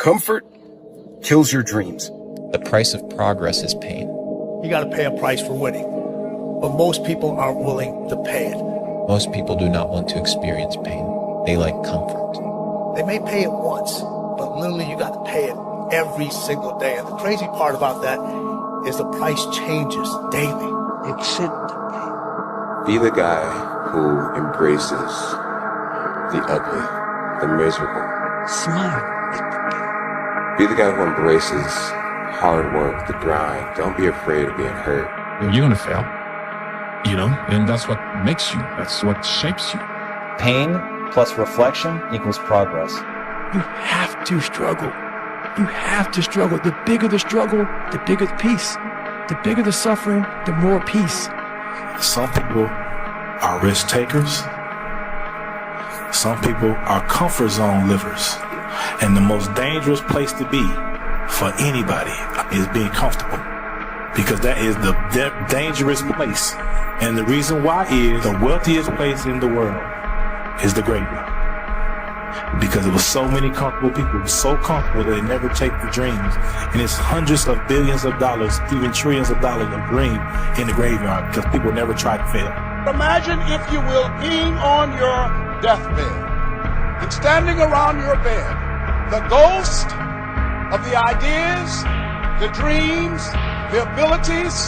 Comfort kills your dreams. The price of progress is pain. You got to pay a price for winning, but most people aren't willing to pay it. Most people do not want to experience pain. They like comfort. They may pay it once, but literally you got to pay it every single day. And the crazy part about that is the price changes daily. Accept the pain. Be the guy who embraces the ugly, the miserable. Smile at the pain. Be the guy who embraces hard work, the grind. Don't be afraid of being hurt. You're gonna fail, and that's what makes you, that's what shapes you. Pain plus reflection equals progress. You have to struggle. You have to struggle. The bigger the struggle, the bigger the peace. The bigger the suffering, the more peace. Some people are risk takers. Some people are comfort zone livers. And the most dangerous place to be for anybody is being comfortable. Because that is the dangerous place. And the reason why is the wealthiest place in the world is the graveyard. Because it was so many comfortable people, so comfortable that they never take the dreams. And it's hundreds of billions of dollars, even trillions of dollars of dream in the graveyard because people never try to fail. Imagine, if you will, being on your deathbed and standing around your bed, the ghost of the ideas, the dreams, the abilities,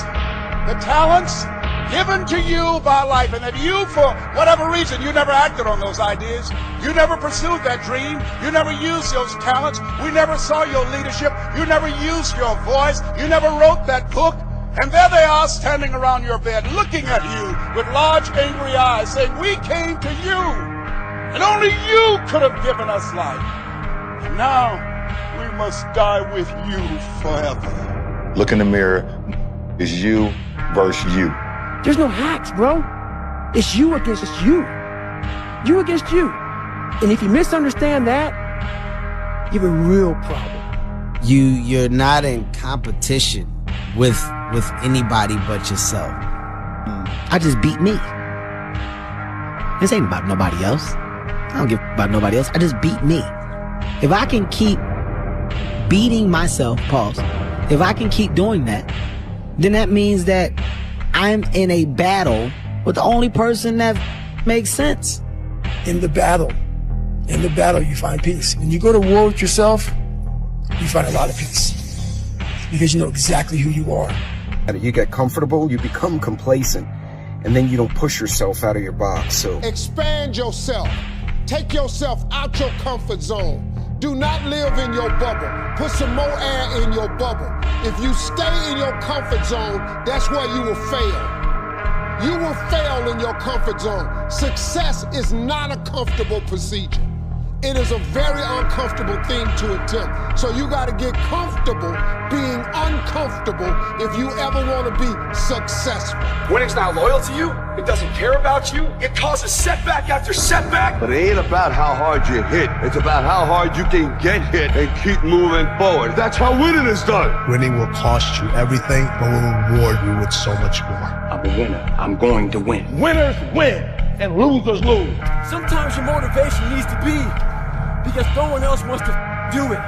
the talents given to you by life, and that you, for whatever reason, you never acted on those ideas, you never pursued that dream, you never used those talents, we never saw your leadership, you never used your voice, you never wrote that book, and there they are standing around your bed looking at you with large angry eyes saying, we came to you, and only you could have given us life, and now we must die with you forever. Look in the mirror, it's you versus you. There's no hacks, bro. It's you against you. You against you. And if you misunderstand that, you have a real problem. You're not in competition with anybody but yourself. I just beat me. This ain't about nobody else. I don't give about nobody else. I just beat me. If I can keep beating myself, pause. If I can keep doing that, then that means that I'm in a battle with the only person that makes sense. In the battle you find peace. When you go to war with yourself, you find a lot of peace. Because you know exactly who you are. You get comfortable, you become complacent, and then you don't push yourself out of your box. So Expand yourself. Take yourself out your comfort zone. Do not live in your bubble. Put some more air in your bubble. If you stay in your comfort zone, that's where you will fail. You will fail in your comfort zone. Success is not a comfortable procedure. It is a very uncomfortable thing to attempt. So you gotta get comfortable being uncomfortable if you ever wanna be successful. Winning's not loyal to you. It doesn't care about you. It causes setback after setback. But it ain't about how hard you hit. It's about how hard you can get hit and keep moving forward. That's how winning is done. Winning will cost you everything, but will reward you with so much more. I'm a winner. I'm going to win. Winners win and losers lose. Sometimes your motivation needs to be because no one else wants to do it.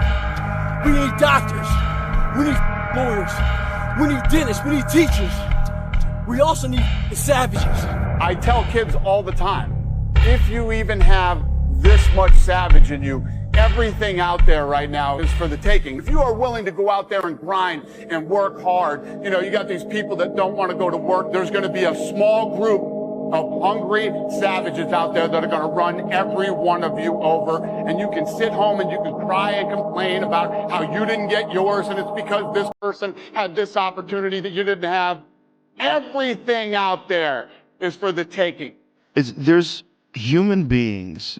We need doctors. We need lawyers. We need dentists. We need teachers. We also need savages. I tell kids all the time, if you even have this much savage in you, everything out there right now is for the taking. If you are willing to go out there and grind and work hard, you got these people that don't want to go to work. There's going to be a small group of hungry savages out there that are going to run every one of you over, and you can sit home and you can cry and complain about how you didn't get yours, and it's because this person had this opportunity that you didn't have. Everything out there is for the taking. There's human beings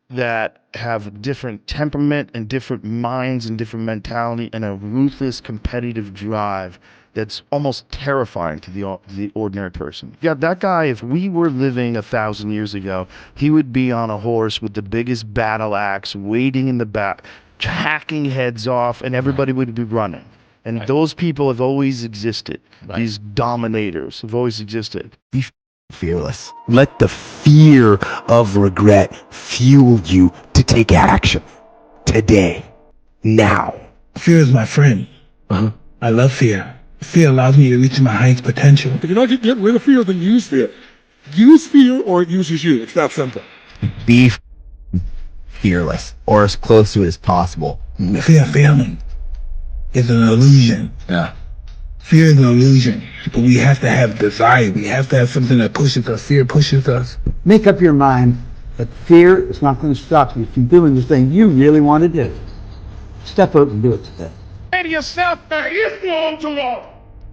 that have different temperament and different minds and different mentality and a ruthless competitive drive that's almost terrifying to the ordinary person. Yeah, that guy, if we were living 1,000 years ago, he would be on a horse with the biggest battle axe, waiting in the back, hacking heads off, and everybody would be running. And those people have always existed. These dominators have always existed. Be fearless. Let the fear of regret fuel you to take action today. now. Fear is my friend. I love fear. Fear allows me to reach my highest potential. If you're not get rid of fear, then use fear. Use fear or it uses you. It's that simple. Be fearless, or as close to it as possible. Fear failing is an illusion. Yeah. Fear is an illusion, but we have to have desire. We have to have something that pushes us. Fear pushes us. Make up your mind that fear is not going to stop you from doing the thing you really want to do. Step out and do it today. Say to yourself, there is no tomorrow.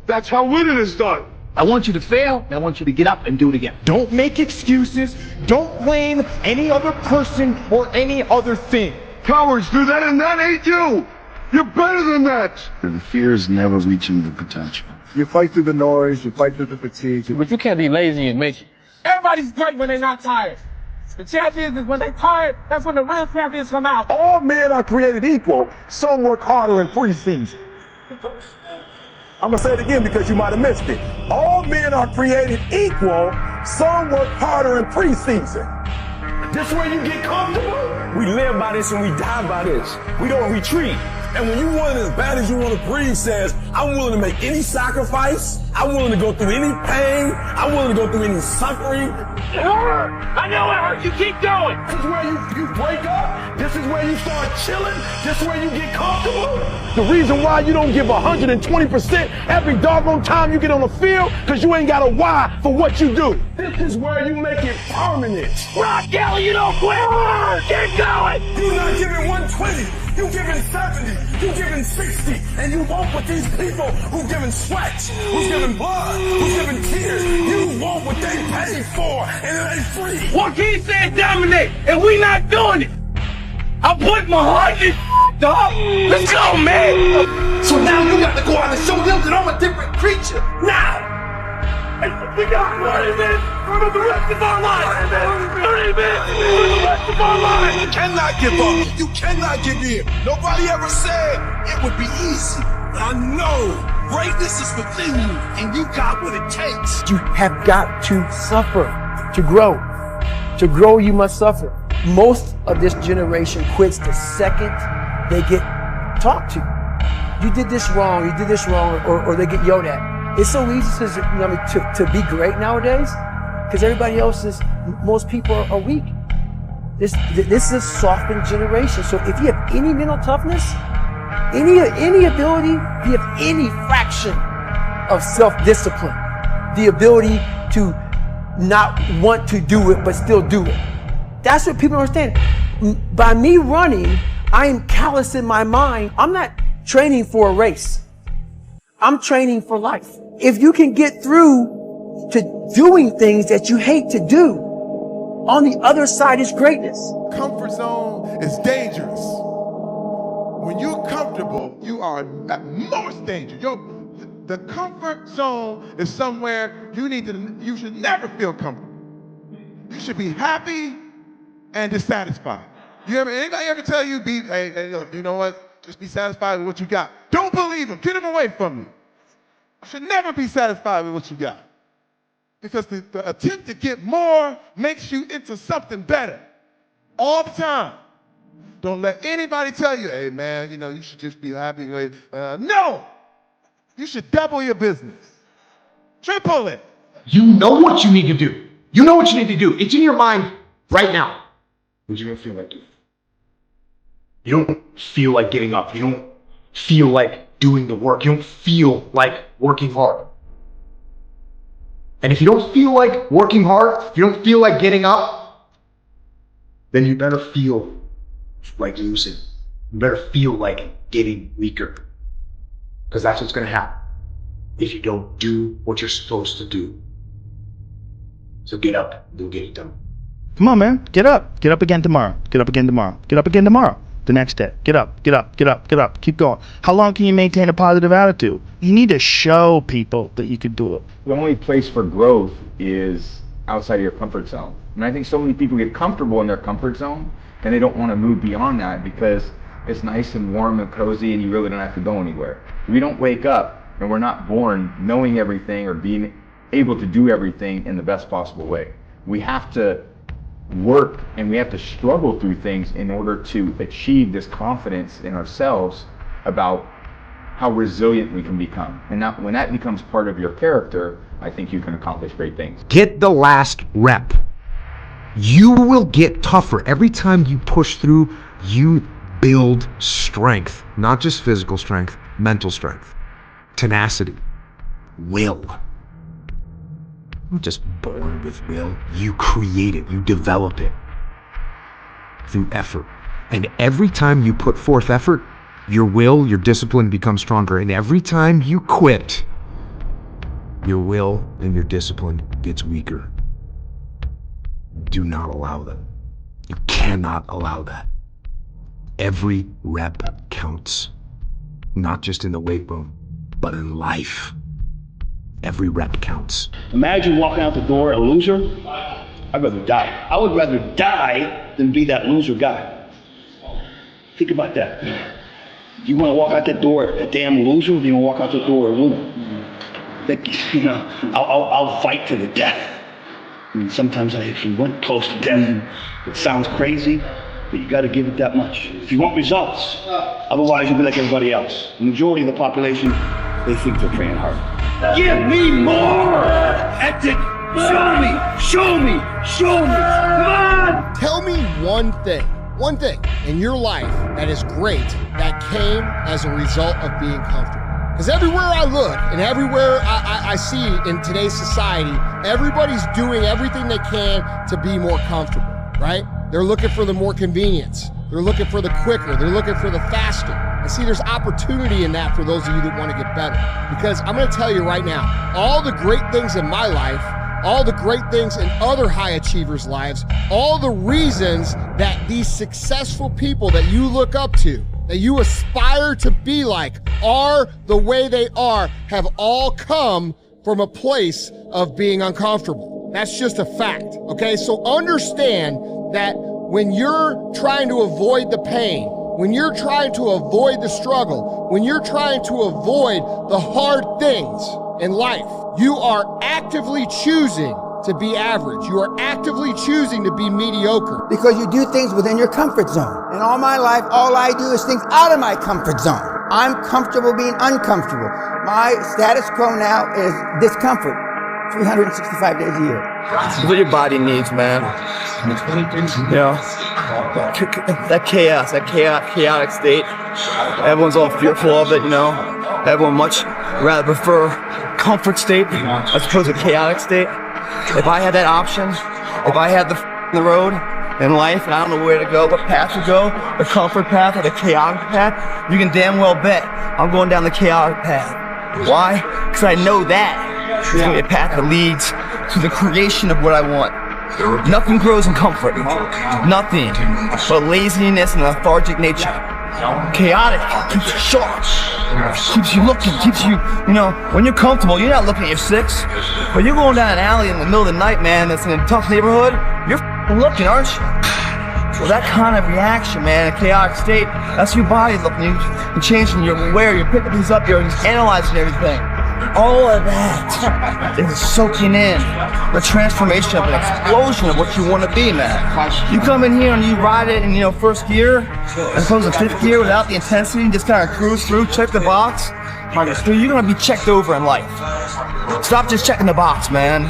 That's how winning is done. I want you to fail, and I want you to get up and do it again. Don't make excuses. Don't blame any other person or any other thing. Cowards do that, and that ain't you. You're better than that. The fear is never reaching the potential. You fight through the noise, you fight through the fatigue. But you can't be lazy and make it. Everybody's great when they're not tired. The champions is when they're tired, that's when the real champions come out. All men are created equal. Some work harder in preseason. I'm gonna say it again because you might have missed it. All men are created equal. Some work harder in preseason. This way you get comfortable. We live by this and we die by this. We don't retreat. And when you want it as bad as you want to breathe says, I'm willing to make any sacrifice. I'm willing to go through any pain. I'm willing to go through any suffering. It hurt. I know it hurt. You keep going. This is where you break up. This is where you start chilling. This is where you get comfortable. The reason why you don't give 120% every doggone time you get on the field, because you ain't got a why for what you do. This is where you make it permanent. Rock Kelly, you don't quit. Keep going. You're not giving 120. You giving 70, you giving 60, and you want what these people who giving sweat, who's giving blood, who's giving tears, you want what they pay for, and it ain't free. Joaquin said dominate, and we not doing it. I put my heart in it, dog. Let's go, man. So now you got to go out and show them that I'm a different creature. Now. We got 30 minutes for the rest of our lives. 30 minutes for the rest of our lives. You cannot give up. You cannot give in. Nobody ever said it would be easy. I know greatness is within you, and you got what it takes. You have got to suffer to grow. To grow, you must suffer. Most of this generation quits the second they get talked to. You did this wrong, or they get yelled at. It's so easy to be great nowadays because everybody else is, most people are weak. This is a softened generation. So if you have any mental toughness, any ability, if you have any fraction of self-discipline, the ability to not want to do it but still do it. That's what people don't understand. By me running, I am callous in my mind. I'm not training for a race. I'm training for life. If you can get through to doing things that you hate to do, on the other side is greatness. Comfort zone is dangerous. When you're comfortable, you are at most danger. The comfort zone is somewhere you should never feel comfortable. You should be happy and dissatisfied. Anybody ever tell you, hey, you know what? Just be satisfied with what you got. Don't believe them. Get them away from you. You should never be satisfied with what you got. Because the attempt to get more makes you into something better. All the time. Don't let anybody tell you, hey man, you should just be happy. No! You should double your business. Triple it. You know what you need to do. You know what you need to do. It's in your mind right now. What you don't feel like doing. You don't feel like giving up. You don't feel like doing the work. You don't feel like working hard. And if you don't feel like working hard, if you don't feel like getting up, then you better feel like losing. You better feel like getting weaker. Because that's what's going to happen if you don't do what you're supposed to do. So get up and go get it done. Come on, man. Get up. Get up again tomorrow. Get up again tomorrow. Get up again tomorrow. The next day. Get up. Get up. Get up. Get up. Keep going. How long can you maintain a positive attitude? You need to show people that you can do it. The only place for growth is outside of your comfort zone. And I think so many people get comfortable in their comfort zone and they don't want to move beyond that because it's nice and warm and cozy and you really don't have to go anywhere. We don't wake up and we're not born knowing everything or being able to do everything in the best possible way. We have to work and we have to struggle through things in order to achieve this confidence in ourselves about how resilient we can become. And now, when that becomes part of your character, I think you can accomplish great things. Get the last rep. You will get tougher. Every time you push through, you build strength. Not just physical strength, mental strength, tenacity, will. You're not just born with will. You create it. You develop it through effort. And every time you put forth effort, your will, your discipline becomes stronger. And every time you quit, your will and your discipline gets weaker. Do not allow that. You cannot allow that. Every rep counts. Not just in the weight room, but in life. Every rep counts. Imagine walking out the door a loser. I'd rather die. I would rather die than be that loser guy. Think about that. Do you want to walk out that door a damn loser, or do you want to walk out the door a winner? I'll fight to the death. And sometimes I went close to death. It sounds crazy, but you got to give it that much if you want results. Otherwise, you'll be like everybody else. The majority of the population, they think they're praying hard. Give me more! Show me! Come on! Tell me one thing in your life that is great that came as a result of being comfortable. Because everywhere I look and everywhere I see in today's society, everybody's doing everything they can to be more comfortable, right? They're looking for the more convenience. They're looking for the quicker. They're looking for the faster. And see, there's opportunity in that for those of you that want to get better. Because I'm going to tell you right now, all the great things in my life, all the great things in other high achievers' lives, all the reasons that these successful people that you look up to, that you aspire to be like, are the way they are, have all come from a place of being uncomfortable. That's just a fact, okay? So understand that when you're trying to avoid the pain, when you're trying to avoid the struggle, when you're trying to avoid the hard things in life, you are actively choosing to be average. You are actively choosing to be mediocre. Because you do things within your comfort zone. And all my life, all I do is things out of my comfort zone. I'm comfortable being uncomfortable. My status quo now is discomfort, 365 days a year. It's what your body needs, man. You know, that chaos, that chaotic state. Everyone's all fearful of it, you know. Everyone much rather prefer comfort state as opposed to chaotic state. If I had that option, if I had the road in life and I don't know where to go, what path to go, the comfort path or the chaotic path, you can damn well bet I'm going down the chaotic path. Why? Because I know that it's going to be a path that leads to the creation of what I want. Nothing grows in comfort. Nothing but laziness and lethargic nature. Chaotic keeps you sharp, keeps you looking, keeps you, you know, when you're comfortable, you're not looking at your six. When you're going down an alley in the middle of the night, man, that's in a tough neighborhood, you're looking, aren't you? Well, that kind of reaction, man, a chaotic state, that's your body looking. You're changing, you're aware, you're picking things up, you're analyzing everything. All of that is soaking in the transformation of an explosion of what you want to be, man. You come in here and you ride it in, you know, first gear, as opposed to fifth gear without the intensity, just kind of cruise through, check the box. You're gonna be checked over in life. Stop just checking the box, man.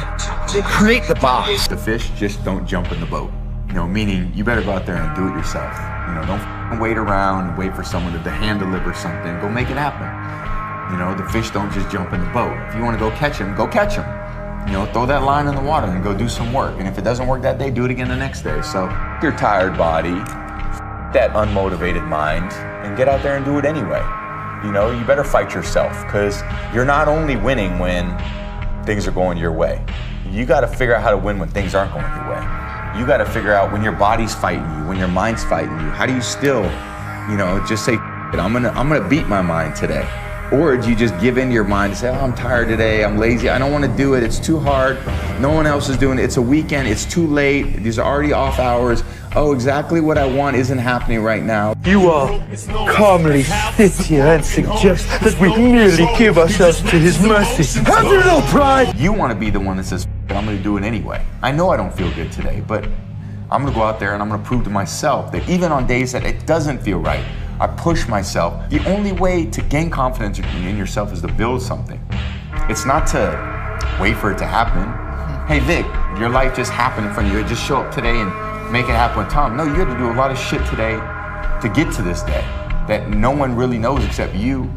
Create the box. The fish just don't jump in the boat. You know, meaning you better go out there and do it yourself. You know, don't wait around and wait for someone to hand deliver something. Go make it happen. You know, the fish don't just jump in the boat. If you want to go catch them, go catch them. You know, throw that line in the water and go do some work. And if it doesn't work that day, do it again the next day. So, your tired body, that unmotivated mind, and get out there and do it anyway. You know, you better fight yourself, because you're not only winning when things are going your way. You got to figure out how to win when things aren't going your way. You got to figure out when your body's fighting you, when your mind's fighting you. How do you still, you know, just say, I'm gonna beat my mind today? Or do you just give in to your mind and say, oh, I'm tired today, I'm lazy, I don't want to do it, it's too hard, no one else is doing it, it's a weekend, it's too late, these are already off hours, oh, exactly what I want isn't happening right now. You calmly sit here and suggest that we merely give ourselves to his mercy. Have you no pride? You want to be the one that says, I'm going to do it anyway. I know I don't feel good today, but I'm gonna go out there and I'm gonna prove to myself that even on days that it doesn't feel right, I push myself. The only way to gain confidence in yourself is to build something. It's not to wait for it to happen. Hey Vic, your life just happened in front of you. Just show up today and make it happen with Tom. No, you had to do a lot of shit today to get to this day that no one really knows except you.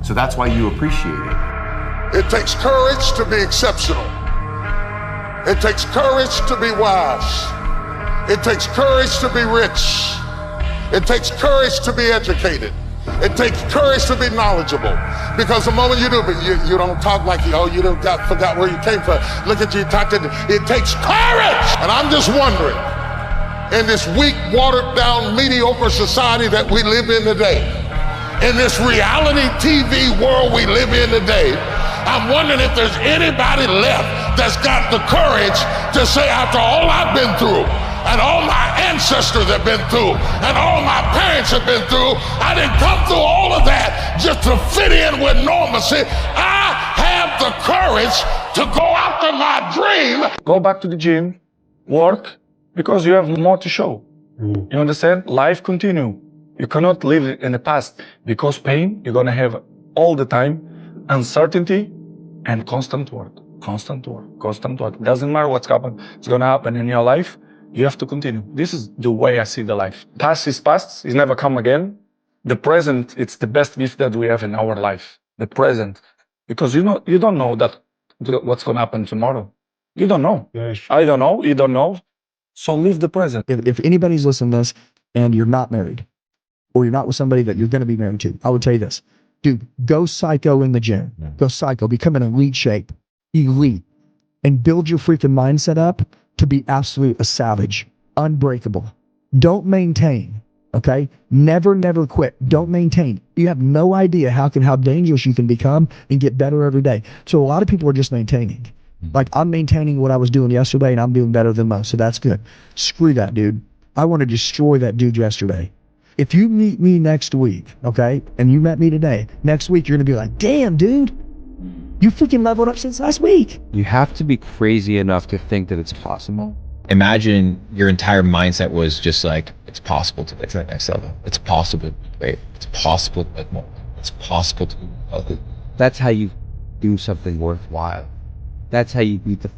So that's why you appreciate it. It takes courage to be exceptional. It takes courage to be wise. It takes courage to be rich. It takes courage to be educated. It takes courage to be knowledgeable. Because the moment you do, but you don't talk like, oh, you forgot where you came from. Look at you, it takes courage. And I'm just wondering, in this weak, watered down, mediocre society that we live in today, in this reality TV world we live in today, I'm wondering if there's anybody left that's got the courage to say, after all I've been through, and all my ancestors have been through, and all my parents have been through, I didn't come through all of that just to fit in with normalcy. I have the courage to go after my dream. Go back to the gym, work, because you have more to show. You understand? Life continue. You cannot live in the past, because pain you're gonna have all the time, uncertainty and constant work. Constant work, constant work. Doesn't matter what's gonna happen in your life, you have to continue. This is the way I see the life. Past is past, it's never come again. The present, it's the best gift that we have in our life. The present. Because you don't know that what's gonna happen tomorrow. You don't know. Yes. I don't know, you don't know. So live the present. If anybody's listening to this and you're not married, or you're not with somebody that you're gonna be married to, I would tell you this. Dude, go psycho in the gym. Yeah. Go psycho, become an elite shape. Elite. And build your freaking mindset up to be absolute a savage, unbreakable. Don't maintain, okay? Never quit. Don't maintain. You have no idea how dangerous you can become and get better every day. So a lot of people are just maintaining. Like, I'm maintaining what I was doing yesterday and I'm doing better than most, so that's good. Screw that, dude. I want to destroy that dude yesterday. If you meet me next week, okay, and you met me today, next week you're going to be like, damn, dude, you freaking leveled up since last week. You have to be crazy enough to think that it's possible. Imagine your entire mindset was just like, it's possible to live that next level. It's possible to wait. It's possible to live more. It's possible to do. That's how you do something worthwhile. That's how you beat the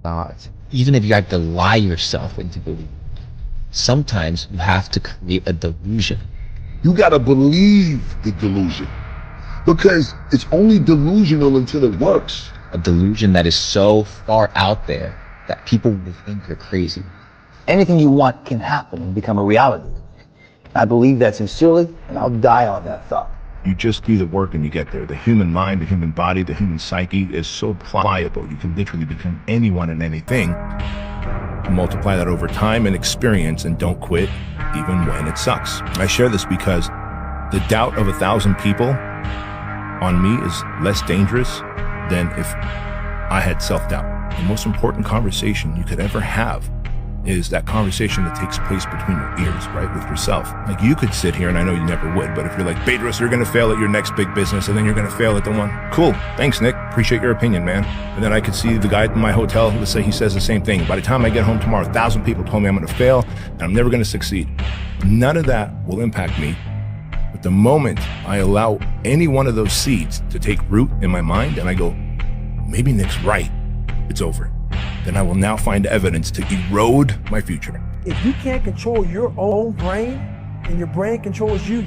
odds. Even if you have to lie yourself into believing, sometimes you have to create a delusion. You gotta believe the delusion. Because it's only delusional until it works. A delusion that is so far out there that people will think you're crazy. Anything you want can happen and become a reality. I believe that sincerely, and I'll die on that thought. You just do the work and you get there. The human mind, the human body, the human psyche is so pliable. You can literally become anyone and anything. Multiply that over time and experience, and don't quit even when it sucks. I share this because the doubt of 1,000 people on me is less dangerous than if I had self-doubt. The most important conversation you could ever have is that conversation that takes place between your ears, right, with yourself. Like, you could sit here, and I know you never would, but if you're like, Bedros, you're gonna fail at your next big business, and then you're gonna fail at the one. Cool, thanks, Nick, appreciate your opinion, man. And then I could see the guy in my hotel, let's say he says the same thing. By the time I get home tomorrow, 1,000 people told me I'm gonna fail, and I'm never gonna succeed. None of that will impact me. But the moment I allow any one of those seeds to take root in my mind, and I go, maybe Nick's right, it's over. Then I will now find evidence to erode my future. If you can't control your own brain and your brain controls you,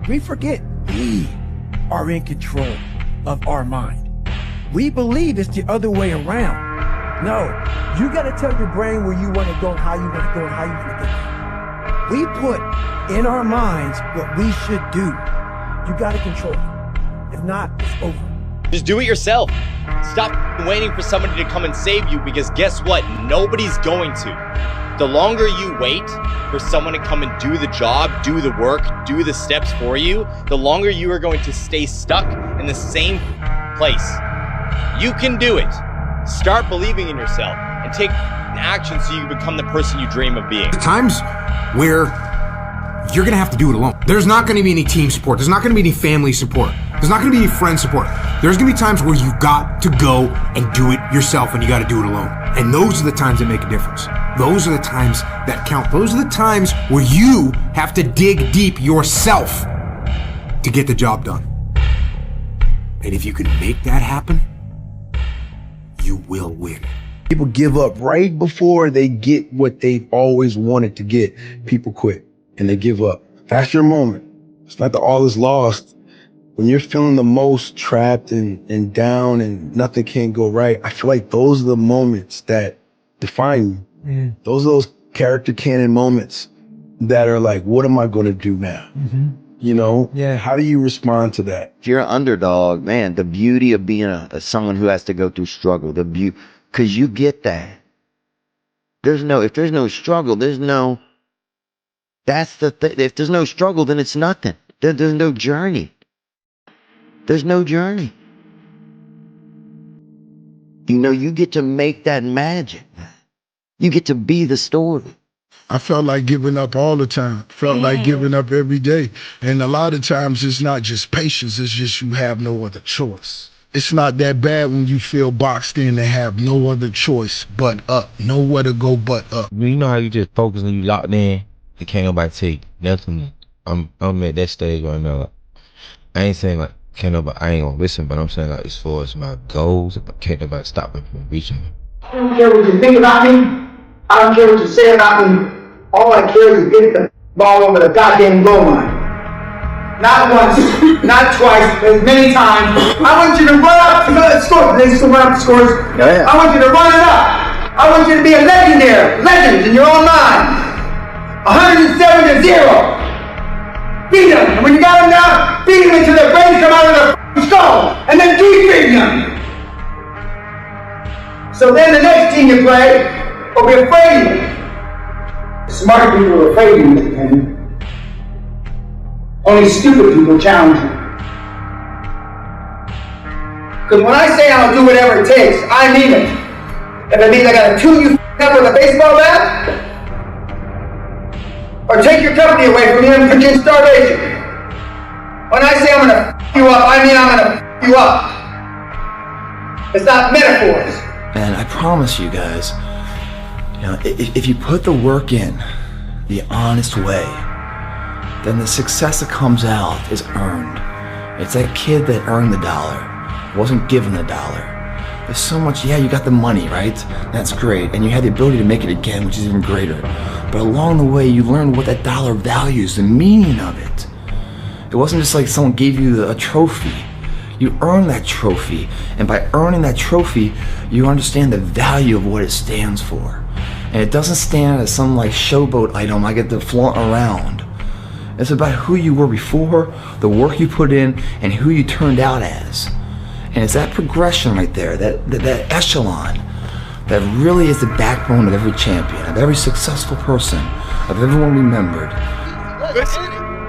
we forget we are in control of our mind. We believe it's the other way around. No, you gotta tell your brain where you wanna go and how you wanna go and how you wanna get there. We put in our minds what we should do. You gotta control it. If not, it's over. Just do it yourself. Stop waiting for somebody to come and save you, because guess what? Nobody's going to. The longer you wait for someone to come and do the job, do the work, do the steps for you, the longer you are going to stay stuck in the same place. You can do it. Start believing in yourself and take action so you become the person you dream of being. Times where you're gonna have to do it alone. There's not gonna be any team support. There's not gonna be any family support. There's not gonna be any friend support. There's gonna be times where you got to go and do it yourself, and you gotta do it alone. And those are the times that make a difference. Those are the times that count. Those are the times where you have to dig deep yourself to get the job done. And if you can make that happen, you will win. People give up right before they get what they've always wanted to get. People quit and they give up. That's your moment. It's not that all is lost. When you're feeling the most trapped and down and nothing can go right, I feel like those are the moments that define you. Those are those character canon moments that are like, what am I going to do now? You know? Yeah. How do you respond to that? If you're an underdog, man, the beauty of being someone who has to go through struggle, because you get that. If there's no struggle, that's the thing. If there's no struggle, then it's nothing. There's no journey. There's no journey. You get to make that magic. You get to be the story. I felt like giving up all the time. Felt like giving up every day. And a lot of times it's not just patience, it's just you have no other choice. It's not that bad when you feel boxed in and have no other choice but up. Nowhere to go but up. You know how you just focus and you locked in? You can't nobody take nothing. I'm at that stage right now. Like, I ain't saying like, I ain't gonna listen, but I'm saying like as far as my goals, can't nobody stop me from reaching them. I don't care what you think about me. I don't care what you say about me. All I care is to get the ball over the goddamn goal line. Not once, not twice, but as many times. I want you to run up to the score. They still run up the scores. I want you to run it up. I want you to be a legend in your own mind. 107-0. Beat them. And when you got them down, beat them until their brains come out of their skull. And then keep beating them. So then the next team you play will be afraid of you. Smart people are afraid of you, Mr. Penny. Only stupid people challenge you. Because when I say I'll do whatever it takes, I mean it. If it means I gotta tune you up with a baseball bat, or take your company away from you and put you in starvation. When I say I'm gonna f you up, I mean I'm gonna f you up. It's not metaphors. And I promise you guys, if you put the work in the honest way, then the success that comes out is earned. It's that kid that earned the dollar, wasn't given the dollar. There's so much, yeah, you got the money, right? That's great, and you had the ability to make it again, which is even greater. But along the way, you learned what that dollar values, the meaning of it. It wasn't just like someone gave you a trophy. You earned that trophy, and by earning that trophy, you understand the value of what it stands for. And it doesn't stand as some like showboat item I get to flaunt around. It's about who you were before, the work you put in, and who you turned out as. And it's that progression right there, that echelon, that really is the backbone of every champion, of every successful person, of everyone remembered. Listen,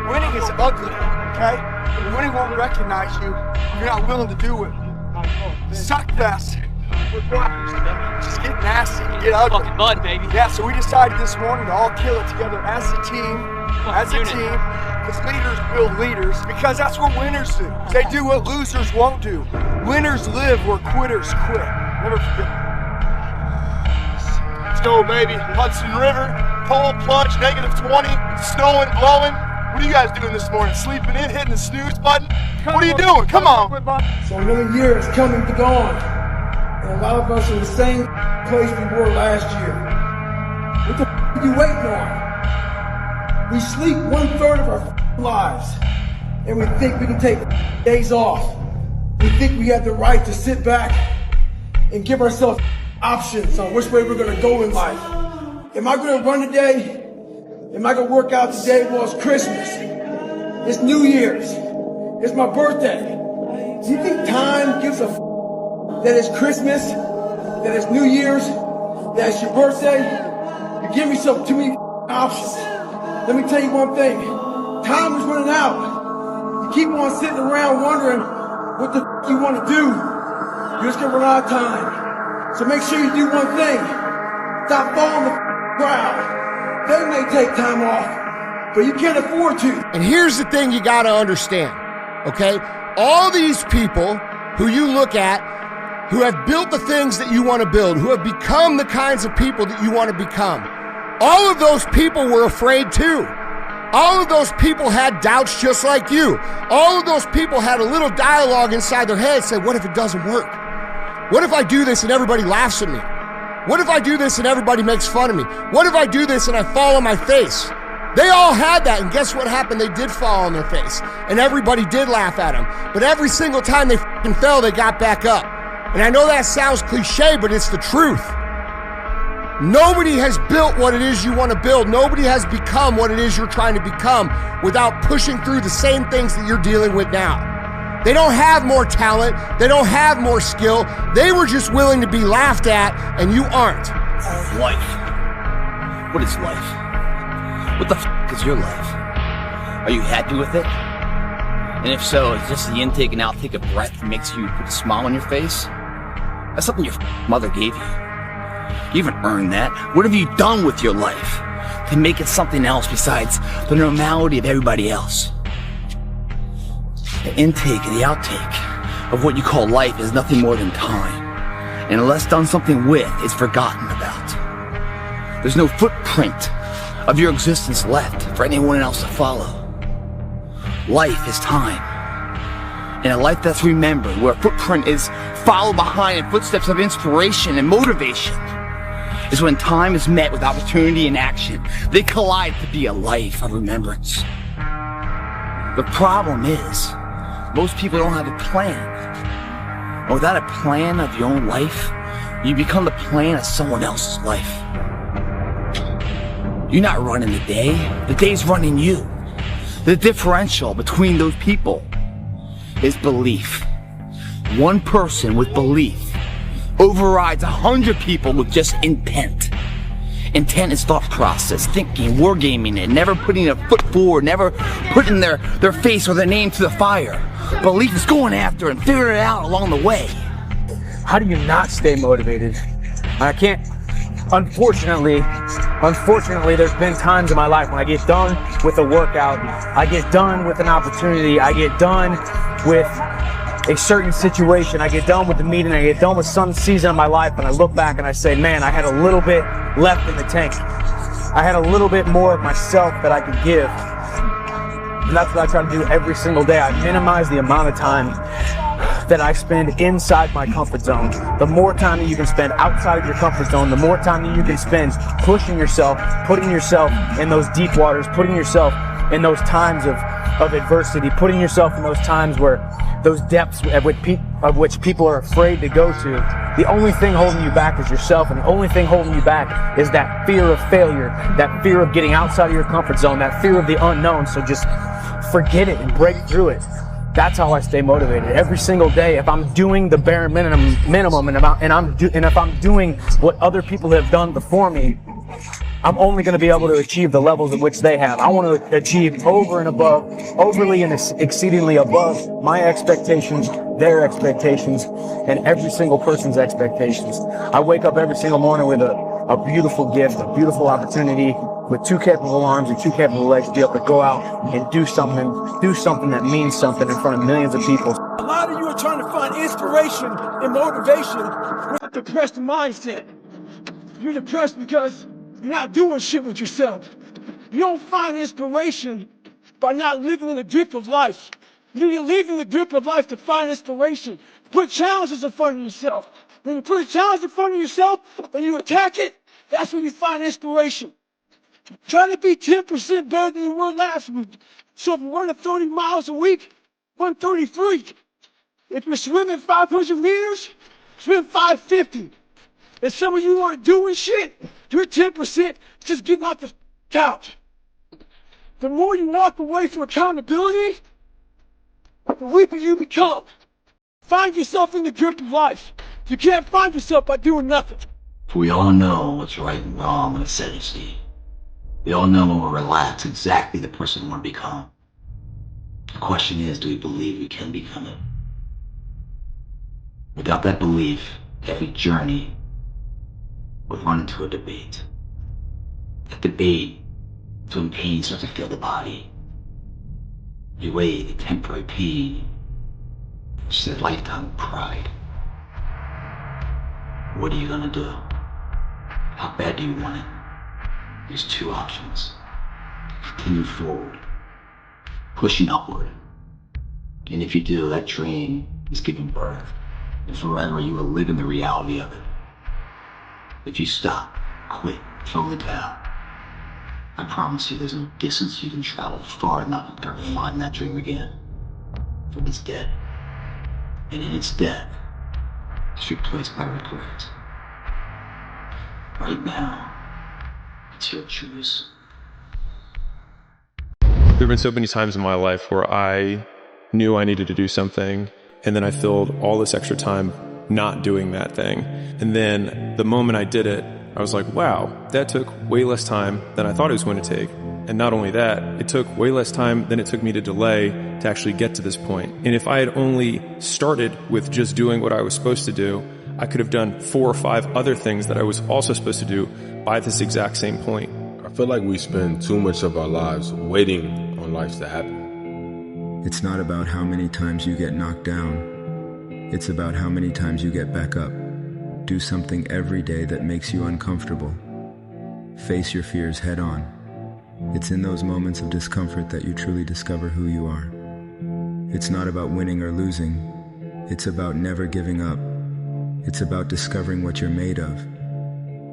winning is ugly, okay? Winning won't recognize you. You're not willing to do it. Suck fest. Just get nasty, get ugly. Fucking mud, baby. Yeah, so we decided this morning to all kill it together as a team. Because leaders build leaders. Because that's what winners do. They do what losers won't do. Winners live where quitters quit. Never forget. Let's go, baby. Hudson River, cold plunge, -20, snowing, blowing. What are you guys doing this morning? Sleeping in, hitting the snooze button? What are you doing? Come on. So another year is coming to gone. And a lot of us are in the same place we were last year. What the are you waiting on? We sleep 1/3 of our lives. And we think we can take days off. We think we have the right to sit back and give ourselves options on which way we're going to go in life. Am I going to run today? Am I going to work out today? Well, it's Christmas. It's New Year's. It's my birthday. Do you think time gives a that it's Christmas, that it's New Year's, that it's your birthday? You give yourself too many options. Let me tell you one thing. Time is running out. You keep on sitting around wondering what the you want to do. You're just going to run out of time. So make sure you do one thing. Stop following the crowd. They may take time off, but you can't afford to. And here's the thing you got to understand, okay? All these people who you look at who have built the things that you want to build, who have become the kinds of people that you want to become. All of those people were afraid too. All of those people had doubts just like you. All of those people had a little dialogue inside their head saying, what if it doesn't work? What if I do this and everybody laughs at me? What if I do this and everybody makes fun of me? What if I do this and I fall on my face? They all had that, and guess what happened? They did fall on their face, and everybody did laugh at them. But every single time they fucking fell, they got back up. And I know that sounds cliche, but it's the truth. Nobody has built what it is you want to build. Nobody has become what it is you're trying to become without pushing through the same things that you're dealing with now. They don't have more talent. They don't have more skill. They were just willing to be laughed at, and you aren't. Life. What is life? What the f*** is your life? Are you happy with it? And if so, is just the intake and outtake of breath that makes you put a smile on your face? That's something your mother gave you. You haven't earned that. What have you done with your life to make it something else besides the normality of everybody else? The intake and the outtake of what you call life is nothing more than time. And unless done something with, it's forgotten about. There's no footprint of your existence left for anyone else to follow. Life is time. And a life that's remembered, where a footprint is followed behind in footsteps of inspiration and motivation, is when time is met with opportunity and action. They collide to be a life of remembrance. The problem is, most people don't have a plan. And without a plan of your own life, you become the plan of someone else's life. You're not running the day's running you. The differential between those people is belief. One person with belief overrides 100 people with just intent. Intent is thought process, thinking, wargaming it, never putting a foot forward, never putting their face or their name to the fire. Belief is going after and figuring it out along the way. How do you not stay motivated? I can't. Unfortunately, there's been times in my life when I get done with a workout, I get done with an opportunity, I get done with a certain situation, I get done with the meeting, I get done with some season of my life, and I look back and I say, man, I had a little bit left in the tank. I had a little bit more of myself that I could give. And that's what I try to do every single day. I minimize the amount of time that I spend inside my comfort zone. The more time that you can spend outside of your comfort zone, the more time that you can spend pushing yourself, putting yourself in those deep waters, putting yourself in those times of adversity, putting yourself in those times where those depths of which people are afraid to go to. The only thing holding you back is yourself, and the only thing holding you back is that fear of failure, that fear of getting outside of your comfort zone, that fear of the unknown. So just forget it and break through it. That's how I stay motivated every single day. If I'm doing the bare minimum, and if I'm doing what other people have done before me, I'm only going to be able to achieve the levels at which they have. I want to achieve over and above, overly and exceedingly above my expectations, their expectations, and every single person's expectations. I wake up every single morning with a beautiful gift, a beautiful opportunity, with two capable arms and two capable legs to be able to go out and do something that means something in front of millions of people. A lot of you are trying to find inspiration and motivation with a depressed mindset. You're depressed because you're not doing shit with yourself. You don't find inspiration by not living in the grip of life. You need to live in the grip of life to find inspiration. Put challenges in front of yourself. When you put a challenge in front of yourself and you attack it, that's when you find inspiration. Try to be 10% better than you were last week. So if you're running 30 miles a week, run 33. If you're swimming 500 meters, swim 550. If some of you aren't doing shit, you're 10% just getting off the couch. The more you walk away from accountability, the weaker you become. Find yourself in the grip of life. You can't find yourself by doing nothing. We all know what's right and wrong in a setting state. We all know when we're relaxed exactly the person we want to become. The question is, do we believe we can become it? Without that belief, every journey would run into a debate. That debate is when pain starts to fill the body. You weigh the temporary pain versus a lifetime of pride. What are you gonna do? How bad do you want it? There's two options. Continue forward, pushing upward. And if you do, that dream is giving birth. And forever you will live in the reality of it. If you stop, quit, throw it down, I promise you there's no distance you can travel far enough to find that dream again. For it's dead. And in its death, it's replaced by regret. Right now, it's your choice. There have been so many times in my life where I knew I needed to do something, and then I filled all this extra time not doing that thing. And then the moment I did it, I was like, wow, that took way less time than I thought it was going to take. And not only that, it took way less time than it took me to delay to actually get to this point. And if I had only started with just doing what I was supposed to do, I could have done 4 or 5 other things that I was also supposed to do by this exact same point. I feel like we spend too much of our lives waiting on life to happen. It's not about how many times you get knocked down. It's about how many times you get back up. Do something every day that makes you uncomfortable. Face your fears head on. It's in those moments of discomfort that you truly discover who you are. It's not about winning or losing. It's about never giving up. It's about discovering what you're made of.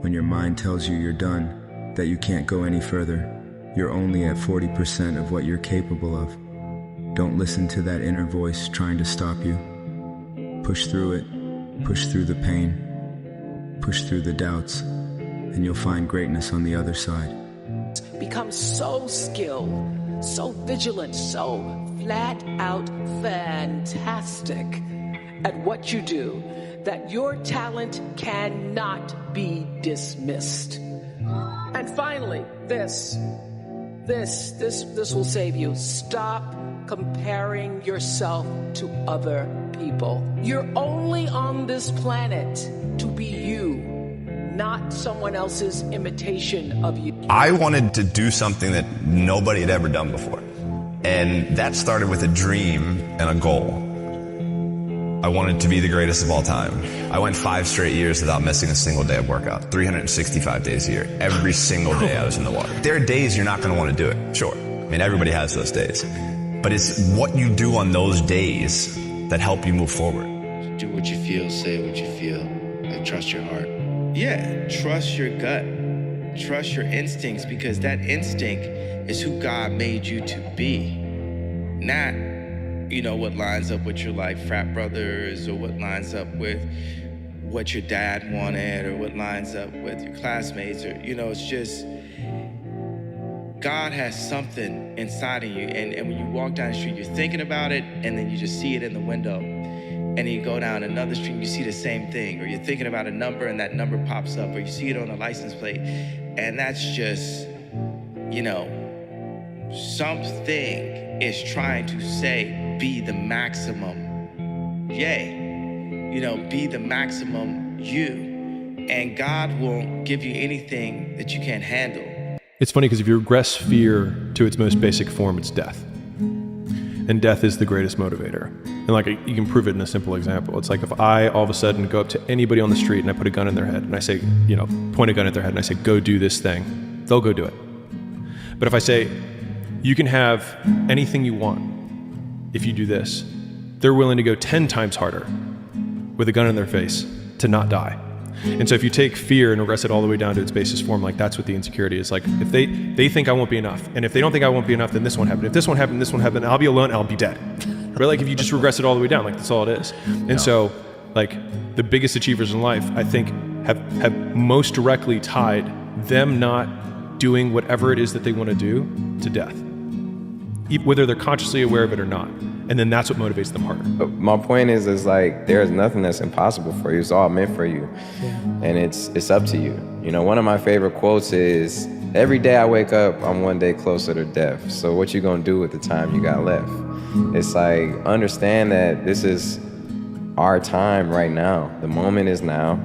When your mind tells you you're done, that you can't go any further, you're only at 40% of what you're capable of. Don't listen to that inner voice trying to stop you. Push through it, push through the pain, push through the doubts, and you'll find greatness on the other side. Become so skilled, so vigilant, so flat out fantastic at what you do that your talent cannot be dismissed. And finally, this will save you. Stop comparing yourself to other people. You're only on this planet to be you, not someone else's imitation of you. I wanted to do something that nobody had ever done before. And that started with a dream and a goal. I wanted to be the greatest of all time. I went 5 straight years without missing a single day of workout, 365 days a year. Every single day I was in the water. There are days you're not going to want to do it, sure. I mean, everybody has those days. But it's what you do on those days that help you move forward. Do what you feel, say what you feel, like trust your heart. Yeah, trust your gut. Trust your instincts, because that instinct is who God made you to be. Not, what lines up with your frat brothers, or what lines up with what your dad wanted, or what lines up with your classmates, or, it's just, God has something inside of you, and when you walk down the street, you're thinking about it, and then you just see it in the window. And then you go down another street and you see the same thing, or you're thinking about a number and that number pops up, or you see it on a license plate. And that's just, something is trying to say, be the maximum yay. Be the maximum you. And God won't give you anything that you can't handle. It's funny because if you regress fear to its most basic form, it's death. And death is the greatest motivator. And you can prove it in a simple example. It's like if I all of a sudden go up to anybody on the street and I put a gun in their head and I say, point a gun at their head and I say, go do this thing, they'll go do it. But if I say, you can have anything you want if you do this, they're willing to go 10 times harder with a gun in their face to not die. And so if you take fear and regress it all the way down to its basis form, that's what the insecurity is. If they think I won't be enough, and if they don't think I won't be enough, then this won't happen. If this won't happen, this won't happen, I'll be alone, I'll be dead. Right? If you just regress it all the way down, that's all it is. And so, the biggest achievers in life, I think, have most directly tied them not doing whatever it is that they want to do to death, whether they're consciously aware of it or not. And then that's what motivates them harder. But my point is there's nothing that's impossible for you. It's all meant for you. Yeah. And it's up to you. One of my favorite quotes is, every day I wake up, I'm one day closer to death. So what you gonna do with the time you got left? It's understand that this is our time right now. The moment is now.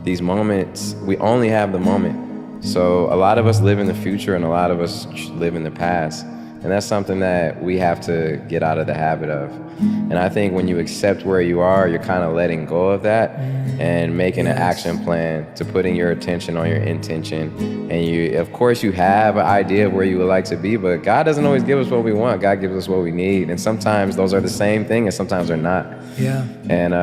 These moments, we only have the moment. So a lot of us live in the future and a lot of us live in the past. And that's something that we have to get out of the habit of. And I think when you accept where you are, you're kind of letting go of that and making an action plan to putting your attention on your intention. And you, of course, you have an idea of where you would like to be, but God doesn't always give us what we want. God gives us what we need. And sometimes those are the same thing and sometimes they're not. Yeah. And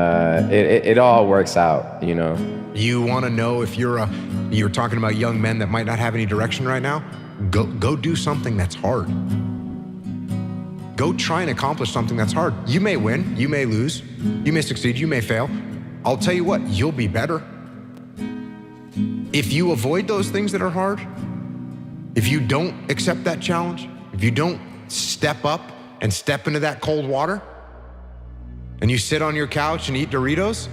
it all works out, you know. You want to know if you're talking about young men that might not have any direction right now? Go do something that's hard. Go try and accomplish something that's hard. You may win, you may lose, you may succeed, you may fail. I'll tell you what, you'll be better. If you avoid those things that are hard, if you don't accept that challenge, if you don't step up and step into that cold water, and you sit on your couch and eat Doritos,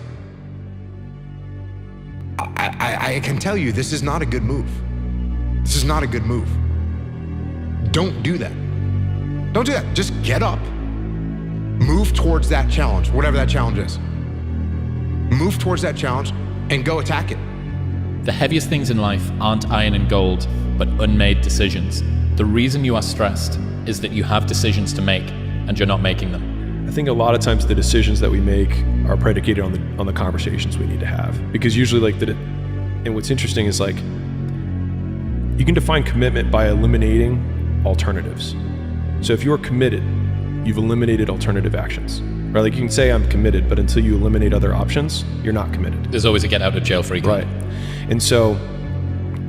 I can tell you this is not a good move. This is not a good move. Don't do that. Don't do that. Just get up. Move towards that challenge, whatever that challenge is. Move towards that challenge and go attack it. The heaviest things in life aren't iron and gold, but unmade decisions. The reason you are stressed is that you have decisions to make and you're not making them. I think a lot of times the decisions that we make are predicated on the conversations we need to have. Because usually and what's interesting is like, you can define commitment by eliminating alternatives. So if you're committed, you've eliminated alternative actions. Right? Like you can say I'm committed, but until you eliminate other options, you're not committed. There's always a get out of jail free card. Right. And so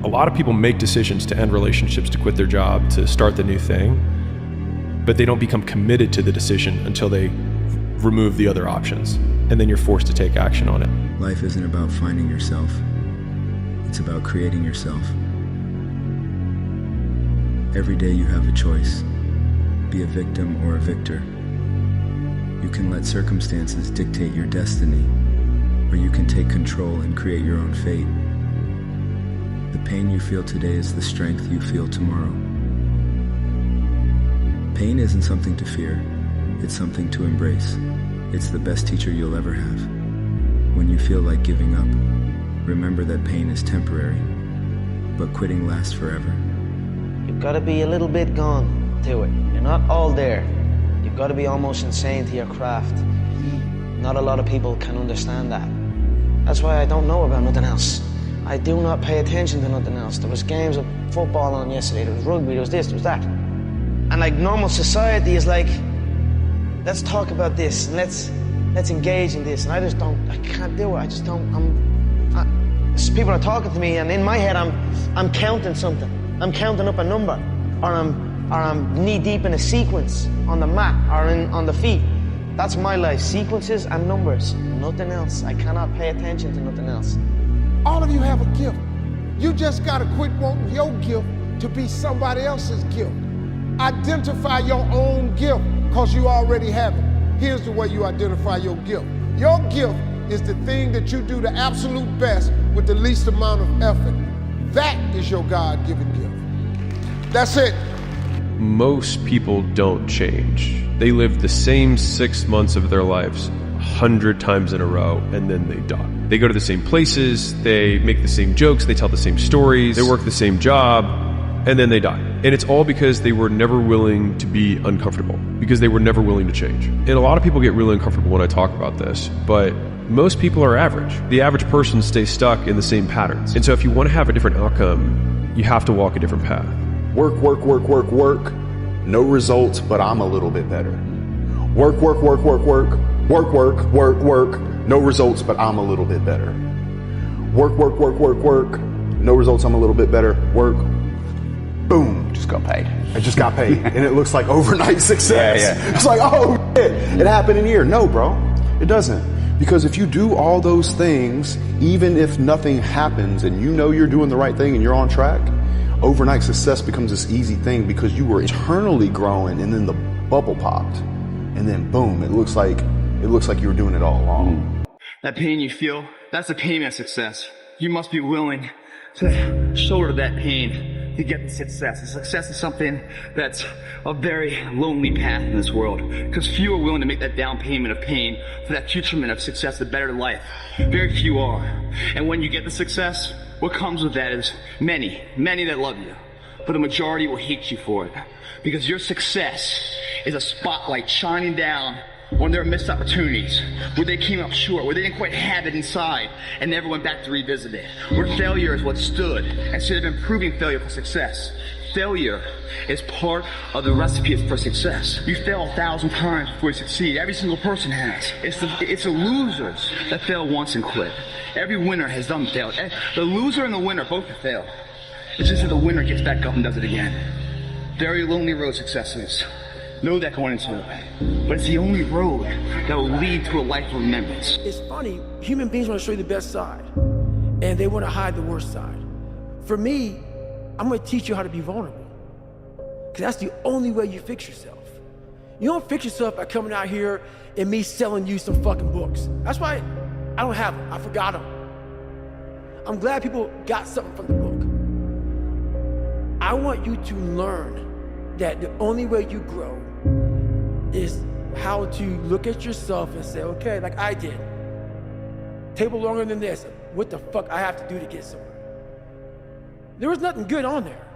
a lot of people make decisions to end relationships, to quit their job, to start the new thing, but they don't become committed to the decision until they remove the other options. And then you're forced to take action on it. Life isn't about finding yourself. It's about creating yourself. Every day you have a choice. Be a victim or a victor. You can let circumstances dictate your destiny, or you can take control and create your own fate. The pain you feel today is the strength you feel tomorrow. Pain isn't something to fear, it's something to embrace. It's the best teacher you'll ever have. When you feel like giving up, remember that pain is temporary, but quitting lasts forever. You've got to be a little bit gone to it. You're not all there. You've got to be almost insane to your craft. Not a lot of people can understand that. That's why I don't know about nothing else. I do not pay attention to nothing else. There was games of football on yesterday, there was rugby, there was this, there was that. And like normal society is like, let's talk about this and let's engage in this. And I can't do it. I just don't, people are talking to me and in my head I'm counting something. I'm counting up a number, or I'm knee deep in a sequence on the mat or on the feet. That's my life, sequences and numbers, nothing else. I cannot pay attention to nothing else. All of you have a gift. You just gotta quit wanting your gift to be somebody else's gift. Identify your own gift, because you already have it. Here's the way you identify your gift. Your gift is the thing that you do the absolute best with the least amount of effort. That is your God-given gift. That's it. Most people don't change. They live the same 6 months of their lives 100 times in a row, and then they die. They go to the same places, they make the same jokes, they tell the same stories, they work the same job, and then they die. And it's all because they were never willing to be uncomfortable, because they were never willing to change. And a lot of people get really uncomfortable when I talk about this, but most people are average. The average person stays stuck in the same patterns. And so if you want to have a different outcome, you have to walk a different path. Work, work, work, work, work. No results, but I'm a little bit better. Work, work, work, work, work. Work, work, work, work. No results, but I'm a little bit better. Work, work, work, work, work. No results, I'm a little bit better. Work. Boom. Just got paid. I just got paid. And it looks like overnight success. Yeah. It's like, oh, shit. It happened in a year. No, bro. It doesn't. Because if you do all those things, even if nothing happens and you know you're doing the right thing and you're on track, overnight success becomes this easy thing because you were eternally growing and then the bubble popped. And then boom, it looks like you were doing it all along. That pain you feel, that's the pain of success. You must be willing to shoulder that pain to get the success. The success is something that's a very lonely path in this world, because few are willing to make that down payment of pain for that future of success, a better life. Very few are. And when you get the success, what comes with that is many that love you. but the majority will hate you for it. Because your success is a spotlight shining down on their missed opportunities, where they came up short, where they didn't quite have it inside and never went back to revisit it. Where failure is what stood instead of improving failure for success. Failure is part of the recipe for success. You fail 1,000 times before you succeed. Every single person has. It's the losers that fail once and quit. Every winner has done failed. The loser and the winner both have failed. It's just that the winner gets back up and does it again. Very lonely road success is. Know that going into it. But it's the only road that will lead to a life of remembrance. It's funny, human beings want to show you the best side, and they want to hide the worst side. For me, I'm going to teach you how to be vulnerable. Because that's the only way you fix yourself. You don't fix yourself by coming out here and me selling you some fucking books. That's why I don't have them. I forgot them. I'm glad people got something from the book. I want you to learn that the only way you grow is how to look at yourself and say, okay, like I did. Table longer than this. What the fuck I have to do to get somewhere? There was nothing good on there.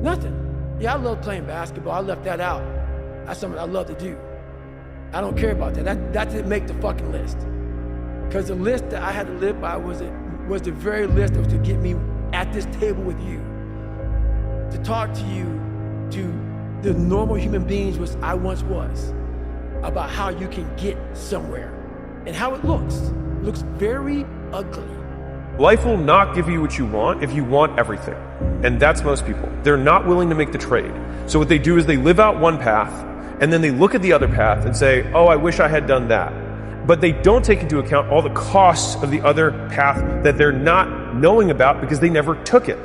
Nothing. Yeah, I love playing basketball. I left that out. That's something I love to do. I don't care about that. That didn't make the fucking list. Because the list that I had to live by was the very list that was to get me at this table with you. To talk to you, to the normal human beings which I once was, about how you can get somewhere and how it looks. It looks very ugly. Life will not give you what you want if you want everything. And that's most people. They're not willing to make the trade. So what they do is they live out one path, and then they look at the other path and say, oh, I wish I had done that. But they don't take into account all the costs of the other path that they're not knowing about because they never took it.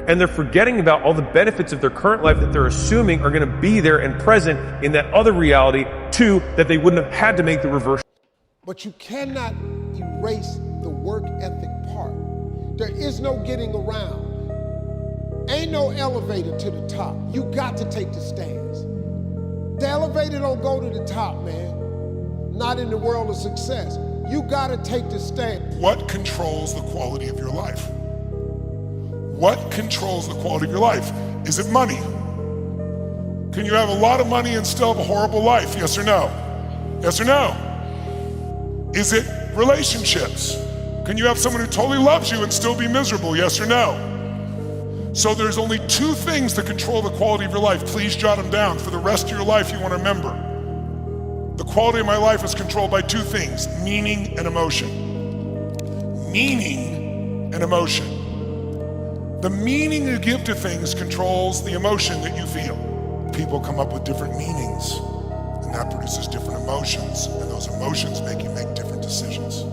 And they're forgetting about all the benefits of their current life that they're assuming are going to be there and present in that other reality too, that they wouldn't have had to make the reverse. But you cannot erase the work ethic part. There is no getting around. Ain't no elevator to the top. You got to take the stairs. The elevator don't go to the top, man. Not in the world of success. You got to take the stairs. What controls the quality of your life? What controls the quality of your life? Is it money? Can you have a lot of money and still have a horrible life? Yes or no? Yes or no? Is it relationships? Can you have someone who totally loves you and still be miserable? Yes or no? So there's only two things that control the quality of your life. Please jot them down. For the rest of your life, you want to remember. The quality of my life is controlled by two things: meaning and emotion. Meaning and emotion. The meaning you give to things controls the emotion that you feel. People come up with different meanings, and that produces different emotions, and those emotions make you make different decisions.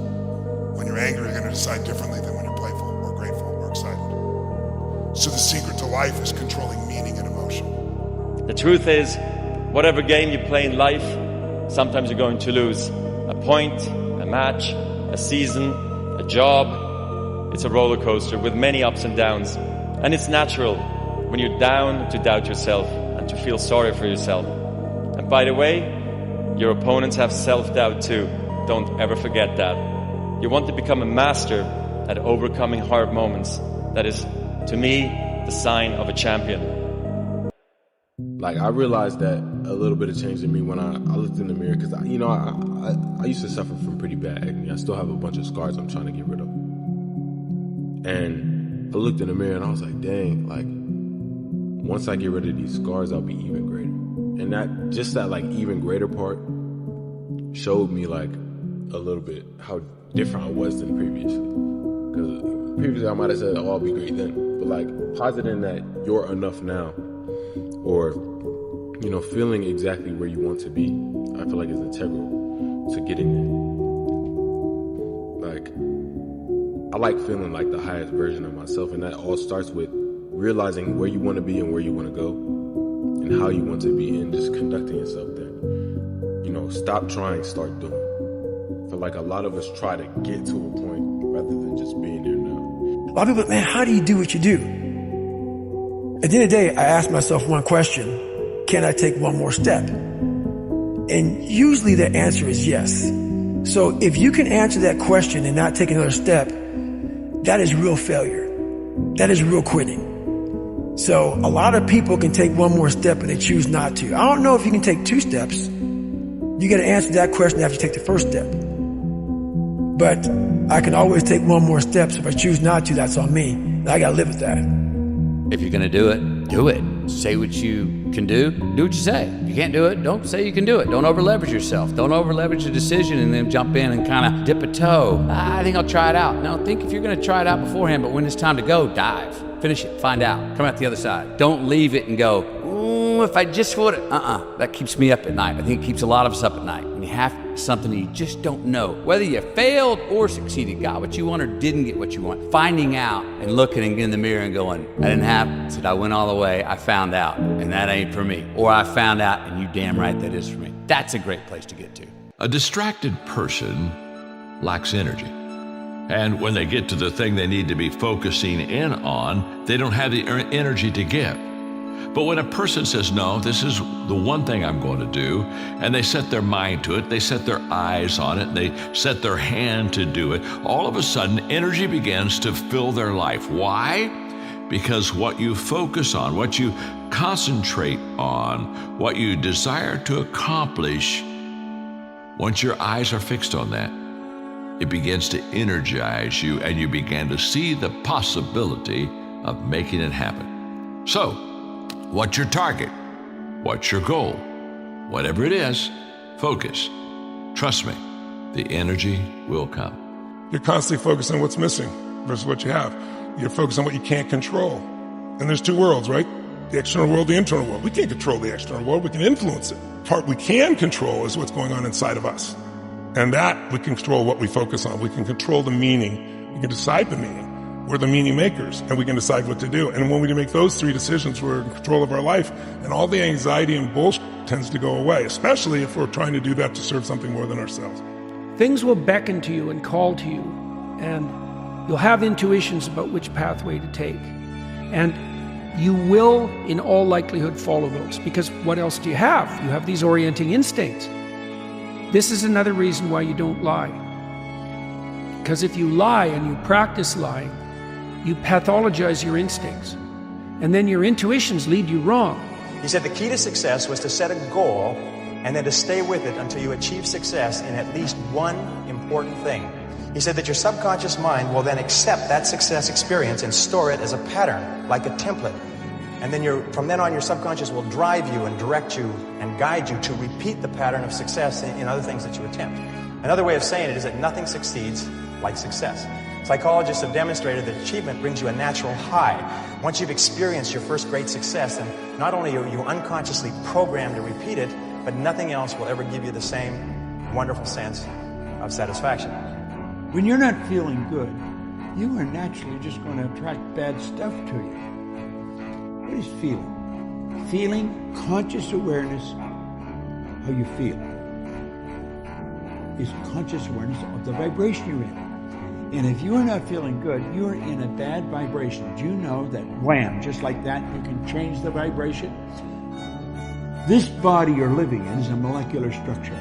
When you're angry, you're going to decide differently than when you're playful or grateful or excited. So the secret to life is controlling meaning and emotion. The truth is, whatever game you play in life, sometimes you're going to lose. A point, a match, a season, a job. It's a roller coaster with many ups and downs. And it's natural when you're down to doubt yourself and to feel sorry for yourself. And by the way, your opponents have self-doubt too. Don't ever forget that. You want to become a master at overcoming hard moments. That is, to me, the sign of a champion. Like, I realized that a little bit of change in me when I looked in the mirror, because I used to suffer from pretty bad acne. I still have a bunch of scars I'm trying to get rid of. And I looked in the mirror and I was like, dang, like, once I get rid of these scars, I'll be even greater. And that like even greater part showed me like a little bit how different I was than previously. Because previously I might have said, oh, I'll be great then. But like positing that you're enough now, or, feeling exactly where you want to be, I feel like is integral to getting there. Like, I like feeling like the highest version of myself, and that all starts with realizing where you want to be and where you want to go and how you want to be, and just conducting yourself there. Stop trying, start doing. I feel like a lot of us try to get to a point rather than just being there now. A lot of people, man, how do you do what you do? At the end of the day, I ask myself one question: can I take one more step? And usually the answer is yes. So if you can answer that question and not take another step, that is real failure. That is real quitting. So a lot of people can take one more step and they choose not to. I don't know if you can take 2 steps. You got to answer that question after you take the first step. But I can always take one more step. So if I choose not to, that's on me. And I got to live with that. If you're going to do it, do it. Say what you can do what you say. If you can't do it, don't say you can do it. Don't over-leverage yourself. Don't over-leverage a decision and then jump in and kind of dip a toe. I think I'll try it out. No, think if you're going to try it out beforehand, but when it's time to go, dive. Finish it, find out, come out the other side. Don't leave it and go, if I just would, that keeps me up at night. I think it keeps a lot of us up at night. When you have something that you just don't know, whether you failed or succeeded, got what you want or didn't get what you want, finding out and looking in the mirror and going, I didn't have it, said I went all the way, I found out, and that ain't for me. Or I found out, and you damn right that is for me. That's a great place to get to. A distracted person lacks energy. And when they get to the thing they need to be focusing in on, they don't have the energy to give. But when a person says, no, this is the one thing I'm going to do, and they set their mind to it, they set their eyes on it, and they set their hand to do it, all of a sudden energy begins to fill their life. Why? Because what you focus on, what you concentrate on, what you desire to accomplish, once your eyes are fixed on that, it begins to energize you, and you begin to see the possibility of making it happen. So, what's your target? What's your goal? Whatever it is, focus. Trust me, the energy will come. You're constantly focused on what's missing versus what you have. You're focused on what you can't control. And there's 2 worlds, right? The external world, the internal world. We can't control the external world, we can influence it. The part we can control is what's going on inside of us. And that, we can control what we focus on. We can control the meaning. We can decide the meaning. We're the meaning makers, and we can decide what to do. And when we make those 3 decisions, we're in control of our life, and all the anxiety and bullshit tends to go away, especially if we're trying to do that to serve something more than ourselves. Things will beckon to you and call to you, and you'll have intuitions about which pathway to take. And you will, in all likelihood, follow those, because what else do you have? You have these orienting instincts. This is another reason why you don't lie. Because if you lie and you practice lying, you pathologize your instincts. And then your intuitions lead you wrong. He said the key to success was to set a goal and then to stay with it until you achieve success in at least one important thing. He said that your subconscious mind will then accept that success experience and store it as a pattern, like a template. And then from then on, your subconscious will drive you and direct you and guide you to repeat the pattern of success in other things that you attempt. Another way of saying it is that nothing succeeds like success. Psychologists have demonstrated that achievement brings you a natural high. Once you've experienced your first great success, then not only are you unconsciously programmed to repeat it, but nothing else will ever give you the same wonderful sense of satisfaction. When you're not feeling good, you are naturally just going to attract bad stuff to you. What is feeling? Feeling, conscious awareness, how you feel, is conscious awareness of the vibration you're in. And if you are not feeling good, you are in a bad vibration. Do you know that wham, just like that, you can change the vibration? This body you're living in is a molecular structure,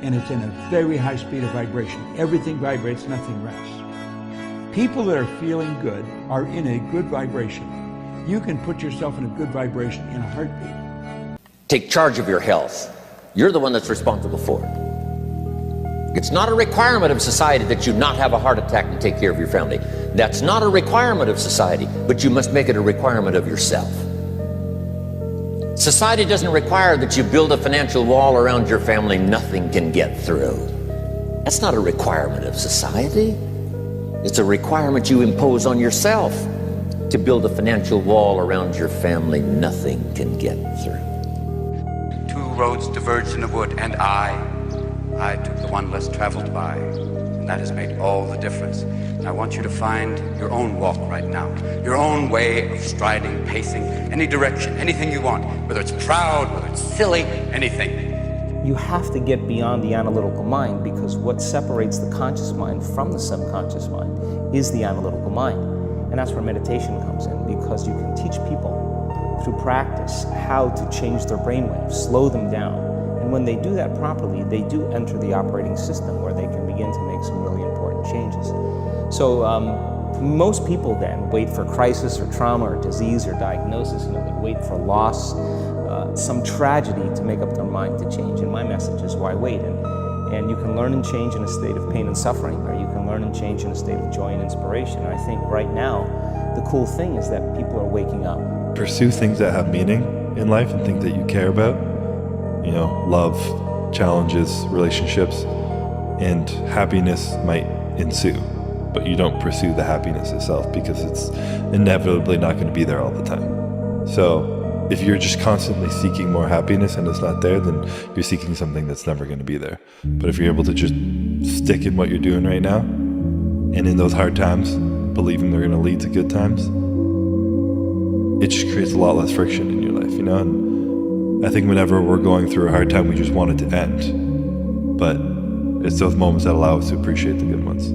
and it's in a very high speed of vibration. Everything vibrates, nothing rests. People that are feeling good are in a good vibration. You can put yourself in a good vibration in a heartbeat. Take charge of your health. You're the one that's responsible for it. It's not a requirement of society that you not have a heart attack to take care of your family. That's not a requirement of society, but you must make it a requirement of yourself. Society doesn't require that you build a financial wall around your family nothing can get through. That's not a requirement of society. It's a requirement you impose on yourself. To build a financial wall around your family nothing can get through. 2 roads diverged in a wood, and I took the one less traveled by, and that has made all the difference. And I want you to find your own walk right now, your own way of striding, pacing, any direction, anything you want, whether it's proud, whether it's silly, anything. You have to get beyond the analytical mind, because what separates the conscious mind from the subconscious mind is the analytical mind. And that's where meditation comes in, because you can teach people through practice how to change their brainwaves, slow them down. And when they do that properly, they do enter the operating system where they can begin to make some really important changes. So Most people then wait for crisis or trauma or disease or diagnosis. They wait for loss, some tragedy to make up their mind to change. And my message is, why wait? And you can learn and change in a state of pain and suffering, or you can learn and change in a state of joy and inspiration. And I think right now, the cool thing is that people are waking up. Pursue things that have meaning in life and things that you care about. Love, challenges, relationships, and happiness might ensue. But you don't pursue the happiness itself because it's inevitably not going to be there all the time. So if you're just constantly seeking more happiness and it's not there, then you're seeking something that's never going to be there. But if you're able to just stick in what you're doing right now, and in those hard times, believing they're going to lead to good times, it just creates a lot less friction in your life, And I think whenever we're going through a hard time, we just want it to end. But it's those moments that allow us to appreciate the good ones.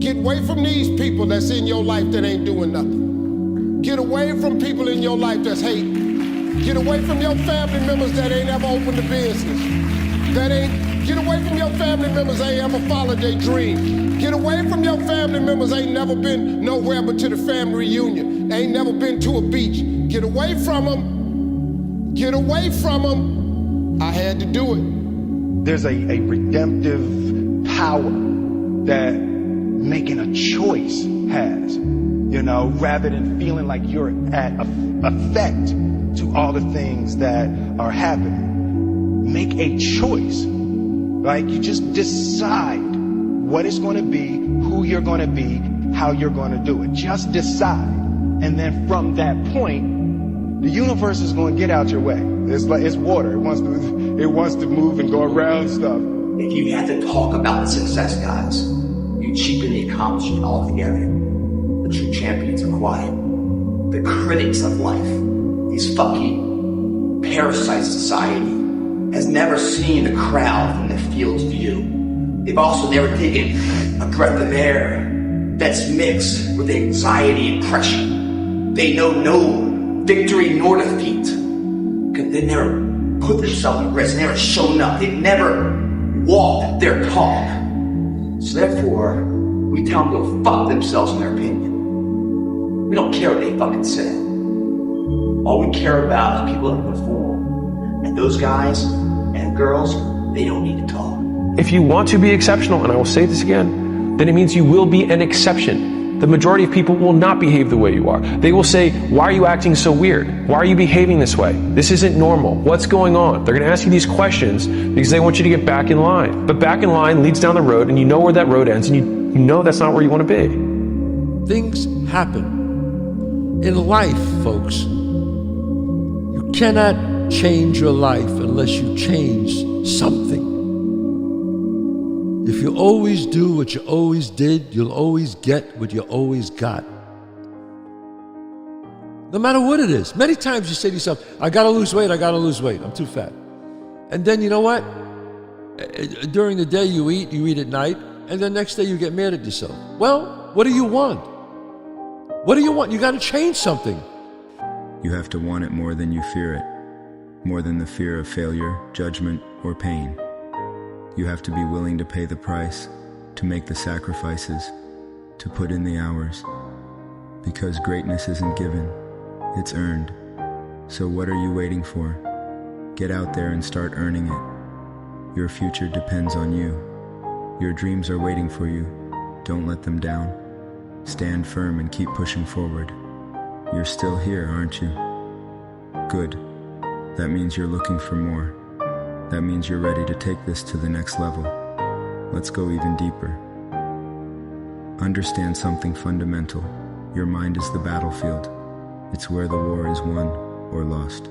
Get away from these people that's in your life that ain't doing nothing. Get away from people in your life that's hating. Get away from your family members that ain't ever opened a business. Get away from your family members that ain't ever followed their dream. Get away from your family members that ain't never been nowhere but to the family reunion. They ain't never been to a beach. Get away from them. Get away from them. I had to do it. There's a redemptive power that making a choice has, rather than feeling like you're at effect to all the things that are happening. Make a choice. You just decide what it's going to be, who you're going to be, how you're going to do it. Just decide. And then from that point, the universe is going to get out your way. It's water. It wants to move and go around stuff. If you had to talk about success, guys, you cheapen the accomplishment altogether. The true champions are quiet. The critics of life, these fucking parasite society, has never seen the crowd from the field's view. They've also never taken a breath of air that's mixed with anxiety and pressure. They know no victory nor defeat, because they never put themselves at risk, they never shown up, they never walked their talk. So therefore, we tell them to go fuck themselves in their opinion. We don't care what they fucking say. All we care about is people that perform. And those guys and girls, they don't need to talk. If you want to be exceptional, and I will say this again, then it means you will be an exception. The majority of people will not behave the way you are. They will say, why are you acting so weird? Why are you behaving this way? This isn't normal. What's going on? They're going to ask you these questions because they want you to get back in line. But back in line leads down the road, and you know where that road ends, and you know that's not where you want to be. Things happen. In life, folks, you cannot change your life unless you change something. If you always do what you always did, you'll always get what you always got. No matter what it is. Many times you say to yourself, I gotta lose weight, I'm too fat. And then you know what? During the day you eat at night, and then next day you get mad at yourself. Well, what do you want? What do you want? You gotta change something. You have to want it more than you fear it, more than the fear of failure, judgment, or pain. You have to be willing to pay the price, to make the sacrifices, to put in the hours. Because greatness isn't given, it's earned. So what are you waiting for? Get out there and start earning it. Your future depends on you. Your dreams are waiting for you. Don't let them down. Stand firm and keep pushing forward. You're still here, aren't you? Good. That means you're looking for more. That means you're ready to take this to the next level. Let's go even deeper. Understand something fundamental. Your mind is the battlefield. It's where the war is won or lost.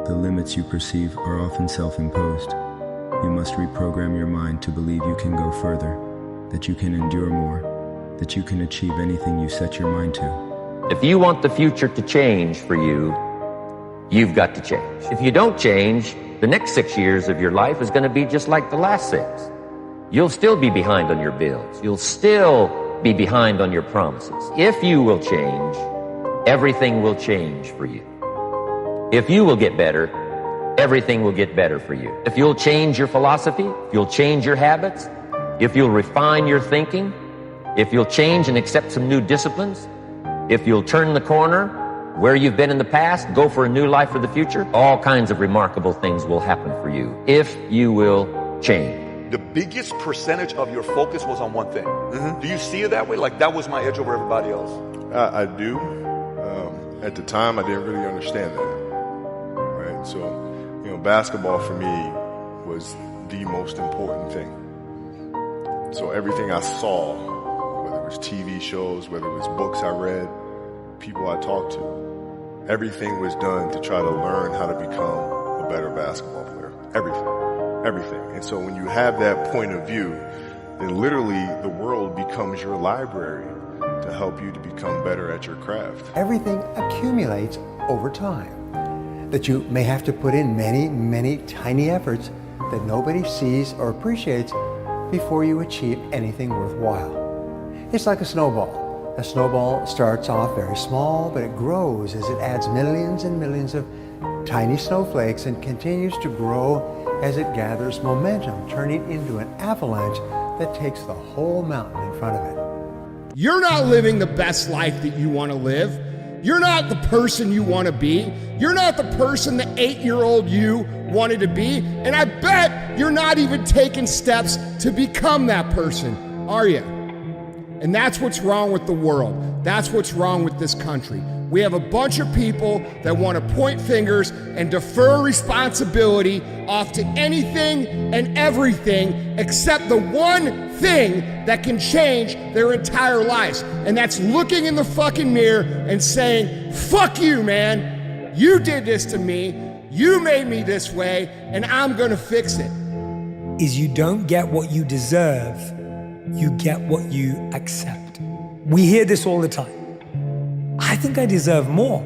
The limits you perceive are often self-imposed. You must reprogram your mind to believe you can go further, that you can endure more, that you can achieve anything you set your mind to. If you want the future to change for you, you've got to change. If you don't change, the next 6 years of your life is going to be just like the last 6. You'll still be behind on your bills. You'll still be behind on your promises. If you will change, everything will change for you. If you will get better, everything will get better for you. If you'll change your philosophy, if you'll change your habits, if you'll refine your thinking, If you'll change and accept some new disciplines, if you'll turn the corner where you've been in the past, go for a new life for the future, all kinds of remarkable things will happen for you if you will change. The biggest percentage of your focus was on one thing. Do you see it that way? Like that was my edge over everybody else? I do. At the time, I didn't really understand that. Right? So, you know, basketball for me was the most important thing. So everything I saw, whether it was TV shows, whether it was books I read, people I talked to, everything was done to try to learn how to become a better basketball player. Everything. And so when you have that point of view, then literally the world becomes your library to help you to become better at your craft. Everything accumulates over time. That you may have to put in many, many tiny efforts that nobody sees or appreciates before you achieve anything worthwhile. It's like a snowball. A snowball starts off very small, but it grows as it adds millions and millions of tiny snowflakes and continues to grow as it gathers momentum, turning into an avalanche that takes the whole mountain in front of it. You're not living the best life that you want to live. You're not the person you want to be. You're not the person the 8-year-old you wanted to be. And I bet you're not even taking steps to become that person, are you? And that's what's wrong with the world. That's what's wrong with this country. We have a bunch of people that want to point fingers and defer responsibility off to anything and everything except the one thing that can change their entire lives. And that's looking in the fucking mirror and saying, fuck you, man. You did this to me. You made me this way, and I'm gonna fix it. Is you don't get what you deserve, you get what you accept. We hear this all the time. I think I deserve more.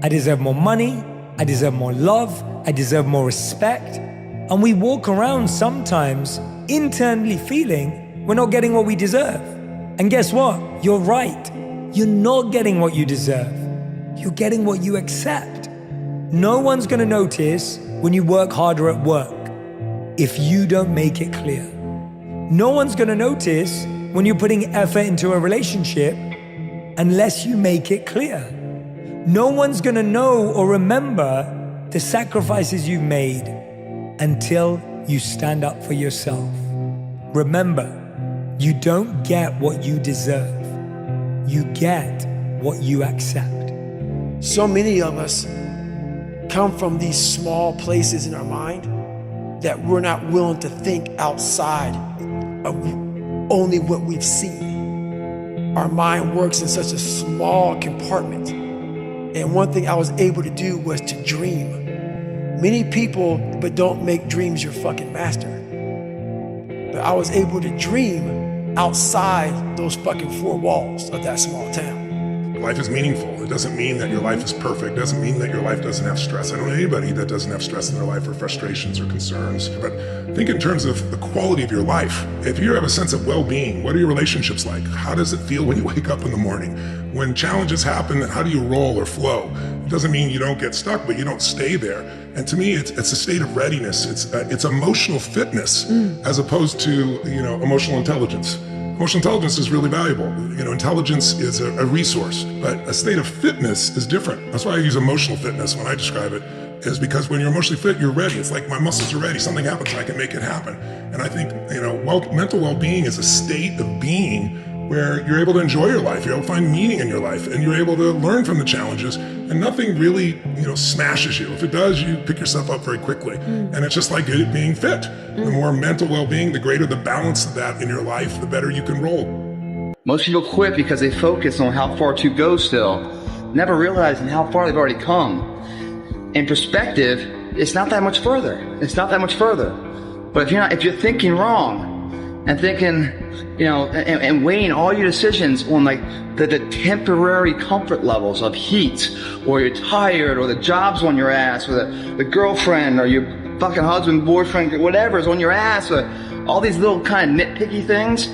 I deserve more money. I deserve more love. I deserve more respect. And we walk around sometimes internally feeling we're not getting what we deserve. And guess what? You're right. You're not getting what you deserve. You're getting what you accept. No one's going to notice when you work harder at work if you don't make it clear. No one's going to notice when you're putting effort into a relationship unless you make it clear. No one's gonna know or remember the sacrifices you've made until you stand up for yourself. Remember, you don't get what you deserve. You get what you accept. So many of us come from these small places in our mind that we're not willing to think outside of only what we've seen. Our mind works in such a small compartment. And one thing I was able to do was to dream. Many people, but don't make dreams your fucking master. But I was able to dream outside those fucking four walls of that small town. Life is meaningful. It doesn't mean that your life is perfect. It doesn't mean that your life doesn't have stress. I don't know anybody that doesn't have stress in their life or frustrations or concerns. But think in terms of the quality of your life. If you have a sense of well-being, what are your relationships like? How does it feel when you wake up in the morning? When challenges happen, how do you roll or flow? It doesn't mean you don't get stuck, but you don't stay there. And to me, it's a state of readiness. It's emotional fitness as opposed to, emotional intelligence. Emotional intelligence is really valuable. Intelligence is a resource, but a state of fitness is different. That's why I use emotional fitness when I describe it, is because when you're emotionally fit, you're ready. It's like my muscles are ready. Something happens, I can make it happen. And I think, mental well-being is a state of being where you're able to enjoy your life, you're able to find meaning in your life, and you're able to learn from the challenges, and nothing really, smashes you. If it does, you pick yourself up very quickly. And it's just like being fit. The more mental well-being, the greater the balance of that in your life, the better you can roll. Most people quit because they focus on how far to go still, never realizing how far they've already come. In perspective, it's not that much further. It's not that much further. But if you're thinking wrong, and thinking, and weighing all your decisions on like the temporary comfort levels of heat, or you're tired, or the job's on your ass, or the girlfriend, or your fucking husband, boyfriend, whatever is on your ass, or all these little kind of nitpicky things,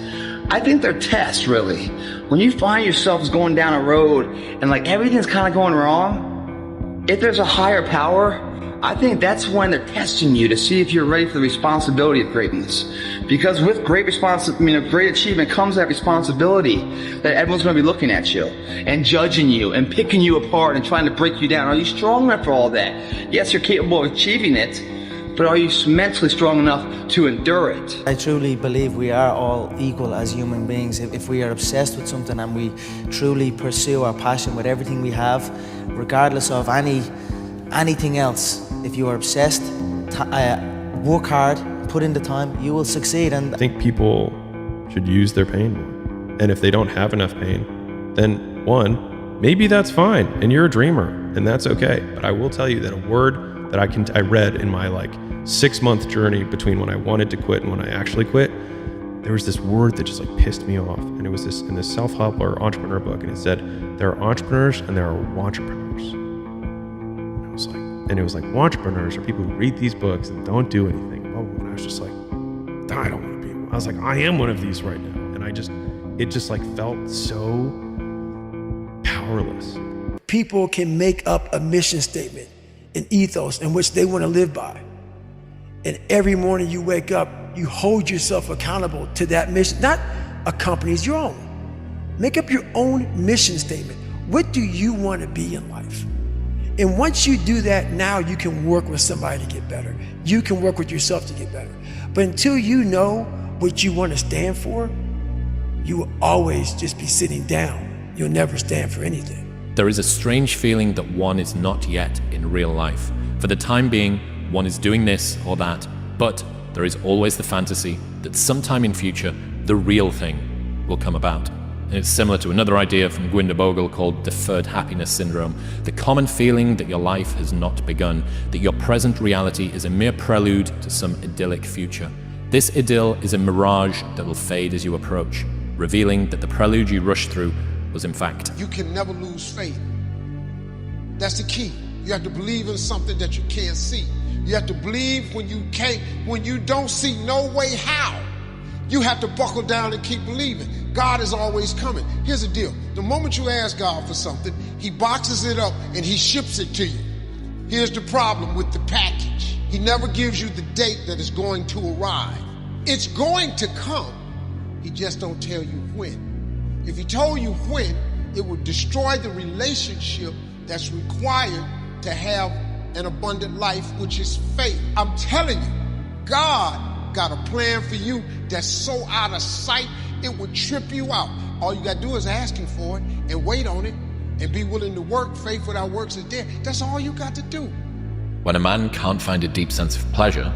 I think they're tests, really. When you find yourself going down a road and like everything's kind of going wrong, if there's a higher power I think that's when they're testing you to see if you're ready for the responsibility of greatness. Because with great great achievement comes that responsibility that everyone's going to be looking at you and judging you and picking you apart and trying to break you down. Are you strong enough for all that? Yes, you're capable of achieving it, but are you mentally strong enough to endure it? I truly believe we are all equal as human beings. If we are obsessed with something and we truly pursue our passion with everything we have, regardless of anything else, if you are obsessed, work hard, put in the time, you will succeed. And I think people should use their pain more. And if they don't have enough pain, then one, maybe that's fine and you're a dreamer and that's okay. But I will tell you that a word that I read in my 6-month journey between when I wanted to quit and when I actually quit, there was this word that just pissed me off. And it was this in this self-help or entrepreneur book, and it said, there are entrepreneurs and there are wantrepreneurs. And it was like, wantrepreneurs are people who read these books and don't do anything. And I was just like, I don't want to be one. I was like, I am one of these right now. And it just felt so powerless. People can make up a mission statement, an ethos in which they want to live by. And every morning you wake up, you hold yourself accountable to that mission, not a company's, your own. Make up your own mission statement. What do you want to be in life? And once you do that, now you can work with somebody to get better. You can work with yourself to get better. But until you know what you want to stand for, you will always just be sitting down. You'll never stand for anything. There is a strange feeling that one is not yet in real life. For the time being, one is doing this or that, but there is always the fantasy that sometime in future, the real thing will come about. And it's similar to another idea from Gwynder Bogle called deferred happiness syndrome, the common feeling that your life has not begun, that your present reality is a mere prelude to some idyllic future. This idyll is a mirage that will fade as you approach, revealing that the prelude you rushed through was in fact. You can never lose faith. That's the key. You have to believe in something that you can't see. You have to believe when you don't see no way how. You have to buckle down and keep believing. God is always coming. Here's the deal. The moment you ask God for something, he boxes it up and he ships it to you. Here's the problem with the package. He never gives you the date that it's going to arrive. It's going to come. He just don't tell you when. If he told you when, it would destroy the relationship that's required to have an abundant life, which is faith. I'm telling you, God got a plan for you that's so out of sight, it would trip you out. All you got to do is ask him for it and wait on it and be willing to work. Faith without works is dead. That's all you got to do. When a man can't find a deep sense of pleasure,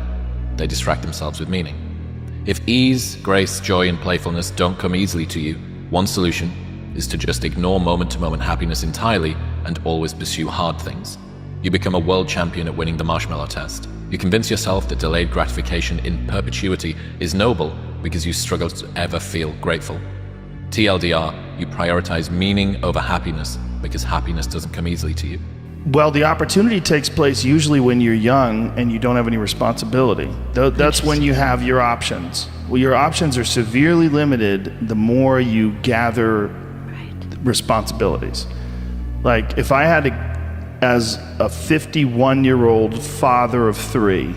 they distract themselves with meaning. If ease, grace, joy, and playfulness don't come easily to you, one solution is to just ignore moment-to-moment happiness entirely and always pursue hard things. You become a world champion at winning the marshmallow test. You convince yourself that delayed gratification in perpetuity is noble because you struggle to ever feel grateful. TLDR, you prioritize meaning over happiness because happiness doesn't come easily to you. Well, the opportunity takes place usually when you're young and you don't have any responsibility. That's when you have your options. Well, your options are severely limited the more you gather responsibilities. Like if I had to, as a 51-year-old father of 3,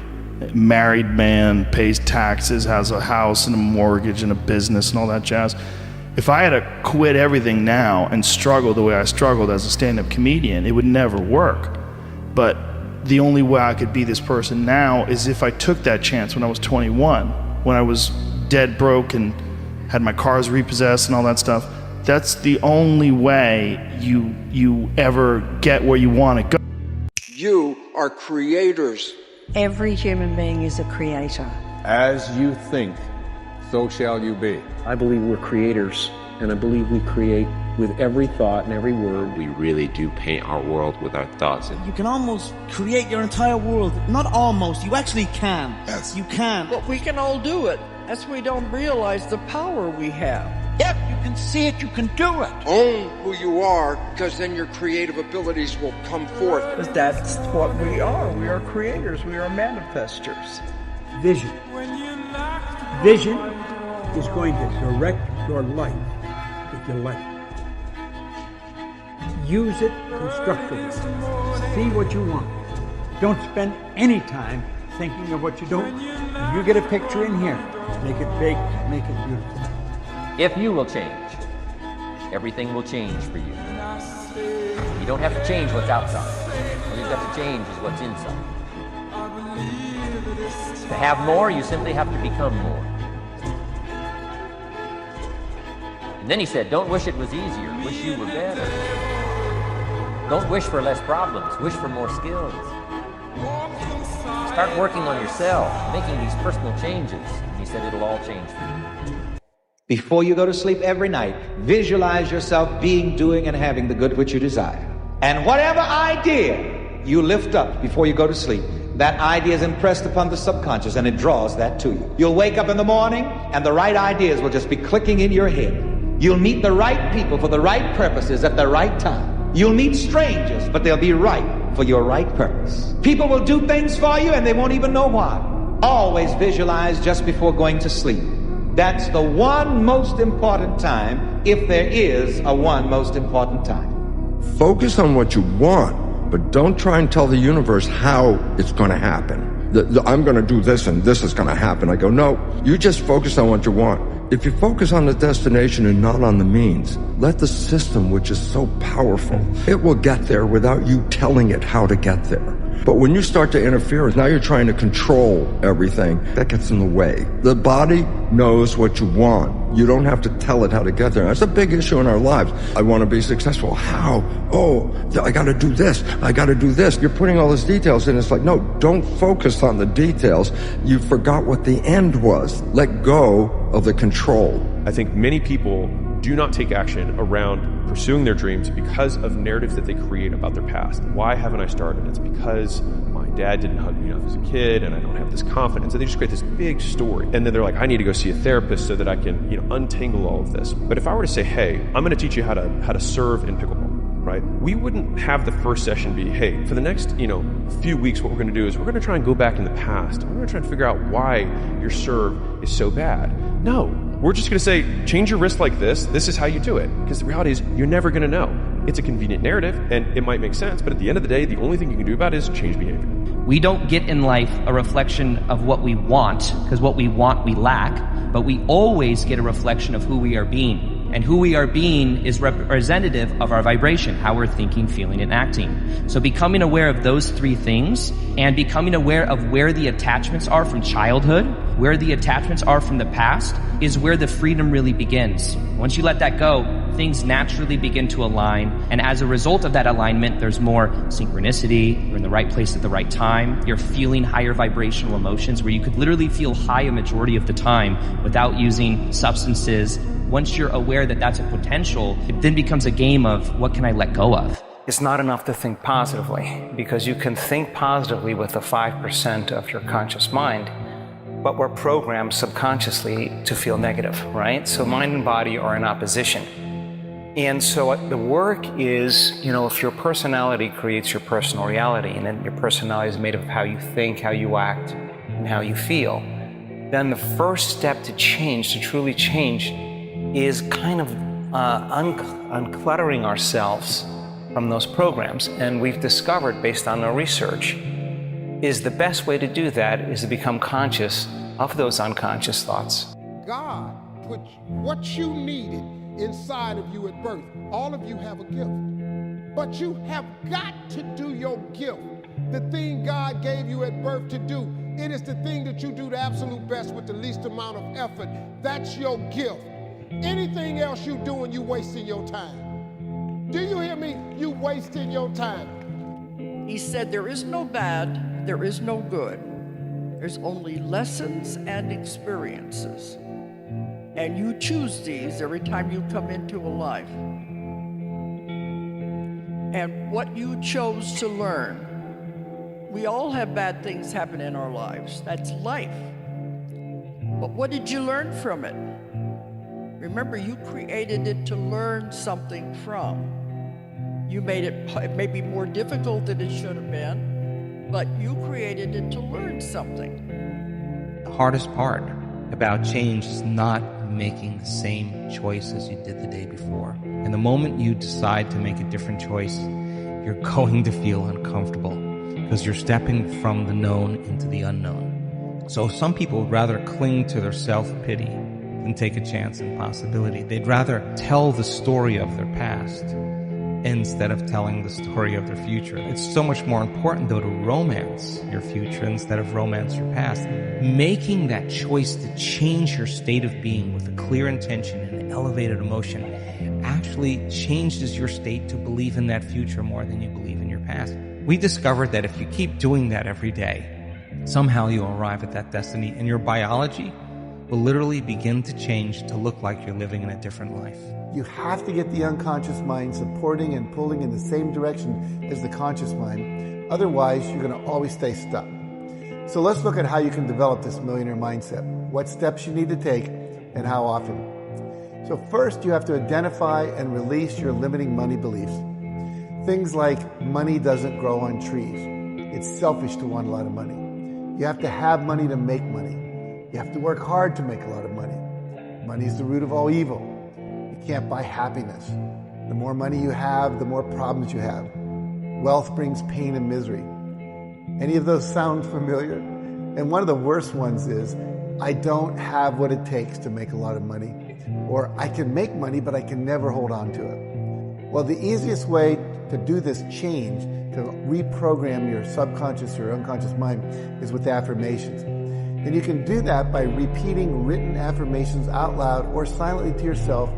married man, pays taxes, has a house and a mortgage and a business and all that jazz, if I had to quit everything now and struggle the way I struggled as a stand-up comedian, it would never work. But the only way I could be this person now is if I took that chance when I was 21, when I was dead broke and had my cars repossessed and all that stuff. That's the only way you ever get where you want to go. You are creators. Every human being is a creator. As you think, so shall you be. I believe we're creators, and I believe we create with every thought and every word. We really do paint our world with our thoughts. You can almost create your entire world. Not almost, you actually can. Yes. You can. But we can all do it. That's why we don't realize the power we have. Yep, you can see it, you can do it. Own who you are, because then your creative abilities will come forth. Because that's what we are. We are creators. We are manifestors. Vision. Vision is going to direct your life if you let it. Use it constructively. See what you want. Don't spend any time thinking of what you don't. When you get a picture in here, make it big, make it beautiful. If you will change, everything will change for you. You don't have to change what's outside. All you've got to change is what's inside. To have more, you simply have to become more. And then he said, don't wish it was easier, wish you were better. Don't wish for less problems, wish for more skills. Start working on yourself, making these personal changes. And he said it'll all change for you. Before you go to sleep every night, visualize yourself being, doing, and having the good which you desire. And whatever idea you lift up before you go to sleep, that idea is impressed upon the subconscious and it draws that to you. You'll wake up in the morning and the right ideas will just be clicking in your head. You'll meet the right people for the right purposes at the right time. You'll meet strangers, but they'll be right for your right purpose. People will do things for you and they won't even know why. Always visualize just before going to sleep. That's the one most important time, if there is a one most important time. Focus on what you want, but don't try and tell the universe how it's going to happen. I'm going to do this and this is going to happen. I go, no, you just focus on what you want. If you focus on the destination and not on the means, let the system, which is so powerful, it will get there without you telling it how to get there. But when you start to interfere, now you're trying to control everything. That gets in the way. The body knows what you want. You don't have to tell it how to get there. That's a big issue in our lives. I want to be successful. How? Oh, I got to do this. I got to do this. You're putting all these details in. It's like, no, don't focus on the details. You forgot what the end was. Let go of the control. I think many people do not take action around pursuing their dreams because of narratives that they create about their past. Why haven't I started? It's because my dad didn't hug me enough as a kid and I don't have this confidence. And they just create this big story. And then they're like, I need to go see a therapist so that I can, untangle all of this. But if I were to say, hey, I'm going to teach you how to serve in pickleball, right? We wouldn't have the first session be, hey, for the next, few weeks, what we're going to do is we're going to try and go back in the past. We're going to try and figure out why your serve is so bad. No. We're just going to say, change your wrist like this. This is how you do it. Because the reality is, you're never going to know. It's a convenient narrative, and it might make sense, but at the end of the day, the only thing you can do about it is change behavior. We don't get in life a reflection of what we want, because what we want we lack, but we always get a reflection of who we are being. And who we are being is representative of our vibration, how we're thinking, feeling, and acting. So becoming aware of those three things and becoming aware of where the attachments are from childhood, where the attachments are from the past, is where the freedom really begins. Once you let that go, things naturally begin to align. And as a result of that alignment, there's more synchronicity. You're in the right place at the right time. You're feeling higher vibrational emotions where you could literally feel high a majority of the time without using substances. Once you're aware that that's a potential, it then becomes a game of what can I let go of? It's not enough to think positively, because you can think positively with the 5% of your conscious mind, but we're programmed subconsciously to feel negative, right? So mind and body are in opposition. And so the work is, if your personality creates your personal reality, and then your personality is made up of how you think, how you act, and how you feel, then the first step to change, to truly change, is kind of uncluttering ourselves from those programs. And we've discovered, based on our research, is the best way to do that is to become conscious of those unconscious thoughts. God put what you needed inside of you at birth. All of you have a gift, but you have got to do your gift. The thing God gave you at birth to do, it is the thing that you do the absolute best with the least amount of effort. That's your gift. Anything else you doing, you wasting your time. Do you hear me? You wasting your time. He said, there is no bad, there is no good. There's only lessons and experiences. And you choose these every time you come into a life. And what you chose to learn. We all have bad things happen in our lives. That's life. But what did you learn from it? Remember, you created it to learn something from. You made it maybe more difficult than it should have been, but you created it to learn something. The hardest part about change is not making the same choice as you did the day before. And the moment you decide to make a different choice, you're going to feel uncomfortable. because you're stepping from the known into the unknown. So some people would rather cling to their self-pity than take a chance and possibility. They'd rather tell the story of their past instead of telling the story of their future. It's so much more important, though, to romance your future instead of romance your past. Making that choice to change your state of being with a clear intention and elevated emotion actually changes your state to believe in that future more than you believe in your past. We discovered that if you keep doing that every day, somehow you'll arrive at that destiny, and your biology will literally begin to change to look like you're living in a different life. You have to get the unconscious mind supporting and pulling in the same direction as the conscious mind. Otherwise, you're going to always stay stuck. So let's look at how you can develop this millionaire mindset, what steps you need to take, and how often. So first, you have to identify and release your limiting money beliefs. Things like money doesn't grow on trees. It's selfish to want a lot of money. You have to have money to make money. You have to work hard to make a lot of money. Money is the root of all evil. You can't buy happiness. The more money you have, the more problems you have. Wealth brings pain and misery. Any of those sound familiar? And one of the worst ones is, I don't have what it takes to make a lot of money. Or I can make money, but I can never hold on to it. Well, the easiest way to do this change, to reprogram your subconscious or unconscious mind, is with affirmations. And you can do that by repeating written affirmations out loud or silently to yourself.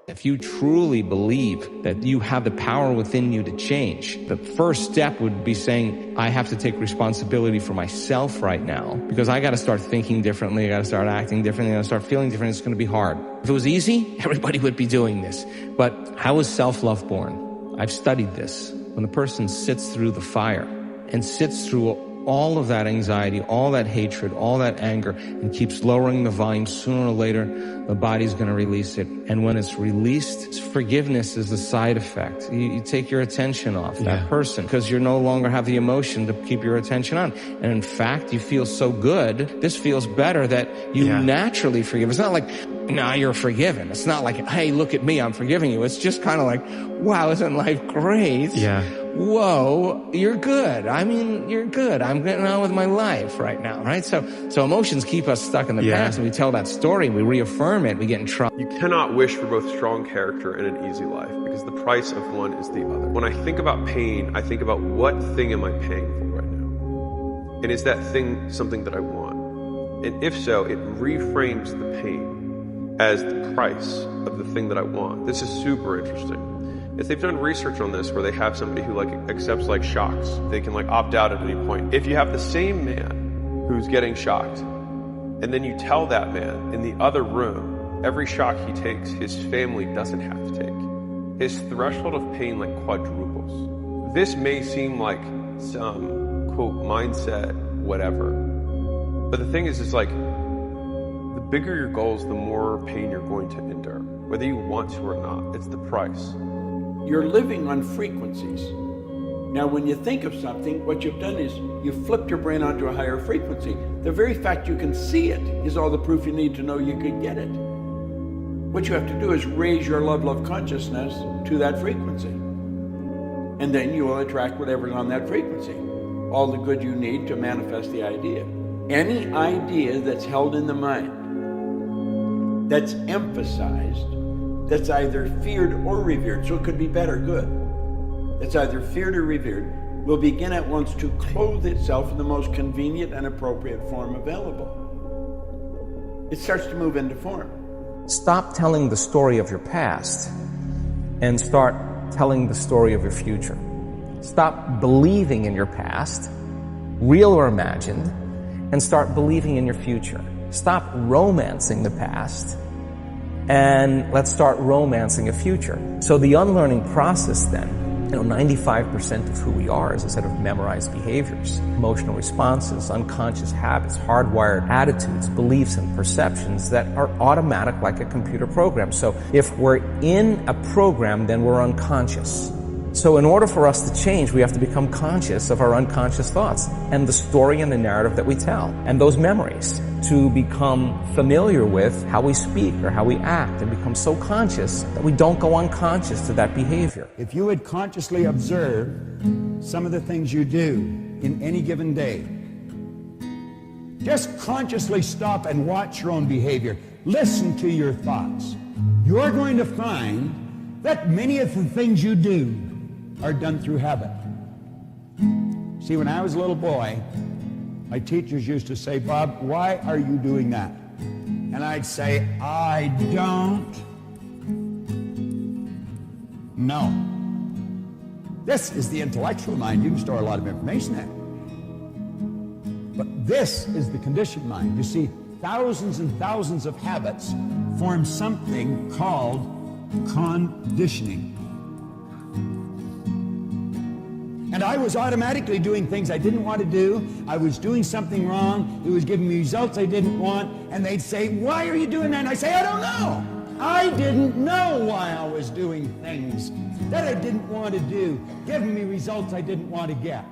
If you truly believe that you have the power within you to change, the first step would be saying, I have to take responsibility for myself right now, because I got to start thinking differently. I got to start acting differently. I got to start feeling different. It's going to be hard. If it was easy, everybody would be doing this. But how is self-love born? I've studied this. When a person sits through the fire and sits through all of that anxiety, all that hatred, all that anger, and keeps lowering the volume, sooner or later, the body's going to release it. And when it's released, forgiveness is the side effect. You take your attention off that person because you no longer have the emotion to keep your attention on. And in fact, you feel so good. This feels better that you naturally forgive. It's not like, nah, you're forgiven. It's not like, hey, look at me, I'm forgiving you. It's just kind of like, wow, isn't life great? Yeah. Whoa, you're good. I mean, you're good. I'm getting on with my life right now, right? So emotions keep us stuck in the past, and we tell that story, we reaffirm it, we get in trouble. You cannot wish for both strong character and an easy life, because the price of one is the other. When I think about pain, I think about what thing am I paying for right now? And is that thing something that I want? And if so, it reframes the pain as the price of the thing that I want. This is super interesting. If they've done research on this where they have somebody who accepts shocks, they can opt out at any point. If you have the same man who's getting shocked, and then you tell that man in the other room, every shock he takes, his family doesn't have to take. His threshold of pain quadruples. This may seem like some, quote, mindset, whatever. But the thing is the bigger your goals, the more pain you're going to endure. Whether you want to or not, it's the price. You're living on frequencies. Now, when you think of something, what you've done is you've flipped your brain onto a higher frequency. The very fact you can see it is all the proof you need to know you could get it. What you have to do is raise your level of consciousness to that frequency. And then you will attract whatever's on that frequency. All the good you need to manifest the idea. Any idea that's held in the mind, that's emphasized, that's either feared or revered, so it could be bad or good, that's either feared or revered, will begin at once to clothe itself in the most convenient and appropriate form available. It starts to move into form. Stop telling the story of your past and start telling the story of your future. Stop believing in your past, real or imagined, and start believing in your future. Stop romancing the past, and let's start romancing a future. So the unlearning process then, 95% of who we are is a set of memorized behaviors, emotional responses, unconscious habits, hardwired attitudes, beliefs, and perceptions that are automatic like a computer program. So if we're in a program, then we're unconscious. So in order for us to change, we have to become conscious of our unconscious thoughts and the story and the narrative that we tell and those memories, to become familiar with how we speak or how we act and become so conscious that we don't go unconscious to that behavior. If you would consciously observe some of the things you do in any given day. Just consciously stop and watch your own behavior. Listen to your thoughts. You're going to find that many of the things you do are done through habit. See, when I was a little boy, my teachers used to say, "Bob, why are you doing that?" And I'd say, "I don't know." This is the intellectual mind. You can store a lot of information there. But this is the conditioned mind. You see, thousands and thousands of habits form something called conditioning. And I was automatically doing things I didn't want to do. I was doing something wrong. It was giving me results I didn't want. And they'd say, "Why are you doing that?" And I say, "I don't know. I didn't know why I was doing things that I didn't want to do, giving me results I didn't want to get.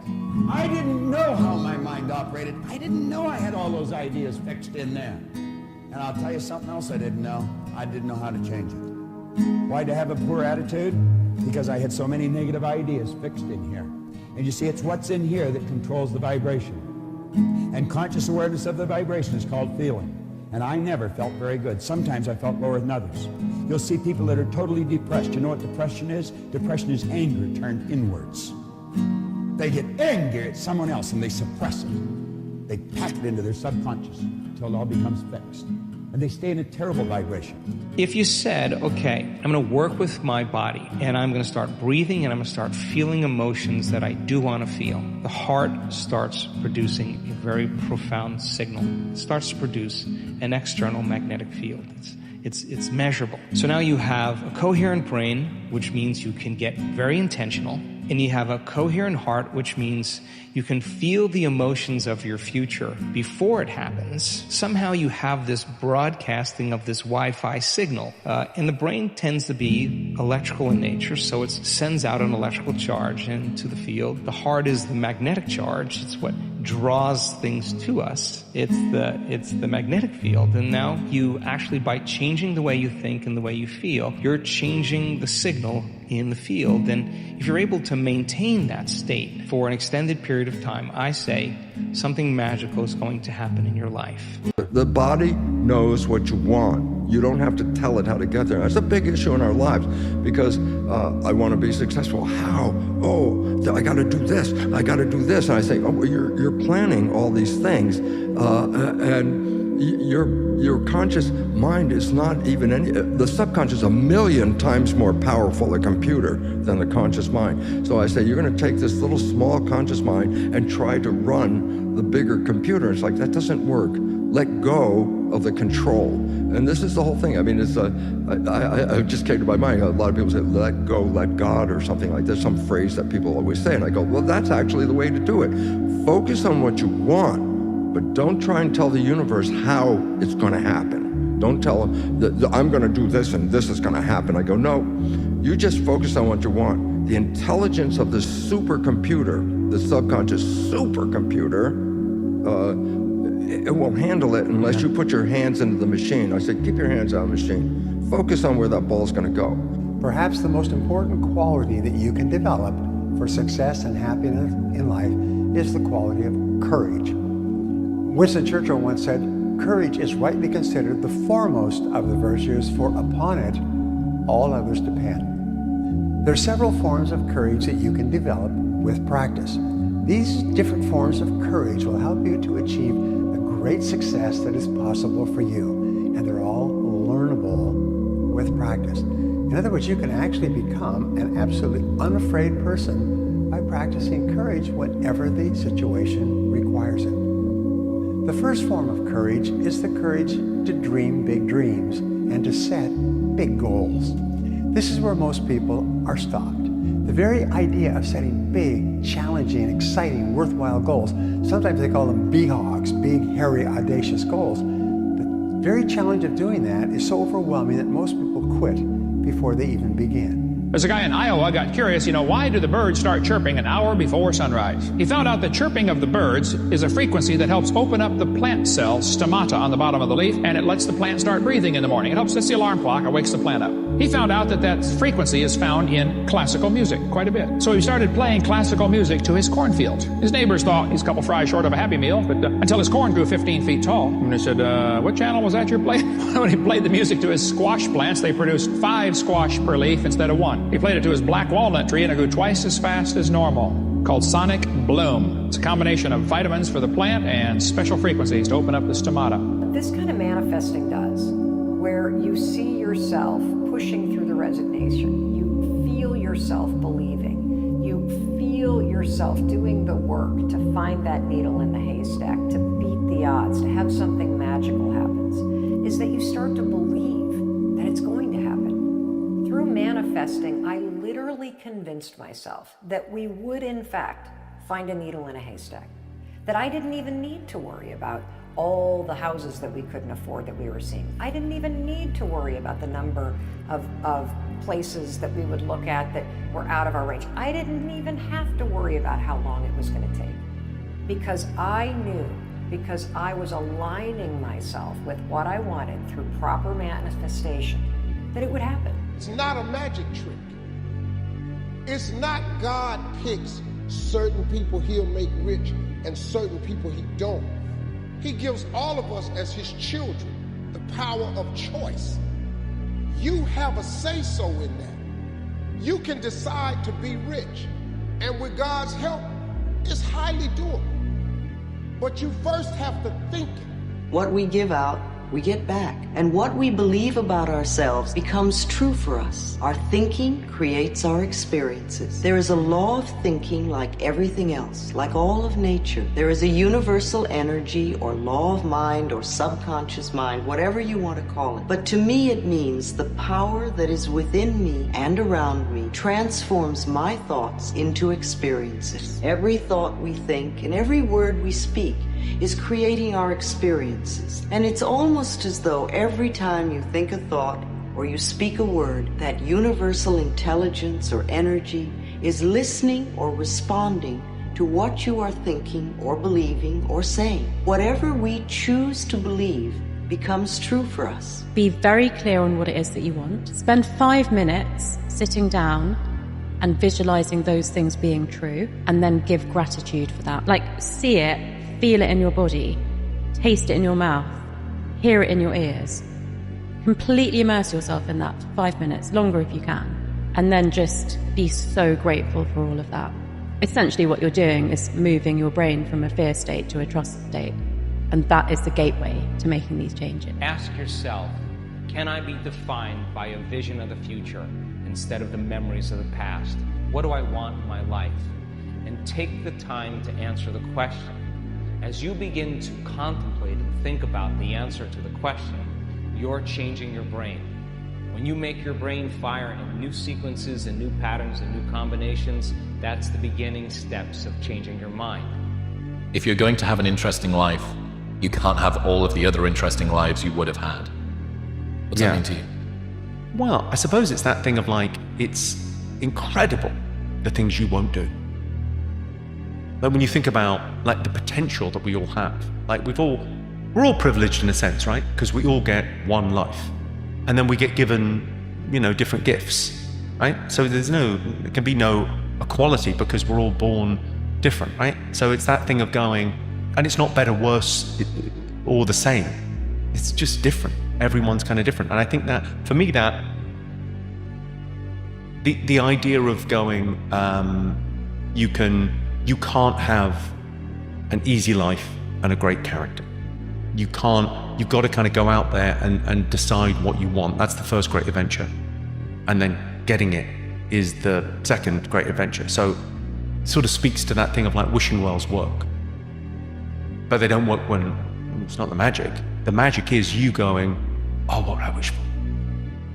I didn't know how my mind operated. I didn't know I had all those ideas fixed in there." And I'll tell you something else I didn't know. I didn't know how to change it. Why'd I have a poor attitude? Because I had so many negative ideas fixed in here. And you see, it's what's in here that controls the vibration. And conscious awareness of the vibration is called feeling. And I never felt very good. Sometimes I felt lower than others. You'll see people that are totally depressed. You know what depression is? Depression is anger turned inwards. They get angry at someone else and they suppress it. They pack it into their subconscious until it all becomes fixed. And they stay in a terrible vibration. If you said, okay, I'm going to work with my body and I'm going to start breathing and I'm going to start feeling emotions that I do want to feel, the heart starts producing a very profound signal. It starts to produce an external magnetic field. It's measurable. So now you have a coherent brain, which means you can get very intentional, and you have a coherent heart, which means you can feel the emotions of your future before it happens. Somehow you have this broadcasting of this Wi-Fi signal. And the brain tends to be electrical in nature, so it sends out an electrical charge into the field. The heart is the magnetic charge. It's what draws things to us. It's the magnetic field. And now you actually, by changing the way you think and the way you feel, you're changing the signal in the field. And if you're able to maintain that state for an extended period of time, I say something magical is going to happen in your life. The body knows what you want. You don't have to tell it how to get there. That's a big issue in our lives because I want to be successful. How? Oh, I got to do this. I got to do this. And I say, oh, well, you're planning all these things, and your conscious mind is not even any. The subconscious is 1,000,000 times more powerful a computer than the conscious mind. So I say you're going to take this little small conscious mind and try to run the bigger computer. It's like that doesn't work. Let go of the control. And this is the whole thing. I mean, it's I just came to my mind. A lot of people say, let go, let God, or something like this, some phrase that people always say. And I go, well, that's actually the way to do it. Focus on what you want, but don't try and tell the universe how it's going to happen. Don't tell them that I'm going to do this and this is going to happen. I go, no, you just focus on what you want. The intelligence of the supercomputer, the subconscious supercomputer, it won't handle it unless you put your hands into the machine. I said, keep your hands out of the machine. Focus on where that ball's going to go. Perhaps the most important quality that you can develop for success and happiness in life is the quality of courage. Winston Churchill once said, "Courage is rightly considered the foremost of the virtues, for upon it all others depend." There are several forms of courage that you can develop with practice. These different forms of courage will help you to achieve the great success that is possible for you, and they're all learnable with practice. In other words, you can actually become an absolutely unafraid person by practicing courage whenever the situation requires it. The first form of courage is the courage to dream big dreams and to set big goals. This is where most people are stopped. The very idea of setting big, challenging, exciting, worthwhile goals, sometimes they call them BHOGs, big, hairy, audacious goals. The very challenge of doing that is so overwhelming that most people quit before they even begin. There's a guy in Iowa got curious, why do the birds start chirping an hour before sunrise? He found out the chirping of the birds is a frequency that helps open up the plant cell stomata on the bottom of the leaf, and it lets the plant start breathing in the morning. It helps, that's the alarm clock, it wakes the plant up. He found out that frequency is found in classical music quite a bit. So he started playing classical music to his cornfield. His neighbors thought he's a couple fries short of a Happy Meal, but until his corn grew 15 feet tall. And they said, what channel was that you're playing? When he played the music to his squash plants, they produced 5 squash per leaf instead of 1. He played it to his black walnut tree, and it grew twice as fast as normal. Called Sonic Bloom. It's a combination of vitamins for the plant and special frequencies to open up the stomata. This kind of manifesting does, where you see yourself pushing through the resignation. You feel yourself believing. You feel yourself doing the work to find that needle in the haystack, to beat the odds, to have something magical happens, is that you start to believe that it's going to happen. Through manifesting, I literally convinced myself that we would, in fact, find a needle in a haystack. That I didn't even need to worry about all the houses that we couldn't afford that we were seeing. I didn't even need to worry about the number of places that we would look at that were out of our range. I didn't even have to worry about how long it was going to take. Because I knew, because I was aligning myself with what I wanted through proper manifestation, that it would happen. It's not a magic trick. It's not God picks certain people he'll make rich and certain people he don't. He gives all of us as his children the power of choice. You have a say-so in that. You can decide to be rich, and with God's help, it's highly doable. But you first have to think it. What we give out, we get back. And what we believe about ourselves becomes true for us. Our thinking creates our experiences. There is a law of thinking like everything else, like all of nature. There is a universal energy or law of mind or subconscious mind, whatever you want to call it. But to me, it means the power that is within me and around me transforms my thoughts into experiences. Every thought we think and every word we speak is creating our experiences. And it's almost as though every time you think a thought or you speak a word, that universal intelligence or energy is listening or responding to what you are thinking or believing or saying. Whatever we choose to believe becomes true for us. Be very clear on what it is that you want. Spend 5 minutes sitting down and visualizing those things being true, and then give gratitude for that. Like, see it, feel it in your body, taste it in your mouth, hear it in your ears. Completely immerse yourself in that for 5 minutes, longer if you can, and then just be so grateful for all of that. Essentially what you're doing is moving your brain from a fear state to a trust state, and that is the gateway to making these changes. Ask yourself, can I be defined by a vision of the future instead of the memories of the past? What do I want in my life? And take the time to answer the question. As you begin to contemplate and think about the answer to the question, you're changing your brain. When you make your brain fire in new sequences and new patterns and new combinations, that's the beginning steps of changing your mind. If you're going to have an interesting life, you can't have all of the other interesting lives you would have had. What's that mean to you? Well, I suppose it's that thing of like, it's incredible the things you won't do. Like when you think about like the potential that we all have, like we're all privileged in a sense, right? Because we all get one life, and then we get given, different gifts, right? So there can be no equality because we're all born different, right? So it's that thing of going, and it's not better, worse, or the same. It's just different. Everyone's kind of different. And I think that for me, that the idea of going, you can't have an easy life and a great character. You've got to kind of go out there and decide what you want. That's the first great adventure. And then getting it is the second great adventure. So it sort of speaks to that thing of like wishing wells work. But they don't work when it's not the magic. The magic is you going, oh, what do I wish for?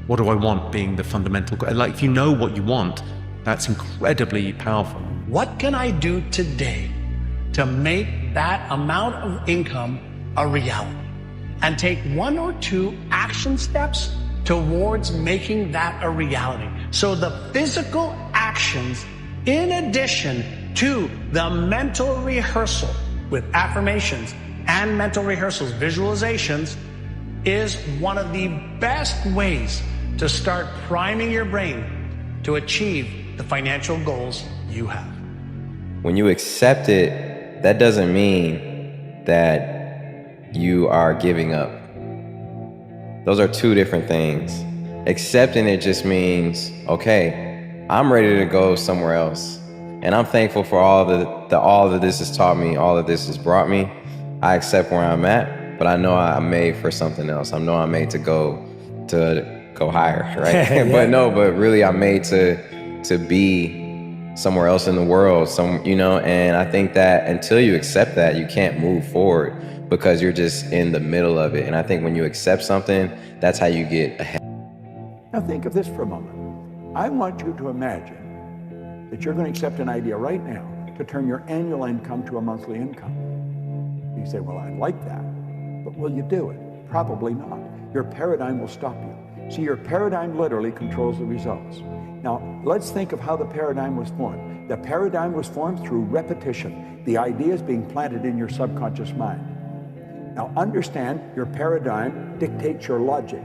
What do I want being the fundamental goal? Like if you know what you want, that's incredibly powerful. What can I do today to make that amount of income a reality? And take 1 or 2 action steps towards making that a reality. So the physical actions, in addition to the mental rehearsal with affirmations and mental rehearsals, visualizations, is one of the best ways to start priming your brain to achieve the financial goals you have. When you accept it, that doesn't mean that you are giving up. Those are two different things. Accepting it just means, okay, I'm ready to go somewhere else. And I'm thankful for all that this has taught me, all that this has brought me. I accept where I'm at, but I know I'm made for something else. I know I'm made to go higher, right? Yeah. but really I'm made to be somewhere else in the world, and I think that until you accept that, you can't move forward because you're just in the middle of it. And I think when you accept something, that's how you get ahead. Now think of this for a moment. I want you to imagine that you're going to accept an idea right now to turn your annual income to a monthly income. You say, well, I'd like that, but will you do it? Probably not. Your paradigm will stop you. See, your paradigm literally controls the results. Now, let's think of how the paradigm was formed. The paradigm was formed through repetition. The idea is being planted in your subconscious mind. Now, understand, your paradigm dictates your logic.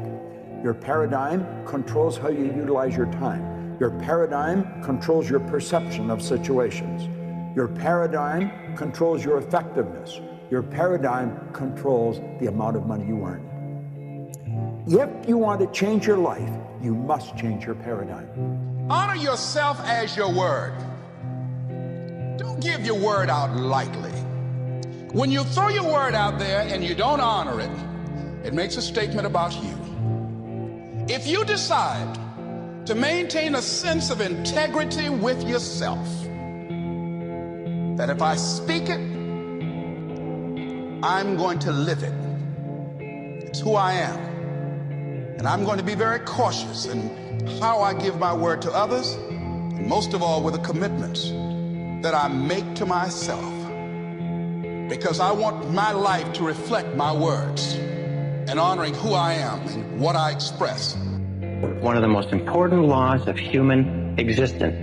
Your paradigm controls how you utilize your time. Your paradigm controls your perception of situations. Your paradigm controls your effectiveness. Your paradigm controls the amount of money you earn. If you want to change your life, you must change your paradigm. Honor yourself as your word. Don't give your word out lightly. When you throw your word out there and you don't honor it, it makes a statement about you. If you decide to maintain a sense of integrity with yourself, that if I speak it, I'm going to live it. It's who I am. And I'm going to be very cautious in how I give my word to others, and most of all with the commitments that I make to myself, because I want my life to reflect my words and honoring who I am and what I express. One of the most important laws of human existence.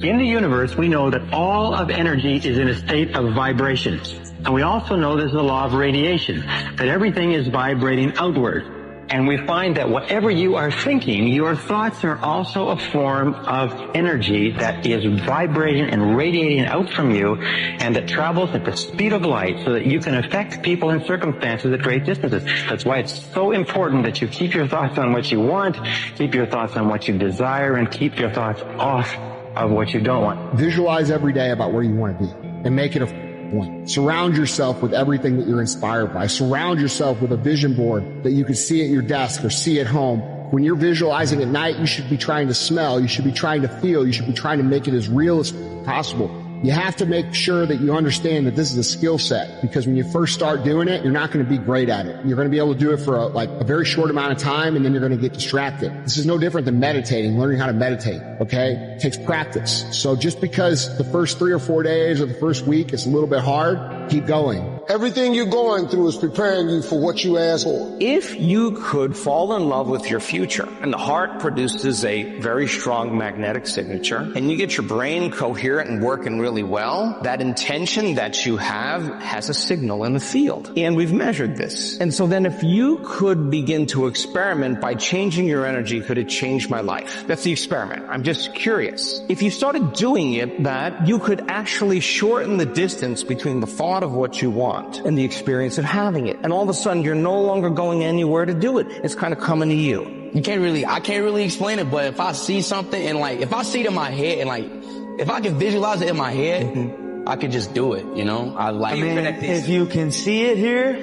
In the universe, we know that all of energy is in a state of vibration. And we also know there's the law of radiation, that everything is vibrating outward. And we find that whatever you are thinking, your thoughts are also a form of energy that is vibrating and radiating out from you, and that travels at the speed of light so that you can affect people and circumstances at great distances. That's why it's so important that you keep your thoughts on what you want, keep your thoughts on what you desire, and keep your thoughts off of what you don't want. Visualize every day about where you want to be and make it a one. Surround yourself with everything that you're inspired by. Surround yourself with a vision board that you can see at your desk or see at home. When you're visualizing at night, you should be trying to smell, you should be trying to feel, you should be trying to make it as real as possible. You have to make sure that you understand that this is a skill set, because when you first start doing it, you're not going to be great at it. You're going to be able to do it for a very short amount of time, and then you're going to get distracted. This is no different than meditating, learning how to meditate, okay? It takes practice. So just because the first 3 or 4 days or the first week is a little bit hard, keep going. Everything you're going through is preparing you for what you asked for. If you could fall in love with your future, and the heart produces a very strong magnetic signature, and you get your brain coherent and working really well, that intention that you have has a signal in the field. And we've measured this. And so then if you could begin to experiment by changing your energy, could it change my life? That's the experiment. I'm just curious. If you started doing it, that you could actually shorten the distance between the thought of what you want and the experience of having it. And all of a sudden, you're no longer going anywhere to do it. It's kind of coming to you. I can't really explain it, but if I see something and if I see it in my head and if I can visualize it in my head, I could just do it, you know? If you can see it here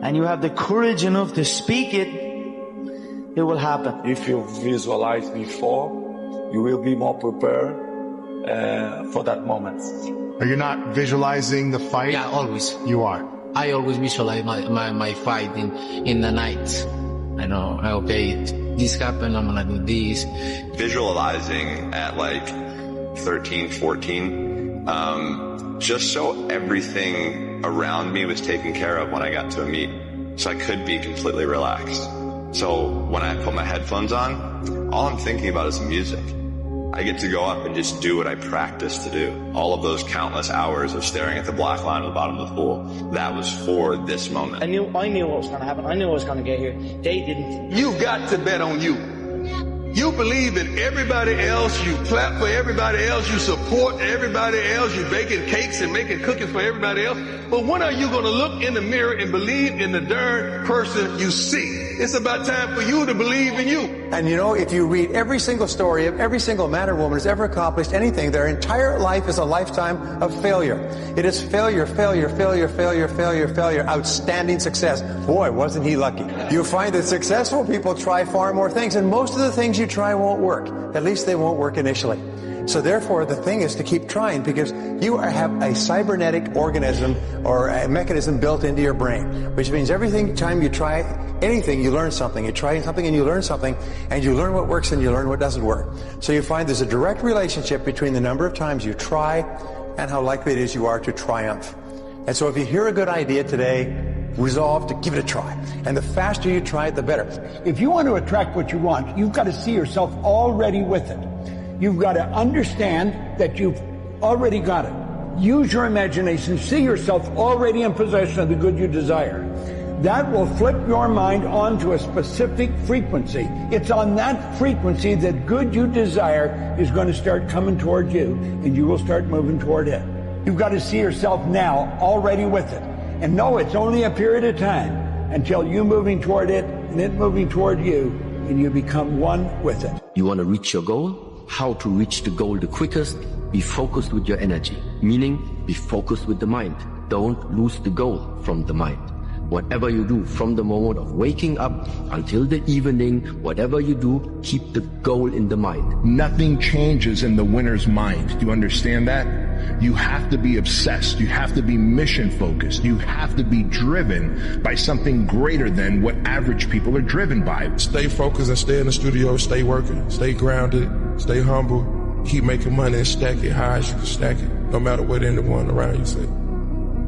and you have the courage enough to speak it, it will happen. If you visualize before, you will be more prepared for that moment. Are you not visualizing the fight? Yeah, always. You are. I always visualize my fight in the night. I know, okay, this happened, I'm gonna do this. Visualizing at 13, 14, just so everything around me was taken care of when I got to a meet, so I could be completely relaxed. So when I put my headphones on, all I'm thinking about is music. I get to go up and just do what I practice to do. All of those countless hours of staring at the black line at the bottom of the pool, that was for this moment. I knew what was going to happen. I knew I was going to get here. They didn't. You got to bet on you. You believe in everybody else, you clap for everybody else, you support everybody else, you baking cakes and making cookies for everybody else. But when are you going to look in the mirror and believe in the darn person you see? It's about time for you to believe in you. And you know, if you read every single story of every single man or woman who's ever accomplished anything, their entire life is a lifetime of failure. It is failure, failure, failure, failure, failure, failure, outstanding success. Boy, wasn't he lucky. You find that successful people try far more things, and most of the things you try won't work. At least they won't work initially. So therefore, the thing is to keep trying, because you have a cybernetic organism or a mechanism built into your brain, which means every time you try anything, you learn something. You try something and you learn something, and you learn what works and you learn what doesn't work. So you find there's a direct relationship between the number of times you try and how likely it is you are to triumph. And so if you hear a good idea today, resolve to give it a try. And the faster you try it, the better. If you want to attract what you want, you've got to see yourself already with it. You've got to understand that you've already got it. Use your imagination. See yourself already in possession of the good you desire. That will flip your mind onto a specific frequency. It's on that frequency that good you desire is going to start coming toward you, and you will start moving toward it. You've got to see yourself now already with it. And know it's only a period of time until you moving toward it and it moving toward you, and you become one with it. You want to reach your goal? How to reach the goal the quickest? Be focused with your energy, meaning be focused with the mind. Don't lose the goal from the mind. Whatever you do, from the moment of waking up until the evening, whatever you do, keep the goal in the mind. Nothing changes in the winner's mind. Do you understand that? You have to be obsessed. You have to be mission focused. You have to be driven by something greater than what average people are driven by. Stay focused and stay in the studio, stay working, stay grounded, stay humble, keep making money and stack it high as you can stack it, no matter what anyone around you say.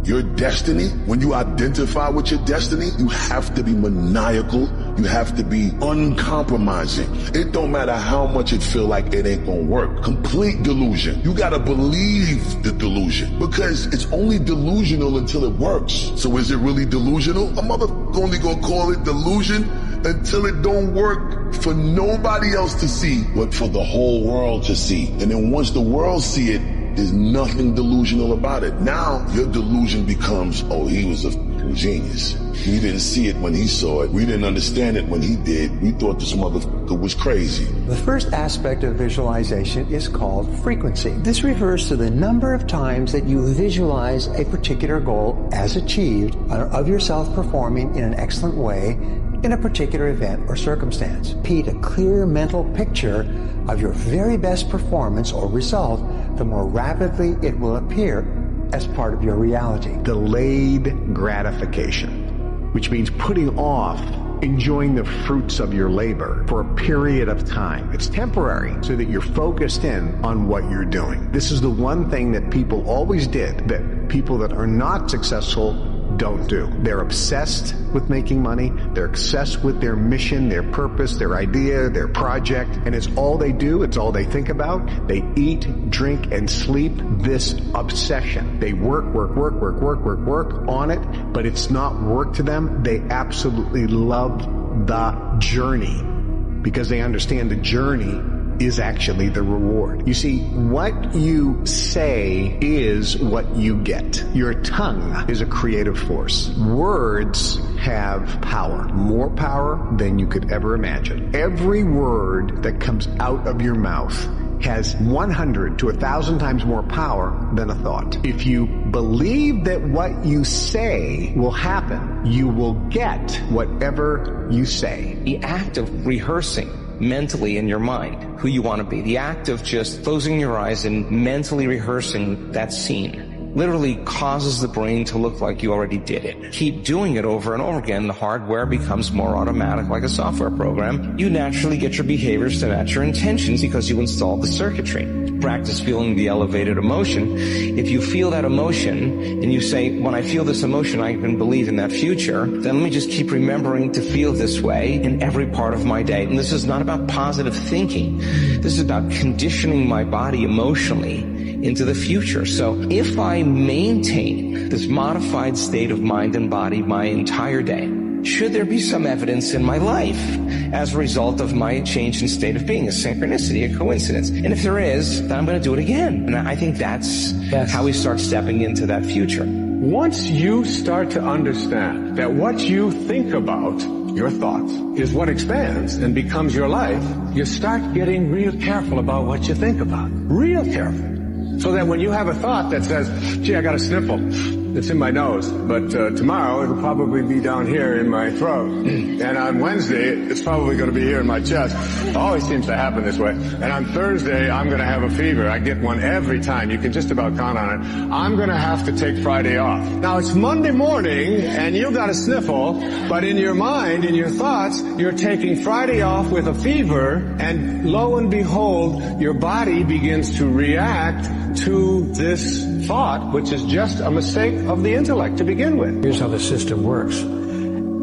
Your destiny, when you identify with your destiny, you have to be maniacal. You have to be uncompromising. It don't matter how much it feel like it ain't gonna work. Complete delusion. You gotta believe the delusion, because it's only delusional until it works. So is it really delusional? A motherfucker only gonna call it delusion until it don't work for nobody else to see, but for the whole world to see. And then once the world see it, there's nothing delusional about it. Now your delusion becomes, oh, he was a genius. We didn't see it when he saw it. We didn't understand it when he did. We thought this motherfucker was crazy. The first aspect of visualization is called frequency. This refers to the number of times that you visualize a particular goal as achieved, of yourself performing in an excellent way in a particular event or circumstance. Paint a clear mental picture of your very best performance or result, the more rapidly it will appear as part of your reality. Delayed gratification, which means putting off enjoying the fruits of your labor for a period of time. It's temporary, so that you're focused in on what you're doing. This is the one thing that people always did, that people that are not successful don't do. They're obsessed with making money. They're obsessed with their mission, their purpose, their idea, their project, and it's all they do. It's all they think about. They eat, drink, and sleep this obsession. They work on it, but it's not work to them. They absolutely love the journey because they understand the journey is actually the reward. You see, what you say is what you get. Your tongue is a creative force. Words have power, more power than you could ever imagine. Every word that comes out of your mouth has 100 to 1,000 times more power than a thought. If you believe that what you say will happen, you will get whatever you say. The act of rehearsing mentally in your mind who you want to be, the act of just closing your eyes and mentally rehearsing that scene literally causes the brain to look like you already did it. Keep doing it over and over again. The hardware becomes more automatic, like a software program. You naturally get your behaviors to match your intentions because you installed the circuitry. Practice feeling the elevated emotion. If you feel that emotion and you say, when I feel this emotion, I can believe in that future, then let me just keep remembering to feel this way in every part of my day. And this is not about positive thinking. This is about conditioning my body emotionally into the future. So if I maintain this modified state of mind and body my entire day, should there be some evidence in my life as a result of my change in state of being, a synchronicity, a coincidence? And if there is, then I'm going to do it again. And I think that's how we start stepping into that future. Once you start to understand that what you think about, your thoughts, is what expands and becomes your life, you start getting real careful about what you think about. Real careful. So that when you have a thought that says, gee, I got a sniffle, it's in my nose, but tomorrow it'll probably be down here in my throat. And on Wednesday, it's probably going to be here in my chest. It always seems to happen this way. And on Thursday, I'm going to have a fever. I get one every time. You can just about count on it. I'm going to have to take Friday off. Now, it's Monday morning, and you got a sniffle, but in your mind, in your thoughts, you're taking Friday off with a fever, and lo and behold, your body begins to react to this thought, which is just a mistake of the intellect to begin with. Here's how the system works.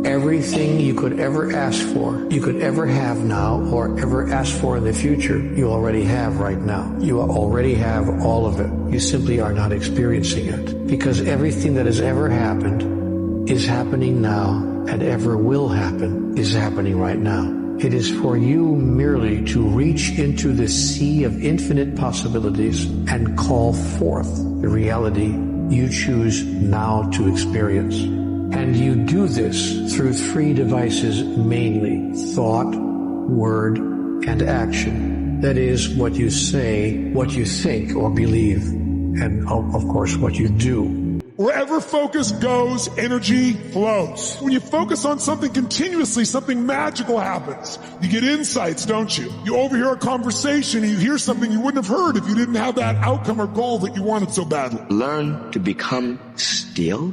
Everything you could ever ask for, you could ever have now, or ever ask for in the future, you already have right now. You already have all of it. You simply are not experiencing it. Because everything that has ever happened is happening now, and ever will happen is happening right now. It is for you merely to reach into the sea of infinite possibilities and call forth the reality you choose now to experience. And you do this through three devices mainly: thought, word, and action. That is, what you say, what you think or believe, and of course what you do. Wherever focus goes, energy flows. When you focus on something continuously, something magical happens. You get insights, don't you? You overhear a conversation and you hear something you wouldn't have heard if you didn't have that outcome or goal that you wanted so badly. Learn to become still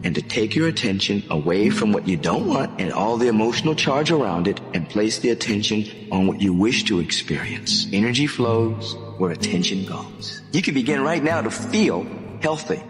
and to take your attention away from what you don't want and all the emotional charge around it, and place the attention on what you wish to experience. Energy flows where attention goes. You can begin right now to feel healthy.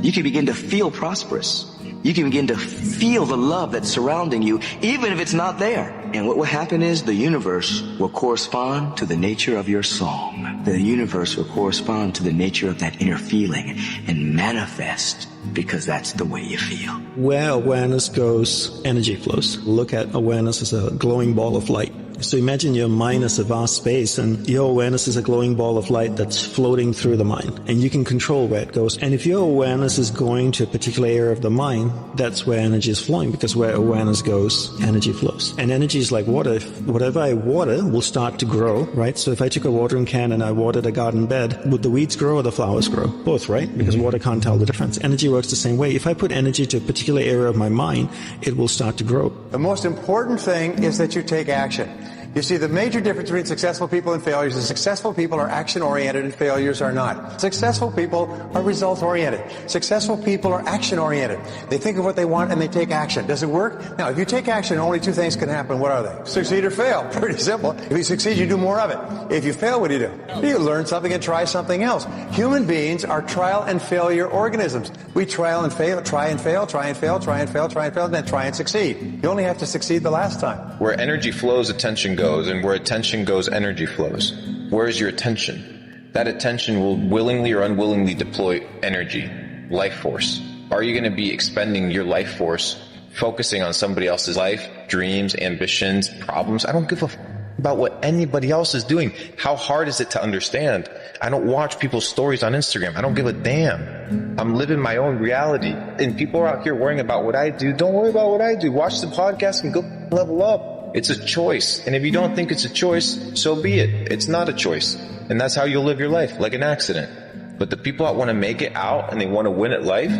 You can begin to feel prosperous. You can begin to feel the love that's surrounding you, even if it's not there. And what will happen is the universe will correspond to the nature of your song. The universe will correspond to the nature of that inner feeling and manifest, because that's the way you feel. Where awareness goes, energy flows. Look at awareness as a glowing ball of light. So imagine your mind as a vast space, and your awareness is a glowing ball of light that's floating through the mind, and you can control where it goes. And if your awareness is going to a particular area of the mind, that's where energy is flowing, because where awareness goes, energy flows. And energy is like water. Whatever I water will start to grow, right? So if I took a watering can and I watered a garden bed, would the weeds grow or the flowers grow? Both, right? Because water can't tell the difference. Energy works the same way. If I put energy to a particular area of my mind, it will start to grow. The most important thing is that you take action. You see, the major difference between successful people and failures is successful people are action-oriented and failures are not. Successful people are result-oriented. Successful people are action-oriented. They think of what they want and they take action. Does it work? Now, if you take action, only two things can happen. What are they? Succeed or fail. Pretty simple. If you succeed, you do more of it. If you fail, what do? You learn something and try something else. Human beings are trial and failure organisms. We trial and fail, try and fail, try and fail, try and fail, try and fail, and then try and succeed. You only have to succeed the last time. Where energy flows, attention goes, and where attention goes, energy flows. Where is your attention? That attention will willingly or unwillingly deploy energy, life force. Are you going to be expending your life force focusing on somebody else's life, dreams, ambitions, problems? I don't give a about what anybody else is doing. How hard is it to understand? I don't watch people's stories on Instagram. I don't give a damn. I'm living my own reality. And people are out here worrying about what I do. Don't worry about what I do. Watch the podcast and go level up. It's a choice. And if you don't think it's a choice, so be it. It's not a choice. And that's how you'll live your life, like an accident. But the people that want to make it out and they want to win at life,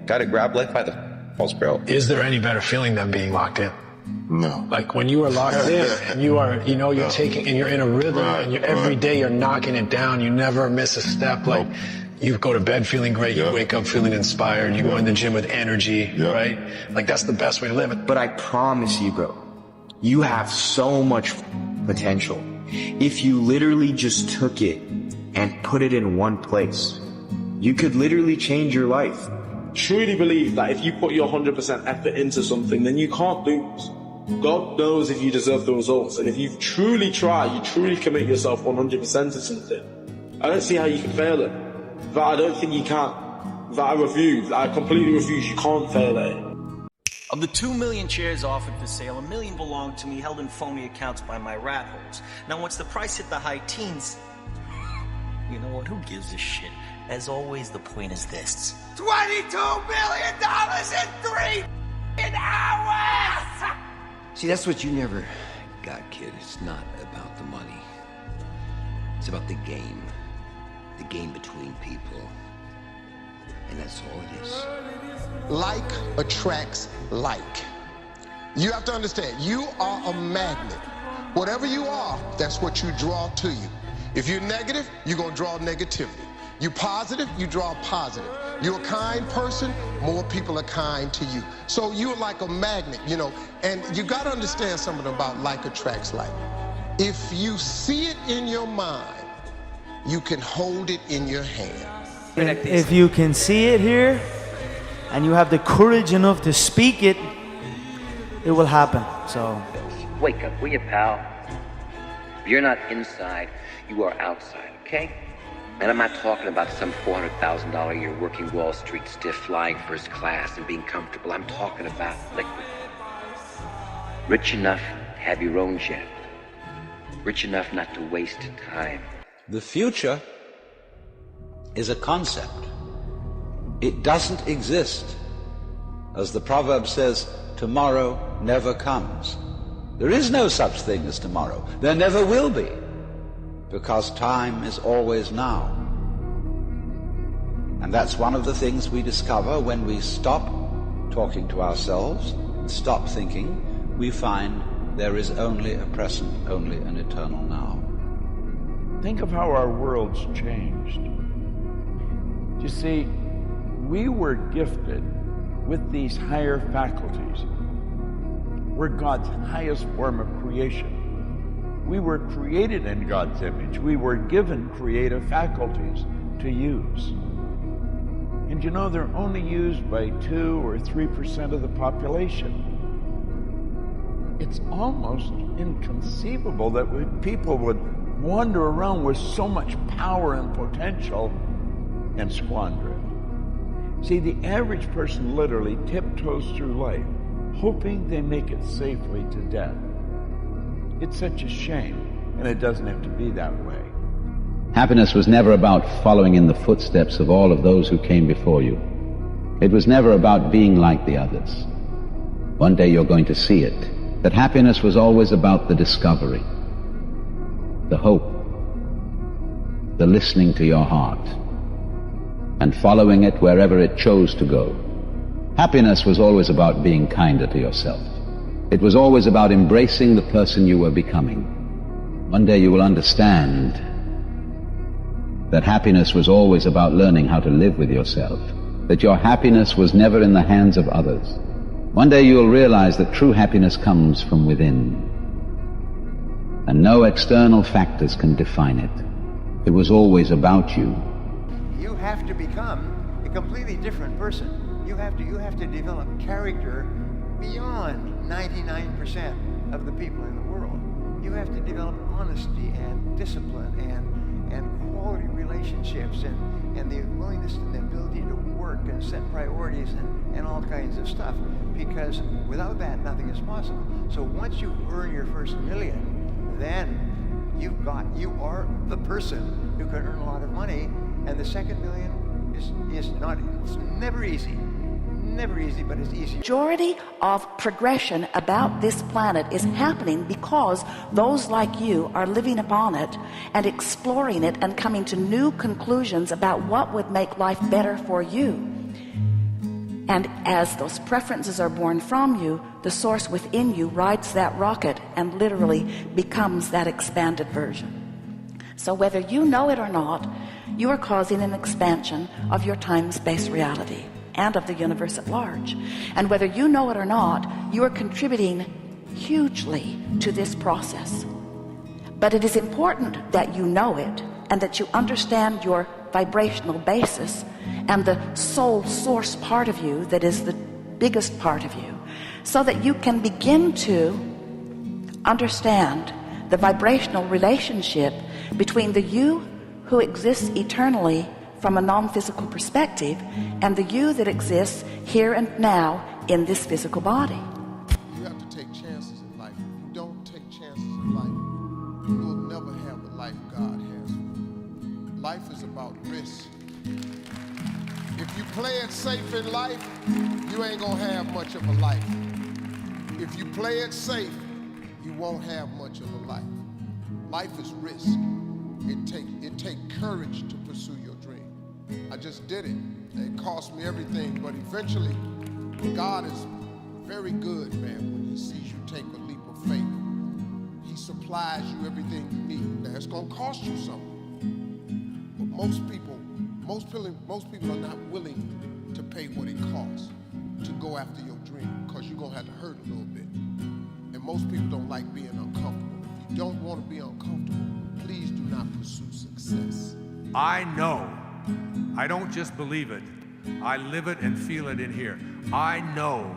got to grab life by the balls, bro. Is there any better feeling than being locked in? No. Like when you are locked in and you are, you know, you're taking, and you're in a rhythm and every day you're knocking it down. You never miss a step. Like You go to bed feeling great, you wake up feeling inspired, you go in the gym with energy, right? Like, that's the best way to live it. But I promise you, bro, you have so much potential. If you literally just took it and put it in one place, you could literally change your life. Truly believe that if you put your 100% effort into something, then you can't lose. God knows if you deserve the results. And if you truly try, you truly commit yourself 100% to something, I don't see how you can fail it. But I don't think you can. That I refuse. I completely refuse. You can't fail it. Of the 2 million shares offered for sale, 1 million belong to me, held in phony accounts by my rat holes. Now, once the price hit the high teens, you know what? Who gives a shit? As always, the point is this: $22 million in 3 hours! See, that's what you never got, kid. It's not about the money. It's about the game between people. And that's all it is. Like attracts like. You have to understand, you are a magnet. Whatever you are, that's what you draw to you. If you're negative, you're going to draw negativity. You're positive, you draw positive. You're a kind person, more people are kind to you. So you're like a magnet, you know, and you got to understand something about like attracts like. If you see it in your mind, you can hold it in your hand. If you can see it here, and you have the courage enough to speak it, it will happen. So wake up, will you, pal? You're not inside, you are outside, okay? And I'm not talking about some $400,000 a year working Wall Street stiff, flying first class and being comfortable. I'm talking about liquid. Rich enough to have your own jet. Rich enough not to waste time. The future is a concept. It doesn't exist. As the proverb says, tomorrow never comes. There is no such thing as tomorrow. There never will be, because time is always now. And that's one of the things we discover when we stop talking to ourselves and stop thinking. We find there is only a present, only an eternal now. Think of how our world's changed. You see, we were gifted with these higher faculties. We're God's highest form of creation. We were created in God's image. We were given creative faculties to use. And you know, they're only used by 2 or 3% of the population. It's almost inconceivable that people would wander around with so much power and potential and squander it. See, the average person literally tiptoes through life, hoping they make it safely to death. It's such a shame, and it doesn't have to be that way. Happiness was never about following in the footsteps of all of those who came before you. It was never about being like the others. One day you're going to see it, that happiness was always about the discovery, the hope, the listening to your heart, and following it wherever it chose to go. Happiness was always about being kinder to yourself. It was always about embracing the person you were becoming. One day you will understand that happiness was always about learning how to live with yourself, that your happiness was never in the hands of others. One day you will realize that true happiness comes from within, and no external factors can define it. It was always about you. You have to become a completely different person. You have to develop character beyond 99% of the people in the world. You have to develop honesty and discipline and quality relationships and the willingness and the ability to work and set priorities and all kinds of stuff. Because without that, nothing is possible. So once you earn your first $1 million, then you are the person who can earn a lot of money. And the second $1 million is not, it's never easy. Never easy, but it's easy. Majority of progression about this planet is happening because those like you are living upon it and exploring it and coming to new conclusions about what would make life better for you. And as those preferences are born from you, the source within you rides that rocket and literally becomes that expanded version. So whether you know it or not, you are causing an expansion of your time-space reality and of the universe at large. And whether you know it or not, you are contributing hugely to this process. But it is important that you know it and that you understand your vibrational basis and the soul source part of you that is the biggest part of you, so that you can begin to understand the vibrational relationship between the you who exists eternally from a non-physical perspective and the you that exists here and now in this physical body. You have to take chances in life. If you don't take chances in life, you will never have the life God has for you. Life is about risk. If you play it safe in life, you ain't gonna have much of a life. If you play it safe, you won't have much of a life. Life is risk. It take courage to pursue your dream. I just did it. It cost me everything, but eventually, God is very good, man, when he sees you take a leap of faith. He supplies you everything you need. Now, it's gonna cost you something. But most people are not willing to pay what it costs to go after your dream, because you're gonna have to hurt a little bit. And most people don't like being uncomfortable. If you don't want to be uncomfortable, please do not pursue success. I know. I don't just believe it. I live it and feel it in here. I know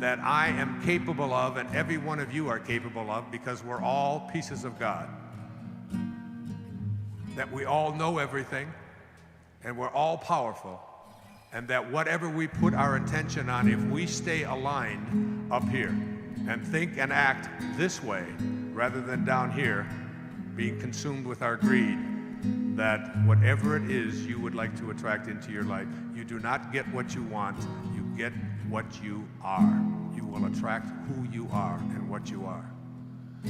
that I am capable of, and every one of you are capable of, because we're all pieces of God. That we all know everything, and we're all powerful, and that whatever we put our attention on, if we stay aligned up here and think and act this way rather than down here, being consumed with our greed, that whatever it is you would like to attract into your life, you do not get what you want, you get what you are. You will attract who you are and what you are.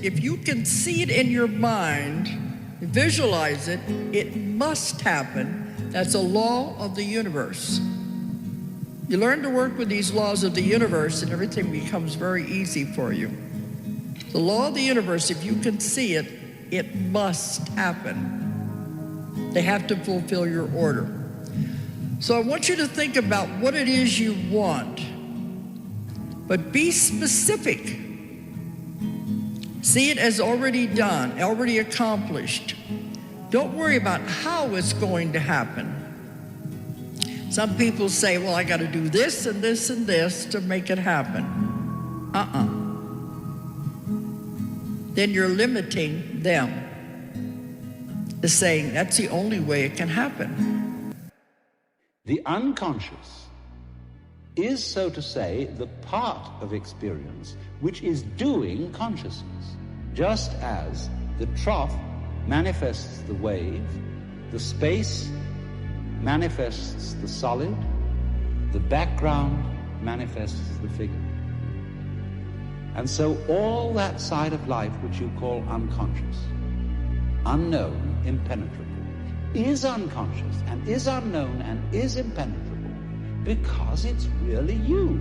If you can see it in your mind, visualize it, it must happen. That's a law of the universe. You learn to work with these laws of the universe and everything becomes very easy for you. The law of the universe, if you can see it, it must happen. They have to fulfill your order. So I want you to think about what it is you want, but be specific. See it as already done, already accomplished. Don't worry about how it's going to happen. Some people say, well, I got to do this and this and this to make it happen. Then you're limiting them. Is saying that's the only way it can happen. The unconscious is, so to say, the part of experience which is doing consciousness. Just as the trough manifests the wave, the space manifests the solid, the background manifests the figure. And so all that side of life which you call unconscious, unknown, impenetrable, is unconscious and is unknown and is impenetrable because it's really you.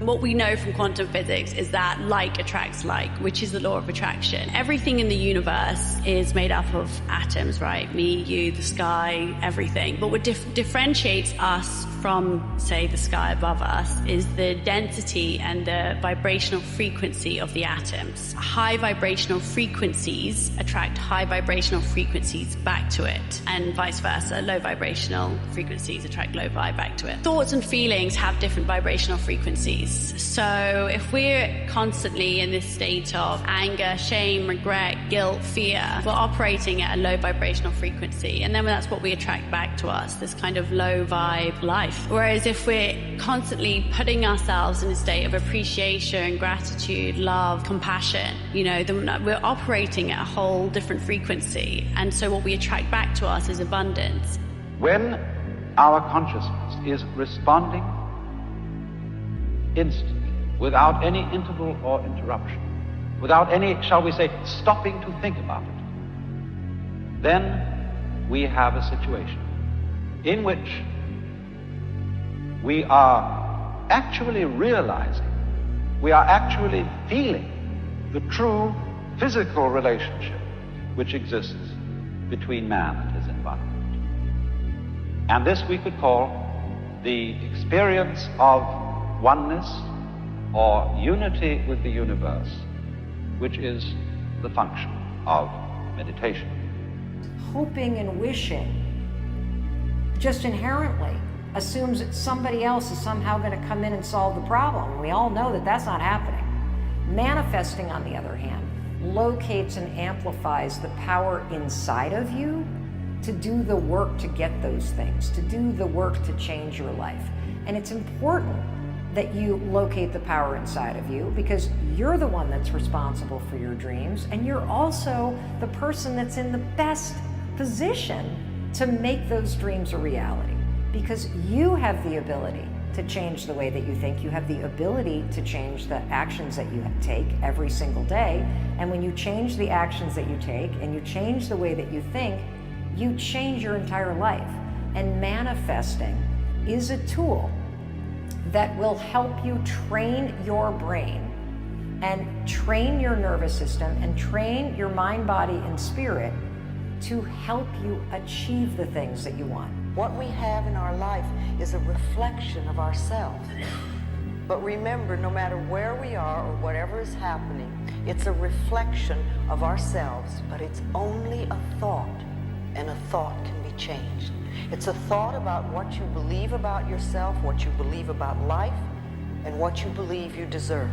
What we know from quantum physics is that like attracts like, which is the law of attraction. Everything in the universe is made up of atoms, right? Me, you, the sky, everything. But what differentiates us from, say, the sky above us is the density and the vibrational frequency of the atoms. High vibrational frequencies attract high vibrational frequencies back to it, and vice versa. Low vibrational frequencies attract low vibe back to it. Thoughts and feelings have different vibrational frequencies. So if we're constantly in this state of anger, shame, regret, guilt, fear, we're operating at a low vibrational frequency, and then that's what we attract back to us, this kind of low vibe life. Whereas if we're constantly putting ourselves in a state of appreciation, gratitude, love, compassion, then we're operating at a whole different frequency, and so what we attract back to us is abundance. When our consciousness is responding instantly, without any interval or interruption, without any, shall we say, stopping to think about it, then we have a situation in which we are actually realizing, we are actually feeling the true physical relationship which exists between man and his environment. And this we could call the experience of oneness or unity with the universe, which is the function of meditation. Hoping and wishing just inherently assumes that somebody else is somehow going to come in and solve the problem. We all know that that's not happening. Manifesting, on the other hand, locates and amplifies the power inside of you to do the work to get those things, to do the work to change your life. And it's important that you locate the power inside of you, because you're the one that's responsible for your dreams, and you're also the person that's in the best position to make those dreams a reality, because you have the ability to change the way that you think. You have the ability to change the actions that you take every single day. And when you change the actions that you take and you change the way that you think, you change your entire life. And manifesting is a tool that will help you train your brain and train your nervous system and train your mind, body, and spirit to help you achieve the things that you want. What we have in our life is a reflection of ourselves. But remember, no matter where we are or whatever is happening, it's a reflection of ourselves, but it's only a thought, and a thought can be changed. It's a thought about what you believe about yourself, what you believe about life, and what you believe you deserve.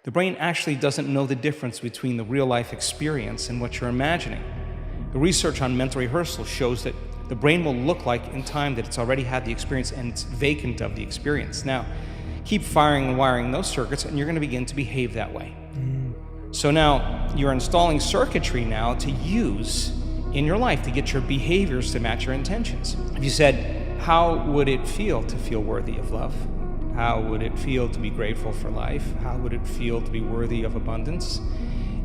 The brain actually doesn't know the difference between the real life experience and what you're imagining. The research on mental rehearsal shows that the brain will look like in time that it's already had the experience and it's vacant of the experience. Now, keep firing and wiring those circuits and you're going to begin to behave that way. So now you're installing circuitry now to use in your life to get your behaviors to match your intentions. If you said, how would it feel to feel worthy of love? How would it feel to be grateful for life? How would it feel to be worthy of abundance?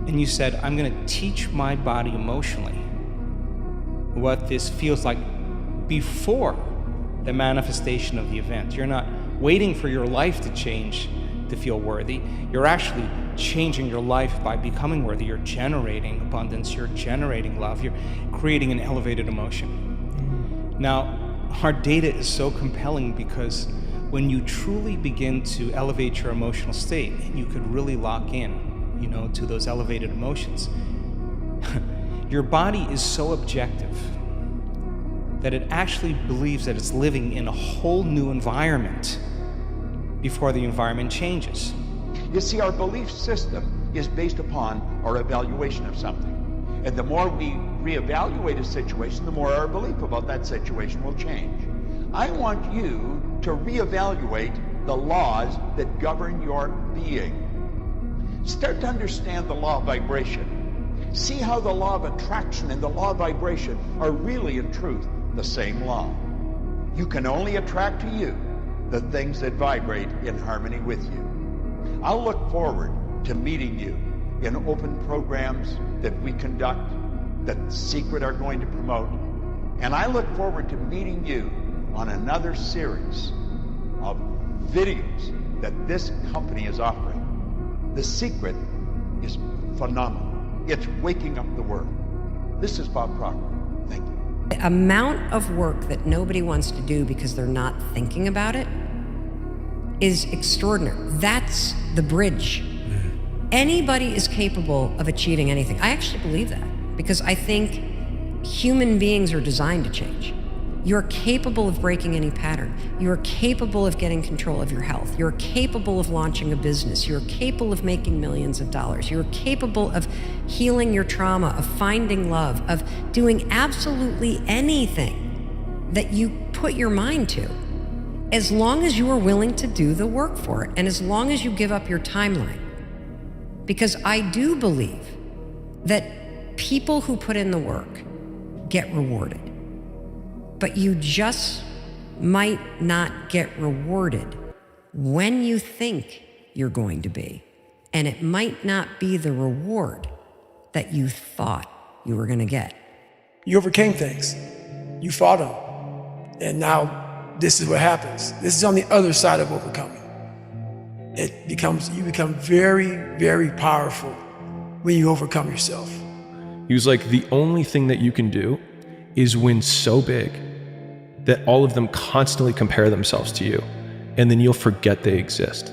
And you said, I'm going to teach my body emotionally what this feels like before the manifestation of the event. You're not waiting for your life to change to feel worthy. You're actually changing your life by becoming worthy. You're generating abundance. You're generating love. You're creating an elevated emotion. Now, our data is so compelling because when you truly begin to elevate your emotional state, and you could really lock in, to those elevated emotions, your body is so objective that it actually believes that it's living in a whole new environment before the environment changes. You see, our belief system is based upon our evaluation of something. And the more we reevaluate a situation, the more our belief about that situation will change. I want you to reevaluate the laws that govern your being. Start to understand the law of vibration. See how the law of attraction and the law of vibration are really, in truth, the same law. You can only attract to you the things that vibrate in harmony with you. I'll look forward to meeting you in open programs that we conduct, that Secret are going to promote. And I look forward to meeting you on another series of videos that this company is offering. The Secret is phenomenal. It's waking up the world. This is Bob Proctor. Thank you. The amount of work that nobody wants to do because they're not thinking about it is extraordinary. That's the bridge. Anybody is capable of achieving anything. I actually believe that because I think human beings are designed to change. You're capable of breaking any pattern. You're capable of getting control of your health. You're capable of launching a business. You're capable of making millions of dollars. You're capable of healing your trauma, of finding love, of doing absolutely anything that you put your mind to, as long as you are willing to do the work for it and as long as you give up your timeline. Because I do believe that people who put in the work get rewarded. But you just might not get rewarded when you think you're going to be. And it might not be the reward that you thought you were going to get. You overcame things. You fought them. And now this is what happens. This is on the other side of overcoming. You become very, very powerful when you overcome yourself. He was like, the only thing that you can do is win so big that all of them constantly compare themselves to you, and then you'll forget they exist.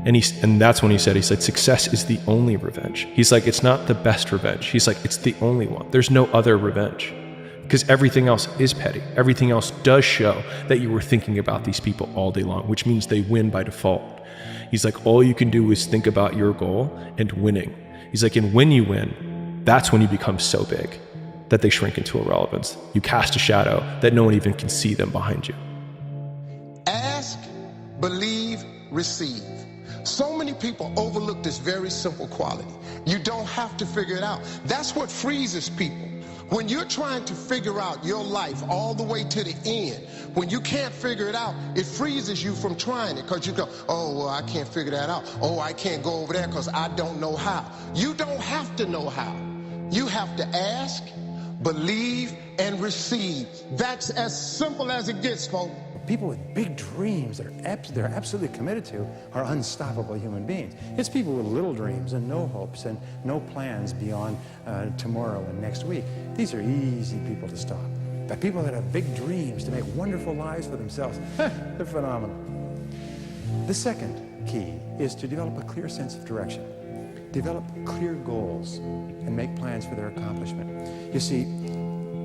And that's when he said, success is the only revenge. He's like, it's not the best revenge. He's like, it's the only one. There's no other revenge. Because everything else is petty. Everything else does show that you were thinking about these people all day long, which means they win by default. He's like, all you can do is think about your goal and winning. He's like, and when you win, that's when you become so big that they shrink into irrelevance. You cast a shadow that no one even can see them behind you. Ask, believe, receive. So many people overlook this very simple quality. You don't have to figure it out. That's what freezes people. When you're trying to figure out your life all the way to the end, when you can't figure it out, it freezes you from trying it, because you go, oh, well, I can't figure that out. Oh, I can't go over there because I don't know how. You don't have to know how. You have to ask, believe, and receive. That's as simple as it gets, folks. People with big dreams that they're absolutely committed to are unstoppable human beings. It's people with little dreams and no hopes and no plans beyond tomorrow and next week. These are easy people to stop. But people that have big dreams to make wonderful lives for themselves, they're phenomenal. The second key is to develop a clear sense of direction. Develop clear goals and make plans for their accomplishment. You see,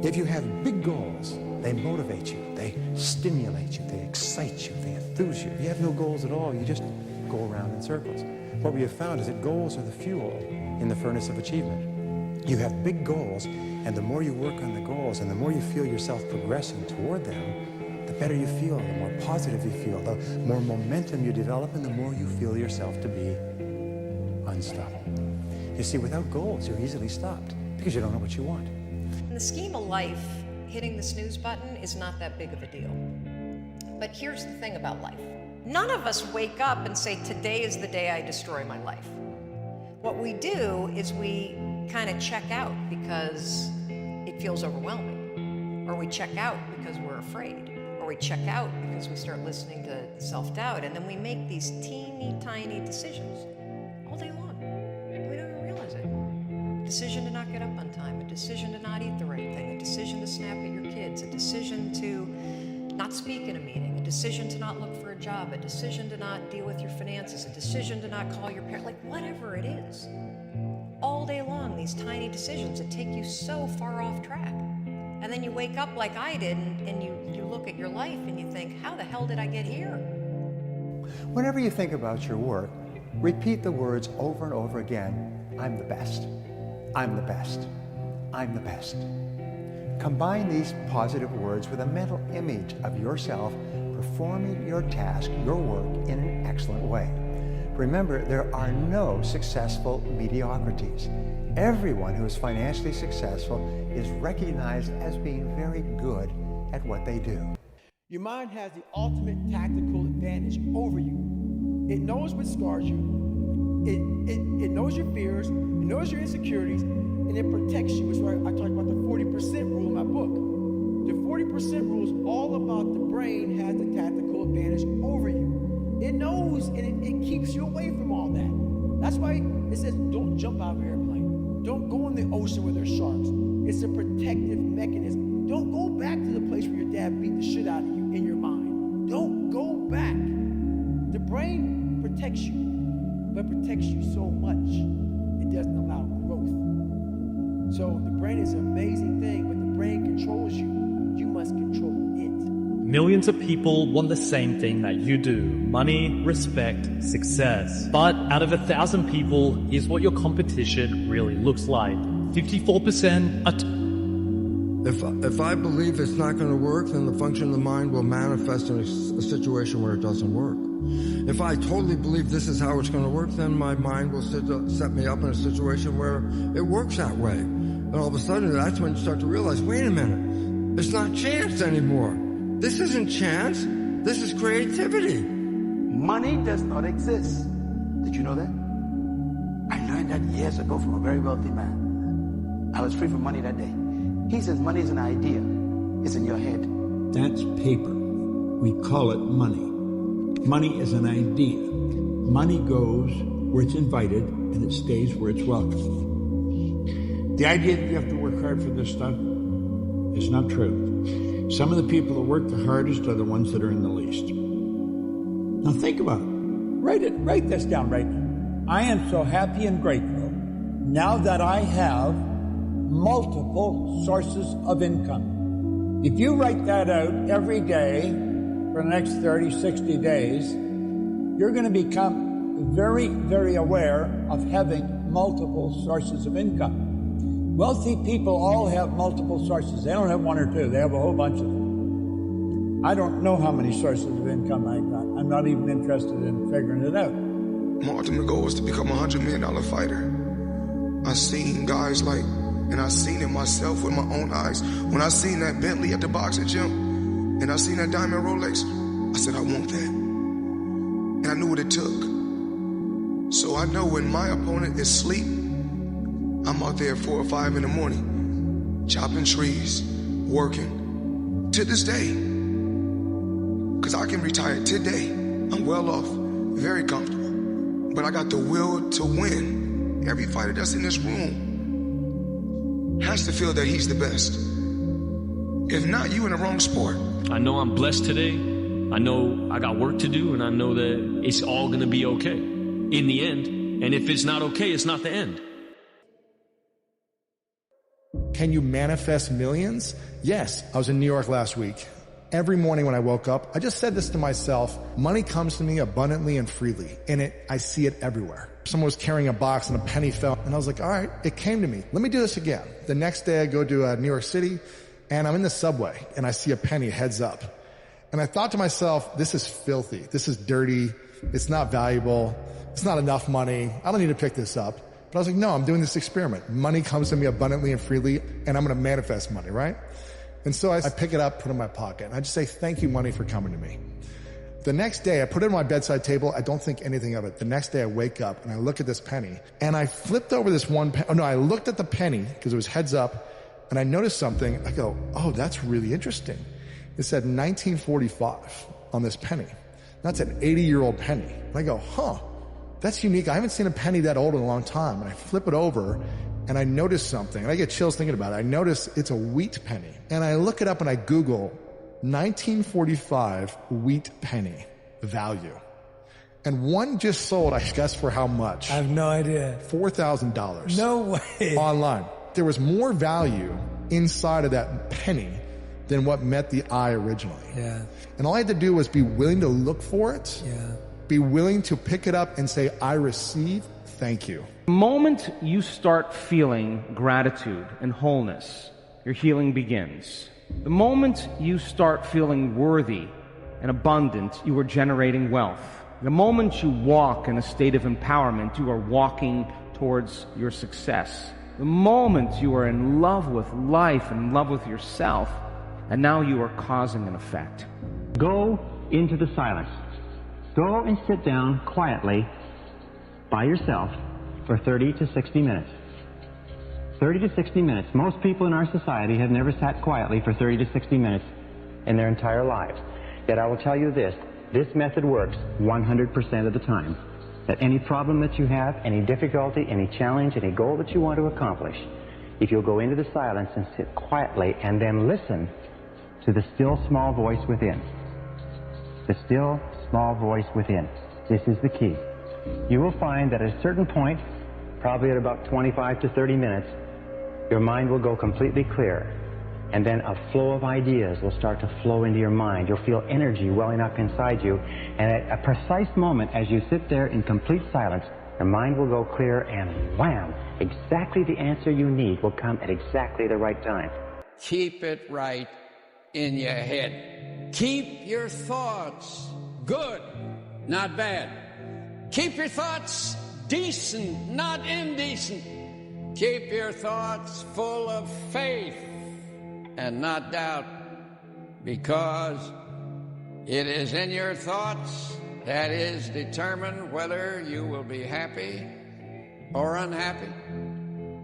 if you have big goals, they motivate you, they stimulate you, they excite you, they enthuse you. If you have no goals at all, you just go around in circles. What we have found is that goals are the fuel in the furnace of achievement. You have big goals, and the more you work on the goals and the more you feel yourself progressing toward them, the better you feel, the more positive you feel, the more momentum you develop, and the more you feel yourself to be unstoppable. You see, without goals, you're easily stopped because you don't know what you want. In the scheme of life, hitting the snooze button is not that big of a deal. But here's the thing about life. None of us wake up and say, today is the day I destroy my life. What we do is we kind of check out because it feels overwhelming. Or we check out because we're afraid. Or we check out because we start listening to self-doubt. And then we make these teeny tiny decisions all day long. We don't even realize it. A decision to not get up on time, a decision to not eat the right thing, a decision to snap at your kids, a decision to not speak in a meeting, a decision to not look for a job, a decision to not deal with your finances, a decision to not call your parents, like whatever it is. All day long, these tiny decisions that take you so far off track. And then you wake up like I did and you look at your life and you think, how the hell did I get here? Whenever you think about your work, repeat the words over and over again. I'm the best. I'm the best. I'm the best. Combine these positive words with a mental image of yourself performing your task, your work, in an excellent way. Remember, there are no successful mediocrities. Everyone who is financially successful is recognized as being very good at what they do. Your mind has the ultimate tactical advantage over you. It knows what scars you. It knows your fears. It knows your insecurities. And it protects you. It's why I talk about the 40% rule in my book. The 40% rule is all about the brain has the tactical advantage over you. It knows and it keeps you away from all that. That's why it says don't jump out of an airplane. Don't go in the ocean where there's sharks. It's a protective mechanism. Don't go back to the place where your dad beat the shit out of you in your mind. Don't go back. The brain protects you, but protects you so much it doesn't allow growth. So the brain is an amazing thing, but the brain controls you. You must control it. Millions of people want the same thing that you do: money, respect, success. But out of 1,000 people, here's what your competition really looks like. 54% are If I believe it's not going to work, then the function of the mind will manifest in a situation where it doesn't work. If I totally believe this is how it's going to work, then my mind will set me up in a situation where it works that way. And all of a sudden, that's when you start to realize, wait a minute, it's not chance anymore. This isn't chance. This is creativity. Money does not exist. Did you know that? I learned that years ago from a very wealthy man. I was free from money that day. He says money is an idea. It's in your head. That's paper. We call it money. Money is an idea. Money goes where it's invited and it stays where it's welcome. The idea that you have to work hard for this stuff is not true. Some of the people that work the hardest are the ones that are in the least. Now think about it. Write this down right now. I am so happy and grateful now that I have multiple sources of income. If you write that out every day for the next 30, 60 days, you're going to become very, very aware of having multiple sources of income. Wealthy people all have multiple sources. They don't have one or two. They have a whole bunch of them. I don't know how many sources of income I've got. I'm not even interested in figuring it out. My ultimate goal is to become a $100 million fighter. I've seen guys like, and I've seen it myself with my own eyes. When I seen that Bentley at the boxing gym, and I seen that diamond Rolex, I said, I want that. And I knew what it took. So I know when my opponent is asleep, I'm out there at 4 or 5 in the morning, chopping trees, working, to this day. Because I can retire today. I'm well off, very comfortable. But I got the will to win. Every fighter that's in this room has to feel that he's the best. If not, you in the wrong sport. I know I'm blessed today. I know I got work to do, and I know that it's all going to be okay in the end. And if it's not okay, it's not the end. Can you manifest millions? Yes. I was in New York last week. Every morning when I woke up, I just said this to myself: money comes to me abundantly and freely. And I see it everywhere. Someone was carrying a box and a penny fell. And I was like, all right, it came to me. Let me do this again. The next day I go to New York City and I'm in the subway and I see a penny heads up. And I thought to myself, this is filthy. This is dirty. It's not valuable. It's not enough money. I don't need to pick this up. But I was like, no, I'm doing this experiment. Money comes to me abundantly and freely, and I'm going to manifest money, right? And so I pick it up, put it in my pocket, and I just say, thank you, money, for coming to me. The next day, I put it on my bedside table. I don't think anything of it. The next day, I wake up, and I look at this penny, and I flipped over this one penny. Oh, no, I looked at the penny, because it was heads up, and I noticed something. I go, oh, that's really interesting. It said 1945 on this penny. That's an 80-year-old penny. And I go, huh. That's unique. I haven't seen a penny that old in a long time. And I flip it over and I notice something. And I get chills thinking about it. I notice it's a wheat penny. And I look it up and I Google 1945 wheat penny value. And one just sold, I guess, for how much? I have no idea. $4,000. No way. Online. There was more value inside of that penny than what met the eye originally. Yeah. And all I had to do was be willing to look for it. Yeah. Be willing to pick it up and say, I receive, thank you. The moment you start feeling gratitude and wholeness, your healing begins. The moment you start feeling worthy and abundant, you are generating wealth. The moment you walk in a state of empowerment, you are walking towards your success. The moment you are in love with life and in love with yourself, and now you are causing an effect. Go into the silence. Go and sit down quietly by yourself for 30 to 60 minutes. 30 to 60 minutes. Most people in our society have never sat quietly for 30 to 60 minutes in their entire lives. Yet I will tell you this method works 100% of the time. That any problem that you have, any difficulty, any challenge, any goal that you want to accomplish, if you'll go into the silence and sit quietly and then listen to the still small voice within. The still small voice within. This is the key. You will find that at a certain point, probably at about 25 to 30 minutes, your mind will go completely clear. And then a flow of ideas will start to flow into your mind. You'll feel energy welling up inside you. And at a precise moment, as you sit there in complete silence, your mind will go clear and wham! Exactly the answer you need will come at exactly the right time. Keep it right in your head. Keep your thoughts good, not bad. Keep your thoughts decent, not indecent. Keep your thoughts full of faith and not doubt, because it is in your thoughts that is determined whether you will be happy or unhappy,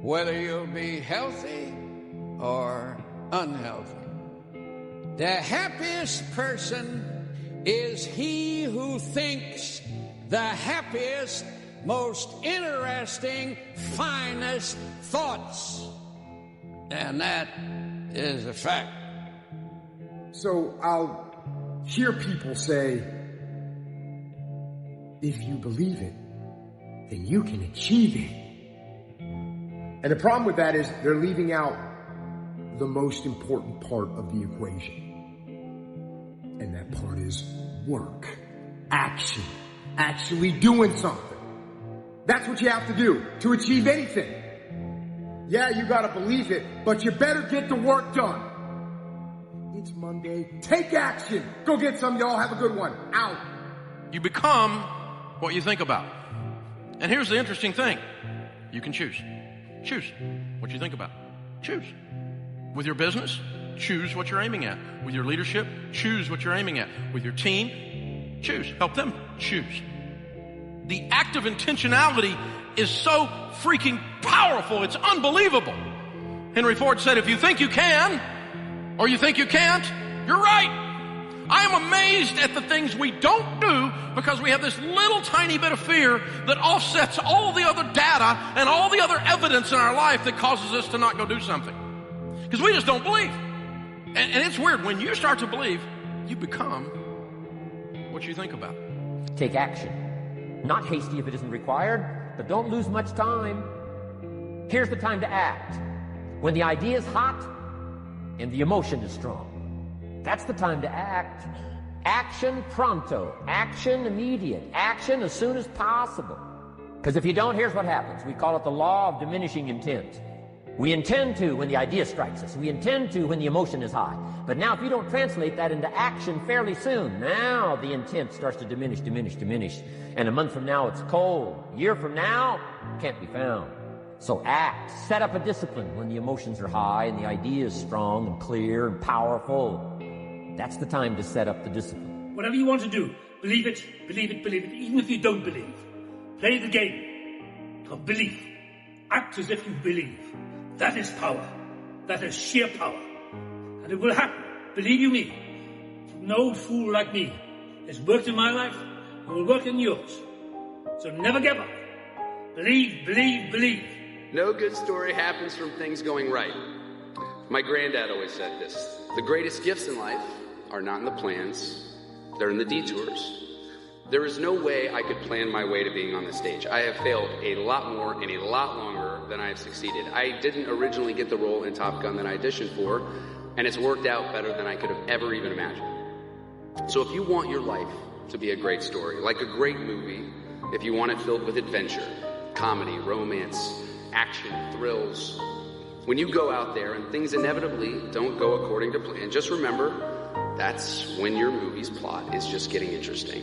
whether you'll be healthy or unhealthy. The happiest person is he who thinks the happiest, most interesting, finest thoughts. And that is a fact. So I'll hear people say, if you believe it, then you can achieve it. And the problem with that is they're leaving out the most important part of the equation. And that part is work, action, actually doing something. That's what you have to do to achieve anything. Yeah, you gotta believe it, but you better get the work done. It's Monday. Take action. Go get some, y'all. Have a good one. Out. You become what you think about. And here's the interesting thing. You can choose. Choose what you think about. Choose. With your business, choose what you're aiming at. With your leadership, choose what you're aiming at. With your team, choose. Help them choose. The act of intentionality is so freaking powerful. It's unbelievable. Henry Ford said, if you think you can, or you think you can't, you're right. I am amazed at the things we don't do because we have this little tiny bit of fear that offsets all the other data and all the other evidence in our life that causes us to not go do something. Because we just don't believe. And it's weird. When you start to believe, you become what you think about. Take action. Not hasty if it isn't required, but don't lose much time. Here's the time to act. When the idea is hot and the emotion is strong. That's the time to act. Action pronto. Action immediate. Action as soon as possible. Because if you don't, here's what happens. We call it the law of diminishing intent. We intend to when the idea strikes us. We intend to when the emotion is high. But now if you don't translate that into action fairly soon, now the intent starts to diminish. And a month from now, it's cold. A year from now, can't be found. So act. Set up a discipline when the emotions are high and the idea is strong and clear and powerful. That's the time to set up the discipline. Whatever you want to do, believe it, even if you don't believe. Play the game of belief. Act as if you believe. That is power. That is sheer power. And it will happen. Believe you me. No fool like me has worked in my life and will work in yours. So never give up. Believe. No good story happens from things going right. My granddad always said this. The greatest gifts in life are not in the plans, they're in the detours. There is no way I could plan my way to being on the stage. I have failed a lot more and a lot longer than I have succeeded. I didn't originally get the role in Top Gun that I auditioned for, and it's worked out better than I could have ever even imagined. So if you want your life to be a great story, like a great movie, if you want it filled with adventure, comedy, romance, action, thrills, when you go out there and things inevitably don't go according to plan, just remember, that's when your movie's plot is just getting interesting.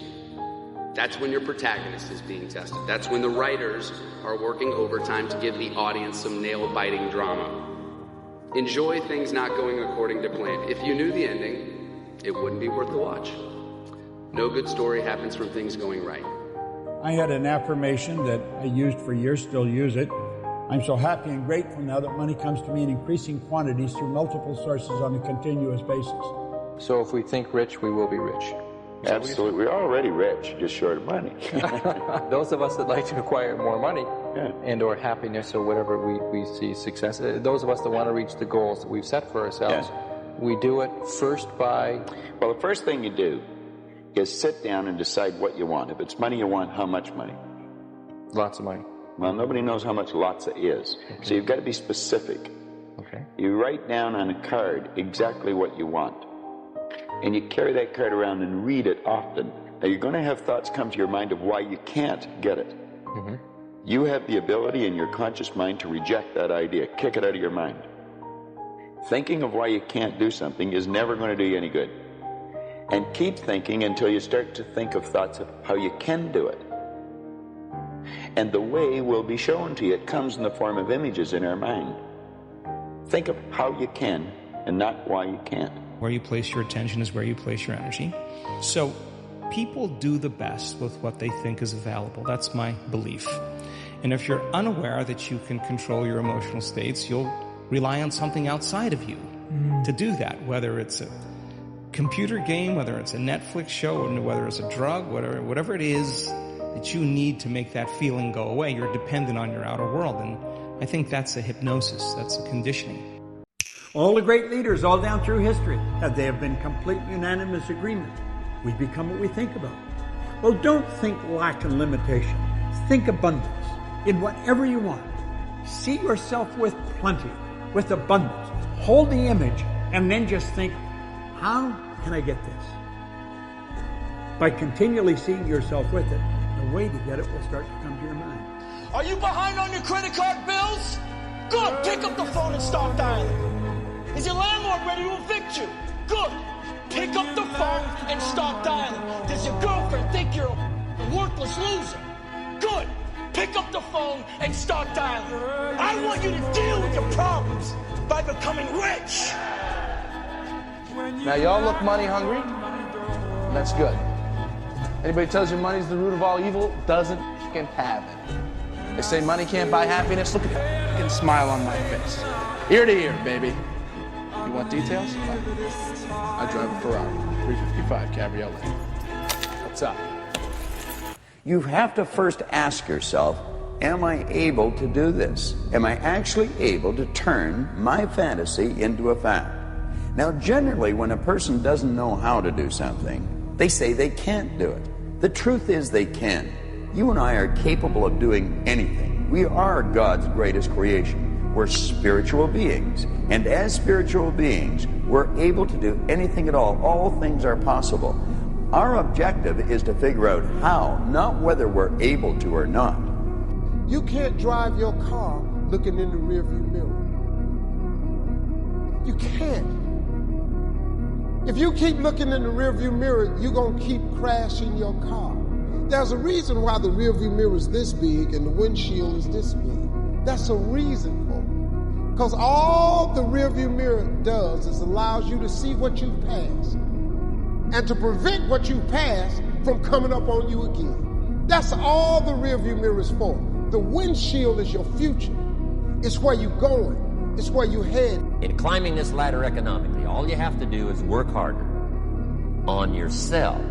That's when your protagonist is being tested. That's when the writers are working overtime to give the audience some nail-biting drama. Enjoy things not going according to plan. If you knew the ending, it wouldn't be worth the watch. No good story happens from things going right. I had an affirmation that I used for years, still use it. I'm so happy and grateful now that money comes to me in increasing quantities through multiple sources on a continuous basis. So if we think rich, we will be rich. Absolutely. We're already rich, just short of money. Those of us that like to acquire more money and or happiness or whatever we see success, those of us that want to reach the goals that we've set for ourselves, we do it first by... Well, the first thing you do is sit down and decide what you want. If it's money you want, how much money? Lots of money. Well, nobody knows how much lots is. Okay. So you've got to be specific. Okay. You write down on a card exactly what you want. And you carry that card around and read it often. Now, you're going to have thoughts come to your mind of why you can't get it. Mm-hmm. You have the ability in your conscious mind to reject that idea, kick it out of your mind. Thinking of why you can't do something is never going to do you any good. And keep thinking until you start to think of thoughts of how you can do it. And the way will be shown to you. It comes in the form of images in our mind. Think of how you can and not why you can't. Where you place your attention is where you place your energy. So people do the best with what they think is available. That's my belief. And if you're unaware that you can control your emotional states, you'll rely on something outside of you to do that, whether it's a computer game, whether it's a Netflix show, whether it's a drug, whatever it is that you need to make that feeling go away. You're dependent on your outer world. And I think that's a hypnosis. That's a conditioning. All the great leaders all down through history, they have been complete unanimous agreement. We become what we think about. Well, don't think lack and limitation. Think abundance in whatever you want. See yourself with plenty, with abundance. Hold the image and then just think, how can I get this? By continually seeing yourself with it, the way to get it will start to come to your mind. Are you behind on your credit card bills? Good. Pick up the phone and start dialing. Is your landlord ready to evict you? Good. Pick up the phone and start dialing. Does your girlfriend think you're a worthless loser? Good. Pick up the phone and start dialing. I want you to deal with your problems by becoming rich. Now, y'all look money hungry. And that's good. Anybody tells you money's the root of all evil doesn't fucking have it. They say money can't buy happiness. Look at that fucking smile on my face. Ear to ear, baby. You want details? I drive a Ferrari, 355 Cabriolet. What's up? You have to first ask yourself, am I able to do this? Am I actually able to turn my fantasy into a fact? Now, generally, when a person doesn't know how to do something, they say they can't do it. The truth is they can. You and I are capable of doing anything. We are God's greatest creation. We're spiritual beings. And as spiritual beings, we're able to do anything at all. All things are possible. Our objective is to figure out how, not whether we're able to or not. You can't drive your car looking in the rearview mirror. You can't. If you keep looking in the rearview mirror, you're going to keep crashing your car. There's a reason why the rearview mirror is this big and the windshield is this big. That's a reason for it. Because all the rearview mirror does is allows you to see what you've passed and to prevent what you've passed from coming up on you again. That's all the rearview mirror is for. The windshield is your future. It's where you're going. It's where you head. In climbing this ladder economically, all you have to do is work harder on yourself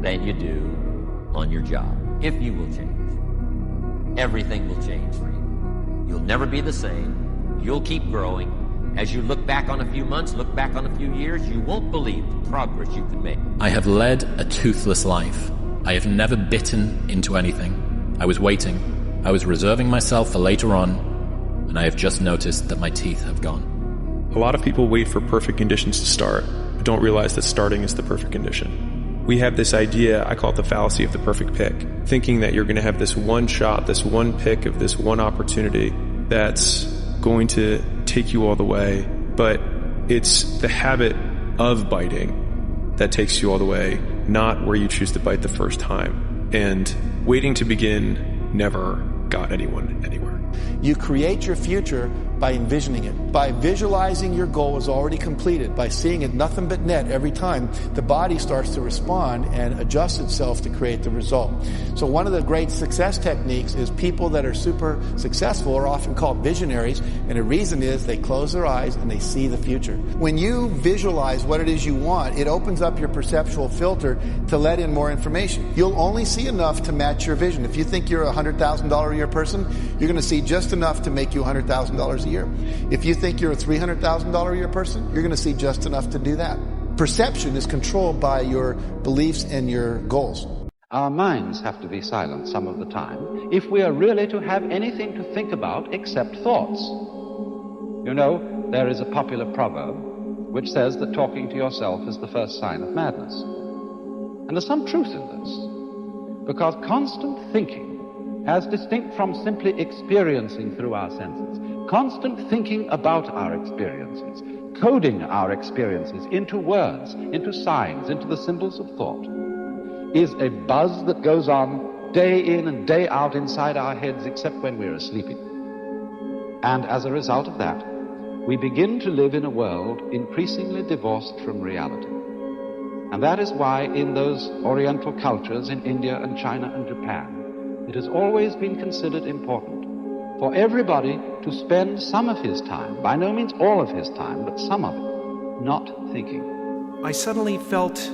than you do on your job. If you will change, everything will change for you. You'll never be the same. You'll keep growing. As you look back on a few months, look back on a few years, you won't believe the progress you can make. I have led a toothless life. I have never bitten into anything. I was waiting. I was reserving myself for later on. And I have just noticed that my teeth have gone. A lot of people wait for perfect conditions to start, but don't realize that starting is the perfect condition. We have this idea, I call it the fallacy of the perfect pick, thinking that you're going to have this one shot, this one pick of this one opportunity that's going to take you all the way, but it's the habit of biting that takes you all the way, not where you choose to bite the first time. And waiting to begin never got anyone anywhere. You create your future by envisioning it, by visualizing your goal is already completed, by seeing it nothing but net every time. The body starts to respond and adjust itself to create the result. So one of the great success techniques is people that are super successful are often called visionaries, and the reason is they close their eyes and they see the future. When you visualize what it is you want, it opens up your perceptual filter to let in more information. You'll only see enough to match your vision. If you think you're a $100,000 a year person, you're going to see just enough to make you $100,000 a year. If you think you're a $300,000 a year person, you're going to see just enough to do that. Perception is controlled by your beliefs and your goals. Our minds have to be silent some of the time if we are really to have anything to think about except thoughts. You know, there is a popular proverb which says that talking to yourself is the first sign of madness. And there's some truth in this, because constant thinking, as distinct from simply experiencing through our senses, constant thinking about our experiences, coding our experiences into words, into signs, into the symbols of thought, is a buzz that goes on day in and day out inside our heads except when we're asleep. And as a result of that, we begin to live in a world increasingly divorced from reality. And that is why in those Oriental cultures in India and China and Japan, it has always been considered important for everybody to spend some of his time, by no means all of his time, but some of it, not thinking. I suddenly felt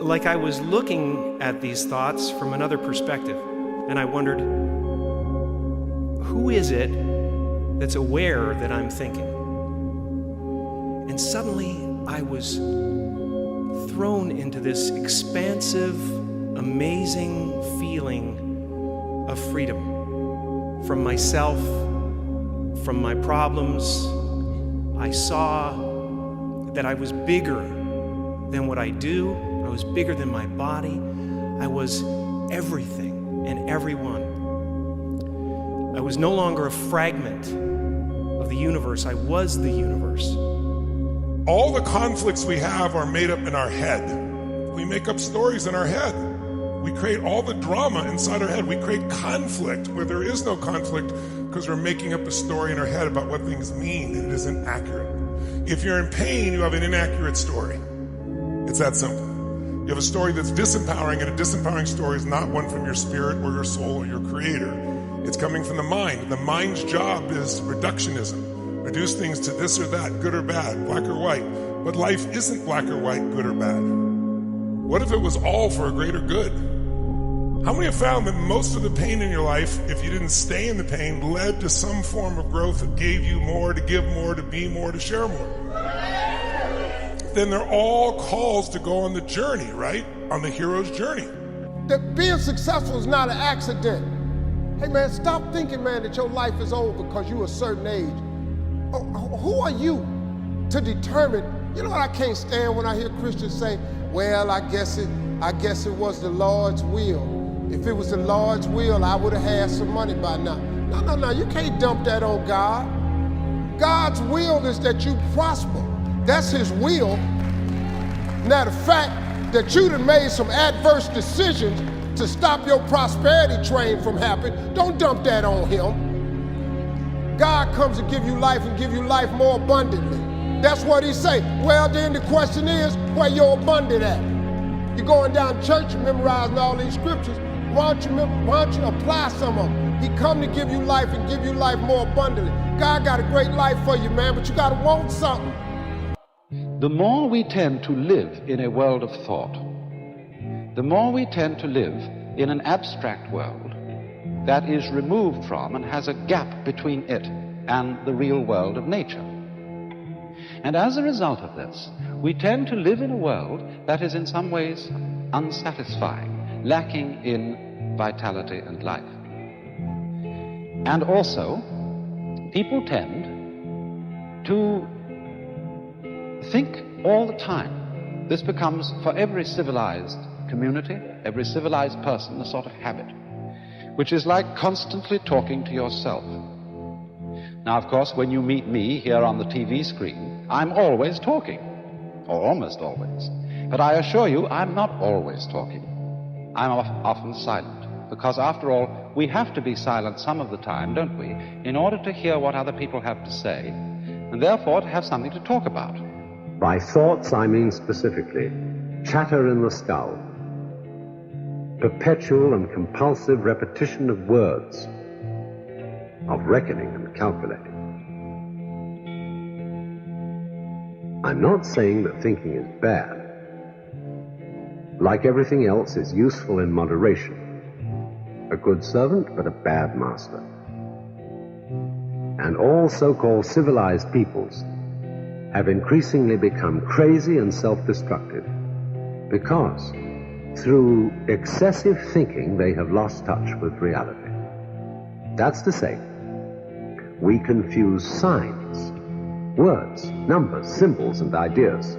like I was looking at these thoughts from another perspective, and I wondered, who is it that's aware that I'm thinking. And suddenly I was thrown into this expansive, amazing feeling of freedom from myself, from my problems. I saw that I was bigger than what I do. I was bigger than my body. I was everything and everyone. I was no longer a fragment of the universe. I was the universe. All the conflicts we have are made up in our head. We make up stories in our head. We create all the drama inside our head. We create conflict where there is no conflict because we're making up a story in our head about what things mean, and it isn't accurate. If you're in pain, you have an inaccurate story. It's that simple. You have a story that's disempowering, and a disempowering story is not one from your spirit or your soul or your creator. It's coming from the mind. The mind's job is reductionism. Reduce things to this or that, good or bad, black or white. But life isn't black or white, good or bad. What if it was all for a greater good? How many have found that most of the pain in your life, if you didn't stay in the pain, led to some form of growth that gave you more, to give more, to be more, to share more? Then they're all calls to go on the journey, right? On the hero's journey. That being successful is not an accident. Hey man, stop thinking, man, that your life is over because you're a certain age. Who are you to determine? You know what I can't stand when I hear Christians say, well, I guess it was the Lord's will. If it was the Lord's will, I would have had some money by now. No, you can't dump that on God. God's will is that you prosper. That's his will. Now the fact that you done made some adverse decisions to stop your prosperity train from happening, don't dump that on him. God comes to give you life and give you life more abundantly. That's what he say. Well, then the question is, where your abundant at? You're going down to church and memorizing all these scriptures. Why don't you apply some of them? He come to give you life and give you life more abundantly. God got a great life for you, man, but you got to want something. The more we tend to live in a world of thought, the more we tend to live in an abstract world that is removed from and has a gap between it and the real world of nature. And as a result of this, we tend to live in a world that is in some ways unsatisfying, lacking in vitality and life. And also, people tend to think all the time. This becomes, for every civilized community, every civilized person, a sort of habit, which is like constantly talking to yourself. Now, of course, when you meet me here on the TV screen, I'm always talking, or almost always. But I assure you, I'm not always talking. I'm often silent, because after all, we have to be silent some of the time, don't we, in order to hear what other people have to say, and therefore to have something to talk about. By thoughts, I mean specifically chatter in the skull, perpetual and compulsive repetition of words, of reckoning and calculating. I'm not saying that thinking is bad. Like everything else, is useful in moderation. A good servant, but a bad master. And all so-called civilized peoples have increasingly become crazy and self-destructive because through excessive thinking they have lost touch with reality. That's to say, we confuse signs, words, numbers, symbols, and ideas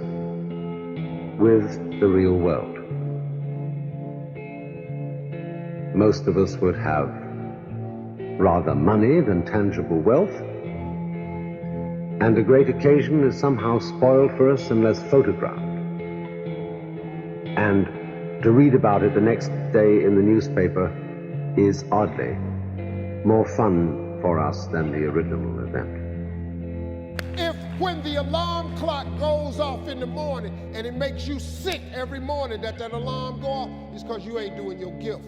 with the real world. Most of us would have rather money than tangible wealth, and a great occasion is somehow spoiled for us unless photographed. And to read about it the next day in the newspaper is oddly more fun for us than the original event. If when the alarm clock goes off in the morning and it makes you sick every morning that alarm go off, it's because you ain't doing your gift.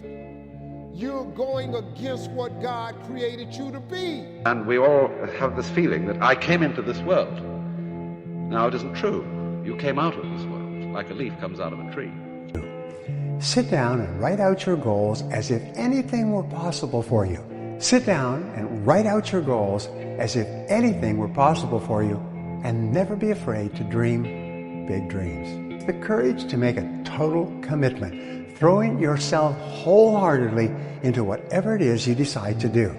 You're going against what God created you to be. And we all have this feeling that I came into this world. Now, it isn't true. You came out of this world, like a leaf comes out of a tree. Sit down and write out your goals as if anything were possible for you. Sit down and write out your goals as if anything were possible for you, and never be afraid to dream big dreams. The courage to make a total commitment, throwing yourself wholeheartedly into whatever it is you decide to do.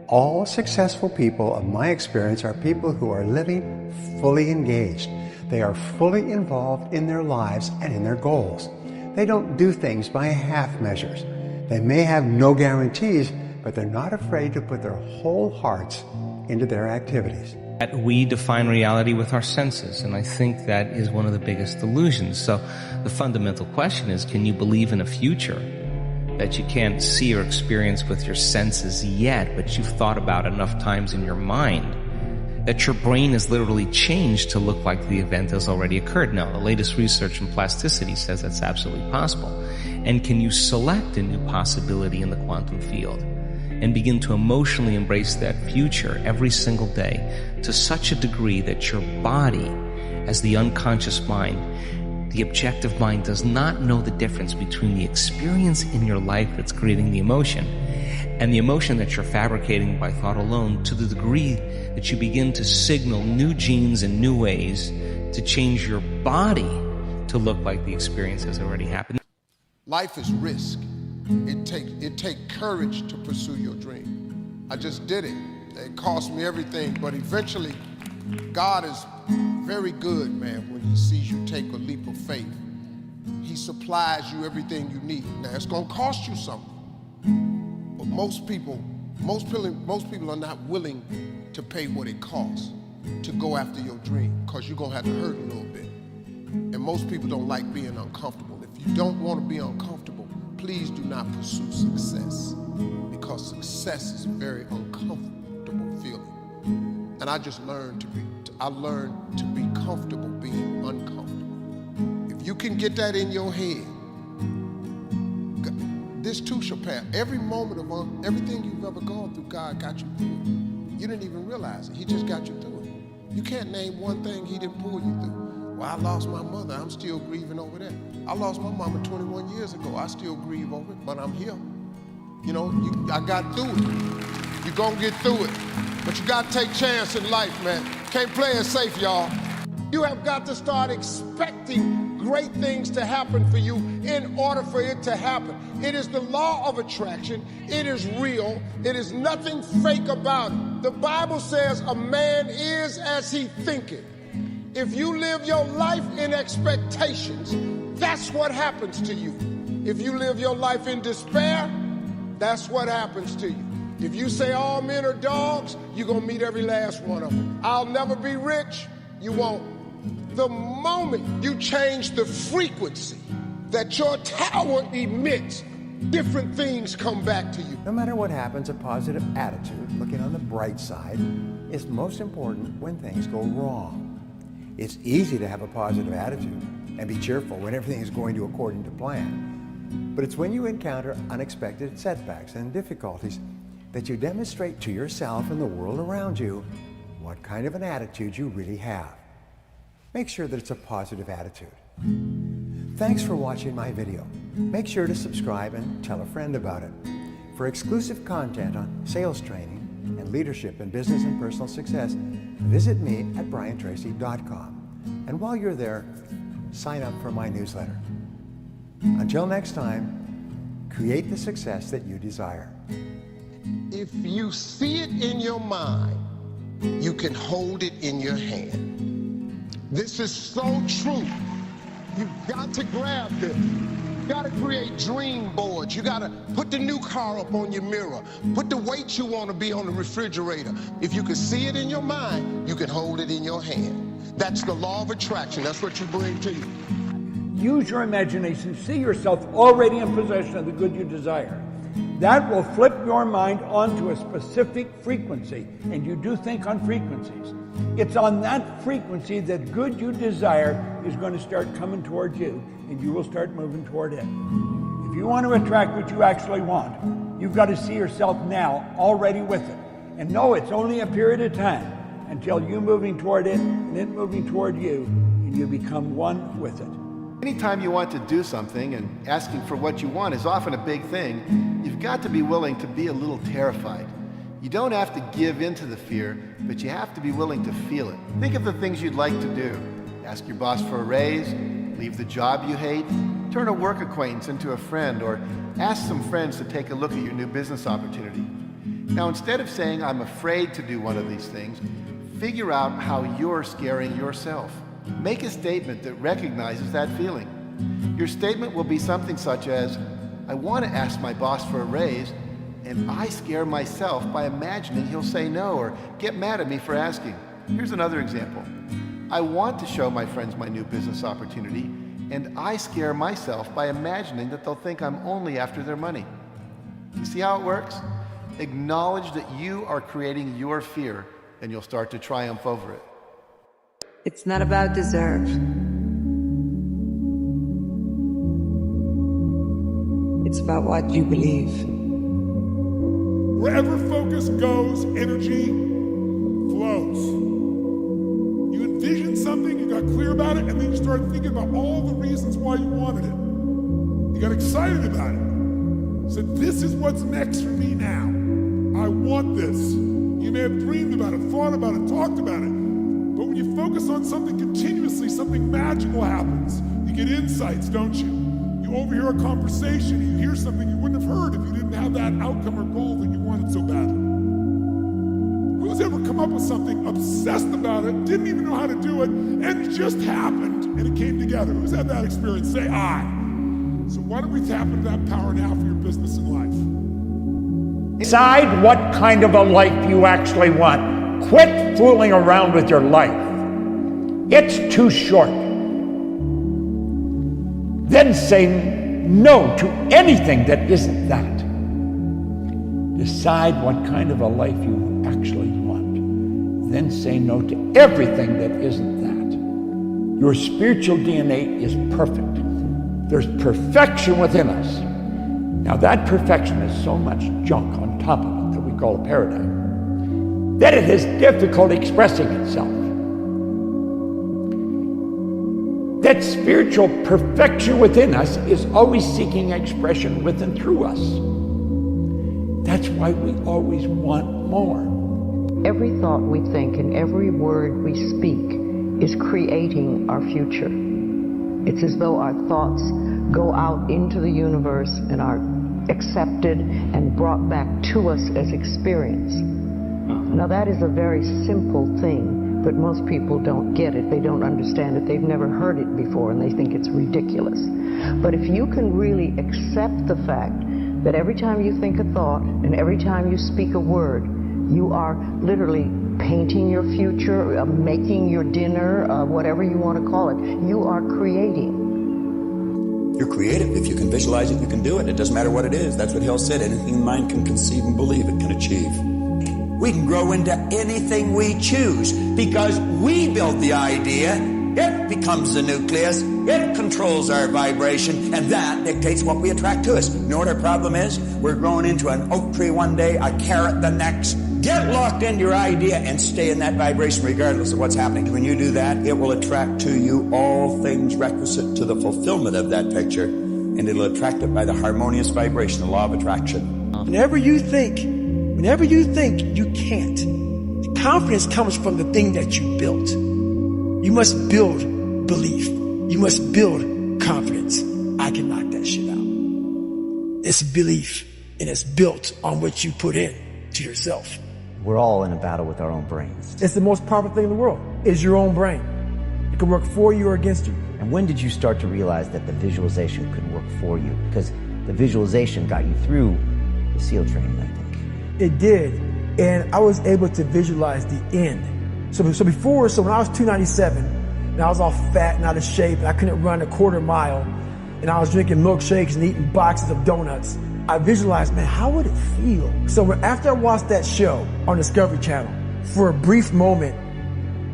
All successful people of my experience are people who are living fully engaged. They are fully involved in their lives and in their goals. They don't do things by half measures. They may have no guarantees, but they're not afraid to put their whole hearts into their activities. We define reality with our senses, and I think that is one of the biggest illusions. So the fundamental question is, can you believe in a future that you can't see or experience with your senses yet, but you've thought about enough times in your mind that your brain has literally changed to look like the event has already occurred? Now, the latest research in plasticity says that's absolutely possible. And can you select a new possibility in the quantum field and begin to emotionally embrace that future every single day to such a degree that your body, as the unconscious mind, the objective mind, does not know the difference between the experience in your life that's creating the emotion and the emotion that you're fabricating by thought alone, to the degree that you begin to signal new genes and new ways to change your body to look like the experience has already happened. Life is risk. It take courage to pursue your dream. I just did it. It cost me everything, but eventually God is very good, man, when he sees you take a leap of faith. He supplies you everything you need. Now, it's gonna cost you something, but most people are not willing to pay what it costs to go after your dream, because you're gonna have to hurt a little bit. And most people don't like being uncomfortable. If you don't want to be uncomfortable, please do not pursue success, because success is a very uncomfortable feeling. And I just learned to be comfortable being uncomfortable. If you can get that in your head, this too shall pass. Every moment of everything you've ever gone through, God got you through it. You didn't even realize it. He just got you through it. You can't name one thing he didn't pull you through. Well, I lost my mother. I'm still grieving over that. I lost my mama 21 years ago. I still grieve over it, but I'm here. You know, I got through it. You're gonna get through it. But you gotta take chance in life, man. Can't play it safe, y'all. You have got to start expecting great things to happen for you in order for it to happen. It is the law of attraction. It is real. It is nothing fake about it. The Bible says a man is as he thinketh. If you live your life in expectations, that's what happens to you. If you live your life in despair, that's what happens to you. If you say all men are dogs, you're going to meet every last one of them. I'll never be rich, you won't. The moment you change the frequency that your tower emits, different things come back to you. No matter what happens, a positive attitude, looking on the bright side, is most important when things go wrong. It's easy to have a positive attitude and be cheerful when everything is going according to plan. But it's when you encounter unexpected setbacks and difficulties that you demonstrate to yourself and the world around you what kind of an attitude you really have. Make sure that it's a positive attitude. Thanks for watching my video. Make sure to subscribe and tell a friend about it. For exclusive content on sales training and leadership in business and personal success, visit me at briantracy.com. And while you're there, sign up for my newsletter. Until next time, create the success that you desire. If you see it in your mind, you can hold it in your hand. This is so true. You've got to grab this. You got to create dream boards. You got to put the new car up on your mirror. Put the weight you want to be on the refrigerator. If you can see it in your mind, you can hold it in your hand. That's the law of attraction. That's what you bring to you. Use your imagination. See yourself already in possession of the good you desire. That will flip your mind onto a specific frequency, and you do think on frequencies. It's on that frequency that good you desire is going to start coming towards you, and you will start moving toward it. If you want to attract what you actually want, you've got to see yourself now already with it, and know it's only a period of time until you moving toward it and it moving toward you, and you become one with it. Anytime you want to do something, and asking for what you want is often a big thing, you've got to be willing to be a little terrified. You don't have to give in to the fear, but you have to be willing to feel it. Think of the things you'd like to do. Ask your boss for a raise, leave the job you hate, turn a work acquaintance into a friend, or ask some friends to take a look at your new business opportunity. Now, instead of saying, I'm afraid to do one of these things, figure out how you're scaring yourself. Make a statement that recognizes that feeling. Your statement will be something such as, I want to ask my boss for a raise, and I scare myself by imagining he'll say no or get mad at me for asking. Here's another example. I want to show my friends my new business opportunity, and I scare myself by imagining that they'll think I'm only after their money. You see how it works? Acknowledge that you are creating your fear, and you'll start to triumph over it. It's not about deserve. It's about what you believe. Wherever focus goes, energy flows. You envisioned something, you got clear about it, and then you started thinking about all the reasons why you wanted it. You got excited about it. Said, this is what's next for me now. I want this. You may have dreamed about it, thought about it, talked about it. But when you focus on something continuously, something magical happens. You get insights, don't you? You overhear a conversation, you hear something you wouldn't have heard if you didn't have that outcome or goal that you wanted so badly. Who's ever come up with something, obsessed about it, didn't even know how to do it, and it just happened, and it came together? Who's had that experience? Say I. So why don't we tap into that power now for your business and life? Decide what kind of a life you actually want. Quit fooling around with your life. It's too short. Then say no to anything that isn't that. Decide what kind of a life you actually want. Then say no to everything that isn't that. Your spiritual DNA is perfect. There's perfection within us. Now that perfection is so much junk on top of it that we call a paradigm, that it is difficult expressing itself. That spiritual perfection within us is always seeking expression with and through us. That's why we always want more. Every thought we think and every word we speak is creating our future. It's as though our thoughts go out into the universe and are accepted and brought back to us as experience. Now that is a very simple thing, but most people don't get it. They don't understand it. They've never heard it before and they think it's ridiculous. But if you can really accept the fact that every time you think a thought and every time you speak a word, you are literally painting your future, making your dinner, whatever you want to call it, you are creating. You're creative. If you can visualize it, you can do it. It doesn't matter what it is. That's what Hill said. Anything the mind can conceive and believe it can achieve. We can grow into anything we choose because we built the idea. It becomes the nucleus. It controls our vibration, and that dictates what we attract to us. You know what our problem is? We're growing into an oak tree one day, a carrot the next. Get locked into your idea and stay in that vibration regardless of what's happening. When you do that, it will attract to you all things requisite to the fulfillment of that picture, and it'll attract it by the harmonious vibration, the law of attraction. Whenever you think you can't, the confidence comes from the thing that you built. You must build belief. You must build confidence. I can knock that shit out. It's belief, and it's built on what you put in to yourself. We're all in a battle with our own brains. It's the most powerful thing in the world, is your own brain. It can work for you or against you. And when did you start to realize that the visualization could work for you? Because the visualization got you through the SEAL training, I think. It did, and I was able to visualize the end. So when I was 297, and I was all fat and out of shape, and I couldn't run a quarter mile, and I was drinking milkshakes and eating boxes of donuts, I visualized, man, how would it feel? So after I watched that show on Discovery Channel, for a brief moment,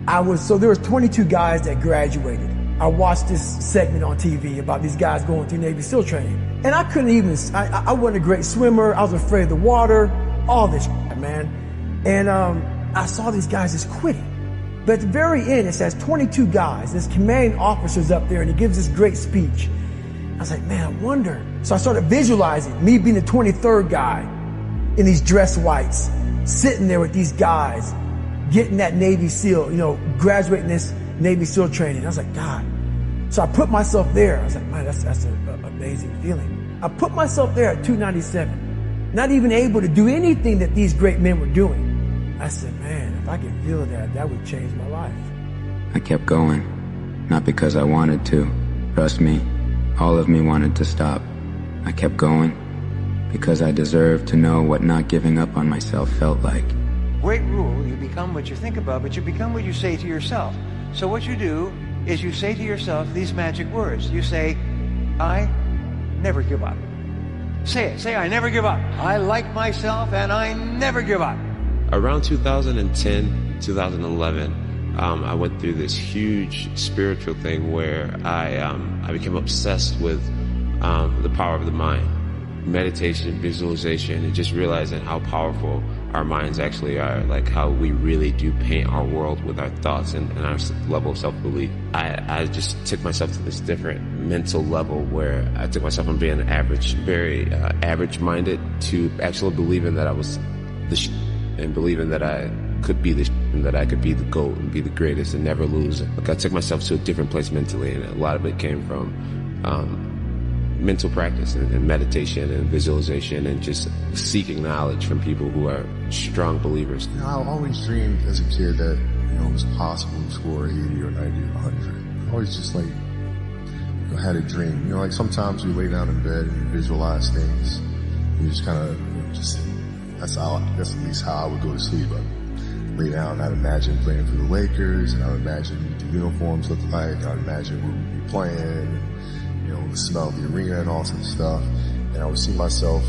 there was 22 guys that graduated. I watched this segment on TV about these guys going through Navy SEAL training. And I couldn't even, I wasn't a great swimmer, I was afraid of the water, all this shit, man. And I saw these guys just quitting. But at the very end, it says 22 guys. This commanding officer's up there, and he gives this great speech. I was like, man, I wonder. So I started visualizing me being the 23rd guy in these dress whites, sitting there with these guys, getting that Navy SEAL, graduating this Navy SEAL training. I was like, God. So I put myself there. I was like, man, that's an amazing feeling. I put myself there at 297, not even able to do anything that these great men were doing. I said, man, if I could feel that would change my life. I kept going, not because I wanted to. Trust me, all of me wanted to stop. I kept going because I deserved to know what not giving up on myself felt like. Great rule, you become what you think about, but you become what you say to yourself. So what you do is you say to yourself these magic words. You say, I never give up. Say it. Say, I never give up. I like myself and I never give up. Around 2010, 2011, I went through this huge spiritual thing where I became obsessed with the power of the mind. Meditation, visualization, and just realizing how powerful our minds actually are, like how we really do paint our world with our thoughts and our level of self-belief. I just took myself to this different mental level where I took myself from being average, very average-minded, to actually believing that I was the and believing that I could be the and that I could be the GOAT and be the greatest and never lose. Like, I took myself to a different place mentally, and a lot of it came from mental practice and meditation and visualization and just seeking knowledge from people who are strong believers. I always dreamed as a kid that it was possible to score 80 or 90 or 100. I always just had a dream. Like sometimes you lay down in bed and you visualize things. You just kind of that's at least how I would go to sleep. I'd lay down and I'd imagine playing for the Lakers, and I'd imagine what the uniforms look like. I'd imagine where we'd be playing, and, the smell of the arena and all sorts of stuff. And I would see myself,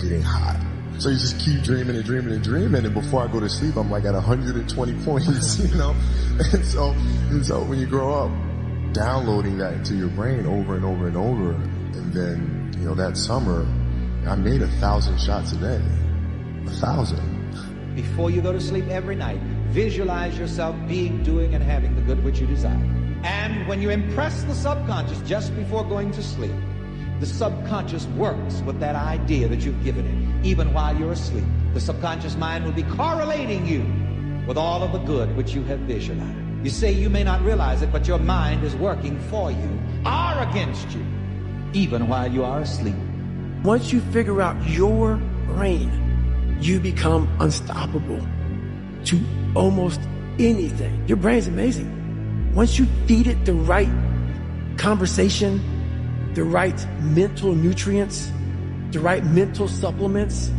getting hot. So you just keep dreaming and dreaming and dreaming, and before I go to sleep, I'm like at 120 points, And so when you grow up, downloading that into your brain over and over and over, and then, that summer, I made 1,000 shots a day. 1,000. Before you go to sleep every night, visualize yourself being, doing, and having the good which you desire. And when you impress the subconscious just before going to sleep, the subconscious works with that idea that you've given it, even while you're asleep. The subconscious mind will be correlating you with all of the good which you have visualized. You say you may not realize it, but your mind is working for you, or against you, even while you are asleep. Once you figure out your brain, you become unstoppable to almost anything. Your brain's amazing. Once you feed it the right conversation, the right mental nutrients, the right mental supplements,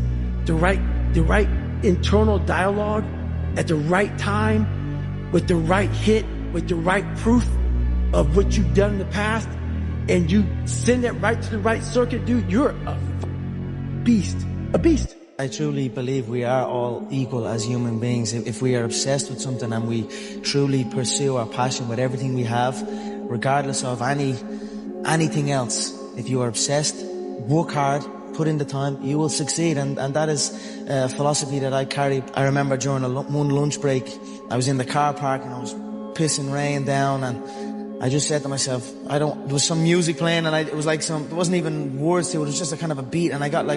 the right internal dialogue at the right time, with the right hit, with the right proof of what you've done in the past, and you send it right to the right circuit, dude, you're a beast. A beast. I truly believe we are all equal as human beings. If we are obsessed with something and we truly pursue our passion with everything we have, regardless of anything else, if you are obsessed, work hard, put in the time, you will succeed. And that is a philosophy that I carry. I remember during one lunch break, I was in the car park and I was pissing rain down, and I just said to myself, there was some music playing, and it was like there wasn't even words to it, it was just a kind of a beat, and I got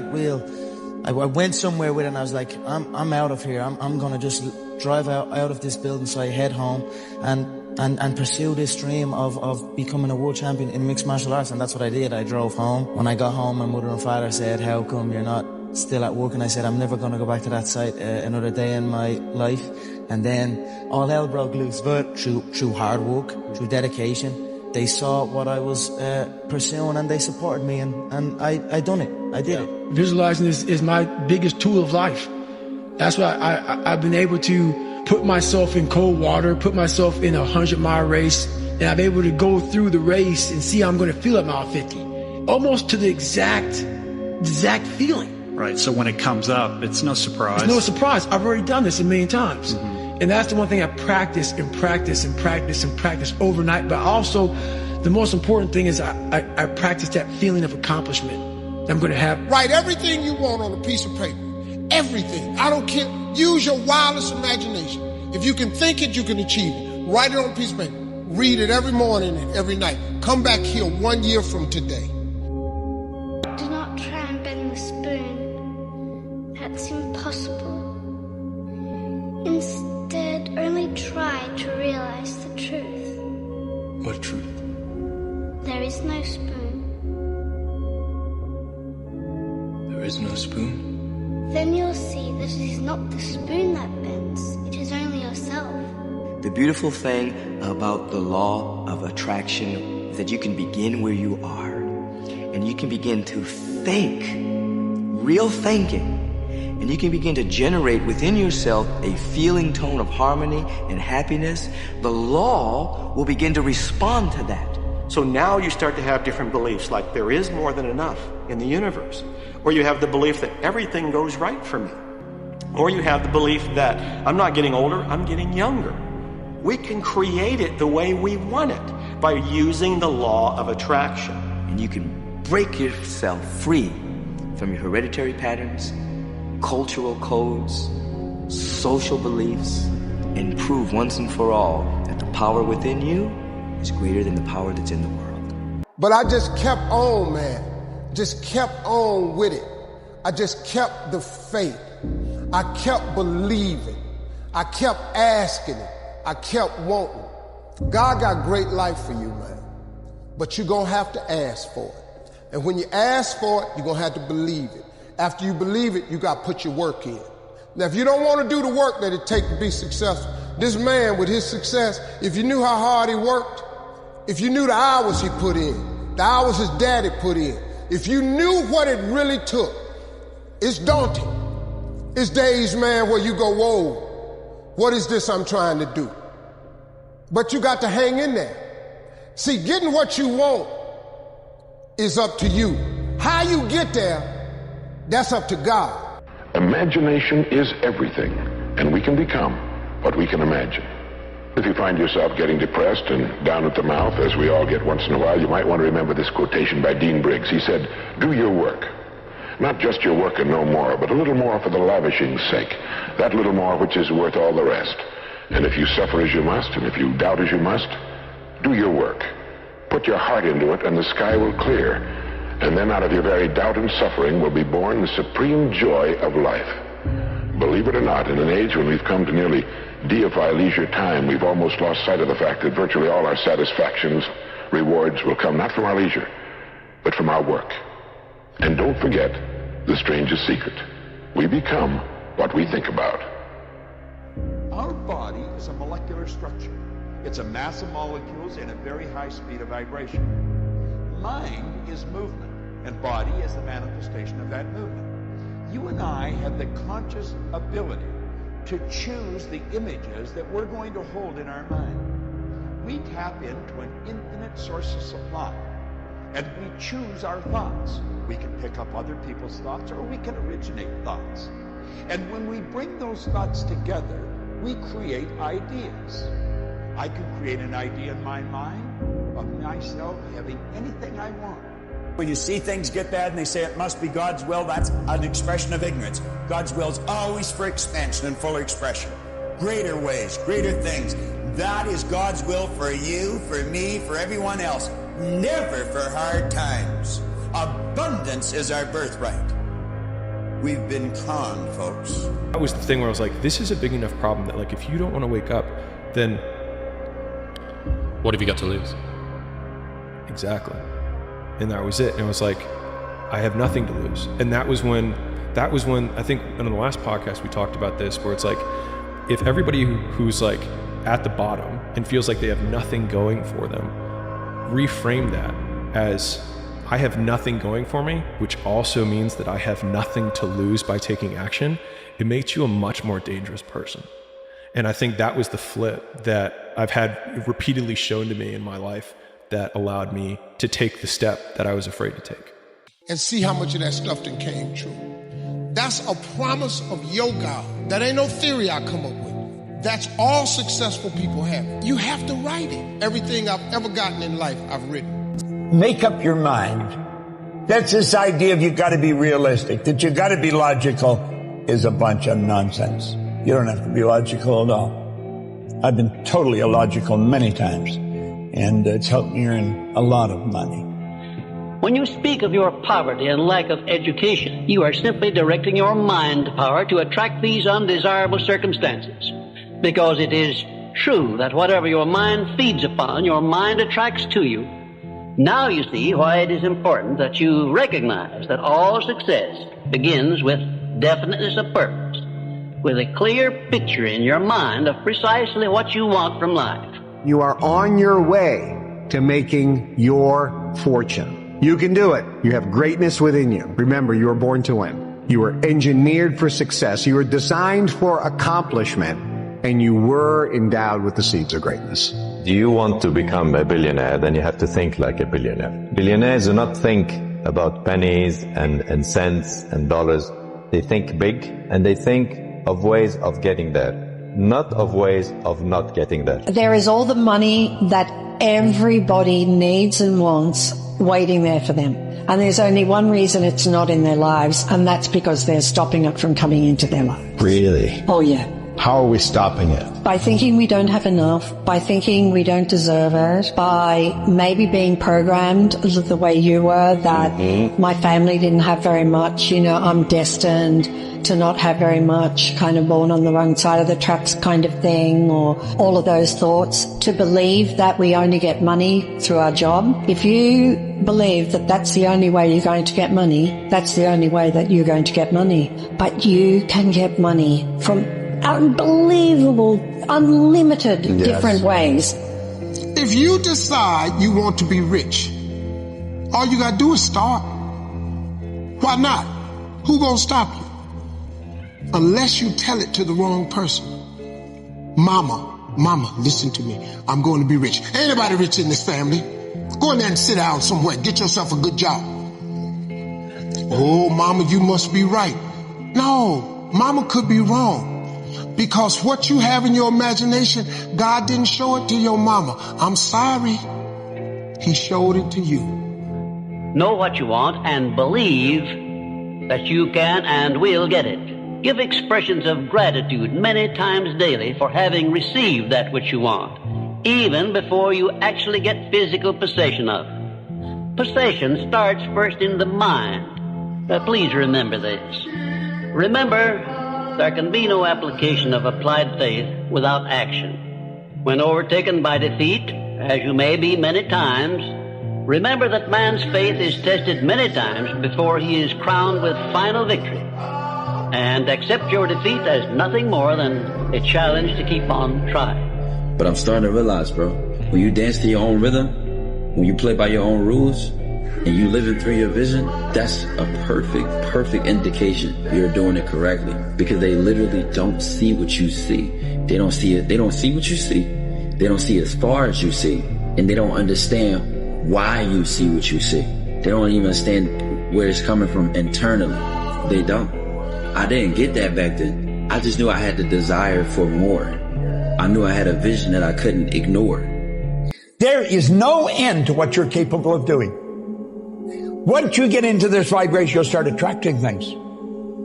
I went somewhere with it, and I was like, I'm out of here. I'm gonna just drive out of this building. So I head home and pursue this dream of becoming a world champion in mixed martial arts. And that's what I did. I drove home. When I got home, my mother and father said, how come you're not still at work? And I said, I'm never gonna go back to that site another day in my life. And then all hell broke loose. But through hard work, through dedication, they saw what I was pursuing, and they supported me, and I done it. I did it. Visualizing is my biggest tool of life. That's why I've been able to put myself in cold water, put myself in a 100-mile race, and I'm able to go through the race and see how I'm going to feel at mile 50. Almost to the exact feeling. Right, so when it comes up, it's no surprise. It's no surprise. I've already done this a million times. Mm-hmm. And that's the one thing I practice and practice and practice and practice overnight. But also, the most important thing is I practice that feeling of accomplishment that I'm going to have. Write everything you want on a piece of paper Everything. I don't care. Use your wildest imagination. If you can think it, you can achieve it. Write it on a piece of paper. Read it every morning and every night. Come back here 1 year from today. Do not try and bend the spoon. That's impossible. Instead, only try to realize the truth. What truth? There is no spoon. There is no spoon? Then you'll see that it is not the spoon that bends. It is only yourself. The beautiful thing about the law of attraction is that you can begin where you are, and you can begin to think, real thinking, and you can begin to generate within yourself a feeling tone of harmony and happiness. The law will begin to respond to that. So now you start to have different beliefs, like there is more than enough in the universe, or you have the belief that everything goes right for me, or you have the belief that I'm not getting older, I'm getting younger. We can create it the way we want it by using the law of attraction. And you can break yourself free from your hereditary patterns, cultural codes, social beliefs, and prove once and for all that the power within you is greater than the power that's in the world. But I just kept on, man. Just kept on with it. I just kept the faith. I kept believing. I kept asking it. I kept wanting. God got great life for you, man. But you're going to have to ask for it. And when you ask for it, you're going to have to believe it. After you believe it, you got to put your work in. Now, if you don't want to do the work that it takes to be successful, this man with his success, if you knew how hard he worked, if you knew the hours he put in, the hours his daddy put in, if you knew what it really took, it's daunting. It's days, man, where you go, whoa, what is this I'm trying to do? But you got to hang in there. See, getting what you want is up to you. How you get there, that's up to God. Imagination is everything, and we can become what we can imagine. If you find yourself getting depressed and down at the mouth, as we all get once in a while, you might want to remember this quotation by Dean Briggs. He said, "Do your work. Not just your work and no more, but a little more for the lavishing's sake. That little more which is worth all the rest. And if you suffer as you must, and if you doubt as you must, do your work. Put your heart into it, and the sky will clear. And then out of your very doubt and suffering will be born the supreme joy of life." Believe it or not, in an age when we've come to nearly deify leisure time, we've almost lost sight of the fact that virtually all our satisfactions, rewards will come not from our leisure, but from our work. And don't forget the strangest secret. We become what we think about. Our body is a molecular structure. It's a mass of molecules in a very high speed of vibration. Mind is movement, and body is the manifestation of that movement. You and I have the conscious ability to choose the images that we're going to hold in our mind. We tap into an infinite source of supply, and we choose our thoughts. We can pick up other people's thoughts, or we can originate thoughts. And when we bring those thoughts together, we create ideas. I can create an idea in my mind of myself having anything I want. When you see things get bad and they say it must be God's will, that's an expression of ignorance. God's will is always for expansion and full expression. Greater ways, greater things. That is God's will for you, for me, for everyone else. Never for hard times. Abundance is our birthright. We've been conned, folks. That was the thing where I was like, this is a big enough problem that, like, if you don't want to wake up, then what have you got to lose? Exactly. And that was it. And it was like, I have nothing to lose. And that was when I think in the last podcast we talked about this, where it's like, if everybody who's like at the bottom and feels like they have nothing going for them, reframe that as, I have nothing going for me, which also means that I have nothing to lose by taking action, it makes you a much more dangerous person. And I think that was the flip that I've had repeatedly shown to me in my life that allowed me to take the step that I was afraid to take. And see how much of that stuff then came true. That's a promise of your God. That ain't no theory I come up with. That's all successful people have. You have to write it. Everything I've ever gotten in life, I've written. Make up your mind. That's this idea of you got to be realistic, that you got to be logical, is a bunch of nonsense. You don't have to be logical at all. I've been totally illogical many times, and it's helped me earn a lot of money. When you speak of your poverty and lack of education, you are simply directing your mind power to attract these undesirable circumstances. Because it is true that whatever your mind feeds upon, your mind attracts to you. Now you see why it is important that you recognize that all success begins with definiteness of purpose, with a clear picture in your mind of precisely what you want from life. You are on your way to making your fortune. You can do it. You have greatness within you. Remember, you were born to win. You were engineered for success. You were designed for accomplishment, and you were endowed with the seeds of greatness. Do you want to become a billionaire? Then you have to think like a billionaire. Billionaires do not think about pennies and cents and dollars. They think big, and they think of ways of getting there, not of ways of not getting there. There is all the money that everybody needs and wants waiting there for them. And there's only one reason it's not in their lives, and that's because they're stopping it from coming into their lives. Really? Oh, yeah. How are we stopping it? By thinking we don't have enough, by thinking we don't deserve it, by maybe being programmed the way you were, that my family didn't have very much, I'm destined to not have very much, kind of born on the wrong side of the tracks kind of thing, or all of those thoughts. To believe that we only get money through our job. If you believe that that's the only way you're going to get money, that's the only way that you're going to get money. But you can get money from unbelievable, unlimited different ways. If you decide you want to be rich, all you gotta do is start. Why not? Who gonna stop you? Unless you tell it to the wrong person. Mama, listen to me. I'm going to be rich. Ain't nobody rich in this family. Go in there and sit down somewhere. Get yourself a good job. Oh, mama, you must be right. No, mama could be wrong. Because what you have in your imagination, God didn't show it to your mama. I'm sorry. He showed it to you. Know what you want and believe that you can and will get it. Give expressions of gratitude many times daily for having received that which you want, even before you actually get physical possession of it. Possession starts first in the mind. Please remember this. Remember, there can be no application of applied faith without action. When overtaken by defeat, as you may be many times, remember that man's faith is tested many times before he is crowned with final victory. And accept your defeat as nothing more than a challenge to keep on trying. But I'm starting to realize, bro, when you dance to your own rhythm, when you play by your own rules, and you living through your vision, that's a perfect indication you're doing it correctly. Because they literally don't see what you see. They don't see it. They don't see what you see. They don't see as far as you see. And they don't understand why you see what you see. They don't even understand where it's coming from internally. They don't. I didn't get that back then. I just knew I had the desire for more. I knew I had a vision that I couldn't ignore. There is no end to what you're capable of doing. Once you get into this vibration, you'll start attracting things.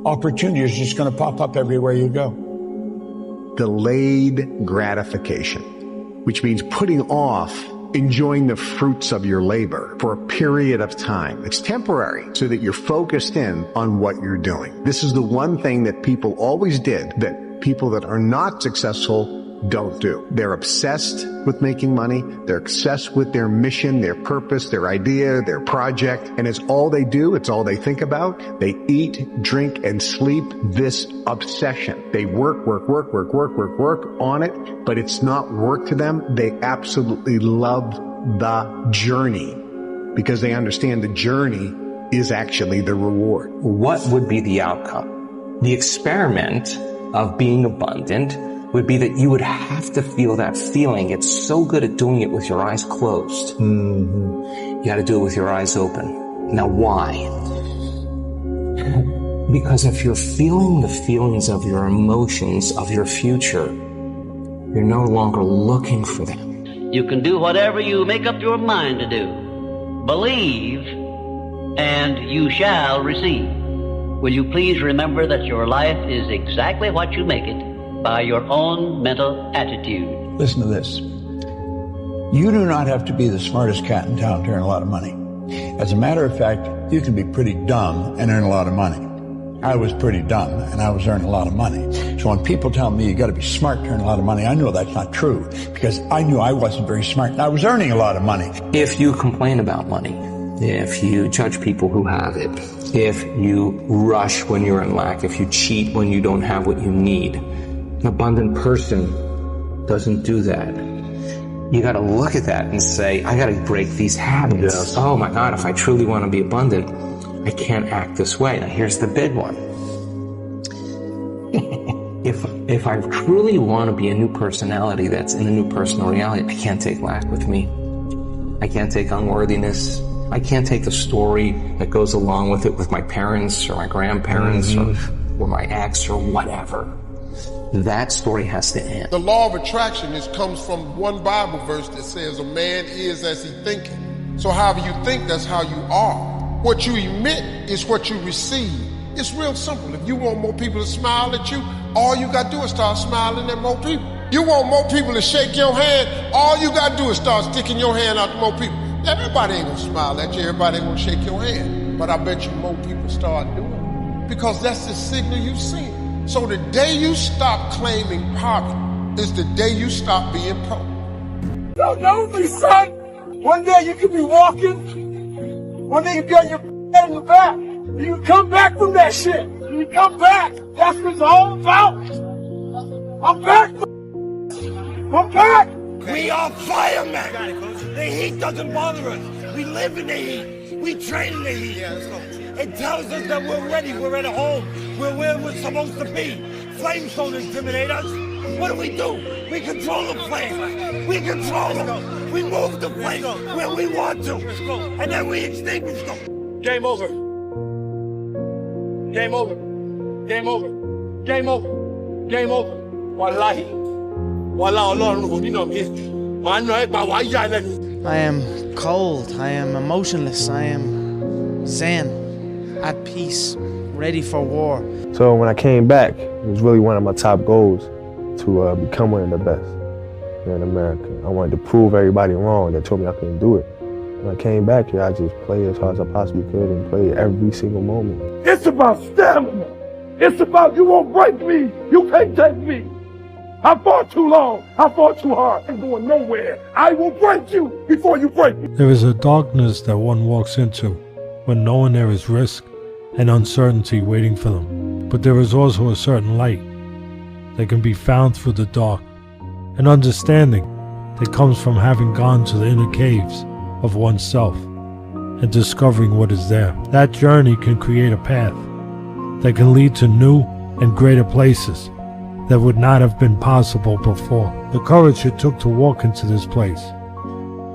Opportunity is just going to pop up everywhere you go. Delayed gratification, which means putting off enjoying the fruits of your labor for a period of time. It's temporary so that you're focused in on what you're doing. This is the one thing that people always did that people that are not successful don't do. They're obsessed with making money. They're obsessed with their mission, their purpose, their idea, their project. And it's all they do. It's all they think about. They eat, drink, and sleep this obsession. They work on it, but it's not work to them. They absolutely love the journey because they understand the journey is actually the reward. What would be the outcome? The experiment of being abundant would be that you would have to feel that feeling. It's so good at doing it with your eyes closed. You got to do it with your eyes open. Now, why? Because if you're feeling the feelings of your emotions, of your future, you're no longer looking for them. You can do whatever you make up your mind to do. Believe, and you shall receive. will you please remember that your life is exactly what you make it by your own mental attitude. Listen to this. You do not have to be the smartest cat in town to earn a lot of money. As a matter of fact, you can be pretty dumb and earn a lot of money. I was pretty dumb and I was earning a lot of money. So when people tell me you got to be smart to earn a lot of money, I know that's not true because I knew I wasn't very smart and I was earning a lot of money. If you complain about money, if you judge people who have it, if you rush when you're in lack, if you cheat when you don't have what you need, an abundant person doesn't do that. You got to look at that and say, I got to break these habits. Yes. Oh my God, if I truly want to be abundant, I can't act this way. Now here's the big one. If I truly want to be a new personality that's in a new personal reality, I can't take lack with me. I can't take unworthiness. I can't take the story that goes along with it with my parents or my grandparents or my ex or whatever. That story has to end. The law of attraction comes from one Bible verse that says a man is as he thinketh. So however you think, that's how you are. What you emit is what you receive. It's real simple. If you want more people to smile at you, all you got to do is start smiling at more people. You want more people to shake your hand, all you got to do is start sticking your hand out to more people. Everybody ain't going to smile at you, everybody ain't going to shake your hand. But I bet you more people start doing it because that's the signal you see. So the day you stop claiming poverty is the day you stop being poor. Don't know me, son. One day you could be walking. One day you got your head in the back. You can come back from that shit. You come back. That's what it's all about. I'm back. I'm back. We are firemen. The heat doesn't bother us. We live in the heat. We train in the heat. It tells us that we're ready. We're at home. We're where we're supposed to be. Flames don't intimidate us. What do? We control the flame. We control them. We move the flame where we want to. And then we extinguish them. Game over. Game over. Game over. Game over. Game over. Wallahi. I am cold. I am emotionless. I am zen, at peace, ready for war. So when I came back, it was really one of my top goals to become one of the best here in America. I wanted to prove everybody wrong that told me I couldn't do it. When I came back here, I just played as hard as I possibly could and played every single moment. It's about stamina. It's about you won't break me. You can't take me. I fought too long. I fought too hard. I'm going nowhere. I will break you before you break me. There is a darkness that one walks into when knowing there is risk and uncertainty waiting for them. But there is also a certain light that can be found through the dark, an understanding that comes from having gone to the inner caves of oneself and discovering what is there. That journey can create a path that can lead to new and greater places that would not have been possible before. The courage it took to walk into this place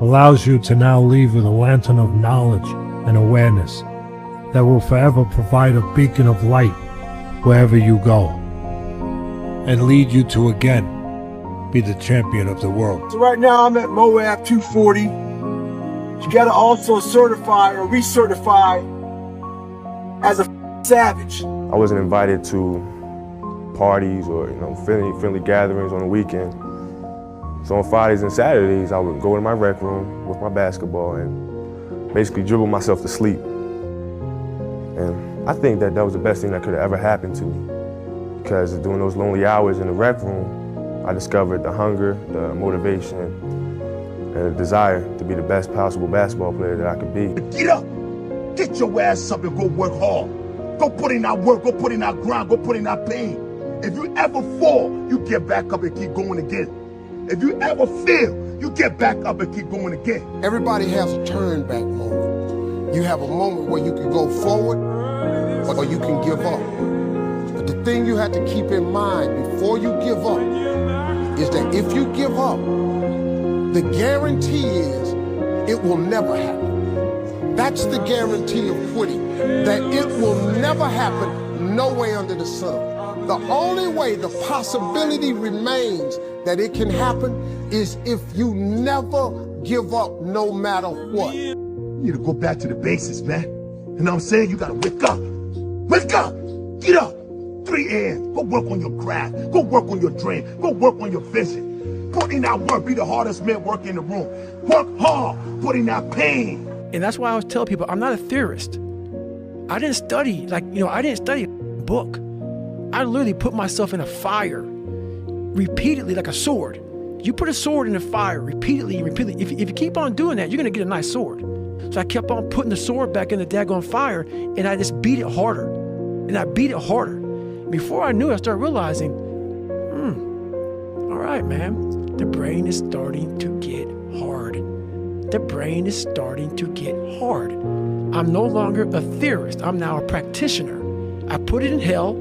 allows you to now leave with a lantern of knowledge and awareness that will forever provide a beacon of light wherever you go and lead you to again be the champion of the world. So right now I'm at Moab 240. You gotta also certify or recertify as a savage. I wasn't invited to parties or friendly gatherings on the weekend. So on Fridays and Saturdays, I would go to my rec room with my basketball and basically dribble myself to sleep. And I think that was the best thing that could have ever happened to me, because during those lonely hours in the rec room, I discovered the hunger, the motivation, and the desire to be the best possible basketball player that I could be. Get up. Get your ass up and go work hard. Go put in that work. Go put in that grind. Go put in that pain. If you ever fall, you get back up and keep going again. If you ever fail, you get back up and keep going again. Everybody has a turn back moment. You have a moment where you can go forward or you can give up. But the thing you have to keep in mind before you give up is that if you give up, the guarantee is it will never happen. That's the guarantee of quitting, that it will never happen no way under the sun. The only way the possibility remains that it can happen is if you never give up no matter what. You need to go back to the basics, man. You know what I'm saying? You gotta wake up. Wake up! Get up. 3 hands. Go work on your craft. Go work on your dream. Go work on your vision. Put in that work. Be the hardest man working in the room. Work hard. Put in that pain. And that's why I always tell people, I'm not a theorist. I didn't study, I didn't study a book. I literally put myself in a fire repeatedly like a sword. You put a sword in the fire repeatedly and repeatedly. If you keep on doing that, you're gonna get a nice sword. So I kept on putting the sword back in the daggone fire, and I just beat it harder. And I beat it harder. Before I knew it, I started realizing, all right, man, the brain is starting to get hard. The brain is starting to get hard. I'm no longer a theorist. I'm now a practitioner. I put it in hell.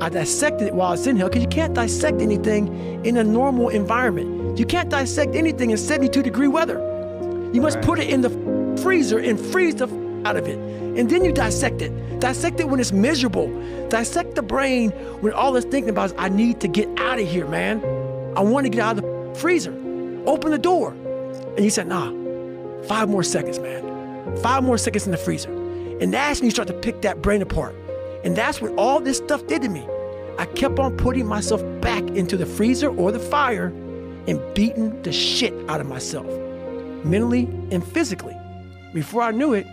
I dissected it while it's in hell, because you can't dissect anything in a normal environment. You can't dissect anything in 72-degree weather. You must put it in the freezer and freeze the out of it. And then you dissect it. Dissect it when it's miserable. Dissect the brain when all it's thinking about is, I need to get out of here, man. I want to get out of the freezer. Open the door. And you said, nah, 5 more seconds, man. 5 more seconds in the freezer. And that's when you start to pick that brain apart. And that's what all this stuff did to me. I kept on putting myself back into the freezer or the fire and beating the shit out of myself, mentally and physically. Before I knew it,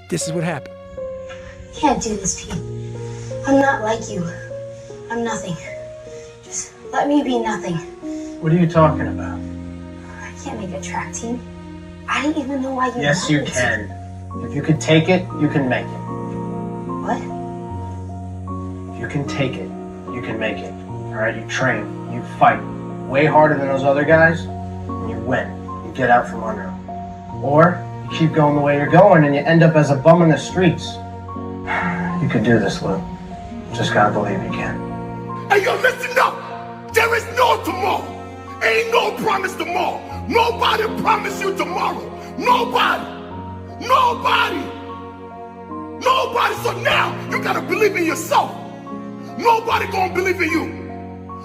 this is what happened. I can't do this, Pete. I'm not like you. I'm nothing. Just let me be nothing. What are you talking about? I can't make a track team. I didn't even know why you Yes, you wanted can. If you could take it, you can make it. What? If you can take it, you can make it. Alright, you train, you fight way harder than those other guys, and you win. You get out from under them. Or you keep going the way you're going and you end up as a bum in the streets. You can do this, Lou. Just gotta believe you can. Hey, yo, listen up. There is no tomorrow. Ain't no promise tomorrow. Nobody promised you tomorrow. Nobody. Nobody. Nobody. So now you gotta believe in yourself. Nobody gonna believe in you.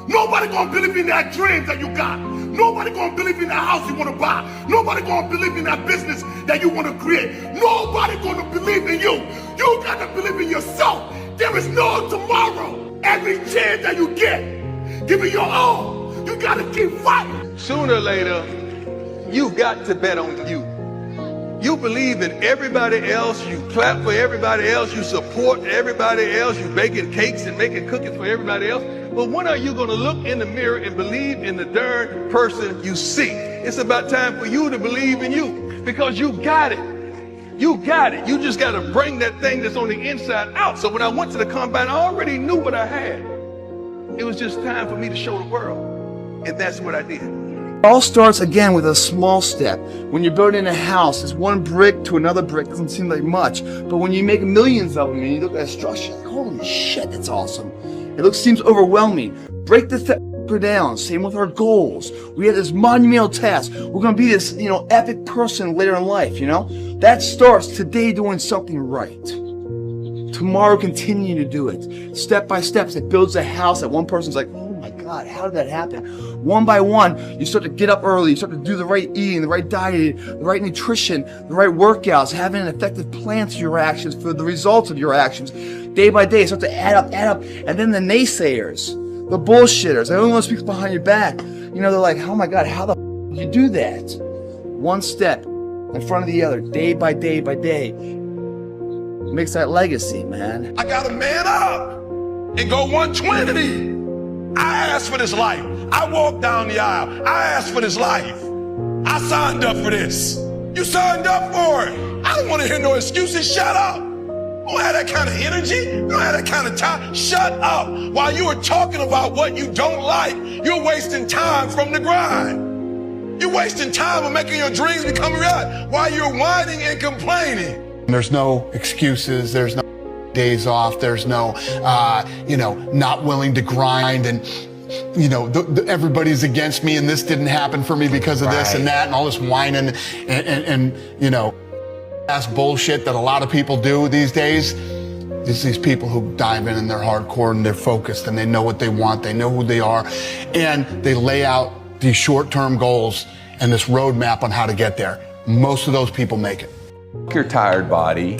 Nobody gonna believe in that dream that you got. Nobody gonna believe in that house you wanna buy. Nobody gonna believe in that business that you wanna create. Nobody gonna believe in you. You gotta believe in yourself. There is no tomorrow. Every chance that you get, give it your all. You gotta keep fighting. Sooner or later, you've got to bet on you. You believe in everybody else, you clap for everybody else, you support everybody else, you baking cakes and making cookies for everybody else. But when are you gonna look in the mirror and believe in the darn person you see? It's about time for you to believe in you, because you got it. You got it. You just gotta bring that thing that's on the inside out. So when I went to the combine, I already knew what I had. It was just time for me to show the world. And that's what I did. It all starts again with a small step. When you're building a house, it's one brick to another brick. Doesn't seem like much. But when you make millions of them and you look at a structure, like, holy shit, that's awesome. It seems overwhelming. Break the down. Same with our goals. We have this monumental task. We're going to be this, epic person later in life, That starts today doing something right. Tomorrow continue to do it. Step by step, it builds a house that one person's like, oh my God, how did that happen? One by one, you start to get up early, you start to do the right eating, the right diet, the right nutrition, the right workouts, having an effective plan to your actions for the results of your actions. Day by day, start to add up, and then the naysayers, the bullshitters, everyone who speaks behind your back, they're like, oh my God, how the did you do that? One step in front of the other, day by day by day, makes that legacy, man. I gotta man up and go 120. I asked for this life. I walked down the aisle. I asked for this life. I signed up for this. You signed up for it. I don't want to hear no excuses. Shut up. You don't have that kind of energy. You don't have that kind of time. Shut up. While you are talking about what you don't like, you're wasting time from the grind. You're wasting time of making your dreams become reality while you're whining and complaining. There's no excuses. There's no days off. There's no, not willing to grind and, everybody's against me and this didn't happen for me because of this and that and all this whining and ass bullshit that a lot of people do these days. It's these people who dive in and they're hardcore and they're focused and they know what they want. They know who they are and they lay out these short-term goals and this roadmap on how to get there. Most of those people make it. Your tired body,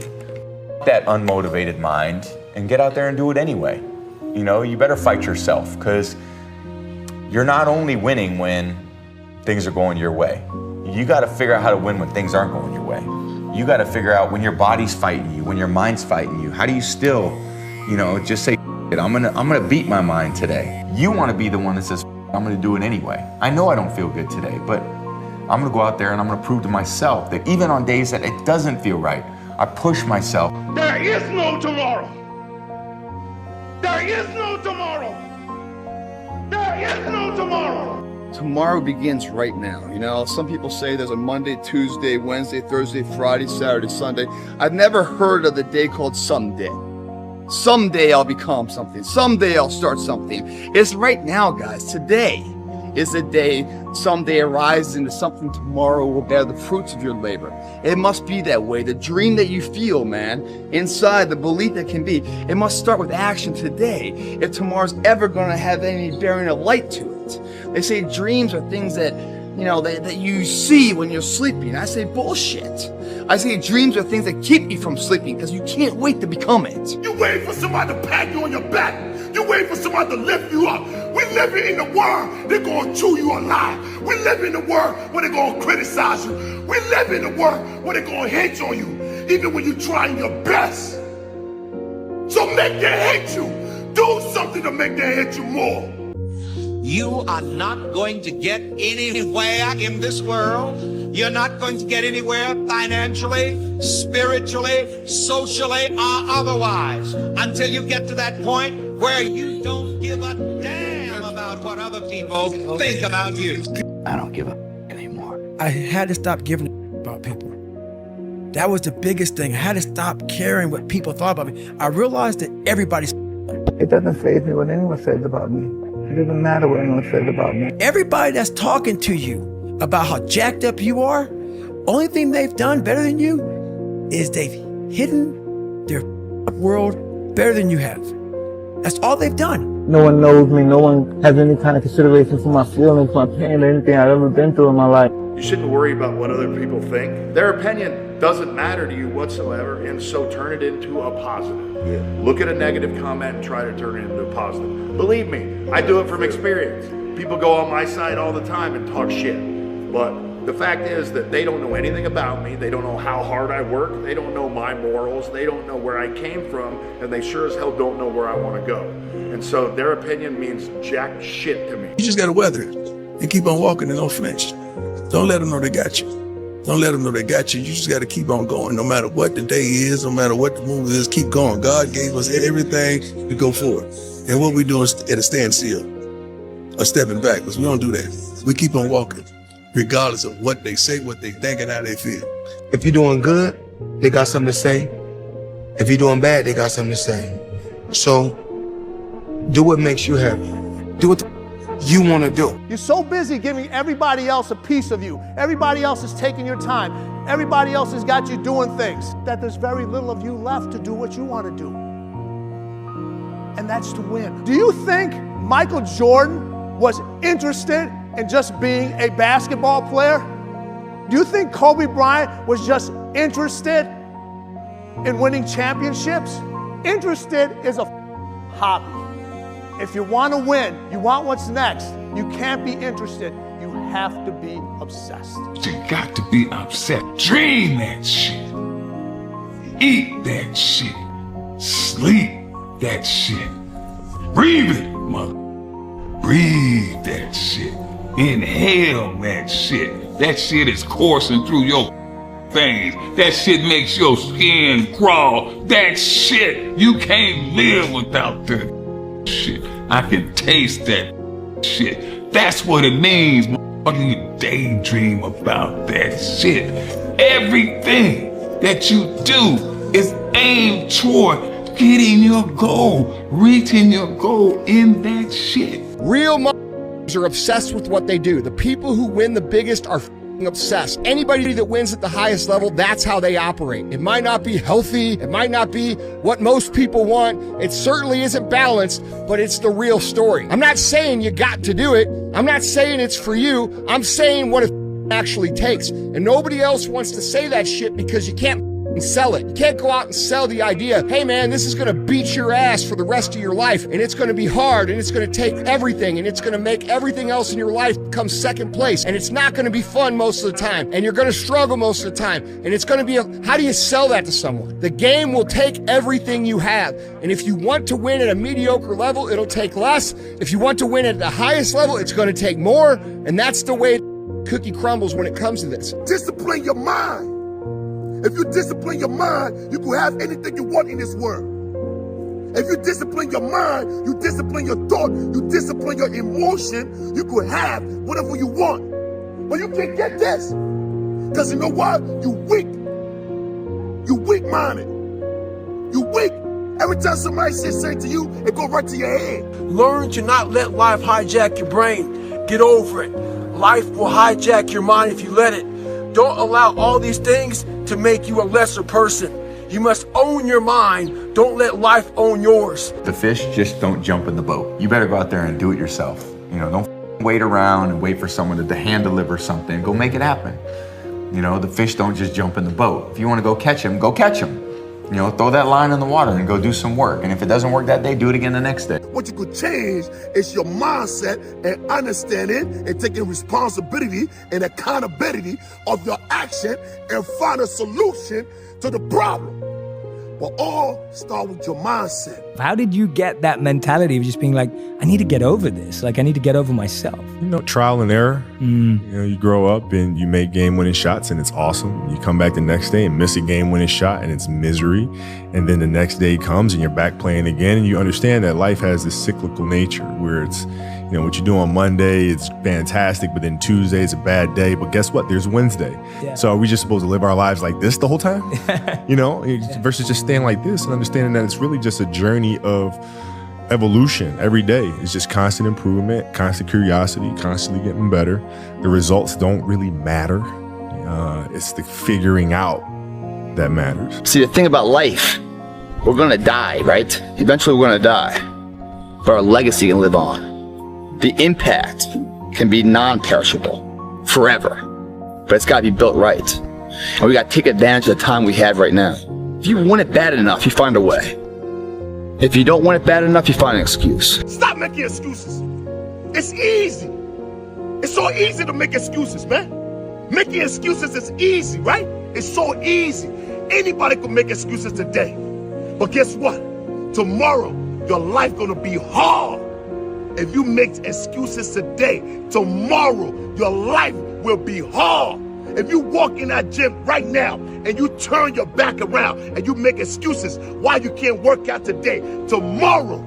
that unmotivated mind, and get out there and do it anyway. You know, you better fight yourself, because you're not only winning when things are going your way. You got to figure out how to win when things aren't going your way. You got to figure out when your body's fighting you, when your mind's fighting you. How do you still, you know, just say, I'm gonna beat my mind today. You want to be the one that says, I'm gonna do it anyway. I know I don't feel good today, but I'm gonna go out there and I'm gonna prove to myself that even on days that it doesn't feel right, I push myself. There is no tomorrow. There is no tomorrow. There is no tomorrow. Tomorrow begins right now. You know, some people say there's a Monday, Tuesday, Wednesday, Thursday, Friday, Saturday, Sunday. I've never heard of the day called someday. Someday I'll become something. Someday I'll start something. It's right now, guys. Today is the day. Someday arises into something tomorrow will bear the fruits of your labor. It must be that way. The dream that you feel, man, inside, the belief that can be, it must start with action today if tomorrow's ever going to have any bearing of light to it. They say dreams are things that, you know, that you see when you're sleeping. I say bullshit. I say dreams are things that keep you from sleeping because you can't wait to become it. You wait for somebody to pat you on your back. You wait for somebody to lift you up. We live in the world, they're going to chew you alive. We live in the world where they're going to criticize you. We live in the world where they're going to hate on you, even when you're trying your best. So make them hate you. Do something to make them hate you more. You are not going to get anywhere in this world. You're not going to get anywhere financially, spiritually, socially, or otherwise until you get to that point where you don't give a damn about what other people think about you. I don't give a anymore. I had to stop giving about people. That was the biggest thing. I had to stop caring what people thought about me. I realized that everybody's. It doesn't faze me what anyone says about me. It doesn't matter what anyone says about me. Everybody that's talking to you about how jacked up you are, only thing they've done better than you is they've hidden their world better than you have. That's all they've done. No one knows me. No one has any kind of consideration for my feelings, my pain, or anything I've ever been through in my life. You shouldn't worry about what other people think. Their opinion doesn't matter to you whatsoever, and so turn it into a positive. Yeah. Look at a negative comment and try to turn it into a positive. Believe me, I do it from experience. People go on my side all the time and talk shit. But the fact is that they don't know anything about me. They don't know how hard I work. They don't know my morals. They don't know where I came from. And they sure as hell don't know where I want to go. And so their opinion means jack shit to me. You just got to weather it and keep on walking and don't flinch. Don't let them know they got you. Don't let them know they got you. You just got to keep on going. No matter what the day is, no matter what the move is, keep going. God gave us everything to go forward. And what we do is at a standstill, or stepping back, because we don't do that. We keep on walking, regardless of what they say, what they think, and how they feel. If you're doing good, they got something to say. If you're doing bad, they got something to say. So, do what makes you happy. Do what you want to do. You're so busy giving everybody else a piece of you. Everybody else is taking your time. Everybody else has got you doing things that there's very little of you left to do what you want to do. And that's to win. Do you think Michael Jordan was interested in just being a basketball player? Do you think Kobe Bryant was just interested in winning championships? Interested is a hobby. If you want to win, you want what's next, you can't be interested. You have to be obsessed. You got to be obsessed. Dream that shit. Eat that shit. Sleep that shit. Breathe it, mother. Breathe that shit. Inhale that shit. That shit is coursing through your veins. That shit makes your skin crawl. That shit, you can't live without that shit. I can taste that shit. That's what it means, motherfucker. You daydream about that shit. Everything that you do is aimed toward getting your goal, reaching your goal in that shit. Real motherfuckers are obsessed with what they do. The people who win the biggest are obsessed. Anybody that wins at the highest level, that's how they operate. It might not be healthy. It might not be what most people want. It certainly isn't balanced, but it's the real story. I'm not saying you got to do it. I'm not saying it's for you. I'm saying what it actually takes. And nobody else wants to say that shit because you can't and sell it. You can't go out and sell the idea, hey man, this is gonna beat your ass for the rest of your life, and it's gonna be hard, and it's gonna take everything, and it's gonna make everything else in your life come second place, and it's not gonna be fun most of the time, and you're gonna struggle most of the time, and it's gonna be how do you sell that to someone? The game will take everything you have, and if you want to win at a mediocre level, it'll take less. If you want to win at the highest level, it's gonna take more, and that's the way cookie crumbles when it comes to this. Discipline your mind. If you discipline your mind, you can have anything you want in this world. If you discipline your mind, you discipline your thought, you discipline your emotion, you could have whatever you want. But you can't get this. Because you know what? You weak. You weak-minded. You weak. Every time somebody says something to you, it go right to your head. Learn to not let life hijack your brain. Get over it. Life will hijack your mind if you let it. Don't allow all these things to make you a lesser person. You must own your mind. Don't let life own yours. The fish just don't jump in the boat. You better go out there and do it yourself. You know, don't wait around and wait for someone to hand deliver something. Go make it happen. You know, the fish don't just jump in the boat. If you want to go catch them, go catch them. You know, throw that line in the water and go do some work. And if it doesn't work that day, do it again the next day. What you could change is your mindset and understanding and taking responsibility and accountability of your action and find a solution to the problem. But all start with your mindset. How did you get that mentality of just being like, I need to get over this. Like, I need to get over myself. You know, trial and error. You know, you grow up and you make game-winning shots and it's awesome. You come back the next day and miss a game-winning shot and it's misery. And then the next day comes and you're back playing again. And you understand that life has this cyclical nature where it's, you know, what you do on Monday, it's fantastic, but then Tuesday is a bad day. But guess what? There's Wednesday. Yeah. So are we just supposed to live our lives like this the whole time? You know, versus just staying like this and understanding that it's really just a journey of evolution every day. It's just constant improvement, constant curiosity, constantly getting better. The results don't really matter. It's the figuring out that matters. See, the thing about life, we're gonna die, right? Eventually we're gonna die, but our legacy can live on. The impact can be non-perishable forever, but it's gotta be built right. And we gotta take advantage of the time we have right now. If you want it bad enough, you find a way. If you don't want it bad enough, you find an excuse. Stop making excuses. It's easy. It's so easy to make excuses, man. Making excuses is easy, right? It's so easy. Anybody can make excuses today. But guess what? Tomorrow, your life gonna be hard. If you make excuses today, tomorrow, your life will be hard. If you walk in that gym right now and you turn your back around and you make excuses why you can't work out today, tomorrow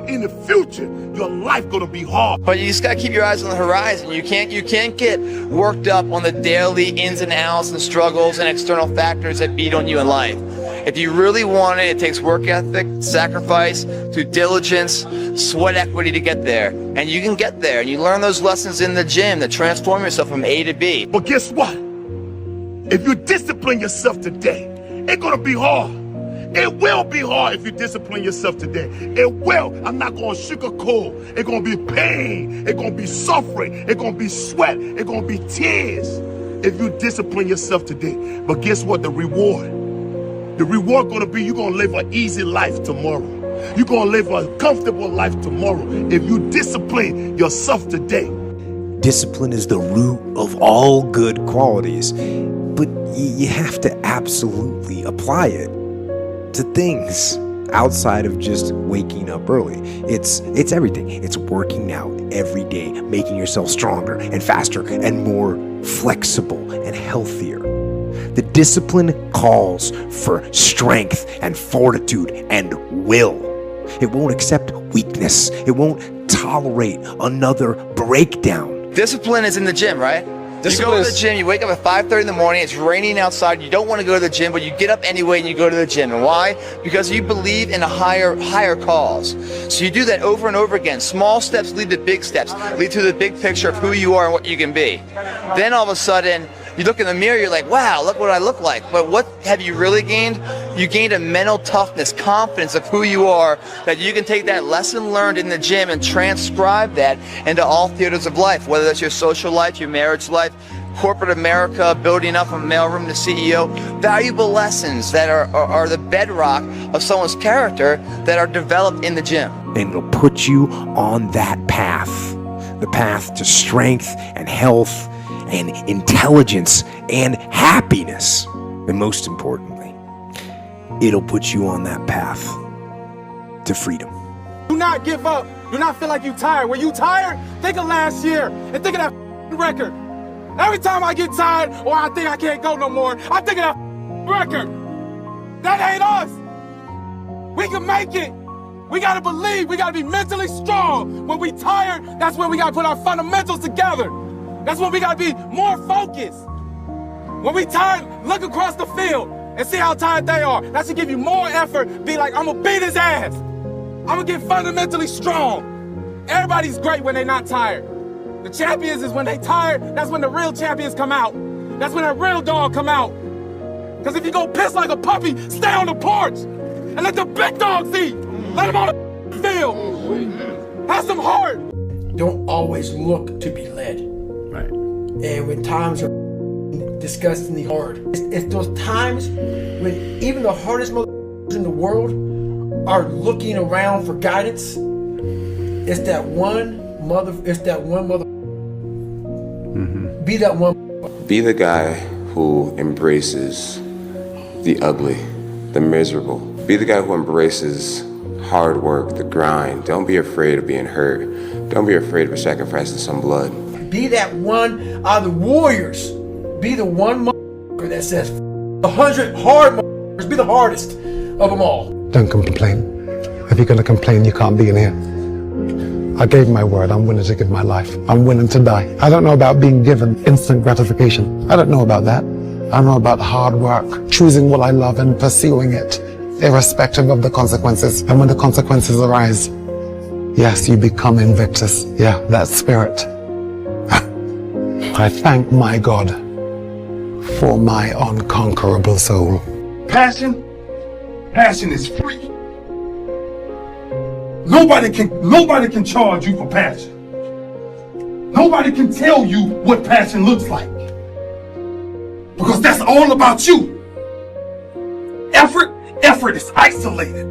in the future, your life gonna be hard. But you just gotta keep your eyes on the horizon. You can't get worked up on the daily ins and outs and struggles and external factors that beat on you in life. If you really want it, it takes work ethic, sacrifice, due diligence, sweat equity to get there. And you can get there, and you learn those lessons in the gym to transform yourself from A to B. But guess what? If you discipline yourself today, it's gonna be hard. It will be hard if you discipline yourself today. It will. I'm not gonna sugarcoat. It's gonna be pain. It's gonna be suffering. It's gonna be sweat. It's gonna be tears if you discipline yourself today. But guess what? The reward gonna be you're gonna live an easy life tomorrow. You're gonna live a comfortable life tomorrow if you discipline yourself today. Discipline is the root of all good qualities, but you have to absolutely apply it to things outside of just waking up early. It's everything. It's working out every day, making yourself stronger and faster and more flexible and healthier. The discipline calls for strength and fortitude and will. It won't accept weakness. It won't tolerate another breakdown. Discipline is in the gym, right? You go to the gym, you wake up at 5:30 in the morning, it's raining outside, you don't want to go to the gym, but you get up anyway and you go to the gym. And why? Because you believe in a higher cause. So you do that over and over again. Small steps lead to big steps, lead to the big picture of who you are and what you can be. Then all of a sudden, you look in the mirror, you're like, wow, look what I look like. But what have you really gained? You gained a mental toughness, confidence of who you are, that you can take that lesson learned in the gym and transcribe that into all theaters of life, whether that's your social life, your marriage life, corporate America, building up from mailroom to CEO, valuable lessons that are the bedrock of someone's character that are developed in the gym. And it'll put you on that path, the path to strength and health and intelligence and happiness. And most importantly, it'll put you on that path to freedom. Do not give up. Do not feel like you're tired. When you tired, think of last year and think of that record. Every time I get tired or I think I can't go no more, I think of that record. That ain't us. We can make it. We gotta believe. We gotta be mentally strong. When we tired, that's when we gotta put our fundamentals together. That's when we gotta be more focused. When we tired, look across the field and see how tired they are. That should give you more effort. Be like, I'm gonna beat his ass. I'm gonna get fundamentally strong. Everybody's great when they're not tired. The champions is when they tired, that's when the real champions come out. That's when that real dog come out. Because if you go piss like a puppy, stay on the porch and let the big dogs eat. Let them on the field. Have some heart. Don't always look to be led. Right. And when times are disgustingly hard, it's those times when even the hardest motherfuckers in the world are looking around for guidance. It's that one mother. Be that one. Be the guy who embraces the ugly, the miserable. Be the guy who embraces hard work, the grind. Don't be afraid of being hurt. Don't be afraid of sacrificing some blood. Be that one out of the warriors. Be the one motherfucker that says 100 hard motherfuckers. Be the hardest of them all. Don't complain. If you're gonna complain, you can't be in here. I gave my word. I'm willing to give my life. I'm willing to die. I don't know about being given instant gratification. I don't know about that. I know about hard work, choosing what I love and pursuing it, irrespective of the consequences. And when the consequences arise, yes, you become Invictus. Yeah, that spirit. I thank my God for my unconquerable soul. Passion is free. Nobody can charge you for passion. Nobody can tell you what passion looks like. Because that's all about you. Effort is isolated.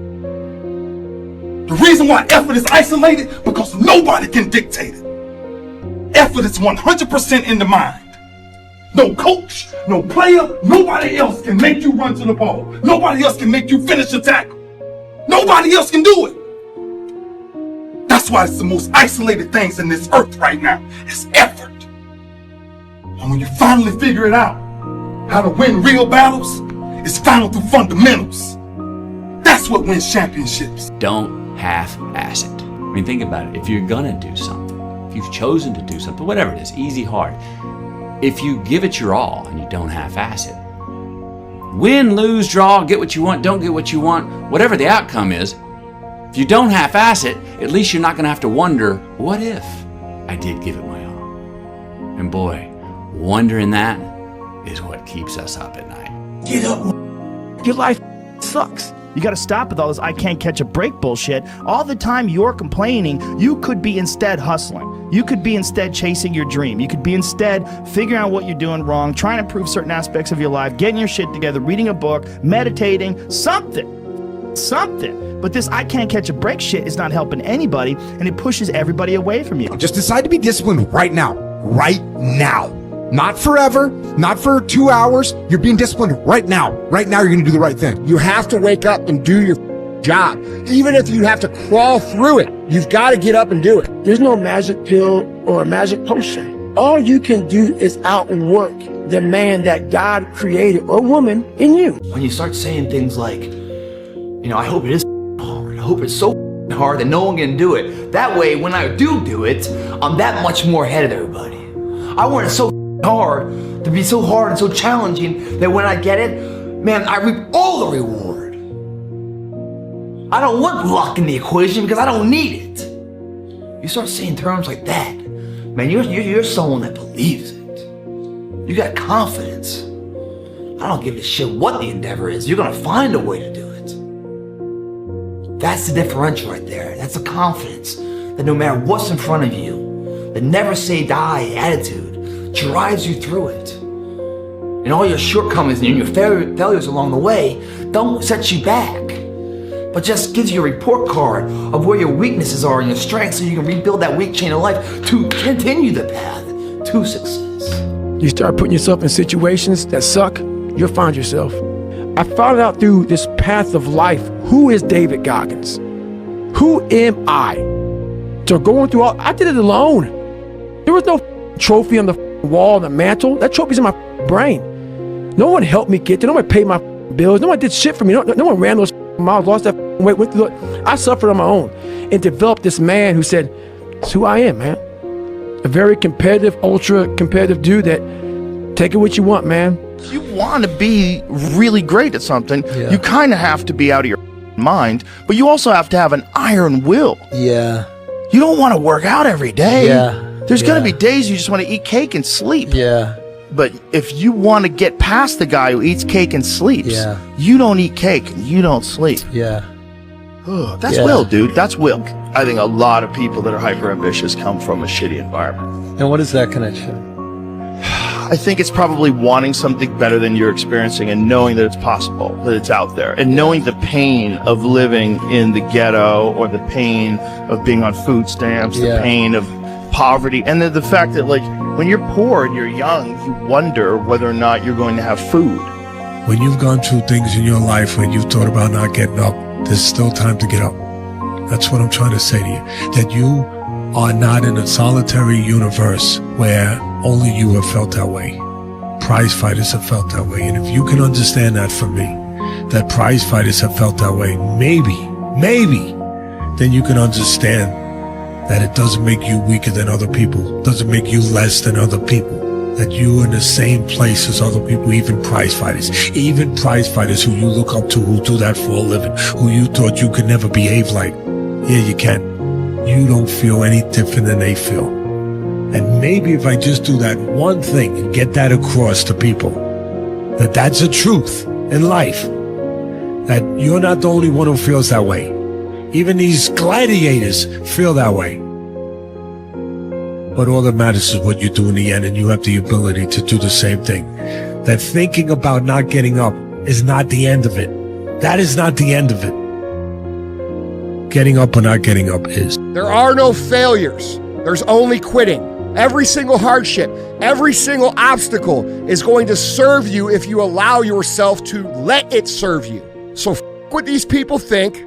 The reason why effort is isolated, because nobody can dictate it. Effort is 100% in the mind. No coach, no player, nobody else can make you run to the ball. Nobody else can make you finish a tackle. Nobody else can do it. That's why it's the most isolated things in this earth right now. It's effort. And when you finally figure it out, how to win real battles, it's found through fundamentals. That's what wins championships. Don't half-ass it. I mean, think about it. If you're gonna do something, if you've chosen to do something, whatever it is, easy, hard, if you give it your all and you don't half-ass it, win, lose, draw, get what you want, don't get what you want, whatever the outcome is, if you don't half-ass it, at least you're not gonna have to wonder, what if I did give it my all? And boy, wondering that is what keeps us up at night. Get up. Your life sucks. You gotta stop with all this I can't catch a break bullshit. All the time you're complaining, you could be instead hustling. You could be instead chasing your dream. You could be instead figuring out what you're doing wrong, trying to improve certain aspects of your life, getting your shit together, reading a book, meditating, something. But this I can't catch a break shit is not helping anybody, and it pushes everybody away from you. Just decide to be disciplined right now. Right now. Not forever, not for 2 hours. You're being disciplined right now. Right now, you're gonna do the right thing. You have to wake up and do your job. Even if you have to crawl through it, you've got to get up and do it. There's no magic pill or a magic potion. All you can do is outwork the man that God created or woman in you. When you start saying things like, I hope it is hard. I hope it's so hard that no one can do it. That way, when I do it, I'm that much more ahead of everybody. I want it so hard to be so hard and so challenging that when I get it, man, I reap all the reward. I don't want luck in the equation because I don't need it. You start saying terms like that, man, you're someone that believes it. You got confidence. I don't give a shit what the endeavor is. You're gonna find a way to do it. That's the differential right there. That's the confidence that no matter what's in front of you, the never say die attitude, drives you through it. And all your shortcomings and your failures along the way don't set you back, but just gives you a report card of where your weaknesses are and your strengths so you can rebuild that weak chain of life to continue the path to success. You start putting yourself in situations that suck, you'll find yourself. I found out through this path of life, who is David Goggins? Who am I? So going through all, I did it alone. There was no trophy on the wall, on the mantle. That trophy's in my brain. No one helped me get there. No one paid my bills. No one did shit for me. No one ran those miles, lost that weight, went through it. I suffered on my own and developed this man who said, it's who I am, man. A very competitive, ultra competitive dude that take it what you want, man. If you want to be really great at something, you kind of have to be out of your mind, but you also have to have an iron will. Yeah. You don't want to work out every day. Yeah. There's going to be days you just want to eat cake and sleep. Yeah. But if you want to get past the guy who eats cake and sleeps, you don't eat cake and you don't sleep. Yeah. That's will, dude. That's will. I think a lot of people that are hyper ambitious come from a shitty environment. And what is that connection? I think it's probably wanting something better than you're experiencing and knowing that it's possible, that it's out there, and knowing the pain of living in the ghetto or the pain of being on food stamps, the pain of poverty, and then the fact that, like, when you're poor and you're young, you wonder whether or not you're going to have food. When you've gone through things in your life when you've thought about not getting up, there's still time to get up. That's what I'm trying to say to you. That you are not in a solitary universe where only you have felt that way. Prize fighters have felt that way. And if you can understand that from me, that prize fighters have felt that way, maybe, then you can understand that it doesn't make you weaker than other people, doesn't make you less than other people, that you're in the same place as other people, even prize fighters who you look up to, who do that for a living, who you thought you could never behave like. Yeah, you can. You don't feel any different than they feel. And maybe if I just do that one thing and get that across to people, that that's the truth in life, that you're not the only one who feels that way. Even these gladiators feel that way. But all that matters is what you do in the end, and you have the ability to do the same thing. That thinking about not getting up is not the end of it. That is not the end of it. Getting up or not getting up is. There are no failures. There's only quitting. Every single hardship, every single obstacle is going to serve you if you allow yourself to let it serve you. So what these people think,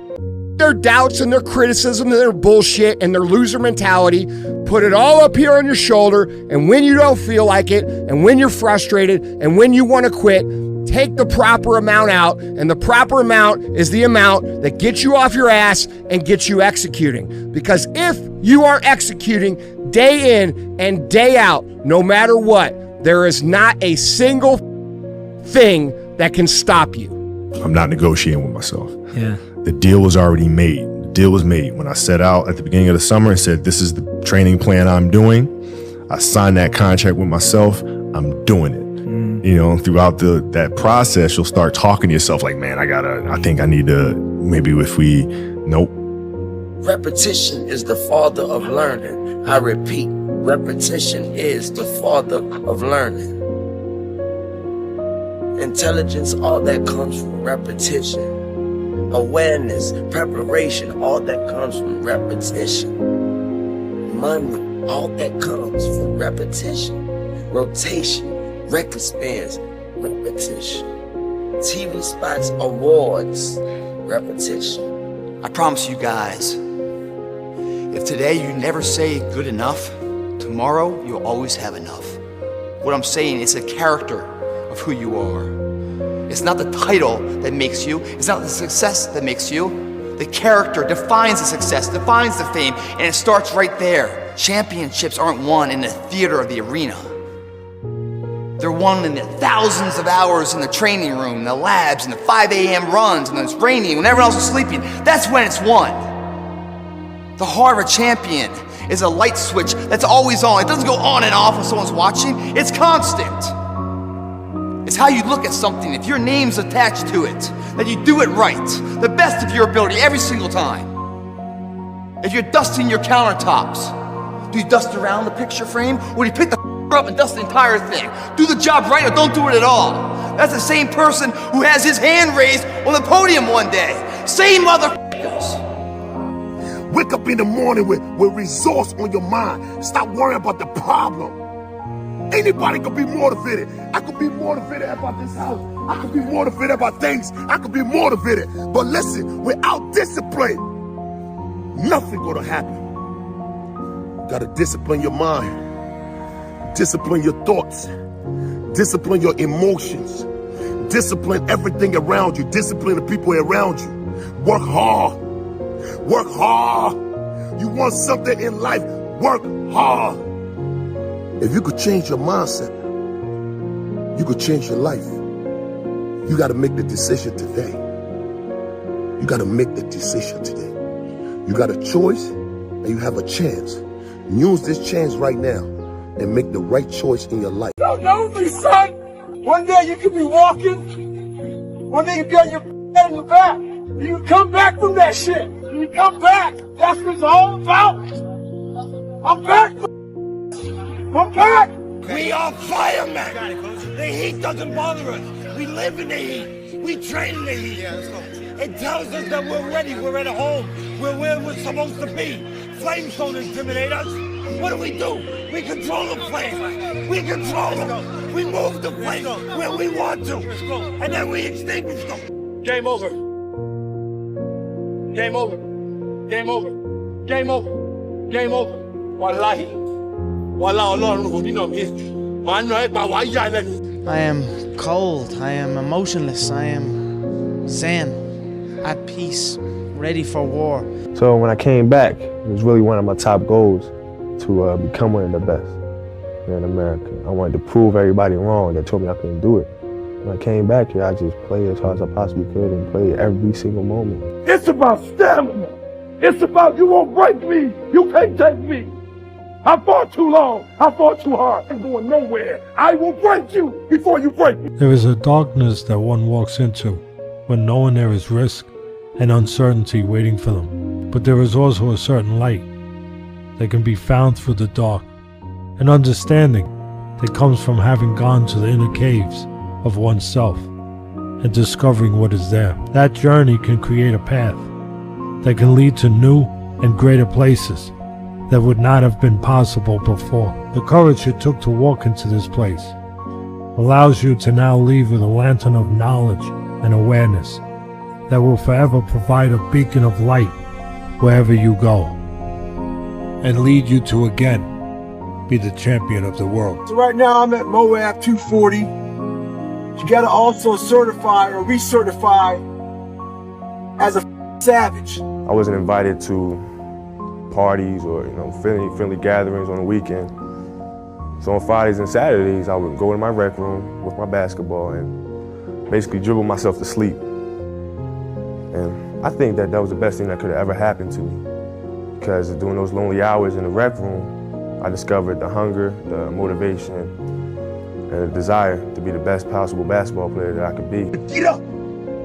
their doubts and their criticism and their bullshit and their loser mentality, put it all up here on your shoulder, and when you don't feel like it, and when you're frustrated, and when you want to quit, take the proper amount out, and the proper amount is the amount that gets you off your ass and gets you executing. Because if you are executing day in and day out, no matter what, there is not a single thing that can stop you. I'm not negotiating with myself. Yeah. The deal was already made. The deal was made. When I set out at the beginning of the summer and said, this is the training plan I'm doing, I signed that contract with myself. I'm doing it. You know, throughout that process, you'll start talking to yourself like, man, I think I need to, maybe if we, nope. Repetition is the father of learning. I repeat, repetition is the father of learning. Intelligence, all that comes from repetition. Awareness, preparation, all that comes from repetition. Money, all that comes from repetition. Rotation, record spins, repetition. TV spots, awards, repetition. I promise you guys, if today you never say good enough, tomorrow you'll always have enough. What I'm saying is a character of who you are. It's not the title that makes you. It's not the success that makes you. The character defines the success, defines the fame, and it starts right there. Championships aren't won in the theater or the arena. They're won in the thousands of hours in the training room, in the labs, in the 5 a.m. runs, and when it's raining, when everyone else is sleeping. That's when it's won. The heart of a champion is a light switch that's always on. It doesn't go on and off when someone's watching. It's constant. It's how you look at something. If your name's attached to it, that you do it right, the best of your ability every single time. If you're dusting your countertops, do you dust around the picture frame, or do you pick the up and dust the entire thing. Do the job right or don't do it at all. That's the same person who has his hand raised on the podium one day. Same motherfuckers. Wake up in the morning with resource on your mind. Stop worrying about the problem. Anybody could be motivated. I could be motivated about this house. I could be motivated about things. I could be motivated. But listen, without discipline, nothing gonna happen. You gotta discipline your mind. Discipline your thoughts. Discipline your emotions. Discipline everything around you. Discipline the people around you. Work hard. Work hard. You want something in life, work hard. If you could change your mindset, you could change your life. You got to make the decision today. You got to make the decision today. You got a choice and you have a chance. Use this chance right now and make the right choice in your life. Don't know me, son. One day you could be walking. One day you got your head in the back. You can come back from that shit. You come back. That's what it's all about. I'm back. I'm back! We are firemen! The heat doesn't bother us. We live in the heat. We train in the heat. It tells us that we're ready. We're at home. We're where we're supposed to be. Flames don't intimidate us. What do? We control the flames. We control them. We move the flames where we want to. And then we extinguish them. Game over. Game over. Game over. Game over. Game over. Wallahi. I am cold, I am emotionless, I am zen, at peace, ready for war. So when I came back, it was really one of my top goals to become one of the best here in America. I wanted to prove everybody wrong that told me I couldn't do it. When I came back here, I just played as hard as I possibly could and played every single moment. It's about stamina. It's about you won't break me. You can't take me. I fought too long. I fought too hard. I'm going nowhere. I will break you before you break me. There is a darkness that one walks into when knowing there is risk and uncertainty waiting for them. But there is also a certain light that can be found through the dark, an understanding that comes from having gone to the inner caves of oneself and discovering what is there. That journey can create a path that can lead to new and greater places that would not have been possible before. The courage it took to walk into this place allows you to now leave with a lantern of knowledge and awareness that will forever provide a beacon of light wherever you go and lead you to again be the champion of the world. So right now I'm at Moab 240. You gotta also certify or recertify as a savage. I wasn't invited to parties or friendly gatherings on the weekend. So on Fridays and Saturdays, I would go in my rec room with my basketball and basically dribble myself to sleep. And I think that was the best thing that could have ever happened to me, because during those lonely hours in the rec room, I discovered the hunger, the motivation, and the desire to be the best possible basketball player that I could be. Get up!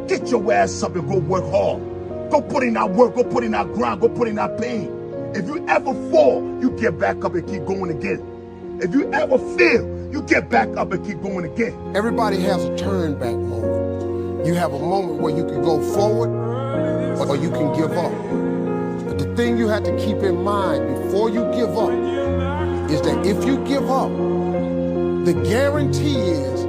Get your ass up and go work hard. Go put in that work, go put in that grind, go put in that pain. If you ever fall, you get back up and keep going again. If you ever fail, you get back up and keep going again. Everybody has a turn back moment. You have a moment where you can go forward or you can give up. But the thing you have to keep in mind before you give up is that if you give up, the guarantee is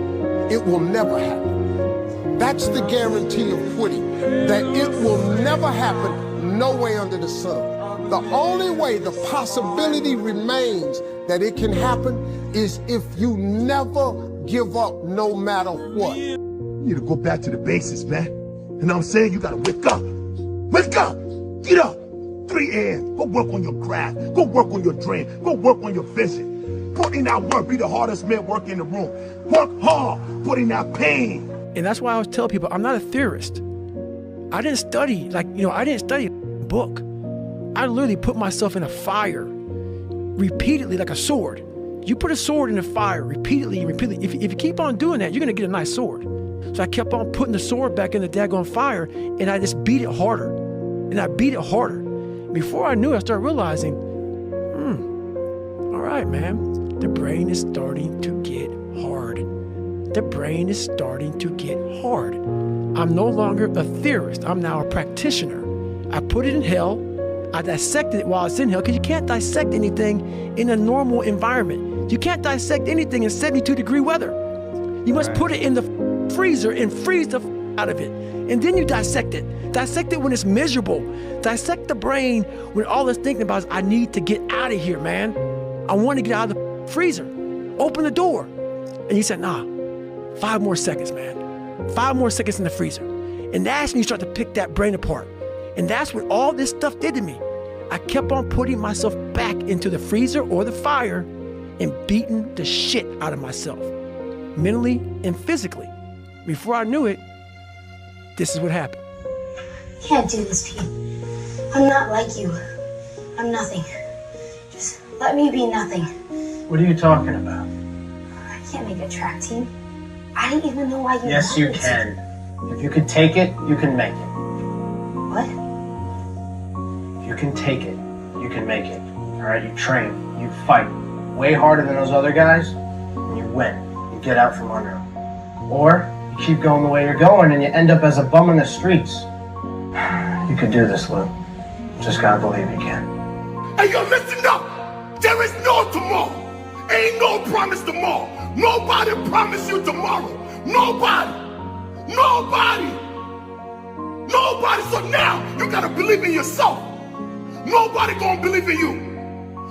it will never happen. That's the guarantee of quitting, that it will never happen no way under the sun. The only way the possibility remains that it can happen is if you never give up no matter what. You need to go back to the basics, man. You know what I'm saying? You gotta wake up. Wake up! Get up! 3 a.m. Go work on your craft. Go work on your dream. Go work on your vision. Put in that work. Be the hardest man working in the room. Work hard. Put in that pain. And that's why I always tell people, I'm not a theorist. I didn't study, I didn't study a book. I literally put myself in a fire repeatedly like a sword. You put a sword in the fire repeatedly. If you keep on doing that, you're gonna get a nice sword. So I kept on putting the sword back in the daggone fire, and I just beat it harder. And I beat it harder. Before I knew it, I started realizing, all right, man, The brain is starting to get hard. The brain is starting to get hard. I'm no longer a theorist. I'm now a practitioner. I put it in hell. I dissected it while it's in hell, because you can't dissect anything in a normal environment. You can't dissect anything in 72-degree weather. You must put it in the freezer and freeze the out of it. And then you dissect it. Dissect it when it's miserable. Dissect the brain when all it's thinking about is, I need to get out of here, man. I want to get out of the freezer. Open the door. And you said, nah, 5 more seconds, man. 5 more seconds in the freezer. And that's when you start to pick that brain apart. And that's what all this stuff did to me. I kept on putting myself back into the freezer or the fire and beating the shit out of myself, mentally and physically. Before I knew it, this is what happened. Can't do this, Pete. I'm not like you. I'm nothing. Just let me be nothing. What are you talking about? I can't make a track team. I didn't even know why you Yes, you wanted can. to. If you can take it, you can make it. What? If you can take it, you can make it. All right, you train, you fight way harder than those other guys, and you win. You get out from under them. Or you keep going the way you're going, and you end up as a bum in the streets. You could do this, Lou. Just gotta believe you can. Hey, yo, listen up. There is no tomorrow. Ain't no promise tomorrow. Nobody promised you tomorrow. Nobody. Nobody. Nobody. So now you gotta believe in yourself. Nobody gonna believe in you.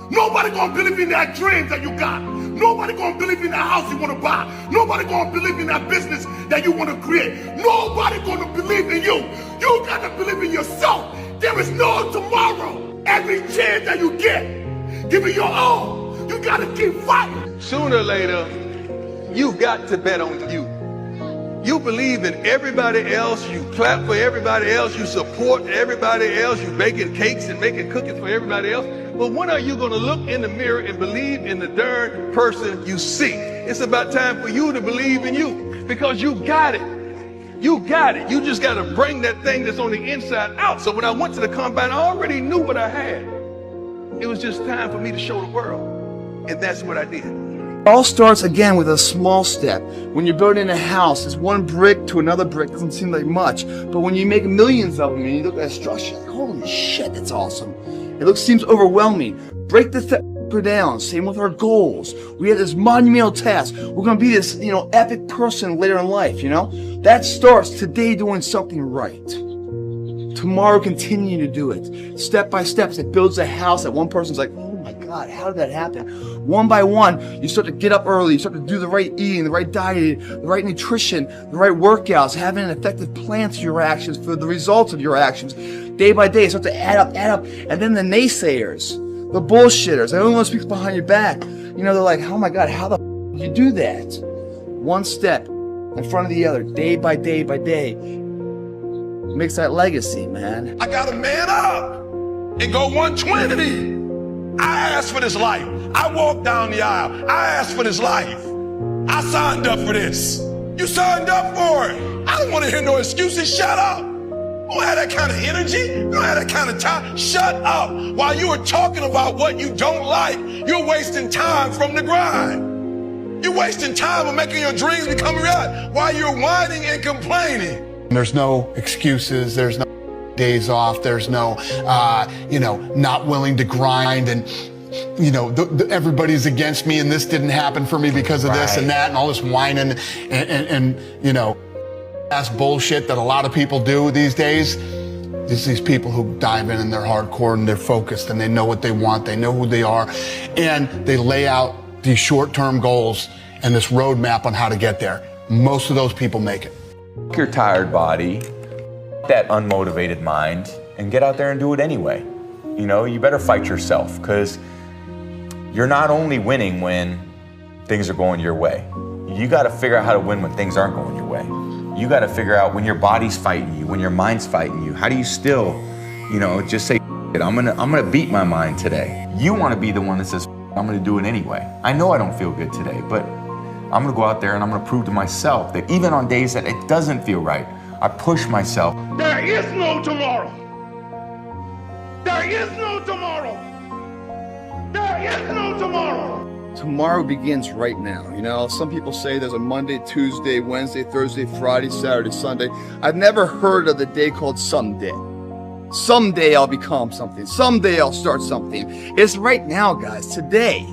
Nobody gonna believe in that dream that you got. Nobody gonna believe in that house you wanna buy. Nobody gonna believe in that business that you wanna create. Nobody gonna believe in you. You gotta believe in yourself. There is no tomorrow. Every chance that you get, give it your all. You gotta keep fighting. Sooner or later, you've got to bet on you. You believe in everybody else, you clap for everybody else, you support everybody else, you baking cakes and making cookies for everybody else. But when are you going to look in the mirror and believe in the darn person you see? It's about time for you to believe in you, because you got it. You got it. You just got to bring that thing that's on the inside out. So when I went to the combine, I already knew what I had. It was just time for me to show the world. And that's what I did. It all starts again with a small step. When you're building a house, it's one brick to another brick. Doesn't seem like much. But when you make millions of them and you look at a structure, you're like, holy shit, that's awesome. It seems overwhelming. Break the down. Same with our goals. We have this monumental task. We're going to be this, epic person later in life, That starts today doing something right. Tomorrow continue to do it. Step by step. It builds a house that one person's like, oh my God, how did that happen? One by one, you start to get up early. You start to do the right eating, the right diet, the right nutrition, the right workouts, having an effective plan to your actions for the results of your actions. Day by day, start to add up. And then the naysayers, the bullshitters, the only one who speaks behind your back, they're like, oh my God, how the did you do that? One step in front of the other, day by day by day, makes that legacy, man. I gotta man up and go 120. I asked for this life. I walked down the aisle. I asked for this life. I signed up for this. You signed up for it. I don't want to hear no excuses. Shut up. You don't have that kind of energy. You don't have that kind of time. Shut up. While you were talking about what you don't like, you're wasting time from the grind. You're wasting time of making your dreams become reality while you're whining and complaining. There's no excuses. There's no days off. There's no, not willing to grind and, everybody's against me and this didn't happen for me because of this and that and all this whining and ass bullshit that a lot of people do these days. These people who dive in and they're hardcore and they're focused and they know what they want. They know who they are and they lay out these short-term goals and this roadmap on how to get there. Most of those people make it. Your tired body, that unmotivated mind, and get out there and do it anyway. You better fight yourself, because you're not only winning when things are going your way. You got to figure out how to win when things aren't going your way. You got to figure out when your body's fighting you, when your mind's fighting you. How do you still, just say, I'm gonna beat my mind today. You want to be the one that says, I'm gonna do it anyway. I know I don't feel good today, but I'm gonna go out there and I'm gonna prove to myself that even on days that it doesn't feel right, I push myself. There is no tomorrow. There is no tomorrow. There is no tomorrow. Tomorrow begins right now. You know, some people say there's a Monday, Tuesday, Wednesday, Thursday, Friday, Saturday, Sunday. I've never heard of the day called someday. Someday I'll become something. Someday I'll start something. It's right now, guys. Today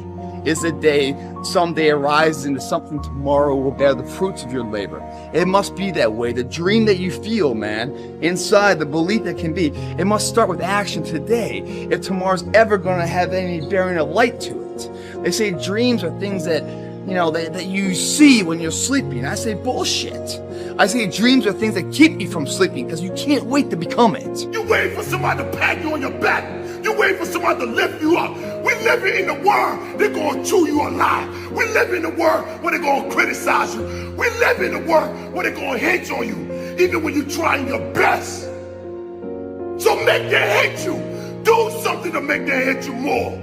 is the day. Someday arises into something. Tomorrow will bear the fruits of your labor. It must be that way. The dream that you feel, man, inside, the belief that can be, it must start with action today if tomorrow's ever going to have any bearing of light to it. They say dreams are things that, you know, that you see when you're sleeping. I say bullshit. I say dreams are things that keep you from sleeping because you can't wait to become it. You wait for somebody to pat you on your back. You wait for somebody to lift you up. We live in the world, they're going to chew you alive. We live in the world where they're going to criticize you. We live in the world where they're going to hate on you, even when you're trying your best. So make them hate you. Do something to make them hate you more.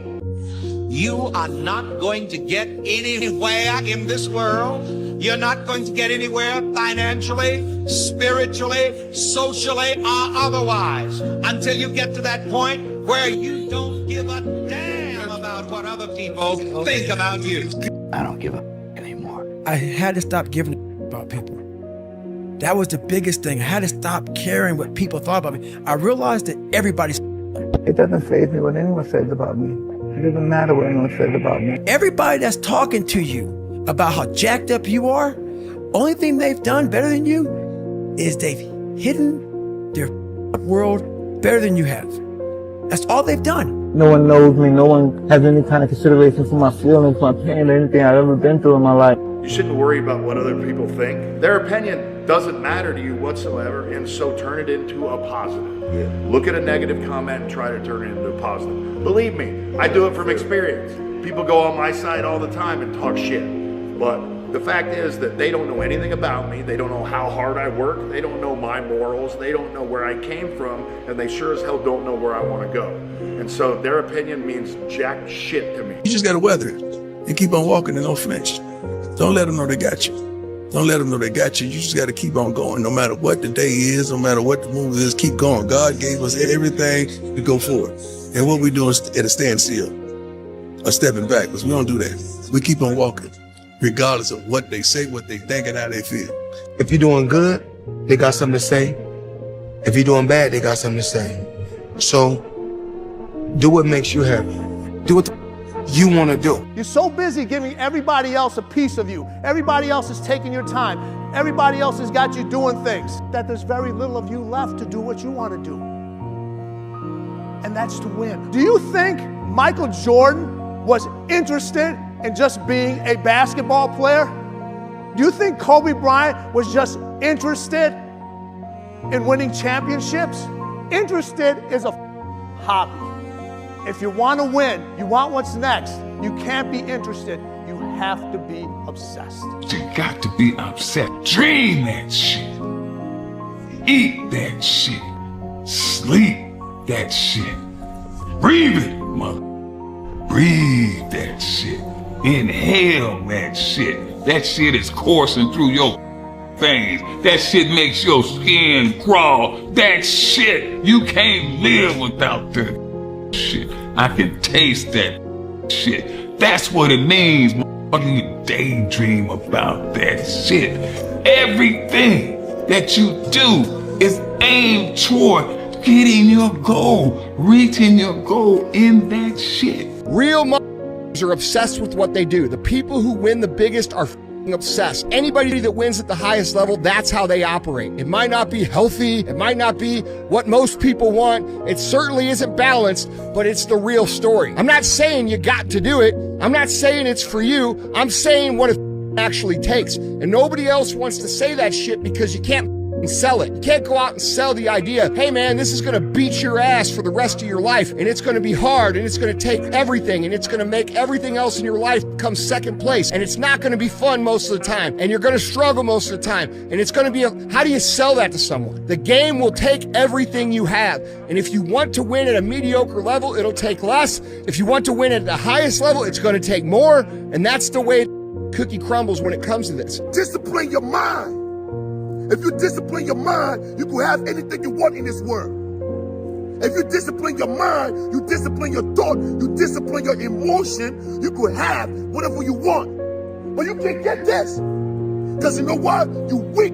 You are not going to get anywhere in this world. You're not going to get anywhere financially, spiritually, socially, or otherwise until you get to that point where you don't give a damn about what other people think about you. I don't give a anymore. I had to stop giving a about people. That was the biggest thing. I had to stop caring what people thought about me. I realized that everybody's. It doesn't faze me what anyone says about me. It doesn't matter what anyone says about me. Everybody that's talking to you about how jacked up you are, only thing they've done better than you is they've hidden their world better than you have. That's all they've done. No one knows me. No one has any kind of consideration for my feelings, my pain, or anything I've ever been through in my life. You shouldn't worry about what other people think. Their opinion doesn't matter to you whatsoever, and so turn it into a positive. Yeah. Look at a negative comment and try to turn it into a positive. Believe me, I do it from experience. People go on my side all the time and talk shit. But the fact is that they don't know anything about me. They don't know how hard I work. They don't know my morals. They don't know where I came from. And they sure as hell don't know where I want to go. And so their opinion means jack shit to me. You just got to weather it and keep on walking and don't flinch. Don't let them know they got you. Don't let them know they got you. You just got to keep on going. No matter what the day is, no matter what the move is, keep going. God gave us everything to go forward. And what we do is at a standstill, or stepping back, because we don't do that. We keep on walking, regardless of what they say, what they think, and how they feel. If you're doing good, they got something to say. If you're doing bad, they got something to say. So, do what makes you happy. Do what you want to do. You're so busy giving everybody else a piece of you. Everybody else is taking your time. Everybody else has got you doing things that there's very little of you left to do what you want to do. And that's to win. Do you think Michael Jordan was interested in just being a basketball player? Do you think Kobe Bryant was just interested in winning championships? Interested is a hobby. If you want to win, you want what's next, you can't be interested. You have to be obsessed. You got to be obsessed. Dream that shit. Eat that shit. Sleep that shit. Breathe it, mother. Breathe that shit. Inhale that shit. That shit is coursing through your veins. That shit makes your skin crawl. That shit, you can't live without that shit. I can taste that shit. That's what it means, motherfucker. You daydream about that shit. Everything that you do is aimed toward getting your goal, reaching your goal in that shit. Real motherfuckers are obsessed with what they do. The people who win the biggest are obsessed. Anybody that wins at the highest level, that's how they operate. It might not be healthy. It might not be what most people want. It certainly isn't balanced, but it's the real story. I'm not saying you got to do it. I'm not saying it's for you. I'm saying what it actually takes. And nobody else wants to say that shit because you can't sell it. You can't go out and sell the idea, hey man, this is gonna beat your ass for the rest of your life, and it's gonna be hard, and it's gonna take everything, and it's gonna make everything else in your life come second place, and it's not gonna be fun most of the time, and you're gonna struggle most of the time, and it's gonna be how do you sell that to someone? The game will take everything you have, and if you want to win at a mediocre level, it'll take less. If you want to win at the highest level, it's gonna take more, and that's the way cookie crumbles when it comes to this. Discipline your mind. If you discipline your mind, you can have anything you want in this world. If you discipline your mind, you discipline your thought, you discipline your emotion, you could have whatever you want. But you can't get this. Because you know what? You weak.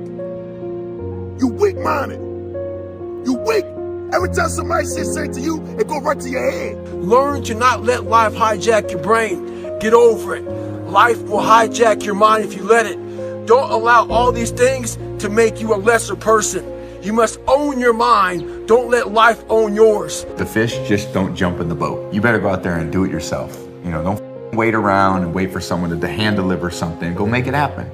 You weak-minded. You weak. Every time somebody says something to you, it go right to your head. Learn to not let life hijack your brain. Get over it. Life will hijack your mind if you let it. Don't allow all these things to make you a lesser person. You must own your mind. Don't let life own yours. The fish just don't jump in the boat. You better go out there and do it yourself. You know, don't wait around and wait for someone to hand deliver something. Go make it happen.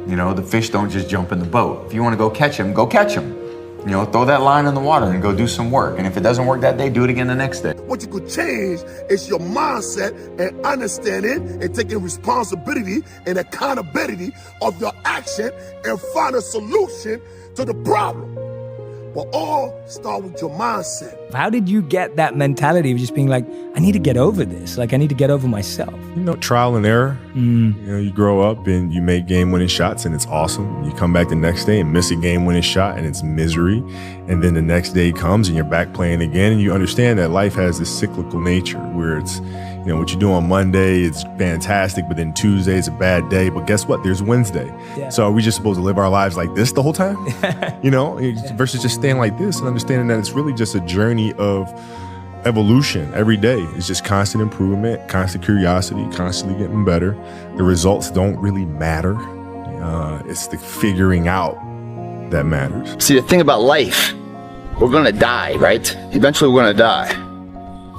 You know, the fish don't just jump in the boat. If you want to go catch them, go catch them. You know, throw that line in the water and go do some work. And if it doesn't work that day, do it again the next day. What you could change is your mindset and understanding and taking responsibility and accountability of your action and find a solution to the problem. But all start with your mindset. How did you get that mentality of just being like, I need to get over this. Like, I need to get over myself. You know, trial and error. You know, you grow up and you make game-winning shots and it's awesome. You come back the next day and miss a game-winning shot and it's misery. And then the next day comes and you're back playing again. And you understand that life has this cyclical nature where it's, you know, what you do on Monday is fantastic, but then Tuesday is a bad day. But guess what? There's Wednesday. Yeah. So are we just supposed to live our lives like this the whole time? You know, versus just staying like this and understanding that it's really just a journey of evolution every day. It's just constant improvement, constant curiosity, constantly getting better. The results don't really matter. It's the figuring out that matters. See, the thing about life, we're gonna die, right? Eventually we're gonna die,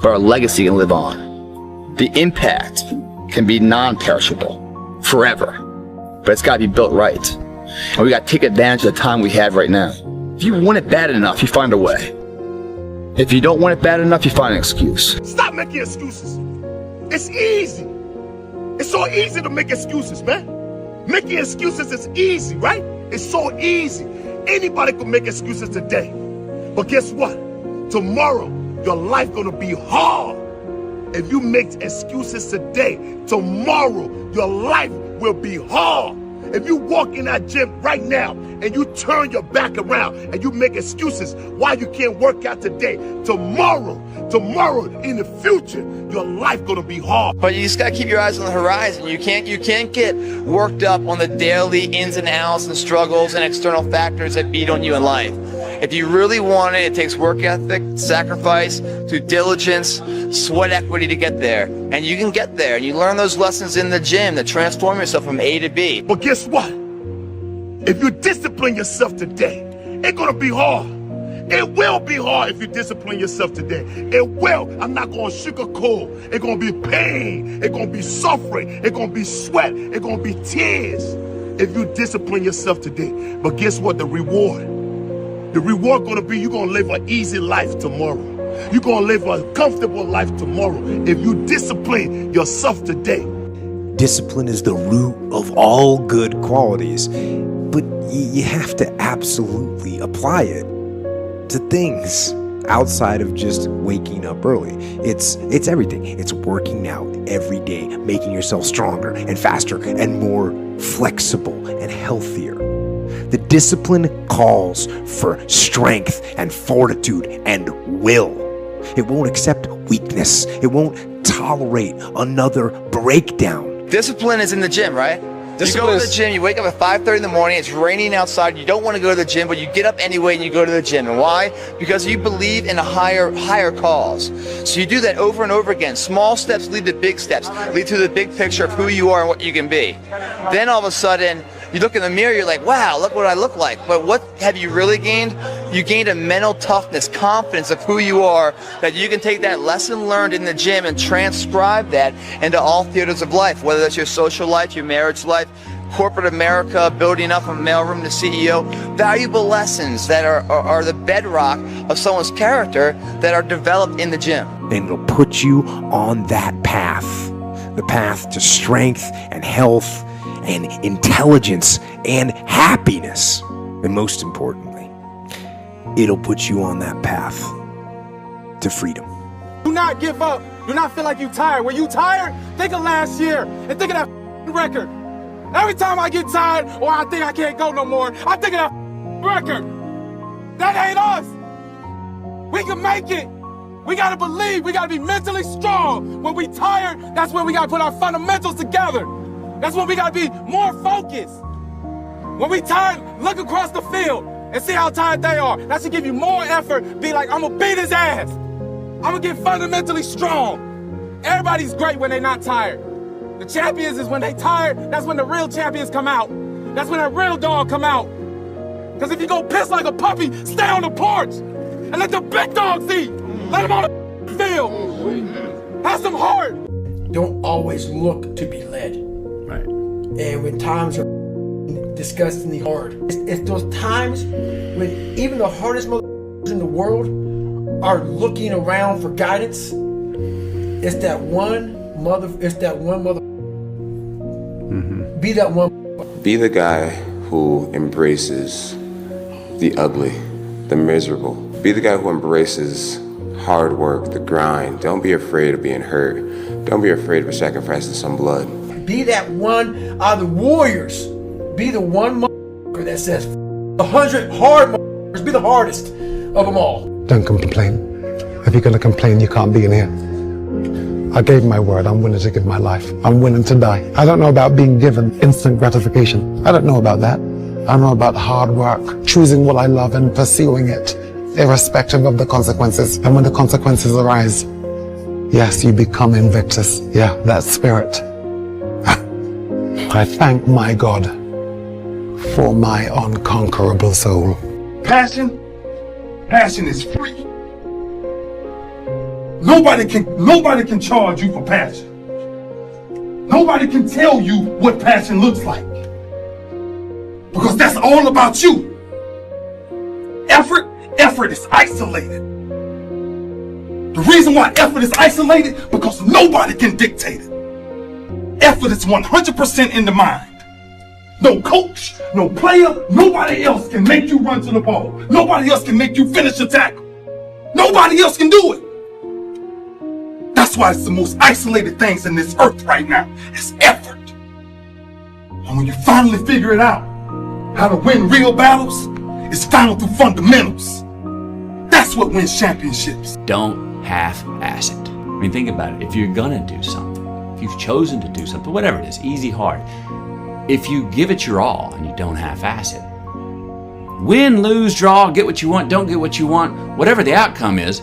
but our legacy can live on. The impact can be non-perishable forever, but it's gotta be built right. And we gotta take advantage of the time we have right now. If you want it bad enough, you find a way. If you don't want it bad enough, you find an excuse. Stop making excuses. It's easy. It's so easy to make excuses, man. Making excuses is easy, right? It's so easy. Anybody can make excuses today. But guess what? Tomorrow, your life gonna be hard. If you make excuses today, tomorrow, your life will be hard. If you walk in that gym right now and you turn your back around and you make excuses why you can't work out today, tomorrow in the future, your life gonna be hard. But you just gotta keep your eyes on the horizon. You can't get worked up on the daily ins and outs and struggles and external factors that beat on you in life. If you really want it, it takes work ethic, sacrifice, due diligence, sweat equity to get there. And you can get there. And you learn those lessons in the gym to transform yourself from A to B. But guess what? If you discipline yourself today, it's gonna be hard. It will be hard if you discipline yourself today. It will. I'm not gonna sugarcoat. It's gonna be pain. It's gonna be suffering. It's gonna be sweat. It's gonna be tears if you discipline yourself today. But guess what? The reward gonna be you're gonna live an easy life tomorrow. You're gonna live a comfortable life tomorrow if you discipline yourself today. Discipline is the root of all good qualities, but you have to absolutely apply it to things outside of just waking up early. It's everything. It's working out every day, making yourself stronger and faster and more flexible and healthier. The discipline calls for strength and fortitude and will. It won't accept weakness. It won't tolerate another breakdown. Discipline is in the gym, right? You go to the gym, you wake up at 5:30 in the morning, it's raining outside, you don't want to go to the gym, but you get up anyway and you go to the gym. And why? Because you believe in a higher cause. So you do that over and over again. Small steps lead to big steps, lead to the big picture of who you are and what you can be. Then all of a sudden, you look in the mirror, you're like, wow, look what I look like. But what have you really gained? You gained a mental toughness, confidence of who you are, that you can take that lesson learned in the gym and transcribe that into all theaters of life, whether that's your social life, your marriage life, corporate America, building up from mailroom to CEO. Valuable lessons that are the bedrock of someone's character that are developed in the gym. And it'll put you on that path, the path to strength and health and intelligence and happiness. And most importantly, it'll put you on that path to freedom. Do not give up. Do not feel like you're tired. When you tired, think of last year and think of that record. Every time I get tired or I think I can't go no more, I think of that record. That ain't us. We can make it. We gotta believe. We gotta be mentally strong. When we tired, that's when we gotta put our fundamentals together. That's when we gotta be more focused. When we tired, look across the field and see how tired they are. That should give you more effort. Be like, I'm gonna beat his ass. I'm gonna get fundamentally strong. Everybody's great when they're not tired. The champions is when they tired, that's when the real champions come out. That's when that real dog come out. Because if you go piss like a puppy, stay on the porch and let the big dogs eat. Let them on the field. Have some heart. Don't always look to be led. Right. And when times are disgustingly hard, it's those times when even the hardest motherfuckers in the world are looking around for guidance. It's that one mother. Mm-hmm. Be that one. Be the guy who embraces the ugly, the miserable. Be the guy who embraces hard work, the grind. Don't be afraid of being hurt. Don't be afraid of sacrificing some blood. Be that one out of the warriors. Be the one motherfucker that says 100 hard motherfuckers. Be the hardest of them all. Don't complain. If you're gonna complain, you can't be in here. I gave my word. I'm willing to give my life. I'm willing to die. I don't know about being given instant gratification. I don't know about that. I know about hard work, choosing what I love and pursuing it, irrespective of the consequences. And when the consequences arise, yes, you become Invictus. Yeah, that spirit. I thank my God for my unconquerable soul. Passion is free. Nobody can charge you for passion. Nobody can tell you what passion looks like. Because that's all about you. Effort is isolated. The reason why effort is isolated, because nobody can dictate it. Effort is 100% in the mind. No coach, no player, nobody else can make you run to the ball. Nobody else can make you finish a tackle. Nobody else can do it. That's why it's the most isolated things in this earth right now. It's effort. And when you finally figure it out, how to win real battles, it's found through fundamentals. That's what wins championships. Don't half-ass it. I mean, think about it. If you're gonna do something, if you've chosen to do something, whatever it is, easy, hard, if you give it your all and you don't half-ass it, win, lose, draw, get what you want, don't get what you want, whatever the outcome is,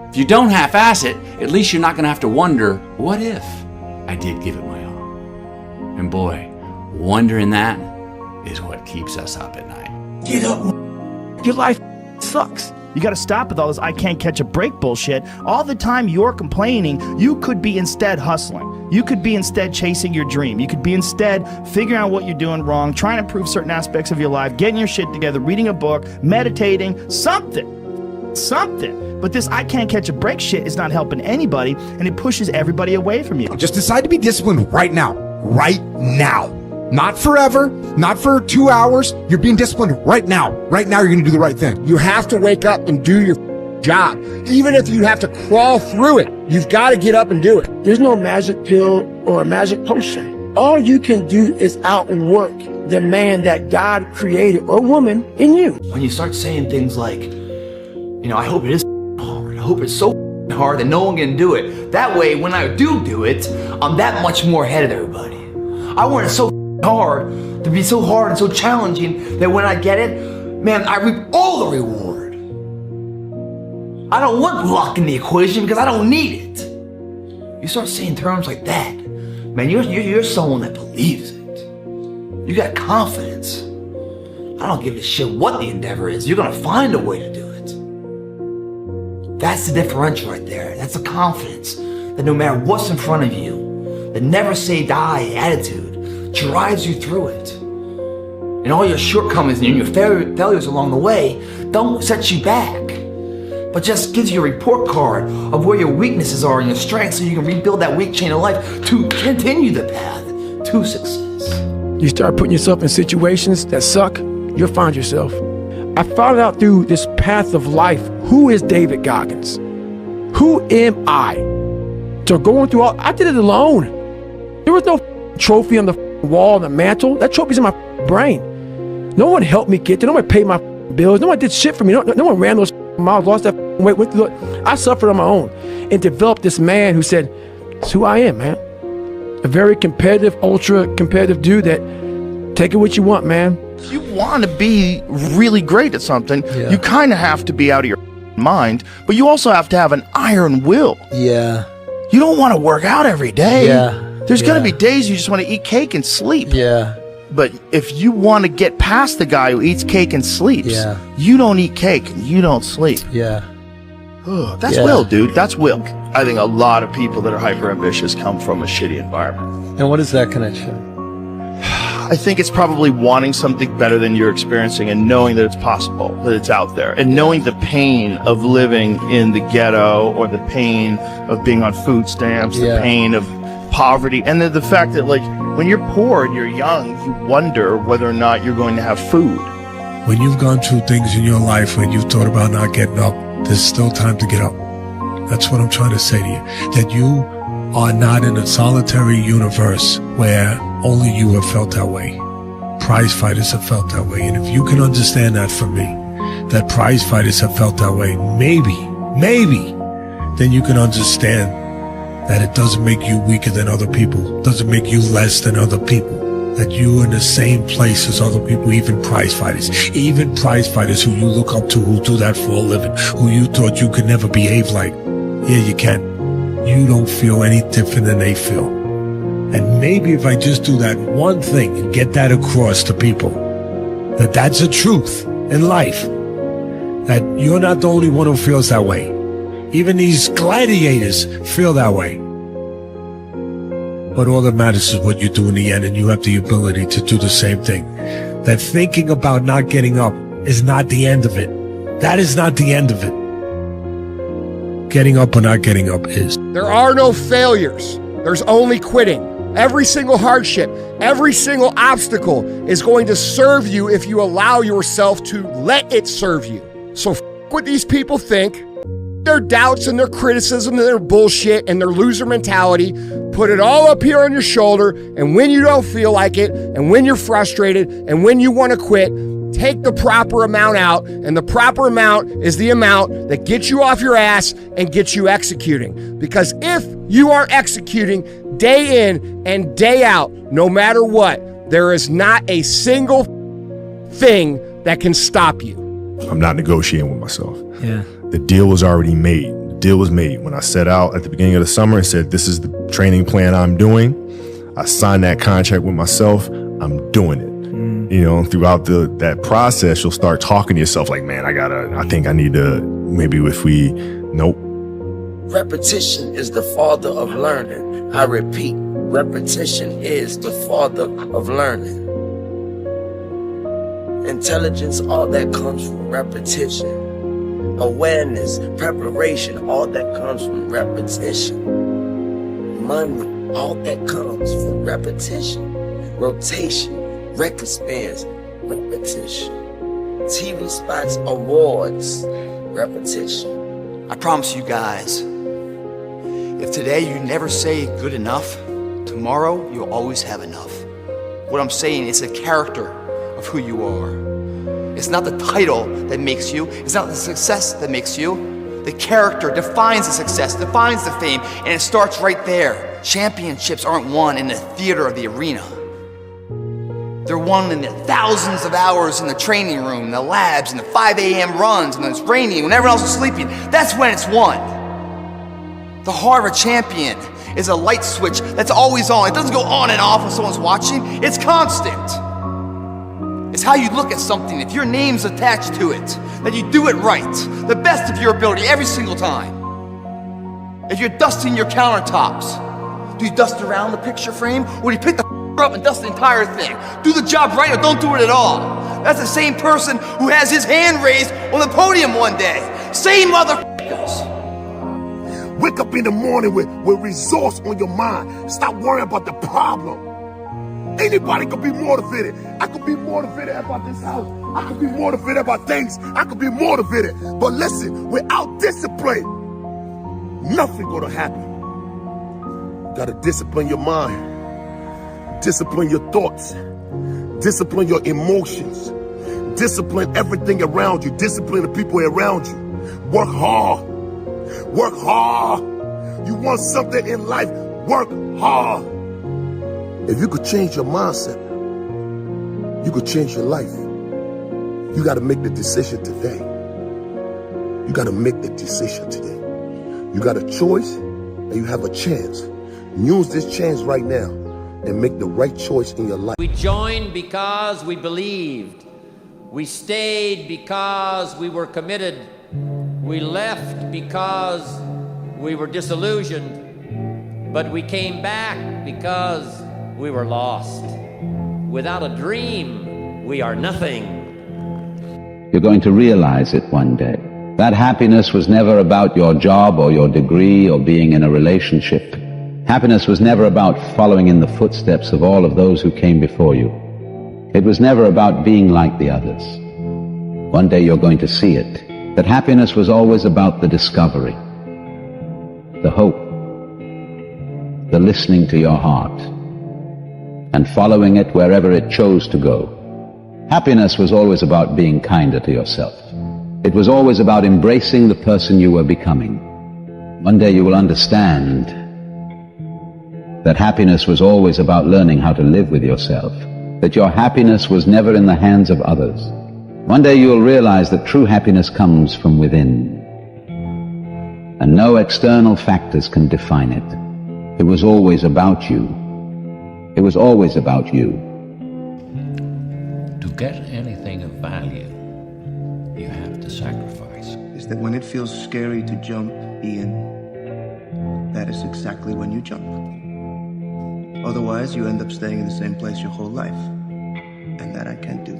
if you don't half-ass it, at least you're not gonna have to wonder, what if I did give it my all? And boy, wondering that is what keeps us up at night. Get up. Your life sucks. You got to stop with all this I can't catch a break bullshit. All the time you're complaining, you could be instead hustling. You could be instead chasing your dream. You could be instead figuring out what you're doing wrong, trying to improve certain aspects of your life, getting your shit together, reading a book, meditating, something. But this I can't catch a break shit is not helping anybody, and it pushes everybody away from you. Just decide to be disciplined right now. Right now. Not forever, not for 2 hours. You're being disciplined right now. Right now, you're going to do the right thing. You have to wake up and do your job. Even if you have to crawl through it, you've got to get up and do it. There's no magic pill or a magic potion. All you can do is outwork the man that God created, or woman, in you. When you start saying things like, I hope it is hard. I hope it's so hard that no one can do it. That way, when I do it, I'm that much more ahead of everybody. I want it so hard to be so hard and so challenging that when I get it, man, I reap all the reward. I don't want luck in the equation because I don't need it. You start saying terms like that, man, you're someone that believes it. You got confidence. I don't give a shit what the endeavor is. You're gonna find a way to do it. That's the differential right there. That's the confidence that no matter what's in front of you, the never say die attitude drives you through it. And all your shortcomings and your failures along the way don't set you back, but just gives you a report card of where your weaknesses are and your strengths so you can rebuild that weak chain of life to continue the path to success. You start putting yourself in situations that suck, you'll find yourself. I found out through this path of life, who is David Goggins? Who am I? So going through I did it alone. There was no trophy on the wall, on the mantle. That trophy's in my brain. No one helped me get there. No one paid my bills. No one did shit for me. No one ran those miles, lost that weight. I suffered on my own and developed this man who said, it's who I am, man. A very competitive, ultra competitive dude that take it what you want, man. If you want to be really great at something, you kind of have to be out of your mind, but you also have to have an iron will. Yeah. You don't want to work out every day. Yeah. There's going to be days you just want to eat cake and sleep. Yeah. But if you want to get past the guy who eats cake and sleeps, you don't eat cake and you don't sleep. Yeah. That's will, dude. That's will. I think a lot of people that are hyper ambitious come from a shitty environment. And what is that connection? I think it's probably wanting something better than you're experiencing and knowing that it's possible, that it's out there, and knowing the pain of living in the ghetto or the pain of being on food stamps, the pain of poverty, and then the fact that, like, when you're poor and you're young, you wonder whether or not you're going to have food. When you've gone through things in your life when you've thought about not getting up, there's still time to get up. That's what I'm trying to say to you. That you are not in a solitary universe where only you have felt that way. Prize fighters have felt that way. And if you can understand that from me, that prize fighters have felt that way, maybe, then you can understand that it doesn't make you weaker than other people, doesn't make you less than other people, that you're in the same place as other people, even prize fighters who you look up to, who do that for a living, who you thought you could never behave like. Yeah, you can. You don't feel any different than they feel. And maybe if I just do that one thing and get that across to people, that that's the truth in life, that you're not the only one who feels that way. Even these gladiators feel that way. But all that matters is what you do in the end, and you have the ability to do the same thing. That thinking about not getting up is not the end of it. That is not the end of it. Getting up or not getting up is. There are no failures. There's only quitting. Every single hardship, every single obstacle is going to serve you if you allow yourself to let it serve you. So what these people think, their doubts and their criticism and their bullshit and their loser mentality, put it all up here on your shoulder, and when you don't feel like it, and when you're frustrated, and when you want to quit, take the proper amount out, and the proper amount is the amount that gets you off your ass and gets you executing. Because if you are executing day in and day out, no matter what, there is not a single thing that can stop you. I'm not negotiating with myself. Yeah. The deal was already made. The deal was made. When I set out at the beginning of the summer and said, this is the training plan I'm doing, I signed that contract with myself. I'm doing it. You know, throughout that process, you'll start talking to yourself like, man, I think I need to, maybe if we, nope. Repetition is the father of learning. I repeat, repetition is the father of learning. Intelligence, all that comes from repetition. Awareness, preparation, all that comes from repetition. Money, all that comes from repetition. Rotation, record spins, repetition. TV spots, awards, repetition. I promise you guys, if today you never say good enough, tomorrow you'll always have enough. What I'm saying is the character of who you are. It's not the title that makes you. It's not the success that makes you. The character defines the success, defines the fame, and it starts right there. Championships aren't won in the theater or the arena. They're won in the thousands of hours in the training room, in the labs, in the 5 a.m. runs, and when it's raining, when everyone else is sleeping. That's when it's won. The heart of a champion is a light switch that's always on. It doesn't go on and off when someone's watching. It's constant. It's how you look at something. If your name's attached to it, that you do it right, the best of your ability every single time. If you're dusting your countertops, do you dust around the picture frame, or do you pick the up and dust the entire thing? Do the job right or don't do it at all. That's the same person who has his hand raised on the podium one day. Same motherfuckers. Wake up in the morning with resource on your mind. Stop worrying about the problem. Anybody could be motivated. I could be motivated about this house. I could be motivated about things. I could be motivated. But listen, without discipline, nothing gonna happen. You gotta discipline your mind. Discipline your thoughts. Discipline your emotions. Discipline everything around you. Discipline the people around you. Work hard. Work hard. You want something in life, work hard. If you could change your mindset, you could change your life. You got to make the decision today. You got to make the decision today. You got a choice and you have a chance. Use this chance right now and make the right choice in your life. We joined because we believed. We stayed because we were committed. We left because we were disillusioned. But we came back because we were lost. Without a dream, we are nothing. You're going to realize it one day. That happiness was never about your job or your degree or being in a relationship. Happiness was never about following in the footsteps of all of those who came before you. It was never about being like the others. One day you're going to see it, that happiness was always about the discovery, the hope, the listening to your heart, and following it wherever it chose to go. Happiness was always about being kinder to yourself. It was always about embracing the person you were becoming. One day you will understand that happiness was always about learning how to live with yourself, that your happiness was never in the hands of others. One day you will realize that true happiness comes from within, and no external factors can define it. It was always about you. It was always about you. To get anything of value, you have to sacrifice. Is that when it feels scary to jump, Ian, that is exactly when you jump. Otherwise, you end up staying in the same place your whole life. And that I can't do.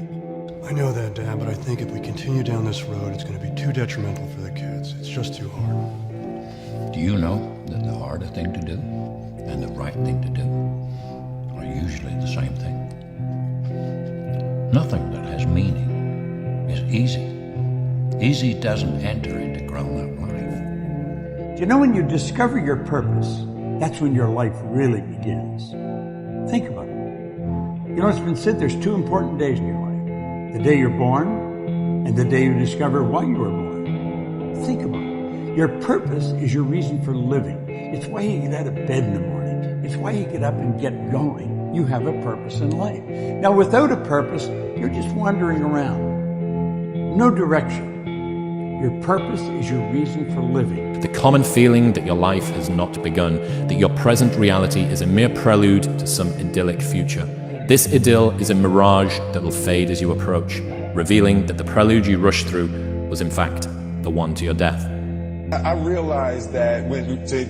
I know that, Dad, but I think if we continue down this road, it's going to be too detrimental for the kids. It's just too hard. Do you know that the harder thing to do and the right thing to do are usually the same thing? Nothing that has meaning is easy. Easy doesn't enter into grown-up life. Do you know when you discover your purpose, that's when your life really begins? Think about it. You know, it's been said there's two important days in your life. The day you're born and the day you discover why you were born. Think about it. Your purpose is your reason for living. It's why you get out of bed in the morning. It's why you get up and get going. You have a purpose in life. Now, without a purpose, you're just wandering around. No direction. Your purpose is your reason for living. The common feeling that your life has not begun, that your present reality is a mere prelude to some idyllic future. This idyll is a mirage that will fade as you approach, revealing that the prelude you rushed through was in fact the one to your death. I realize that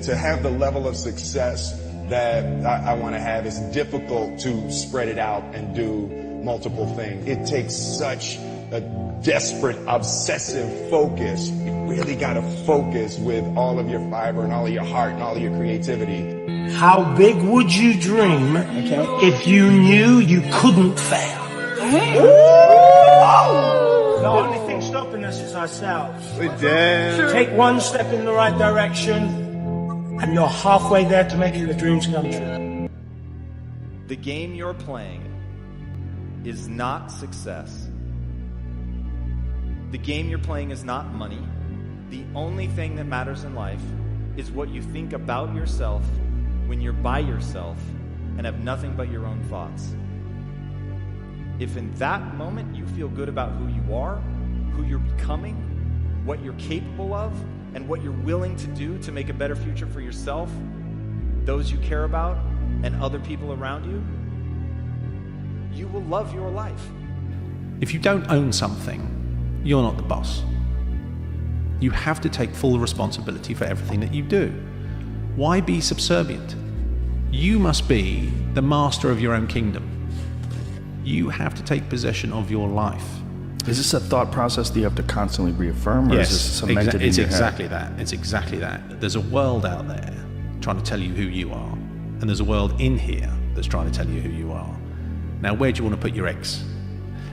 to have the level of success that I want to have, it's difficult to spread it out and do multiple things. It takes such a desperate, obsessive focus. You really got to focus with all of your fiber and all of your heart and all of your creativity. How big would you dream if you knew you couldn't fail? The only thing stopping us is ourselves. Take one step in the right direction, and you're halfway there to making the dreams come true. The game you're playing is not success. The game you're playing is not money. The only thing that matters in life is what you think about yourself when you're by yourself and have nothing but your own thoughts. If in that moment you feel good about who you are, who you're becoming, what you're capable of, and what you're willing to do to make a better future for yourself, those you care about, and other people around you, you will love your life. If you don't own something, you're not the boss. You have to take full responsibility for everything that you do. Why be subservient? You must be the master of your own kingdom. You have to take possession of your life. Is this a thought process that you have to constantly reaffirm, or is this cemented in your head? It's exactly that. It's exactly that. There's a world out there trying to tell you who you are, and there's a world in here that's trying to tell you who you are. Now, where do you want to put your eggs?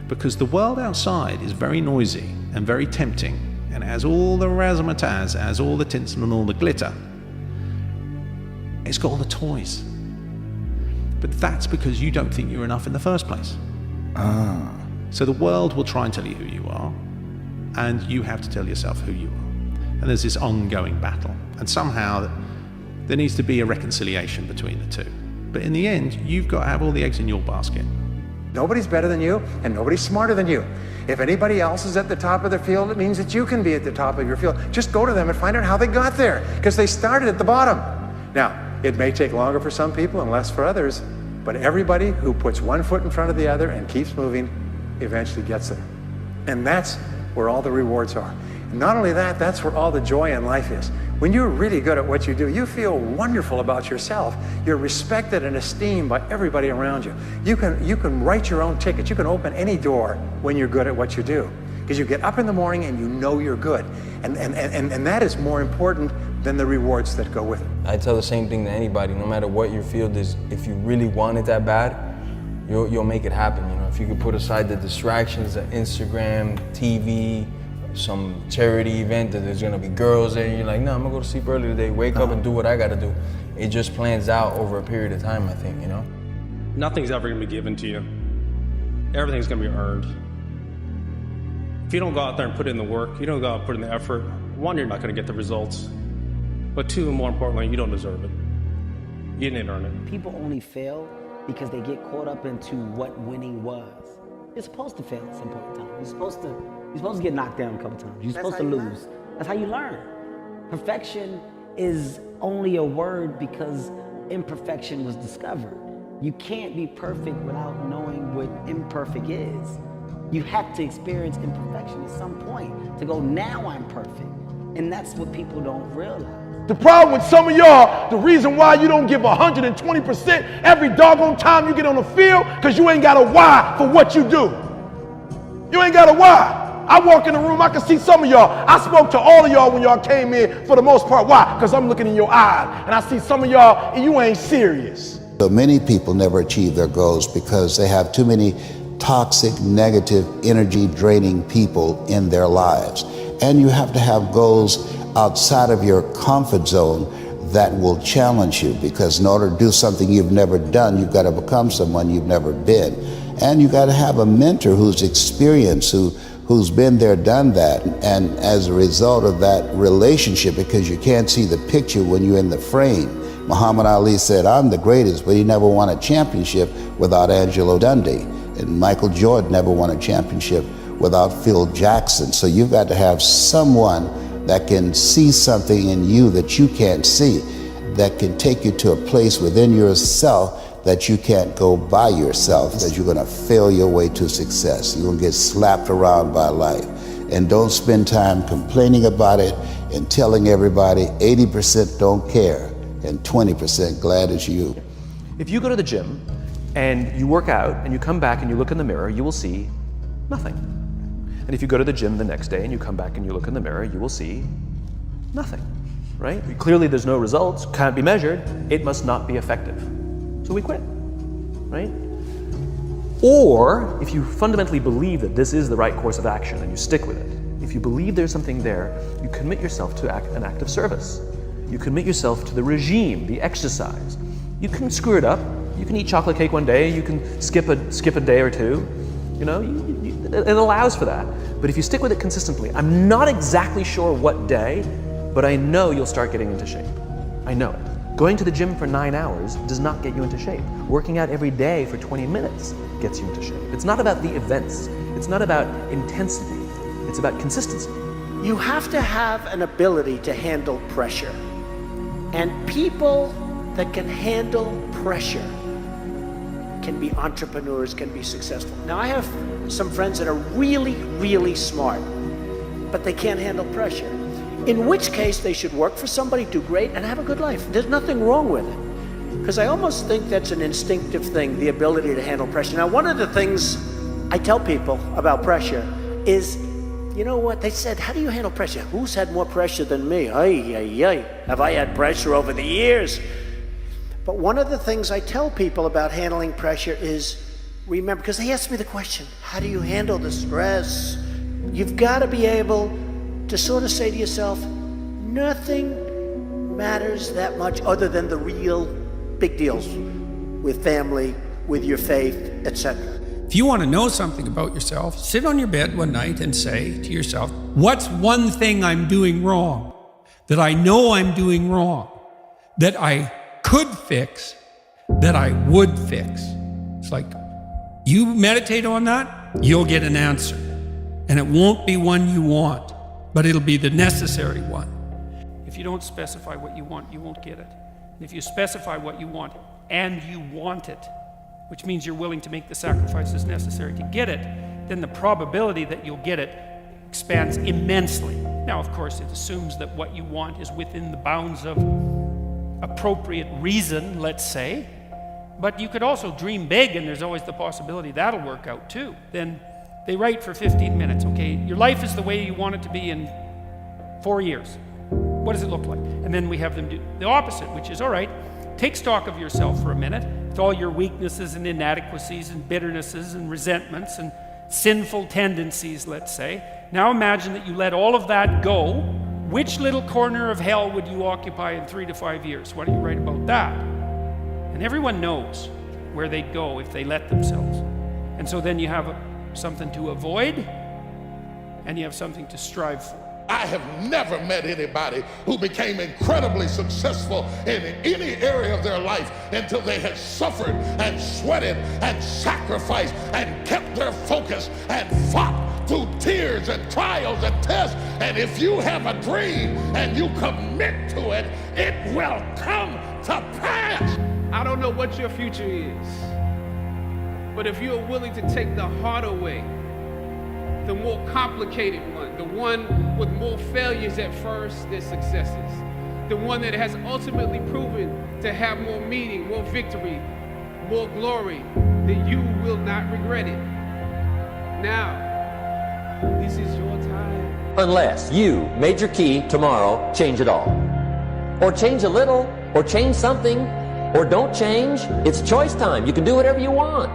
Because the world outside is very noisy and very tempting, and has all the razzmatazz, has all the tinsel and all the glitter. It's got all the toys. But that's because you don't think you're enough in the first place. So the world will try and tell you who you are, and you have to tell yourself who you are. And there's this ongoing battle. And somehow there needs to be a reconciliation between the two. But in the end, you've got to have all the eggs in your basket. Nobody's better than you, and nobody's smarter than you. If anybody else is at the top of their field, it means that you can be at the top of your field. Just go to them and find out how they got there, because they started at the bottom. Now, it may take longer for some people and less for others, but everybody who puts one foot in front of the other and keeps moving eventually gets there. And that's where all the rewards are. And not only that, that's where all the joy in life is. When you're really good at what you do, you feel wonderful about yourself. You're respected and esteemed by everybody around you. You can write your own ticket. You can open any door when you're good at what you do. Because you get up in the morning and you know you're good. And that is more important than the rewards that go with it. I tell the same thing to anybody, no matter what your field is, if you really want it that bad, you'll make it happen. You know, if you could put aside the distractions of Instagram, TV, some charity event that there's gonna be girls there, and you're like, no, I'm gonna go to sleep early today, wake up and do what I gotta do. It just plans out over a period of time, I think, you know? Nothing's ever gonna be given to you. Everything's gonna be earned. If you don't go out there and put in the work, you don't go out and put in the effort, one, you're not gonna get the results. But two, and more importantly, you don't deserve it. You didn't earn it. People only fail because they get caught up into what winning was. You're supposed to fail at some point in time. You're supposed to get knocked down a couple times. You're supposed to lose. That's how you learn. Perfection is only a word because imperfection was discovered. You can't be perfect without knowing what imperfect is. You have to experience imperfection at some point to go, now I'm perfect. And that's what people don't realize. The problem with some of y'all, the reason why you don't give 120% every doggone time you get on the field, because you ain't got a why for what you do. You ain't got a why. I walk in the room, I can see some of y'all. I spoke to all of y'all when y'all came in for the most part. Why? Because I'm looking in your eyes and I see some of y'all and you ain't serious. So many people never achieve their goals because they have too many toxic, negative, energy draining people in their lives. And you have to have goals outside of your comfort zone that will challenge you, because in order to do something you've never done, you've got to become someone you've never been. And you got to have a mentor who's experienced, who's been there, done that. And as a result of that relationship, because you can't see the picture when you're in the frame, Muhammad Ali said, I'm the greatest, but he never won a championship without Angelo Dundee. And Michael Jordan never won a championship without Phil Jackson. So you've got to have someone that can see something in you that you can't see, that can take you to a place within yourself that you can't go by yourself, that you're gonna fail your way to success. You're gonna get slapped around by life. And don't spend time complaining about it and telling everybody 80% don't care and 20% glad it's you. If you go to the gym and you work out and you come back and you look in the mirror, you will see nothing. And if you go to the gym the next day and you come back and you look in the mirror, you will see nothing, right? Clearly there's no results, can't be measured, it must not be effective. So we quit, right? Or if you fundamentally believe that this is the right course of action and you stick with it, if you believe there's something there, you commit yourself to an act of service. You commit yourself to the regime, the exercise. You can screw it up. You can eat chocolate cake one day, you can skip a day or two. You know, it allows for that. But if you stick with it consistently, I'm not exactly sure what day, but I know you'll start getting into shape. I know it. Going to the gym for 9 hours does not get you into shape. Working out every day for 20 minutes gets you into shape. It's not about the events. It's not about intensity. It's about consistency. You have to have an ability to handle pressure. And people that can handle pressure can be entrepreneurs, can be successful. Now, I have some friends that are really, really smart, but they can't handle pressure. In which case, they should work for somebody, do great, and have a good life. There's nothing wrong with it. Because I almost think that's an instinctive thing, the ability to handle pressure. Now, one of the things I tell people about pressure is, you know what, they said, how do you handle pressure? Who's had more pressure than me? Ay, ay, ay. Have I had pressure over the years? But one of the things I tell people about handling pressure is, remember, because they ask me the question, how do you handle the stress? You've got to be able to sort of say to yourself, nothing matters that much other than the real big deals with family, with your faith, etc. If you want to know something about yourself, sit on your bed one night and say to yourself, what's one thing I'm doing wrong, that I know I'm doing wrong, that I could fix, that I would fix? It's like, you meditate on that, you'll get an answer. And it won't be one you want, but it'll be the necessary one. If you don't specify what you want, you won't get it. And if you specify what you want, and you want it, which means you're willing to make the sacrifices necessary to get it, then the probability that you'll get it expands immensely. Now, of course, it assumes that what you want is within the bounds of appropriate reason, let's say. But you could also dream big, and there's always the possibility that'll work out too. Then they write for 15 minutes, okay? Your life is the way you want it to be in 4 years. What does it look like? And then we have them do the opposite, which is, all right, take stock of yourself for a minute, with all your weaknesses and inadequacies and bitternesses and resentments and sinful tendencies, let's say. Now imagine that you let all of that go. Which little corner of hell would you occupy in 3 to 5 years? Why don't you write about that? And everyone knows where they'd go if they let themselves. And so then you have something to avoid, and you have something to strive for. I have never met anybody who became incredibly successful in any area of their life until they had suffered and sweated and sacrificed and kept their focus and fought through tears and trials and tests. And if you have a dream and you commit to it, it will come to pass. I don't know what your future is, but if you're willing to take the harder way, the more complicated one, the one with more failures at first than successes, the one that has ultimately proven to have more meaning, more victory, more glory, then you will not regret it. Now, this is your time. Unless you, Major Key, tomorrow, change it all. Or change a little, or change something, or don't change. It's choice time. You can do whatever you want.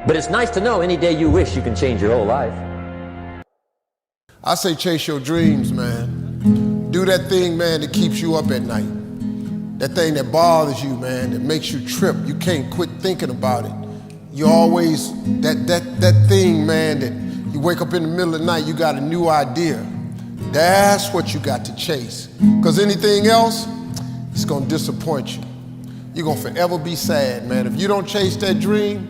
But it's nice to know any day you wish you can change your whole life. I say chase your dreams, man. Do that thing, man, that keeps you up at night. That thing that bothers you, man, that makes you trip. You can't quit thinking about it. You always, that thing, man, that you wake up in the middle of the night, you got a new idea. That's what you got to chase. Because anything else, it's gonna disappoint you. You're gonna forever be sad, man. If you don't chase that dream,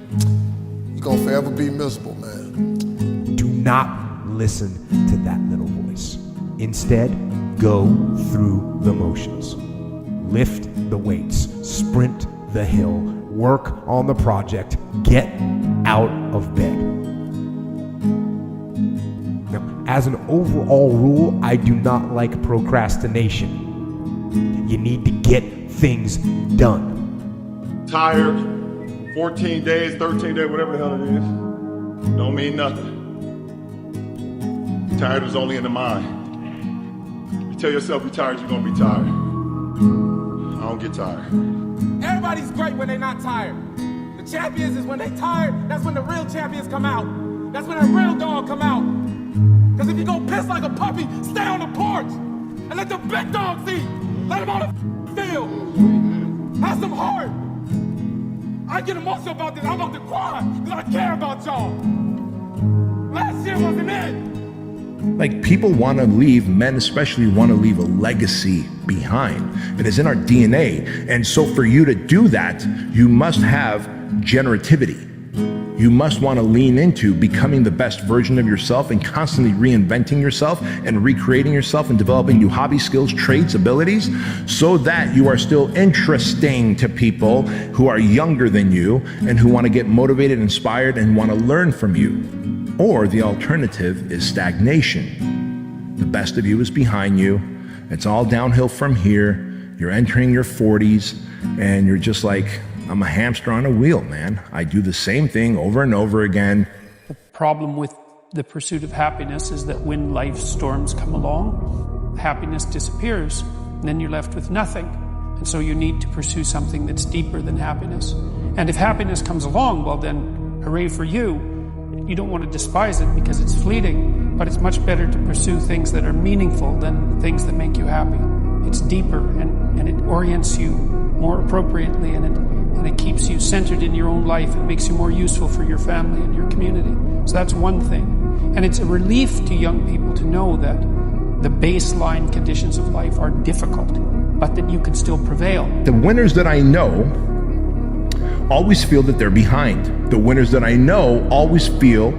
you're gonna forever be miserable, man. Do not listen to that little voice. Instead, go through the motions. Lift the weights, sprint the hill, work on the project, get out of bed. Now, as an overall rule, I do not like procrastination. You need to get things done. Tired, 14 days, 13 days, whatever the hell it is, don't mean nothing. Tired is only in the mind. You tell yourself you're tired, you're gonna be tired. I don't get tired. Everybody's great when they're not tired. The champions is when they tired, that's when the real champions come out. That's when a real dog come out. Because if you go piss like a puppy, stay on the porch and let the big dogs eat. Let them on the field. Have some heart. I get emotional about this. I'm about to cry because I care about y'all. Last year wasn't it. Like, people want to leave, men especially want to leave a legacy behind. It is in our DNA. And so for you to do that, you must have generativity. You must want to lean into becoming the best version of yourself and constantly reinventing yourself and recreating yourself and developing new hobby skills, traits, abilities, so that you are still interesting to people who are younger than you and who want to get motivated, inspired, and want to learn from you. Or the alternative is stagnation. The best of you is behind you. It's all downhill from here. You're entering your 40s and you're just like, I'm a hamster on a wheel, man. I do the same thing over and over again. The problem with the pursuit of happiness is that when life storms come along, happiness disappears, and then you're left with nothing. And so you need to pursue something that's deeper than happiness. And if happiness comes along, well then, hooray for you. You don't want to despise it because it's fleeting, but it's much better to pursue things that are meaningful than things that make you happy. It's deeper and it orients you more appropriately, and it and it keeps you centered in your own life. It makes you more useful for your family and your community. So that's one thing. And it's a relief to young people to know that the baseline conditions of life are difficult, but that you can still prevail. The winners that I know always feel that they're behind. The winners that I know always feel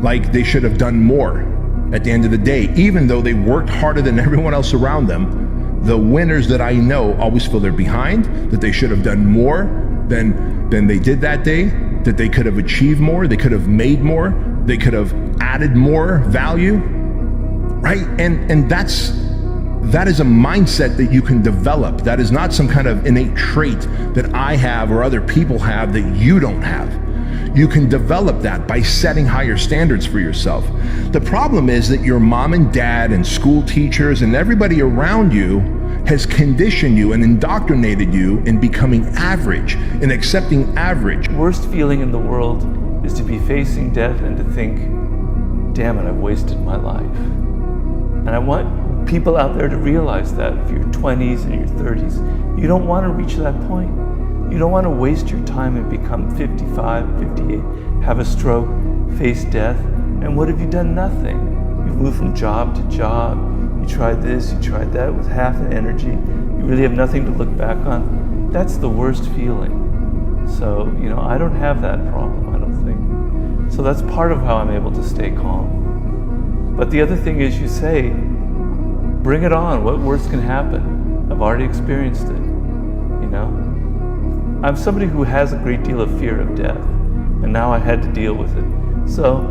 like they should have done more at the end of the day, even though they worked harder than everyone else around them. The winners that I know always feel they're behind, that they should have done more than they did that day, that they could have achieved more, they could have made more, they could have added more value, right? And that is a mindset that you can develop. That is not some kind of innate trait that I have or other people have that you don't have. You can develop that by setting higher standards for yourself. The problem is that your mom and dad and school teachers and everybody around you has conditioned you and indoctrinated you in becoming average and accepting average. Worst feeling in the world is to be facing death and to think, damn it, I've wasted my life. And I want people out there to realize that if you're 20s and your 30s, you don't want to reach that point. You don't want to waste your time and become 55, 58, have a stroke, face death, and what have you done? Nothing. You've moved from job to job, you tried this, you tried that with half the energy, you really have nothing to look back on. That's the worst feeling. So, I don't have that problem, I don't think. So that's part of how I'm able to stay calm. But the other thing is you say, bring it on, what worse can happen? I've already experienced it, I'm somebody who has a great deal of fear of death, and now I had to deal with it. So,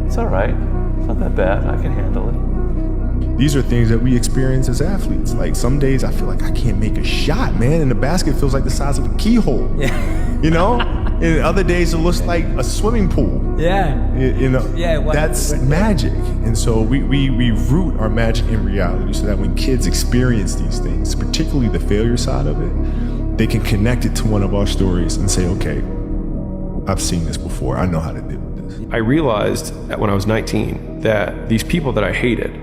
it's all right. It's not that bad. I can handle it. These are things that we experience as athletes. Like some days I feel like I can't make a shot, man, and the basket feels like the size of a keyhole. Yeah. And other days it looks like a swimming pool. Yeah. That's magic. And so we root our magic in reality so that when kids experience these things, particularly the failure side of it, they can connect it to one of our stories and say, okay, I've seen this before. I know how to deal with this. I realized that when I was 19 that these people that I hated,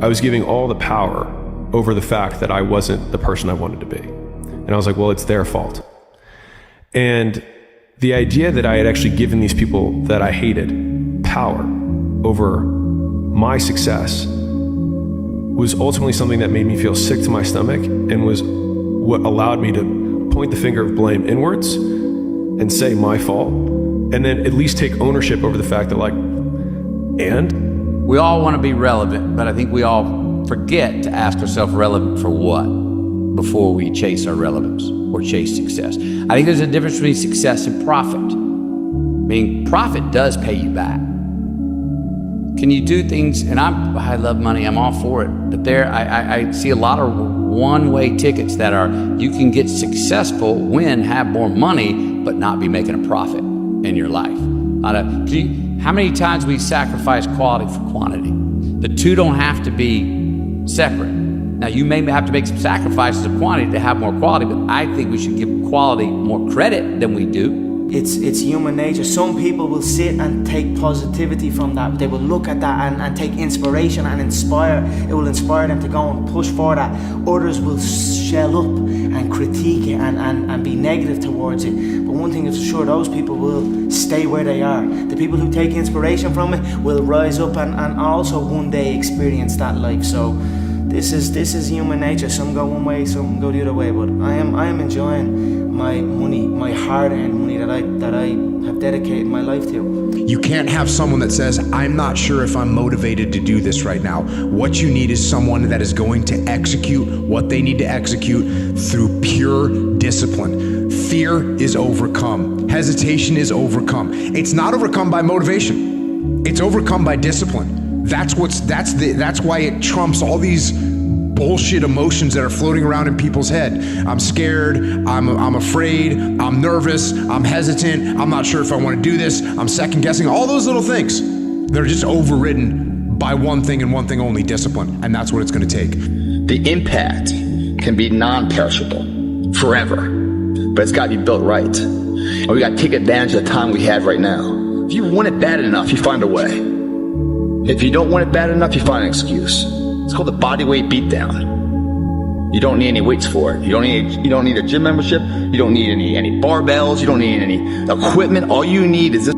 I was giving all the power over the fact that I wasn't the person I wanted to be. And I was like, well, it's their fault. And the idea that I had actually given these people that I hated power over my success was ultimately something that made me feel sick to my stomach and was what allowed me to point the finger of blame inwards and say my fault, and then at least take ownership over the fact that we all want to be relevant, but I think we all forget to ask ourselves relevant for what before we chase our relevance or chase success. I think there's a difference between success and profit. Profit does pay you back. Can you do things, and I love money, I'm all for it, but I see a lot of one-way tickets that are, you can get successful, have more money, but not be making a profit in your life. How many times we sacrifice quality for quantity? The two don't have to be separate. Now, you may have to make some sacrifices of quantity to have more quality, but I think we should give quality more credit than we do. It's human nature. Some people will sit and take positivity from that. They will look at that and take inspiration and inspire. It will inspire them to go and push for that. Others will shell up and critique it and be negative towards it. But one thing is for sure, those people will stay where they are. The people who take inspiration from it will rise up and also one day experience that life. So this is human nature. Some go one way, some go the other way. But I am enjoying my money, my hard-earned money that I have dedicated my life to. You can't have someone that says, I'm not sure if I'm motivated to do this right now. What you need is someone that is going to execute what they need to execute through pure discipline. Fear is overcome. Hesitation is overcome. It's not overcome by motivation. It's overcome by discipline. That's why it trumps all these bullshit emotions that are floating around in people's head. I'm scared, I'm afraid, I'm nervous, I'm hesitant, I'm not sure if I want to do this, I'm second guessing, all those little things. They're just overridden by one thing and one thing only, discipline, and that's what it's going to take. The impact can be non-perishable, forever, but it's got to be built right. And we got to take advantage of the time we have right now. If you want it bad enough, you find a way. If you don't want it bad enough, you find an excuse. It's called the body weight beatdown. You don't need any weights for it. You don't need a gym membership. You don't need any barbells. You don't need any equipment. All you need is this.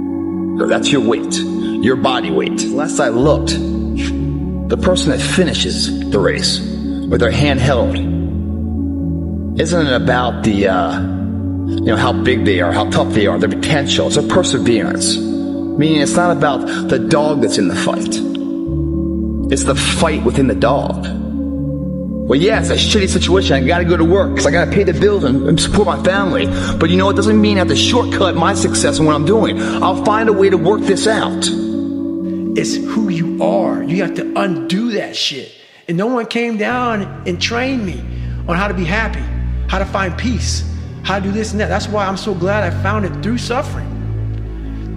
That's your weight, your body weight. Last I looked, the person that finishes the race with their hand held isn't it about the how big they are, how tough they are, their potential. It's their perseverance. Meaning it's not about the dog that's in the fight. It's the fight within the dog. Well, yeah, it's a shitty situation. I gotta go to work because I gotta pay the bills and support my family. But you know, it doesn't mean I have to shortcut my success in what I'm doing. I'll find a way to work this out. It's who you are. You have to undo that shit. And no one came down and trained me on how to be happy, how to find peace, how to do this and that. That's why I'm so glad I found it through suffering.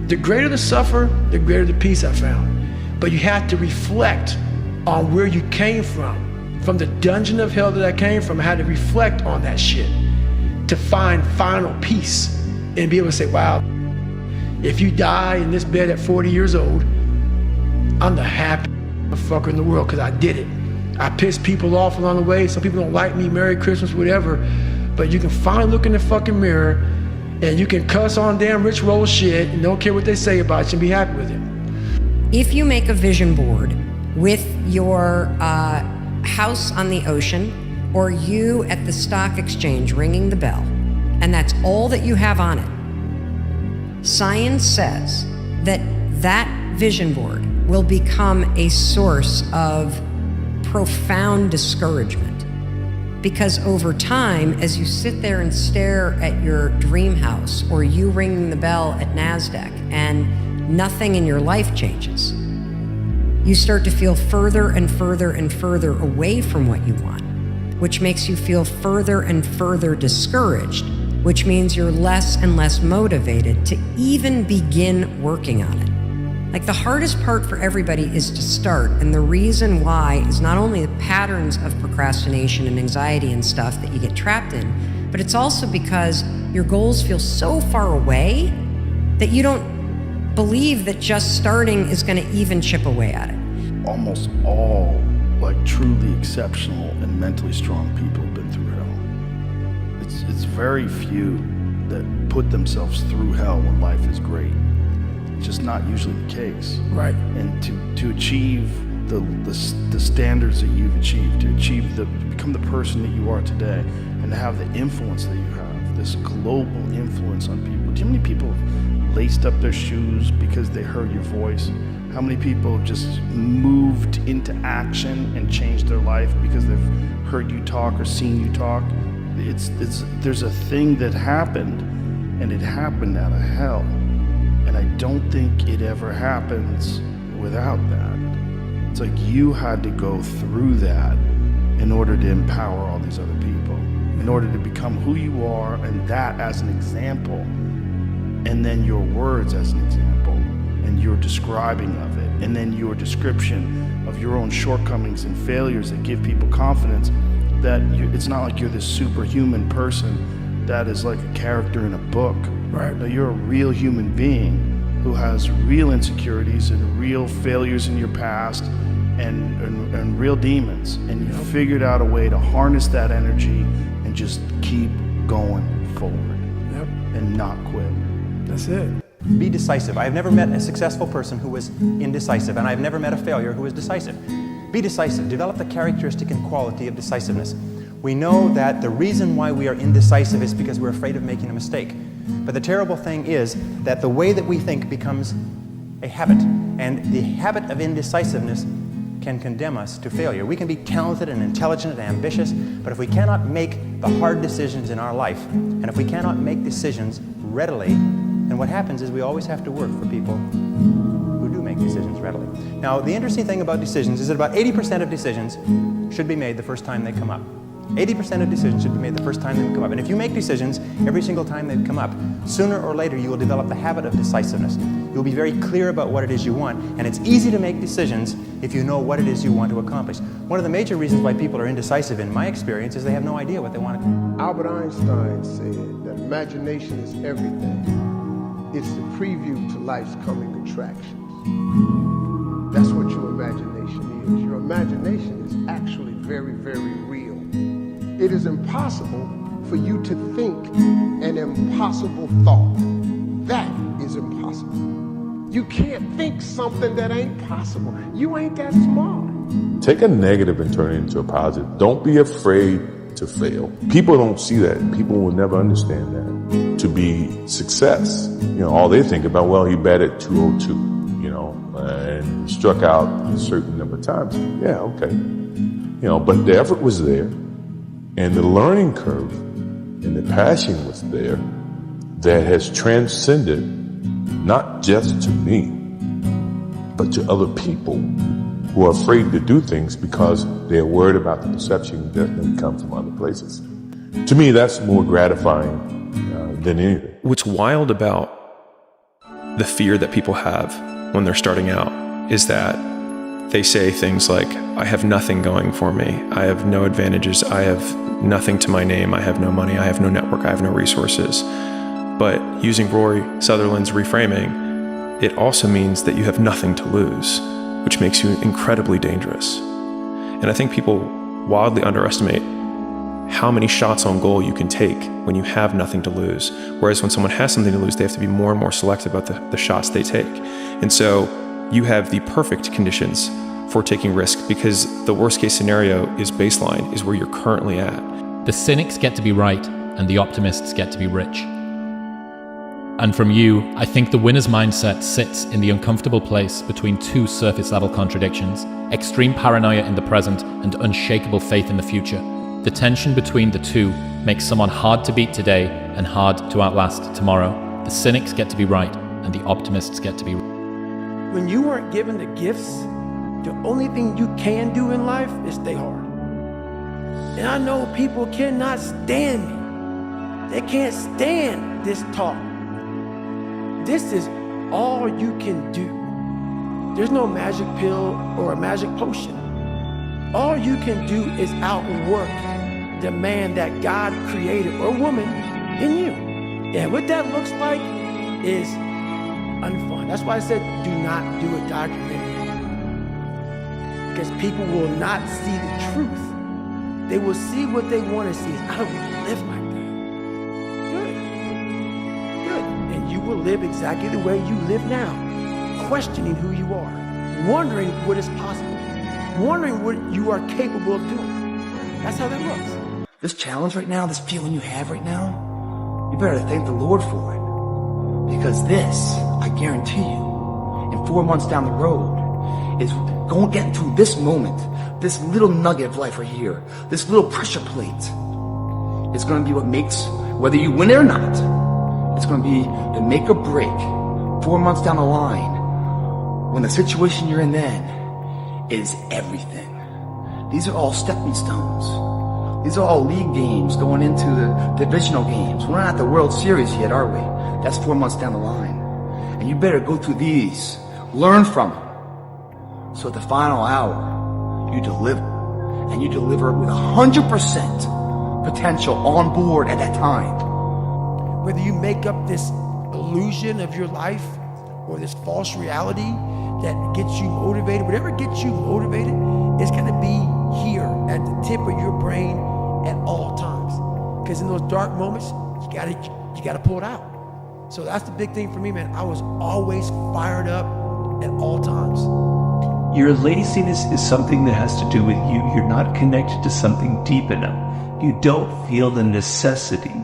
The greater the suffer, the greater the peace I found. But you have to reflect on where you came from the dungeon of hell that I came from. I had to reflect on that shit to find final peace and be able to say, wow, if you die in this bed at 40 years old, I'm the happiest motherfucker in the world because I did it. I pissed people off along the way. Some people don't like me, Merry Christmas, whatever. But you can finally look in the fucking mirror and you can cuss on damn rich roll shit and don't care what they say about you and be happy with it. If you make a vision board with your house on the ocean or you at the stock exchange ringing the bell, and that's all that you have on it, science says that that vision board will become a source of profound discouragement. Because over time, as you sit there and stare at your dream house or you ringing the bell at NASDAQ and nothing in your life changes, you start to feel further and further and further away from what you want, which makes you feel further and further discouraged, which means you're less and less motivated to even begin working on it. Like, the hardest part for everybody is to start, and the reason why is not only the patterns of procrastination and anxiety and stuff that you get trapped in, but it's also because your goals feel so far away that you don't believe that just starting is going to even chip away at it. Almost all truly exceptional and mentally strong people have been through hell. It's very few that put themselves through hell when life is great. It's just not usually the case. Right. And to achieve the standards that you've achieved, to become the person that you are today, and to have the influence that you have, this global influence on people. Do you know how many people have laced up their shoes because they heard your voice? How many people have just moved into action and changed their life because they've heard you talk or seen you talk? There's a thing that happened, and it happened out of hell. And I don't think it ever happens without that. It's like you had to go through that in order to empower all these other people, in order to become who you are, and that as an example, and then your words as an example, and your describing of it, and then your description of your own shortcomings and failures that give people confidence that it's not like you're this superhuman person that is like a character in a book. Right. No, you're a real human being who has real insecurities and real failures in your past and real demons. And you figured out a way to harness that energy and just keep going forward. Yep. And not quit. That's it. Be decisive. I have never met a successful person who was indecisive, and I've never met a failure who was decisive. Be decisive. Develop the characteristic and quality of decisiveness. We know that the reason why we are indecisive is because we're afraid of making a mistake. But the terrible thing is that the way that we think becomes a habit, and the habit of indecisiveness can condemn us to failure. We can be talented and intelligent and ambitious, but if we cannot make the hard decisions in our life, and if we cannot make decisions readily, then what happens is we always have to work for people who do make decisions readily. Now, the interesting thing about decisions is that about 80% of decisions should be made the first time they come up. 80% of decisions should be made the first time they come up. And if you make decisions every single time they come up, sooner or later you will develop the habit of decisiveness. You'll be very clear about what it is you want, and it's easy to make decisions if you know what it is you want to accomplish. One of the major reasons why people are indecisive, in my experience, is they have no idea what they want to do. Albert Einstein said that imagination is everything. It's the preview to life's coming attractions. That's what your imagination is. Your imagination is actually very, very real. it is impossible for you to think an impossible thought. That is impossible. You can't think something that ain't possible. You ain't that smart. Take a negative and turn it into a positive. Don't be afraid to fail. People don't see that. People will never understand that. To be success, all they think about, well, he batted 202, and struck out a certain number of times. Yeah, okay. But the effort was there, and the learning curve and the passion was there that has transcended not just to me, but to other people who are afraid to do things because they're worried about the perception that may come from other places. To me, that's more gratifying than anything. What's wild about the fear that people have when they're starting out is that they say things like, I have nothing going for me. I have no advantages. I have nothing to my name. I have no money. I have no network. I have no resources. But using Rory Sutherland's reframing, it also means that you have nothing to lose, which makes you incredibly dangerous. And I think people wildly underestimate how many shots on goal you can take when you have nothing to lose. Whereas when someone has something to lose, they have to be more and more selective about the shots they take. And so you have the perfect conditions for taking risk because the worst case scenario is baseline, is where you're currently at. The cynics get to be right and the optimists get to be rich. And from you, I think the winner's mindset sits in the uncomfortable place between two surface-level contradictions, extreme paranoia in the present and unshakable faith in the future. The tension between the two makes someone hard to beat today and hard to outlast tomorrow. The cynics get to be right and the optimists get to be right. When you weren't given the gifts, the only thing you can do in life is stay hard. And I know people cannot stand me. They can't stand this talk. This is all you can do. There's no magic pill or a magic potion. All you can do is outwork the man that God created, or woman, in you. And what that looks like is unfun. That's why I said do not do a documentary. Because people will not see the truth. They will see what they want to see. I don't want to live like that. Good. And you will live exactly the way you live now, questioning who you are, wondering what is possible, wondering what you are capable of doing. That's how that looks. This challenge right now, this feeling you have right now, you better thank the Lord for it. Because this, I guarantee you, in 4 months down the road, is getting through this moment, this little nugget of life right here, this little pressure plate, is going to be what makes, whether you win it or not, it's going to be the make or break 4 months down the line, when the situation you're in then is everything. These are all stepping stones. These are all league games going into the divisional games. We're not at the World Series yet, are we? That's 4 months down the line. And you better go through these, learn from them. So at the final hour, you deliver. And you deliver with 100% potential on board at that time. Whether you make up this illusion of your life or this false reality that gets you motivated, whatever gets you motivated, it's going to be here at the tip of your brain at all times. Because in those dark moments, you gotta pull it out. So that's the big thing for me, man. I was always fired up at all times. Your laziness is something that has to do with you. You're not connected to something deep enough. You don't feel the necessity.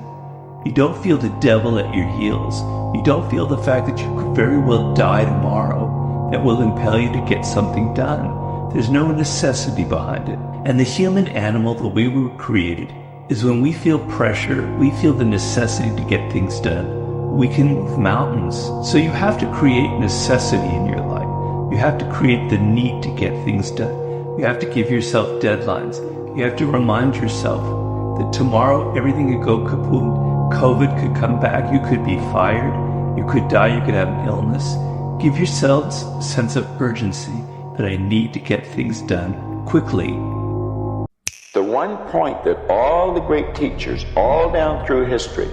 You don't feel the devil at your heels. You don't feel the fact that you could very well die tomorrow that will impel you to get something done. There's no necessity behind it. And the human animal, the way we were created, is when we feel pressure, we feel the necessity to get things done. We can move mountains. So you have to create necessity in your life. You have to create the need to get things done. You have to give yourself deadlines. You have to remind yourself that tomorrow everything could go kaput. COVID could come back. You could be fired. You could die. You could have an illness. Give yourselves a sense of urgency that I need to get things done quickly. The one point that all the great teachers all down through history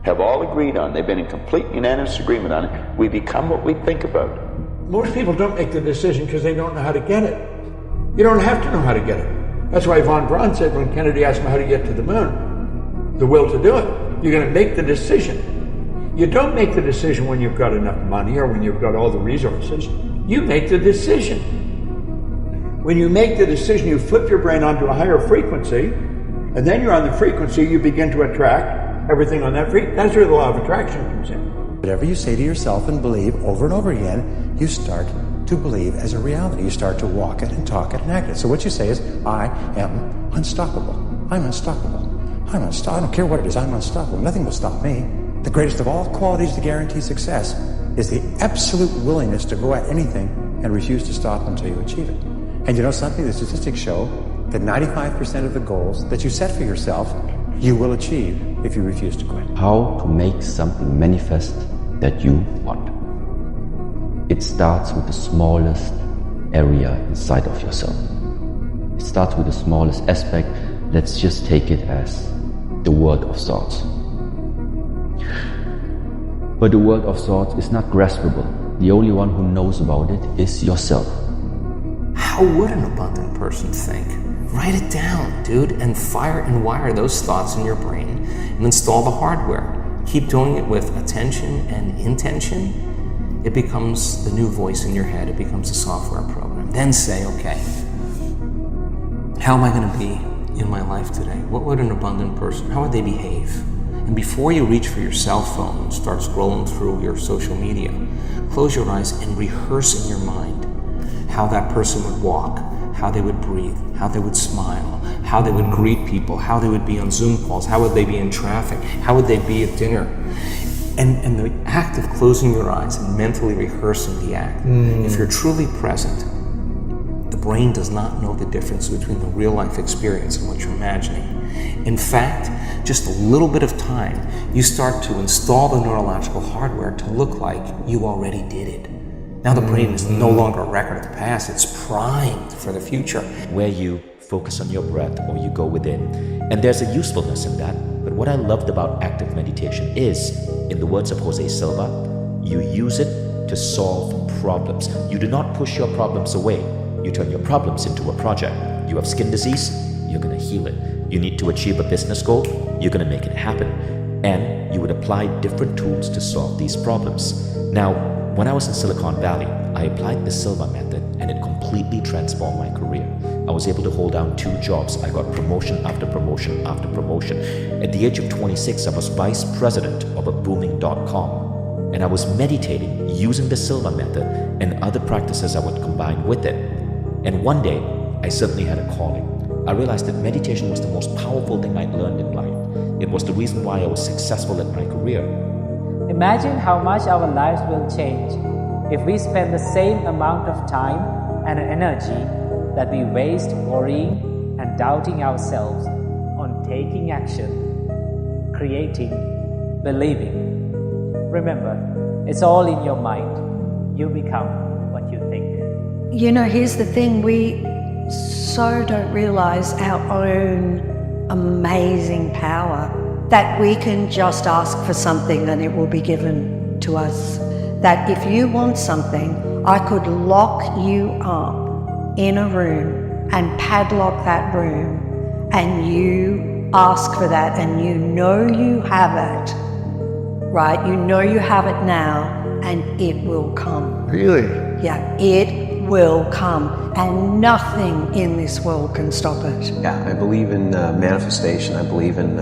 have all agreed on, they've been in complete unanimous agreement on it, we become what we think about. Most people don't make the decision because they don't know how to get it. You don't have to know how to get it. That's why Von Braun said when Kennedy asked him how to get to the moon, the will to do it. You're going to make the decision. You don't make the decision when you've got enough money or when you've got all the resources. You make the decision. When you make the decision, you flip your brain onto a higher frequency, and then you're on the frequency, you begin to attract everything on that frequency. That's where the law of attraction comes in. Whatever you say to yourself and believe over and over again, you start to believe as a reality. You start to walk it and talk it and act it. So what you say is, I am unstoppable. I'm unstoppable. I'm unstoppable. I don't care what it is. I'm unstoppable. Nothing will stop me. The greatest of all qualities to guarantee success is the absolute willingness to go at anything and refuse to stop until you achieve it. And you know something? The statistics show that 95% of the goals that you set for yourself, you will achieve if you refuse to quit. How to make something manifest that you want. It starts with the smallest area inside of yourself. It starts with the smallest aspect. Let's just take it as the world of thoughts. But the world of thoughts is not graspable. The only one who knows about it is yourself. How would an abundant person think? Write it down, dude, and fire and wire those thoughts in your brain and install the hardware. Keep doing it with attention and intention. It becomes the new voice in your head. It becomes a software program. Then say, okay, how am I going to be in my life today? What would an abundant person, how would they behave? And before you reach for your cell phone and start scrolling through your social media, close your eyes and rehearse in your mind how that person would walk, how they would breathe, how they would smile, how they would greet people, how they would be on Zoom calls, how would they be in traffic, how would they be at dinner. And the act of closing your eyes and mentally rehearsing the act, if you're truly present, the brain does not know the difference between the real life experience and what you're imagining. In fact, just a little bit of time, you start to install the neurological hardware to look like you already did it. Now the brain is no longer a record of the past, it's primed for the future. Where you focus on your breath or you go within. And there's a usefulness in that. But what I loved about active meditation is, in the words of Jose Silva, you use it to solve problems. You do not push your problems away. You turn your problems into a project. You have skin disease, you're going to heal it. You need to achieve a business goal, you're going to make it happen. And you would apply different tools to solve these problems. Now, when I was in Silicon Valley, I applied the Silva method and it completely transformed my career. I was able to hold down 2 jobs. I got promotion after promotion after promotion. At the age of 26, I was vice president of a booming .com. And I was meditating using the Silva method and other practices I would combine with it. And one day, I suddenly had a calling. I realized that meditation was the most powerful thing I'd learned in life. It was the reason why I was successful in my career. Imagine how much our lives will change if we spend the same amount of time and energy that we waste worrying and doubting ourselves on taking action, creating, believing. Remember, it's all in your mind. You become what you think. You know, here's the thing, we so don't realize our own amazing power that we can just ask for something and it will be given to us. That if you want something, I could lock you up in a room and padlock that room and you ask for that and you know you have it, right? You know you have it now and it will come. Really? Yeah, it will come and nothing in this world can stop it. Yeah, I believe in manifestation. I believe in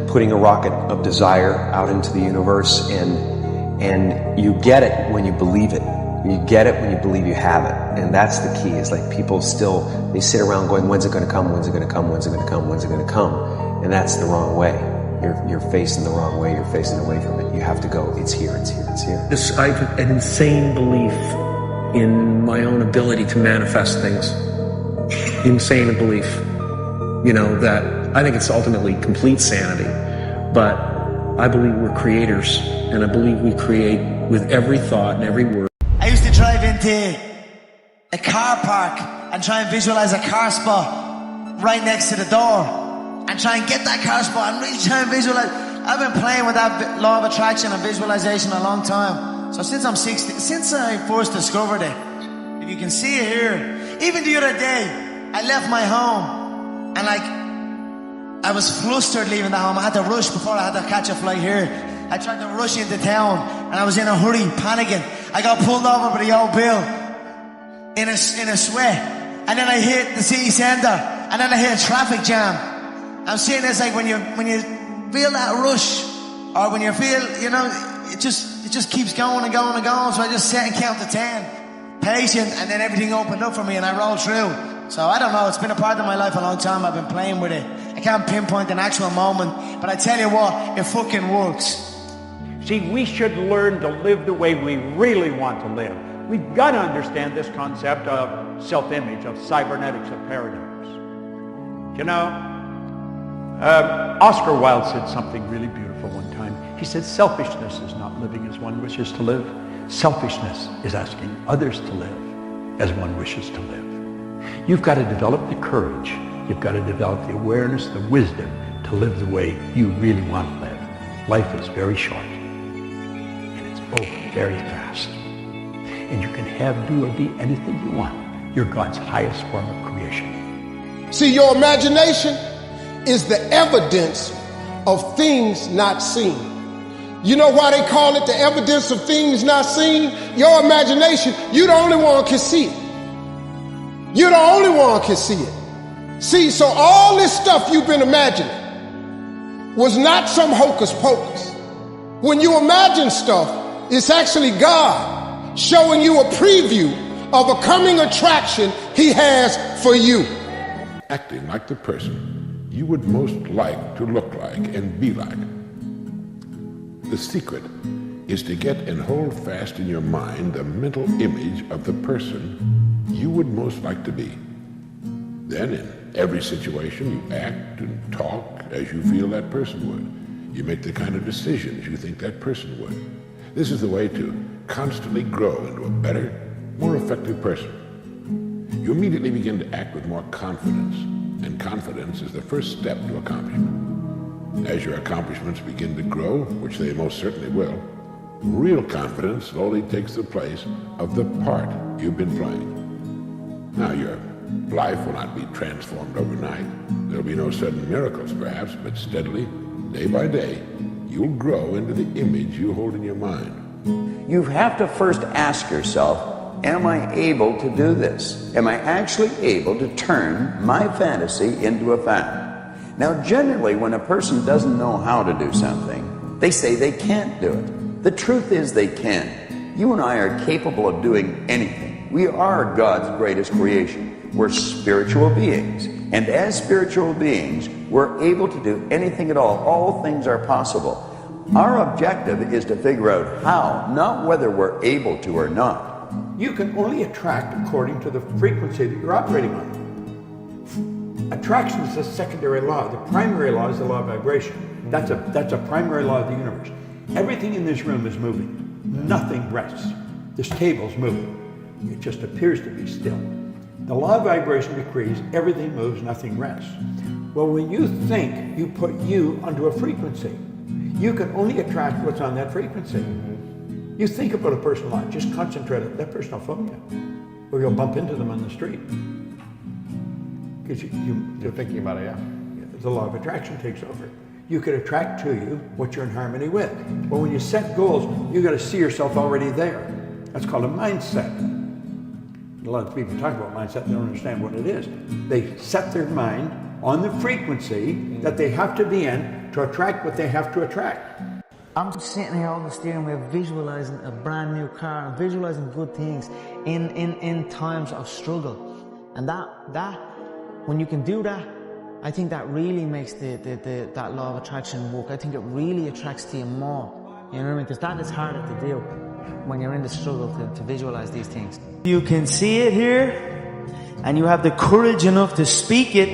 putting a rocket of desire out into the universe, and you get it when you believe it. You get it when you believe you have it, and that's the key. Is like people still, they sit around going, when's it going to come? When's it going to come? When's it going to come? When's it going to come? And that's the wrong way. You're facing the wrong way. You're facing away from it. You have to go. It's here. It's here. It's here. I have an insane belief in my own ability to manifest things. Insane belief. That I think it's ultimately complete sanity, but I believe we're creators, and I believe we create with every thought and every word. I used to drive into a car park and try and visualize a car spot right next to the door and try and get that car spot and really try and visualize. I've been playing with that law of attraction and visualization a long time. So since I'm 60, since I first discovered it, if you can see it here, even the other day, I left my home, and like, I was flustered leaving the home. I had to rush before I had to catch a flight here. I tried to rush into town, and I was in a hurry, panicking. I got pulled over by the old Bill in a sweat, and then I hit the city centre, and then I hit a traffic jam. I'm saying it's like when you feel that rush, or when you feel, you know, it just keeps going and going and going. So I just sit and count to 10, patient, and then everything opened up for me, and I rolled through. So I don't know, it's been a part of my life a long time. I've been playing with it. I can't pinpoint an actual moment, but I tell you what, it fucking works. See, we should learn to live the way we really want to live. We've got to understand this concept of self-image, of cybernetics, of paradigms. You know, Oscar Wilde said something really beautiful one time. He said, selfishness is not living as one wishes to live. Selfishness is asking others to live as one wishes to live. You've got to develop the courage. You've got to develop the awareness, the wisdom to live the way you really want to live. Life is very short, and it's over very fast. And you can have, do, or be anything you want. You're God's highest form of creation. See, your imagination is the evidence of things not seen. You know why they call it the evidence of things not seen? Your imagination, you're the only one can see it. You're the only one can see it. See, so all this stuff you've been imagining was not some hocus pocus. When you imagine stuff, it's actually God showing you a preview of a coming attraction he has for you. Acting like the person you would most like to look like and be like. The secret is to get and hold fast in your mind the mental image of the person you would most like to be. Then in every situation you act and talk as you feel that person would. You make the kind of decisions you think that person would. This is the way to constantly grow into a better, more effective person. You immediately begin to act with more confidence, and confidence is the first step to accomplishment. As your accomplishments begin to grow, which they most certainly will, real confidence slowly takes the place of the part you've been playing. Now, your life will not be transformed overnight. There'll be no sudden miracles, perhaps, but steadily, day by day, you'll grow into the image you hold in your mind. You have to first ask yourself, am I able to do this? Am I actually able to turn my fantasy into a fact? Now, generally, when a person doesn't know how to do something, they say they can't do it. The truth is they can. You and I are capable of doing anything. We are God's greatest creation. We're spiritual beings. And as spiritual beings, we're able to do anything at all. All things are possible. Our objective is to figure out how, not whether we're able to or not. You can only attract according to the frequency that you're operating on. Attraction is a secondary law. The primary law is the law of vibration. That's a primary law of the universe. Everything in this room is moving. Nothing rests. This table's moving. It just appears to be still. The law of vibration decrees everything moves, nothing rests. Well, when you think, you put you onto a frequency. You can only attract what's on that frequency. You think about a person a lot, just concentrate on that person will phone you. Or you'll bump into them on the street. Because you're thinking about it, yeah. The law of attraction takes over. You can attract to you what you're in harmony with. But when you set goals, you got to see yourself already there. That's called a mindset. A lot of people talk about mindset, they don't understand what it is. They set their mind on the frequency that they have to be in to attract what they have to attract. I'm sitting here on the steering wheel visualizing a brand new car and visualizing good things in times of struggle. And that when you can do that, I think that really makes that law of attraction work. I think it really attracts to you more. You know what I mean? Because that is harder to do when you're in the struggle to visualize these things. You can see it here, and you have the courage enough to speak it,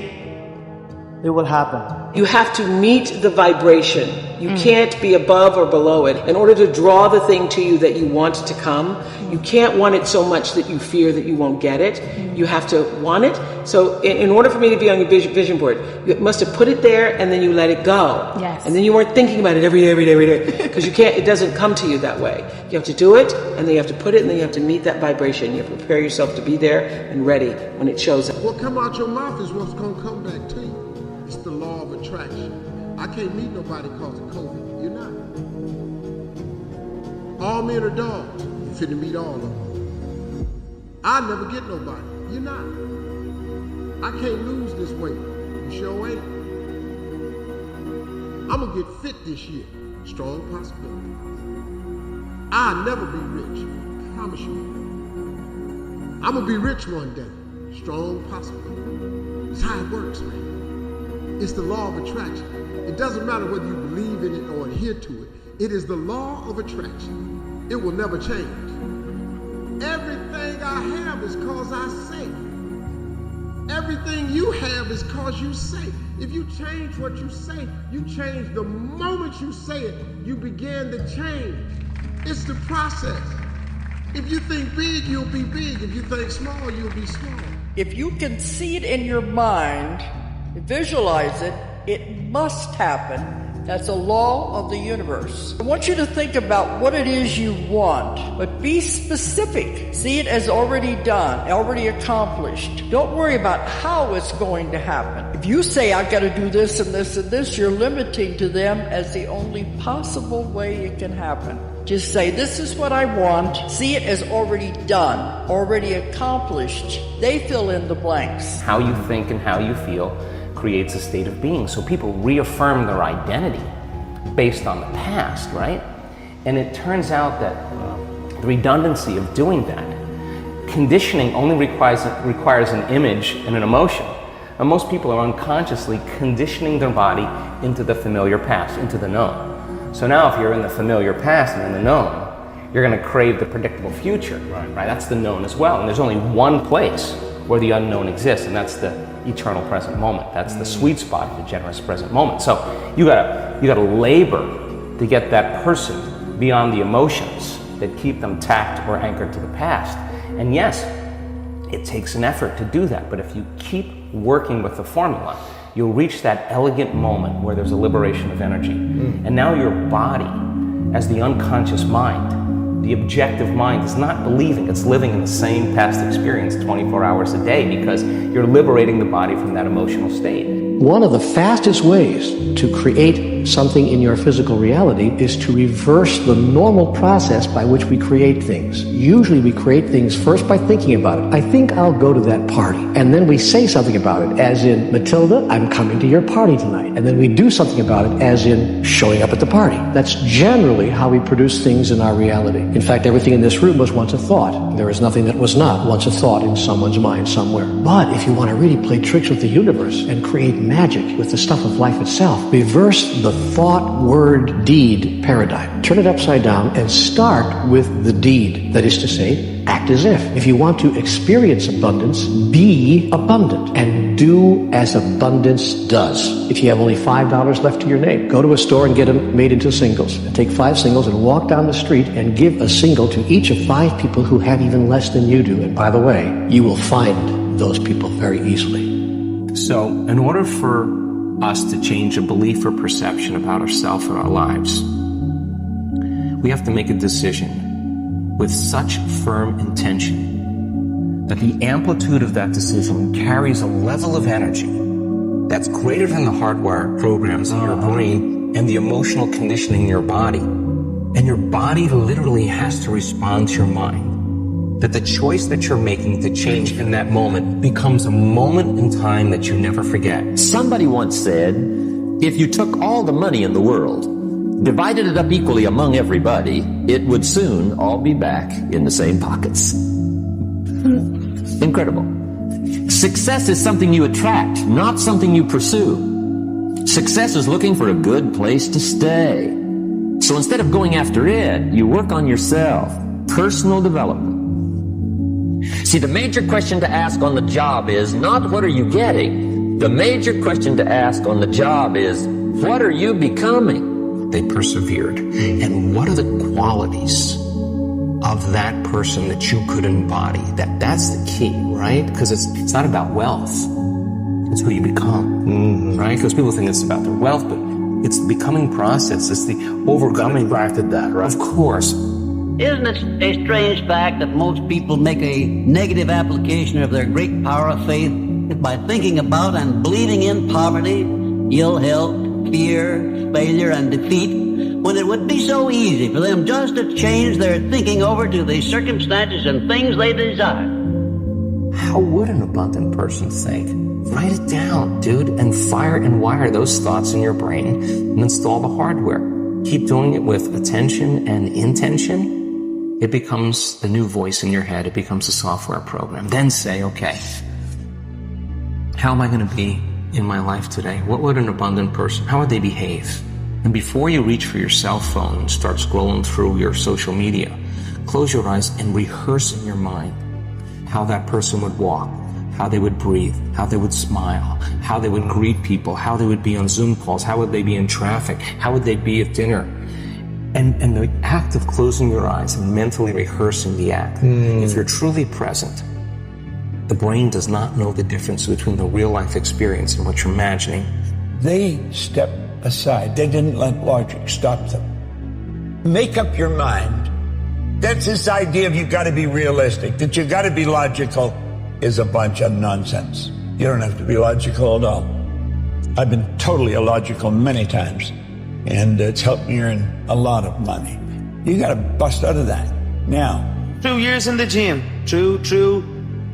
it will happen. You have to meet the vibration. You can't be above or below it. In order to draw the thing to you that you want to come, you can't want it so much that you fear that you won't get it. You have to want it. So in order for me to be on your vision board, you must have put it there and then you let it go. Yes. And then you weren't thinking about it every day. Because you can't, it doesn't come to you that way. You have to do it, and then you have to put it, and then you have to meet that vibration. You have to prepare yourself to be there and ready when it shows up. What come out your mouth is what's going to come back to you. It's the law of attraction. I can't meet nobody because of COVID. You're not. All men are dogs. You finna meet all of them. I never get nobody. You're not. I can't lose this weight. You sure ain't. I'm gonna get fit this year. Strong possibility. I'll never be rich. Promise you. I'm gonna be rich one day. Strong possibility. It's how it works, man. It's the law of attraction. It doesn't matter whether you believe in it or adhere to it. It is the law of attraction. It will never change. Everything I have is cause I say. Everything you have is cause you say. If you change what you say, you change the moment you say it, you begin to change. It's the process. If you think big, you'll be big. If you think small, you'll be small. If you can see it in your mind, visualize it, it must happen. That's a law of the universe. I want you to think about what it is you want, but be specific. See it as already done, already accomplished. Don't worry about how it's going to happen. If you say, I've got to do this and this and this, you're limiting to them as the only possible way it can happen. Just say, this is what I want. See it as already done, already accomplished. They fill in the blanks. How you think and how you feel creates a state of being. So people reaffirm their identity based on the past, right? And it turns out that the redundancy of doing that, conditioning only requires an image and an emotion. And most people are unconsciously conditioning their body into the familiar past, into the known. So now if you're in the familiar past and in the known, you're going to crave the predictable future, right? That's the known as well. And there's only one place where the unknown exists, and that's the eternal present moment. That's the sweet spot of the generous present moment. So you gotta labor to get that person beyond the emotions that keep them tacked or anchored to the past. And yes, it takes an effort to do that, but if you keep working with the formula, you'll reach that elegant moment where there's a liberation of energy. And now your body, as the unconscious mind, the objective mind, is not believing, it's living in the same past experience 24 hours a day because you're liberating the body from that emotional state. One of the fastest ways to create something in your physical reality is to reverse the normal process by which we create things. Usually we create things first by thinking about it. I think I'll go to that party. And then we say something about it, as in, Matilda, I'm coming to your party tonight. And then we do something about it, as in showing up at the party. That's generally how we produce things in our reality. In fact, everything in this room was once a thought. There is nothing that was not once a thought in someone's mind somewhere. But if you want to really play tricks with the universe and create magic with the stuff of life itself, reverse the thought, word, deed paradigm. Turn it upside down and start with the deed. That is to say, act as if. If you want to experience abundance, be abundant and do as abundance does. If you have only $5 left to your name, go to a store and get them made into singles. And take 5 singles and walk down the street and give a single to each of 5 people who have even less than you do. And by the way, you will find those people very easily. So, in order for us to change a belief or perception about ourselves or our lives, we have to make a decision with such firm intention that the amplitude of that decision carries a level of energy that's greater than the hardware programs in your brain and the emotional conditioning in your body. And your body literally has to respond to your mind. That the choice that you're making to change in that moment becomes a moment in time that you never forget. Somebody once said, if you took all the money in the world, divided it up equally among everybody, it would soon all be back in the same pockets. Incredible. Success is something you attract, not something you pursue. Success is looking for a good place to stay. So instead of going after it, you work on yourself. Personal development. See, the major question to ask on the job is not what are you getting, The major question to ask on the job is, what are you becoming? They persevered. And what are the qualities of that person that you could embody? That's the key, right? Because it's not about wealth. It's who you become, right? Because people think it's about their wealth, but it's the becoming process. It's the overcoming. Crafted that, right? Of course. Isn't it a strange fact that most people make a negative application of their great power of faith by thinking about and believing in poverty, ill health, fear, failure, and defeat, when it would be so easy for them just to change their thinking over to the circumstances and things they desire? How would an abundant person think? Write it down, dude, and fire and wire those thoughts in your brain and install the hardware. Keep doing it with attention and intention. It becomes the new voice in your head. It becomes a software program. Then say, okay, how am I going to be in my life today? What would an abundant person, how would they behave? And before you reach for your cell phone and start scrolling through your social media, close your eyes and rehearse in your mind how that person would walk, how they would breathe, how they would smile, how they would greet people, how they would be on Zoom calls, how would they be in traffic, how would they be at dinner. And the act of closing your eyes and mentally rehearsing the act, if you're truly present, the brain does not know the difference between the real life experience and what you're imagining. They stepped aside. They didn't let logic stop them. Make up your mind. That's this idea of you got to be realistic, that you got to be logical, is a bunch of nonsense. You don't have to be logical at all. I've been totally illogical many times, and it's helped me earn a lot of money. You got to bust out of that now. 2 years in the gym, true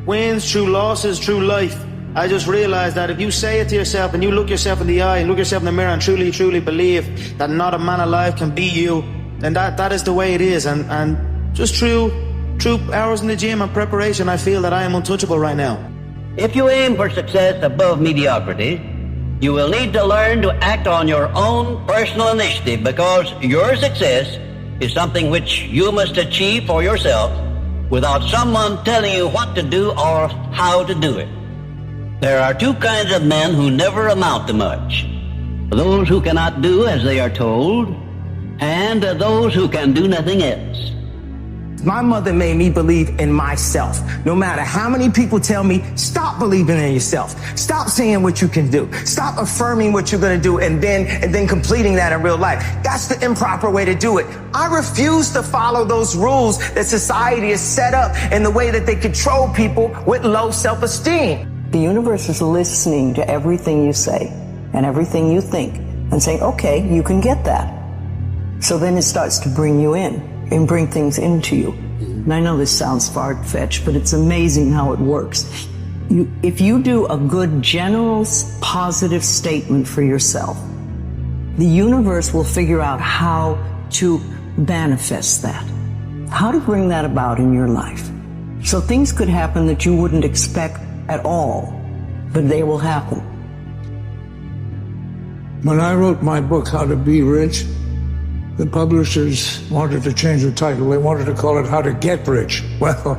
wins, true losses, true life. I just realized that if you say it to yourself and you look yourself in the eye and look yourself in the mirror and truly believe that not a man alive can beat you, then that is the way it is. And just true hours in the gym and preparation, I feel that I am untouchable right now. If you aim for success above mediocrity, you will need to learn to act on your own personal initiative, because your success is something which you must achieve for yourself without someone telling you what to do or how to do it. There are two kinds of men who never amount to much: those who cannot do as they are told, and those who can do nothing else. My mother made me believe in myself. No matter how many people tell me, stop believing in yourself. Stop saying what you can do. Stop affirming what you're going to do and then completing that in real life. That's the improper way to do it. I refuse to follow those rules that society has set up in the way that they control people with low self-esteem. The universe is listening to everything you say and everything you think and saying, okay, you can get that. So then it starts to bring you in and bring things into you. And I know this sounds far-fetched, but it's amazing how it works. If you do a good, general, positive statement for yourself, the universe will figure out how to manifest that, how to bring that about in your life. So things could happen that you wouldn't expect at all, but they will happen. When I wrote my book, How to Be Rich, the publishers wanted to change the title. They wanted to call it How to Get Rich. Well,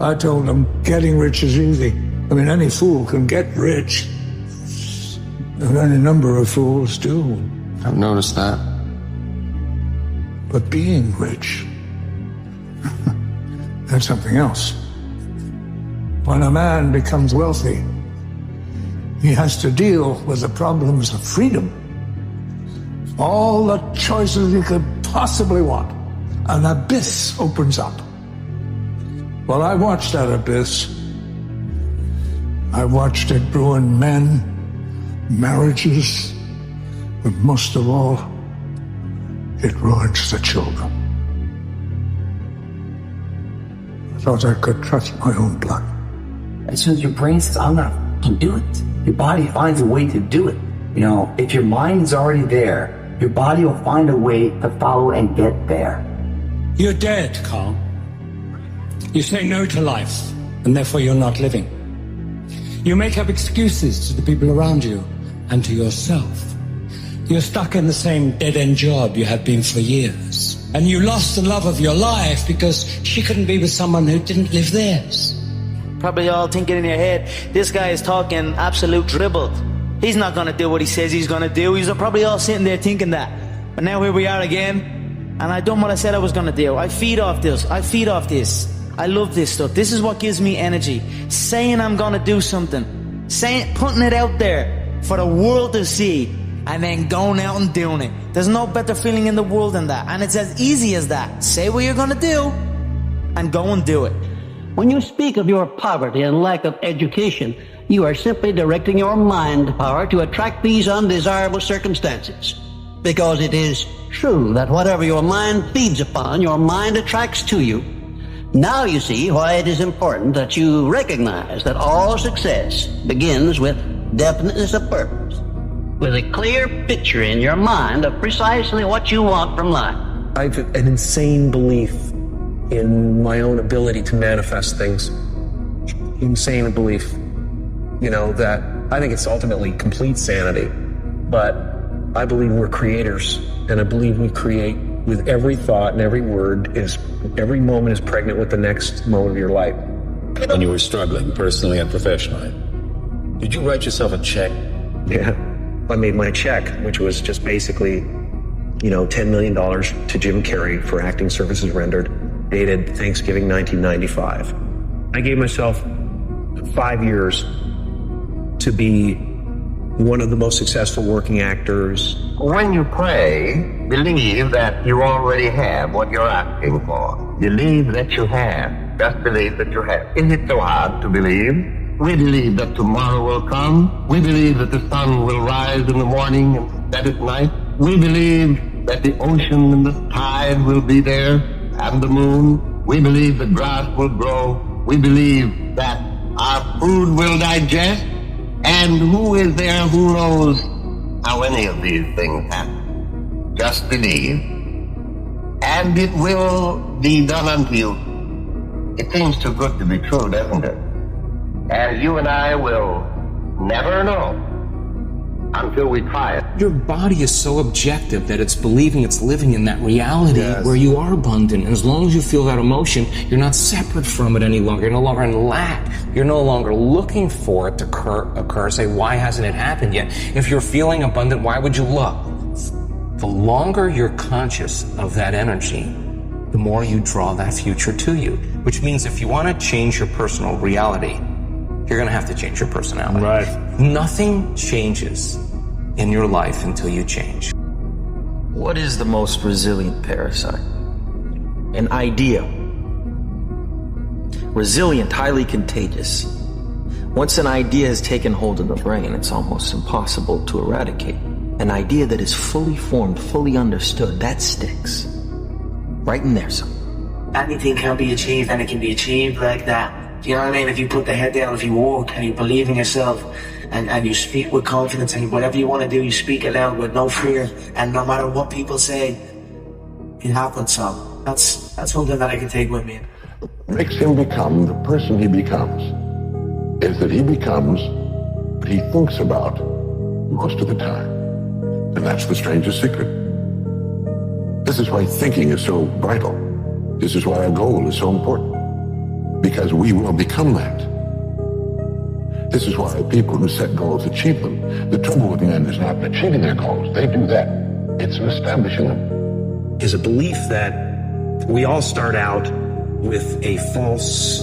I told them getting rich is easy. I mean, any fool can get rich. And any number of fools do. I've noticed that. But being rich, that's something else. When a man becomes wealthy, he has to deal with the problems of freedom. All the choices he could possibly want. An abyss opens up. Well, I watched that abyss. I watched it ruin men, marriages, but most of all, it ruins the children. I thought I could trust my own blood. As soon as your brain says, I'm not going to do it, your body finds a way to do it. You know, if your mind's already there, your body will find a way to follow and get there. You're dead, Carl. You say no to life, and therefore you're not living. You make up excuses to the people around you and to yourself. You're stuck in the same dead-end job you have been for years. And you lost the love of your life because she couldn't be with someone who didn't live theirs. probably all thinking in your head, this guy is talking absolute dribble. He's not going to do what he says he's going to do. You're probably all sitting there thinking that. But now here we are again, and I done what I said I was going to do. I feed off this. I love this stuff. This is what gives me energy. Saying I'm going to do something. Putting it out there for the world to see, and then going out and doing it. There's no better feeling in the world than that. And it's as easy as that. Say what you're going to do, and go and do it. When you speak of your poverty and lack of education, you are simply directing your mind power to attract these undesirable circumstances. Because it is true that whatever your mind feeds upon, your mind attracts to you. Now you see why it is important that you recognize that all success begins with definiteness of purpose, with a clear picture in your mind of precisely what you want from life. I have an insane belief in my own ability to manifest things. Insane belief. That I think it's ultimately complete sanity. But I believe we're creators, and I believe we create with every thought and every word. Every moment is pregnant with the next moment of your life. When you were struggling personally and professionally, did you write yourself a check? Yeah. I made my check, which was just basically, $10 million to Jim Carrey for acting services rendered, dated Thanksgiving 1995. I gave myself 5 years to be one of the most successful working actors. When you pray, believe that you already have what you're asking for. Believe that you have. Just believe that you have. Is it so hard to believe? We believe that tomorrow will come. We believe that the sun will rise in the morning and set at night. We believe that the ocean and the tide will be there, and the moon. We believe the grass will grow. We believe that our food will digest. And who is there who knows how any of these things happen? Just believe, and it will be done unto you. It seems too good to be true, doesn't it? And you and I will never know until we try it. Your body is so objective that it's believing it's living in that reality where you are abundant. And as long as you feel that emotion, you're not separate from it any longer. You're no longer in lack. You're no longer looking for it to occur. Say, why hasn't it happened yet? If you're feeling abundant, why would you look? The longer you're conscious of that energy, the more you draw that future to you. Which means if you want to change your personal reality, you're going to have to change your personality. Right. Nothing changes in your life until you change. What is the most resilient parasite? An idea. Resilient, highly contagious. Once an idea has taken hold of the brain, it's almost impossible to eradicate. An idea that is fully formed, fully understood, that sticks. Right in there, son. Anything can be achieved, and it can be achieved like that. Do you know what I mean? If you put the head down, if you walk, and you believe in yourself, and you speak with confidence, and whatever you want to do, you speak it out with no fear, and no matter what people say, it happens. So that's something that I can take with me. Makes him become the person he becomes is that he becomes what he thinks about most of the time. And that's the strangest secret. This is why thinking is so vital. This is why a goal is so important. Because we will become that. This is why people who set goals achieve them. The trouble with men is not achieving their goals. They do that. It's in establishing them. Is a belief that we all start out with a false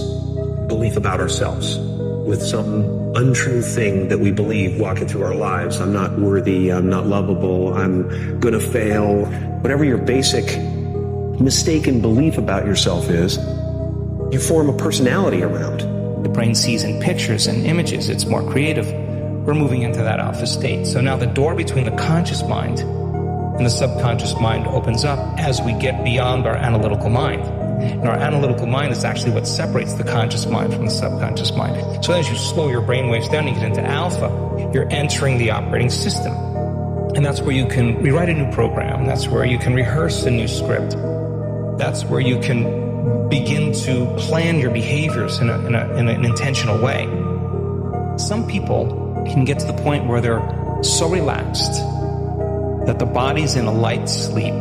belief about ourselves, with some untrue thing that we believe walking through our lives. I'm not worthy, I'm not lovable, I'm gonna fail. Whatever your basic mistaken belief about yourself is, you form a personality around. The brain sees in pictures and images, it's more creative. We're moving into that alpha state. So now the door between the conscious mind and the subconscious mind opens up as we get beyond our analytical mind. And our analytical mind is actually what separates the conscious mind from the subconscious mind. So as you slow your brain waves down, you get into alpha, you're entering the operating system. And that's where you can rewrite a new program. That's where you can rehearse a new script. That's where you can begin to plan your behaviors in an intentional way. Some people can get to the point where they're so relaxed that the body's in a light sleep,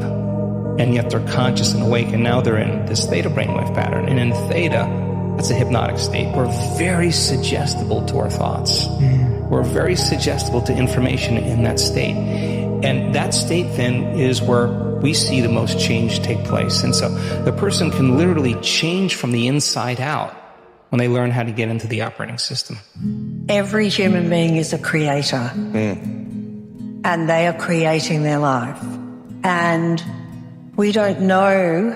and yet they're conscious and awake, and now they're in this theta brainwave pattern. And in theta, That's a hypnotic state. We're very suggestible to our thoughts. We're very suggestible to information in that state. And that state then is where we see the most change take place. And so the person can literally change from the inside out when they learn how to get into the operating system. Every human being is a creator. And they are creating their life. And we don't know,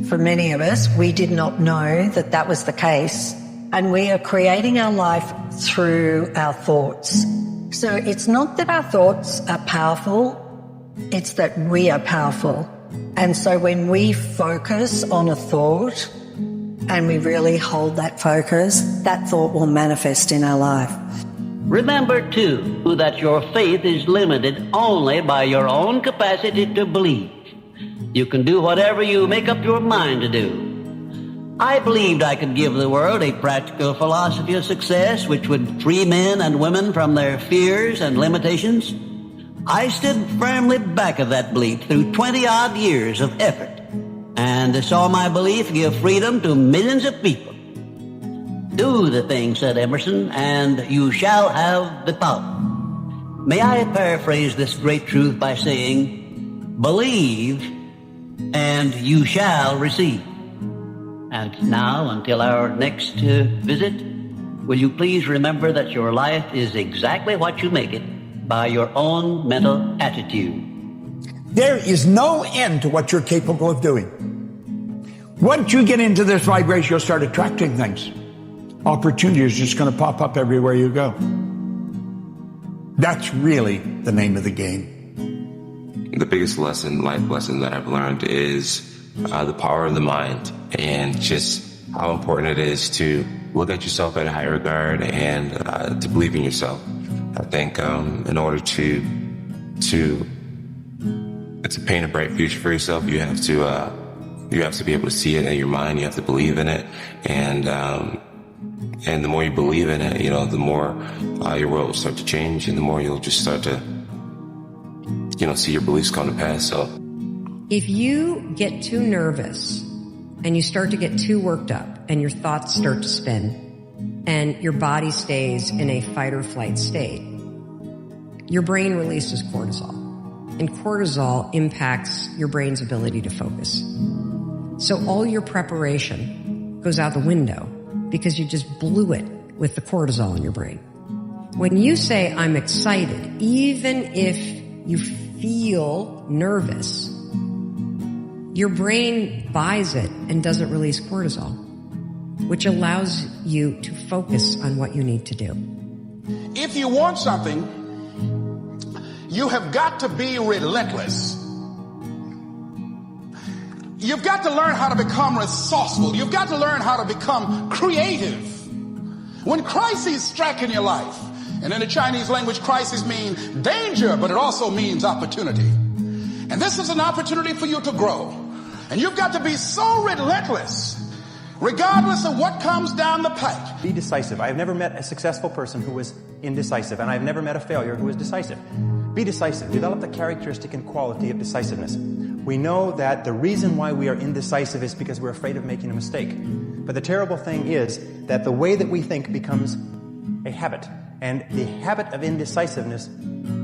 for many of us, we did not know that that was the case. And we are creating our life through our thoughts. So it's not that our thoughts are powerful, it's that we are powerful. And so when we focus on a thought and we really hold that focus, that thought will manifest in our life. Remember, too, that your faith is limited only by your own capacity to believe. You can do whatever you make up your mind to do. I believed I could give the world a practical philosophy of success which would free men and women from their fears and limitations. I stood firmly back of that belief through 20-odd years of effort, and saw my belief give freedom to millions of people. Do the thing, said Emerson, and you shall have the power. May I paraphrase this great truth by saying, believe, and you shall receive. And now, until our next visit, will you please remember that your life is exactly what you make it by your own mental attitude. There is no end to what you're capable of doing. Once you get into this vibration, you'll start attracting things. Opportunity is just going to pop up everywhere you go. That's really the name of the game. The biggest life lesson that I've learned is the power of the mind, and just how important it is to look at yourself at a high regard and to believe in yourself. I think in order to paint a bright future for yourself, you have to be able to see it in your mind. You have to believe in it, and the more you believe in it, the more your world will start to change, and the more you'll just start to see your beliefs come to pass. So if you get too nervous and you start to get too worked up and your thoughts start to spin and your body stays in a fight or flight state, your brain releases cortisol, and cortisol impacts your brain's ability to focus. So all your preparation goes out the window because you just blew it with the cortisol in your brain. When you say, I'm excited, even if you feel nervous, your brain buys it and doesn't release cortisol, which allows you to focus on what you need to do. If you want something, you have got to be relentless. You've got to learn how to become resourceful. You've got to learn how to become creative. When crises strike in your life, and in the Chinese language, crisis means danger, but it also means opportunity. And this is an opportunity for you to grow. And you've got to be so relentless, regardless of what comes down the pike. Be decisive. I have never met a successful person who was indecisive, and I've never met a failure who was decisive. Be decisive. Develop the characteristic and quality of decisiveness. We know that the reason why we are indecisive is because we're afraid of making a mistake. But the terrible thing is that the way that we think becomes a habit. And the habit of indecisiveness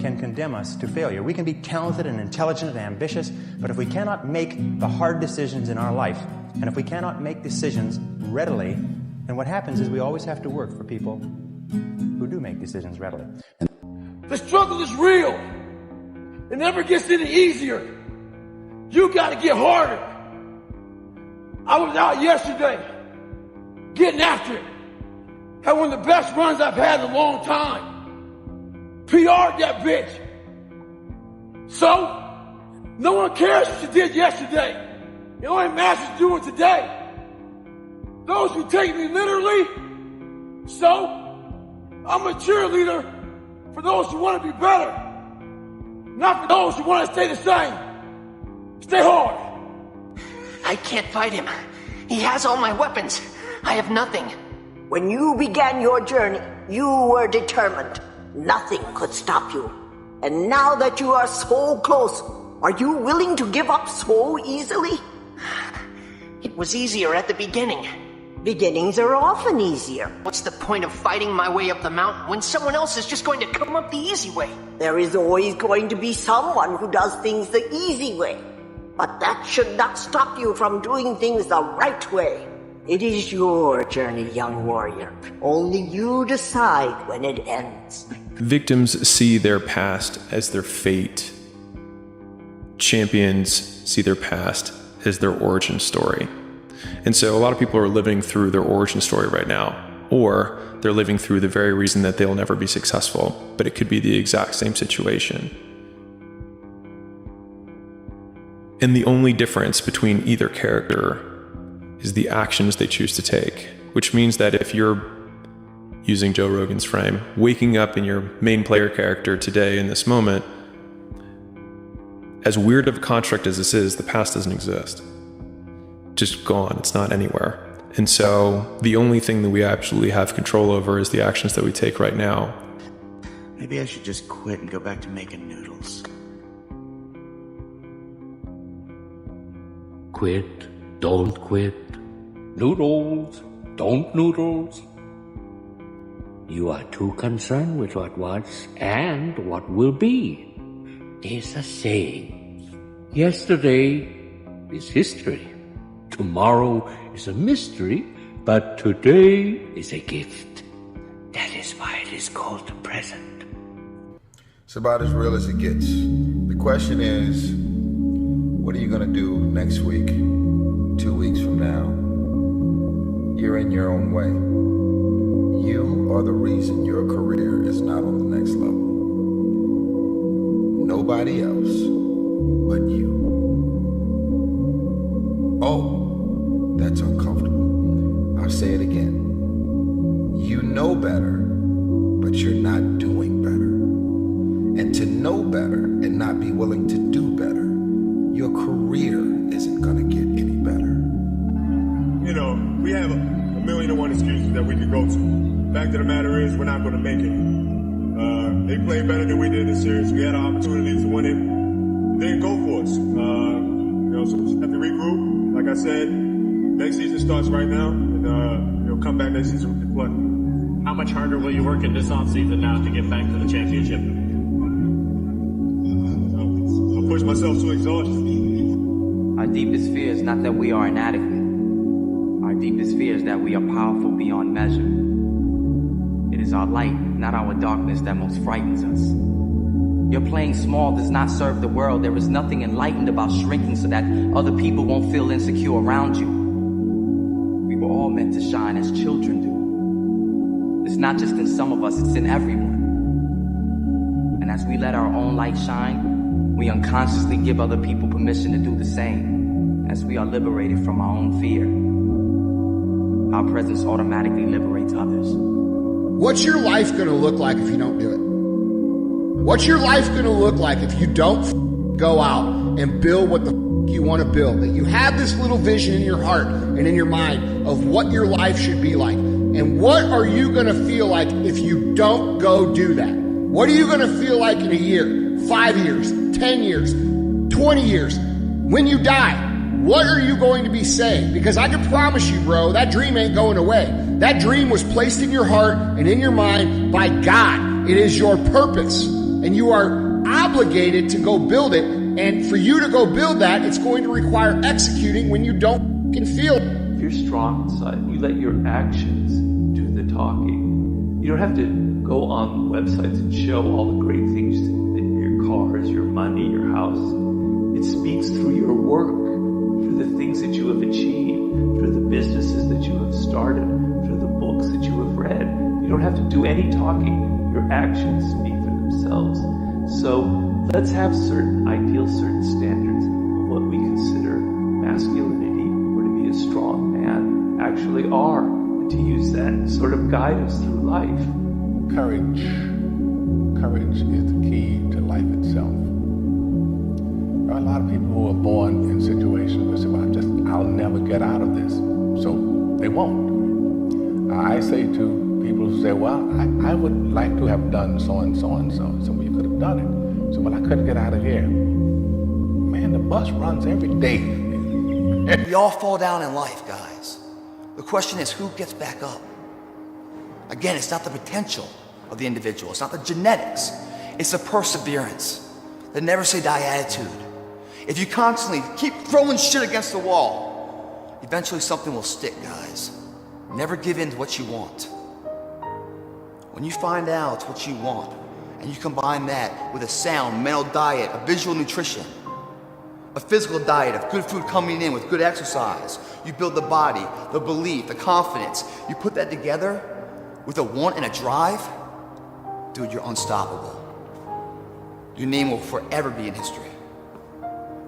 can condemn us to failure. We can be talented and intelligent and ambitious, but if we cannot make the hard decisions in our life, and if we cannot make decisions readily, then what happens is we always have to work for people who do make decisions readily. The struggle is real. It never gets any easier. You got to get harder. I was out yesterday getting after it. Had one of the best runs I've had in a long time. PR'd that bitch. So, no one cares what you did yesterday. It only matters what you're doing today. Those who take me literally, so, I'm a cheerleader for those who want to be better. Not for those who want to stay the same. Stay hard. I can't fight him. He has all my weapons. I have nothing. When you began your journey, you were determined. Nothing could stop you. And now that you are so close, are you willing to give up so easily? It was easier at the beginning. Beginnings are often easier. What's the point of fighting my way up the mountain when someone else is just going to come up the easy way? There is always going to be someone who does things the easy way. But that should not stop you from doing things the right way. It is your journey, young warrior. Only you decide when it ends. Victims see their past as their fate. Champions see their past as their origin story. And so a lot of people are living through their origin story right now, or they're living through the very reason that they'll never be successful, but it could be the exact same situation. And the only difference between either character is the actions they choose to take, which means that if you're, using Joe Rogan's frame, waking up in your main player character today in this moment, as weird of a construct as this is, the past doesn't exist. Just gone, it's not anywhere. And so the only thing that we absolutely have control over is the actions that we take right now. Maybe I should just quit and go back to making noodles. Quit, don't quit. Noodles, don't noodles. You are too concerned with what was and what will be. There's a saying, yesterday is history. Tomorrow is a mystery, but today is a gift. That is why it is called the present. It's about as real as it gets. The question is, what are you going to do next week, 2 weeks from now? You're in your own way. You are the reason your career is not on the next level. Nobody else but you. Oh, that's uncomfortable. I'll say it again. You know better, but you're not doing better. And to know better and not be willing to do better, your career isn't gonna get any better. You know, we have a million and one excuses that we could go to. Fact of the matter is, we're not gonna make it. They played better than we did in this series. We had an opportunity to win it. They didn't go for us. You know, so we have to regroup. Like I said, next season starts right now, and you'll come back next season with the flood. How much harder will you work in this offseason now to get back to the championship? I'll push myself to exhaustion. Our deepest fear is not that we are inadequate. Our deepest fear is that we are powerful beyond measure. It is our light, not our darkness, that most frightens us. Your playing small does not serve the world. There is nothing enlightened about shrinking so that other people won't feel insecure around you. We were all meant to shine as children do. It's not just in some of us, it's in everyone. And as we let our own light shine, we unconsciously give other people permission to do the same. As we are liberated from our own fear, our presence automatically liberates others. What's your life gonna look like if you don't do it? What's your life gonna look like if you don't go out and build what the you wanna build? That you have this little vision in your heart and in your mind of what your life should be like. And what are you gonna feel like if you don't go do that? What are you gonna feel like in a year, 5 years, 10 years, 20 years? When you die, what are you going to be saying? Because I can promise you, bro, that dream ain't going away. That dream was placed in your heart and in your mind by God. It is your purpose, and you are obligated to go build it. And for you to go build that, it's going to require executing when you don't can feel it. If you're strong inside, you let your actions do the talking. You don't have to go on websites and show all the great things, your cars, your money, your house. It speaks through your work, through the things that you have achieved, through the businesses that you have started, through the books that you have read. You don't have to do any talking. Your actions speak for themselves. So let's have certain ideals, certain standards of what we consider masculinity or to be a strong man actually are, and to use that to sort of guide us through life. Courage. Courage is the key to life itself. There are a lot of people who are born in situations where they say, well, I'll never get out of this. So they won't. I say to people who say, well, I would like to have done so and so and so. So you could have done it. So, well, I couldn't get out of here. Man, the bus runs every day. We all fall down in life, guys. The question is, who gets back up? Again, it's not the potential of the individual. It's not the genetics. It's the perseverance, the never say die attitude. If you constantly keep throwing shit against the wall, eventually something will stick, guys. Never give in to what you want. When you find out what you want, and you combine that with a sound mental diet, a visual nutrition, a physical diet of good food coming in with good exercise, you build the body, the belief, the confidence. You put that together with a want and a drive, dude, you're unstoppable. Your name will forever be in history.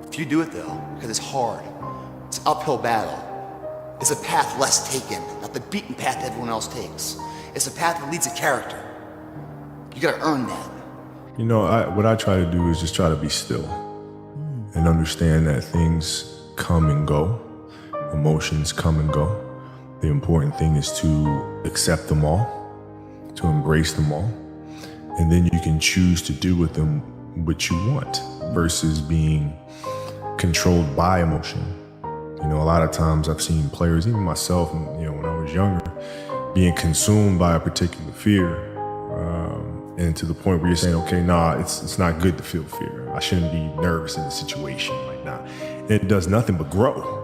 If you do it though, because it's hard, it's an uphill battle. It's a path less taken, not the beaten path everyone else takes. It's a path that leads to character. You gotta earn that. You know, what I try to do is just try to be still and understand that things come and go, emotions come and go. The important thing is to accept them all, to embrace them all, and then you can choose to do with them what you want versus being controlled by emotion. You know, a lot of times I've seen players, even myself, you know, when I was younger, being consumed by a particular fear, and to the point where you're saying, okay, nah, it's not good to feel fear. I shouldn't be nervous in the situation like that. And it does nothing but grow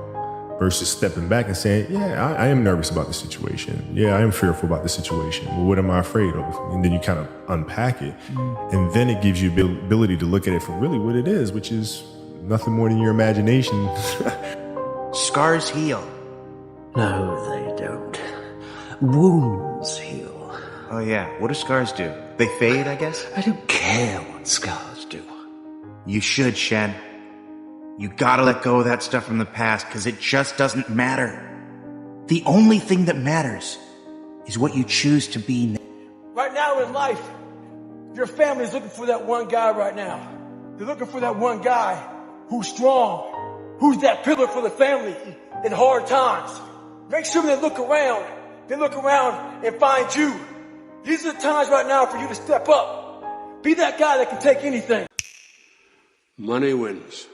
versus stepping back and saying, yeah, I am nervous about the situation. Yeah, I am fearful about the situation. Well, what am I afraid of? And then you kind of unpack it. And then it gives you the ability to look at it for really what it is, which is nothing more than your imagination. Scars heal. No, they don't. Wounds heal. Oh yeah, what do scars do? They fade, I guess? I don't care what scars do. You should, Shen. You gotta let go of that stuff from the past, because it just doesn't matter. The only thing that matters is what you choose to be now. Right now in life, your family's looking for that one guy right now. They're looking for that one guy who's strong, who's that pillar for the family in hard times. Make sure they look around and find you. These are the times right now for you to step up. Be that guy that can take anything. Money wins.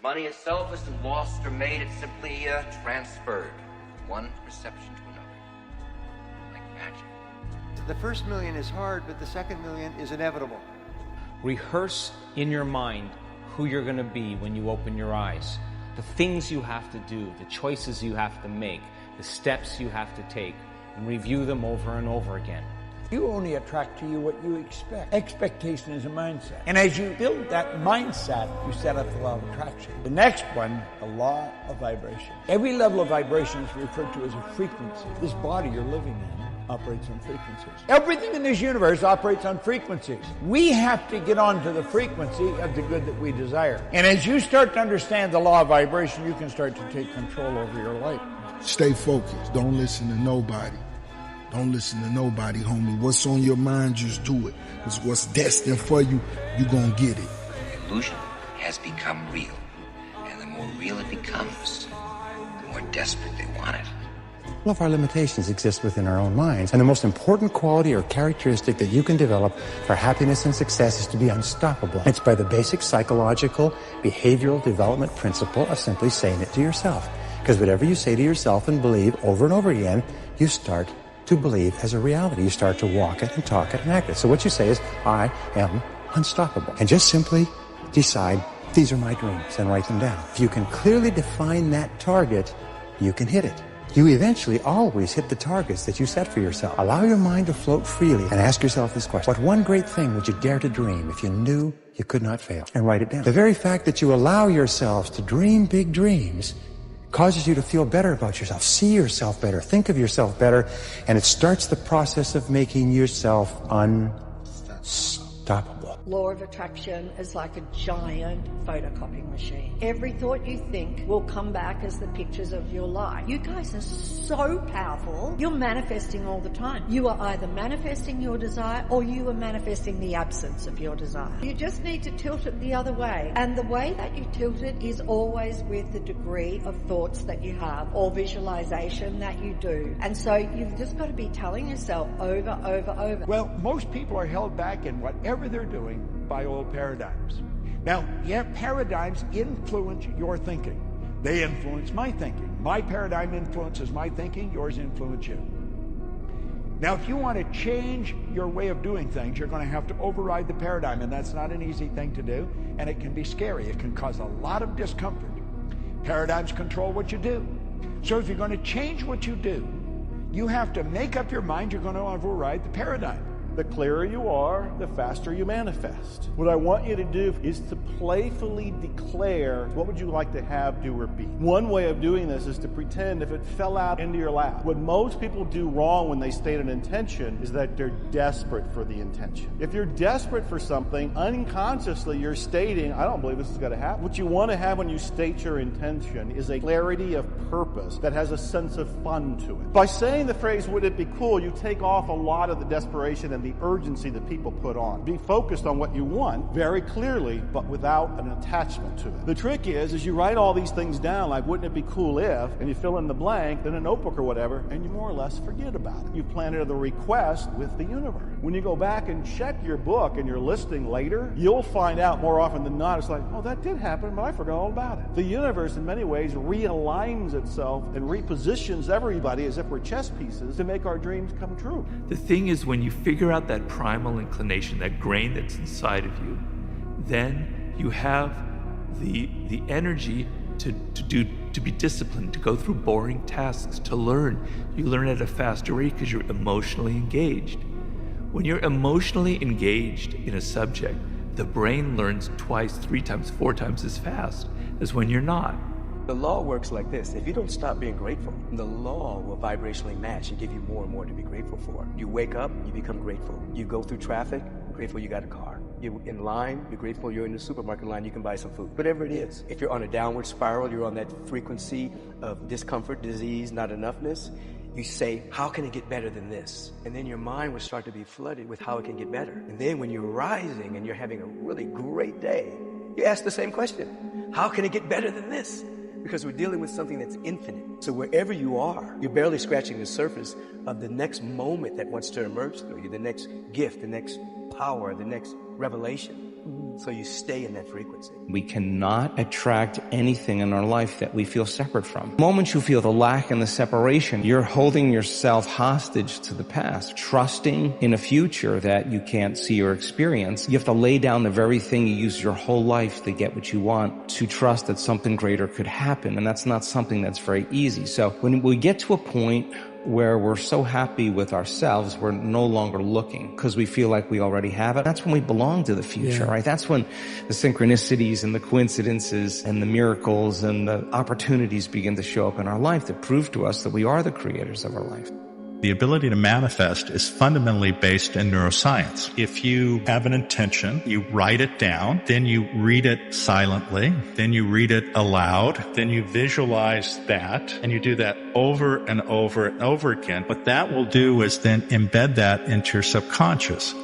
Money itself isn't lost or made, it's simply transferred. One perception to another. Like magic. The first million is hard, but the second million is inevitable. Rehearse in your mind who you're going to be when you open your eyes. The things you have to do, the choices you have to make, the steps you have to take, and review them over and over again. You only attract to you what you expect. Expectation is a mindset. And as you build that mindset, you set up the law of attraction. The next one, the law of vibration. Every level of vibration is referred to as a frequency. This body you're living in operates on frequencies. Everything in this universe operates on frequencies. We have to get onto the frequency of the good that we desire. And as you start to understand the law of vibration, you can start to take control over your life. Stay focused. Don't listen to nobody. Don't listen to nobody, homie. What's on your mind, just do it. Because what's destined for you, you're going to get it. The illusion has become real. And the more real it becomes, the more desperate they want it. All of our limitations exist within our own minds. And the most important quality or characteristic that you can develop for happiness and success is to be unstoppable. It's by the basic psychological, behavioral development principle of simply saying it to yourself. Because whatever you say to yourself and believe over and over again, you start to believe as a reality. You start to walk it and talk it and act it. So what you say is, I am unstoppable. And just simply decide, these are my dreams, and write them down. If you can clearly define that target, you can hit it. You eventually always hit the targets that you set for yourself. Allow your mind to float freely and ask yourself this question. What one great thing would you dare to dream if you knew you could not fail? And write it down. The very fact that you allow yourselves to dream big dreams causes you to feel better about yourself, see yourself better, think of yourself better, and it starts the process of making yourself unstoppable. Law of attraction is like a giant photocopying machine. Every thought you think will come back as the pictures of your life. You guys are so powerful. You're manifesting all the time. You are either manifesting your desire or you are manifesting the absence of your desire. You just need to tilt it the other way. And the way that you tilt it is always with the degree of thoughts that you have or visualization that you do. And so you've just got to be telling yourself over. Well, most people are held back in whatever they're doing by old paradigms. Now, yeah, paradigms influence your thinking. They influence my thinking. My paradigm influences my thinking, yours influence you. Now, if you want to change your way of doing things, you're going to have to override the paradigm, and that's not an easy thing to do, and it can be scary. It can cause a lot of discomfort. Paradigms control what you do. So if you're going to change what you do, you have to make up your mind you're going to override the paradigm. The clearer you are, the faster you manifest. What I want you to do is to playfully declare, what would you like to have, do, or be? One way of doing this is to pretend if it fell out into your lap. What most people do wrong when they state an intention is that they're desperate for the intention. If you're desperate for something, unconsciously you're stating, I don't believe this is going to happen. What you want to have when you state your intention is a clarity of purpose that has a sense of fun to it. By saying the phrase, would it be cool, you take off a lot of the desperation and the urgency that people put on. Be focused on what you want very clearly, but without an attachment to it. The trick is you write all these things down, like wouldn't it be cool if, and you fill in the blank, then a notebook or whatever, and you more or less forget about it. You planted the request with the universe. When you go back and check your book and your listing later, you'll find out more often than not, it's like, oh, that did happen, but I forgot all about it. The universe, in many ways, realigns itself and repositions everybody as if we're chess pieces to make our dreams come true. The thing is, when you figure out that primal inclination, that grain that's inside of you, then you have the energy to be disciplined, to go through boring tasks, to learn. You learn at a faster rate because you're emotionally engaged. When you're emotionally engaged in a subject, the brain learns 2x, 3x, 4x as fast as when you're not. The law works like this. If you don't stop being grateful, the law will vibrationally match and give you more and more to be grateful for. You wake up, you become grateful. You go through traffic, grateful you got a car. You're in line, you're grateful you're in the supermarket line, you can buy some food. Whatever it is. If you're on a downward spiral, you're on that frequency of discomfort, disease, not enoughness, you say, how can it get better than this? And then your mind will start to be flooded with how it can get better. And then when you're rising and you're having a really great day, you ask the same question. How can it get better than this? Because we're dealing with something that's infinite. So wherever you are, you're barely scratching the surface of the next moment that wants to emerge through you, the next gift, the next power, the next revelation. So you stay in that frequency. We cannot attract anything in our life that we feel separate from. The moment you feel the lack and the separation, you're holding yourself hostage to the past, trusting in a future that you can't see or experience. You have to lay down the very thing you use your whole life to get what you want, to trust that something greater could happen. And that's not something that's very easy. So when we get to a point where we're so happy with ourselves, we're no longer looking because we feel like we already have it. That's when we belong to the future, right? That's when the synchronicities and the coincidences and the miracles and the opportunities begin to show up in our life that prove to us that we are the creators of our life. The ability to manifest is fundamentally based in neuroscience. If you have an intention, you write it down, then you read it silently, then you read it aloud, then you visualize that, and you do that over and over and over again. What that will do is then embed that into your subconscious.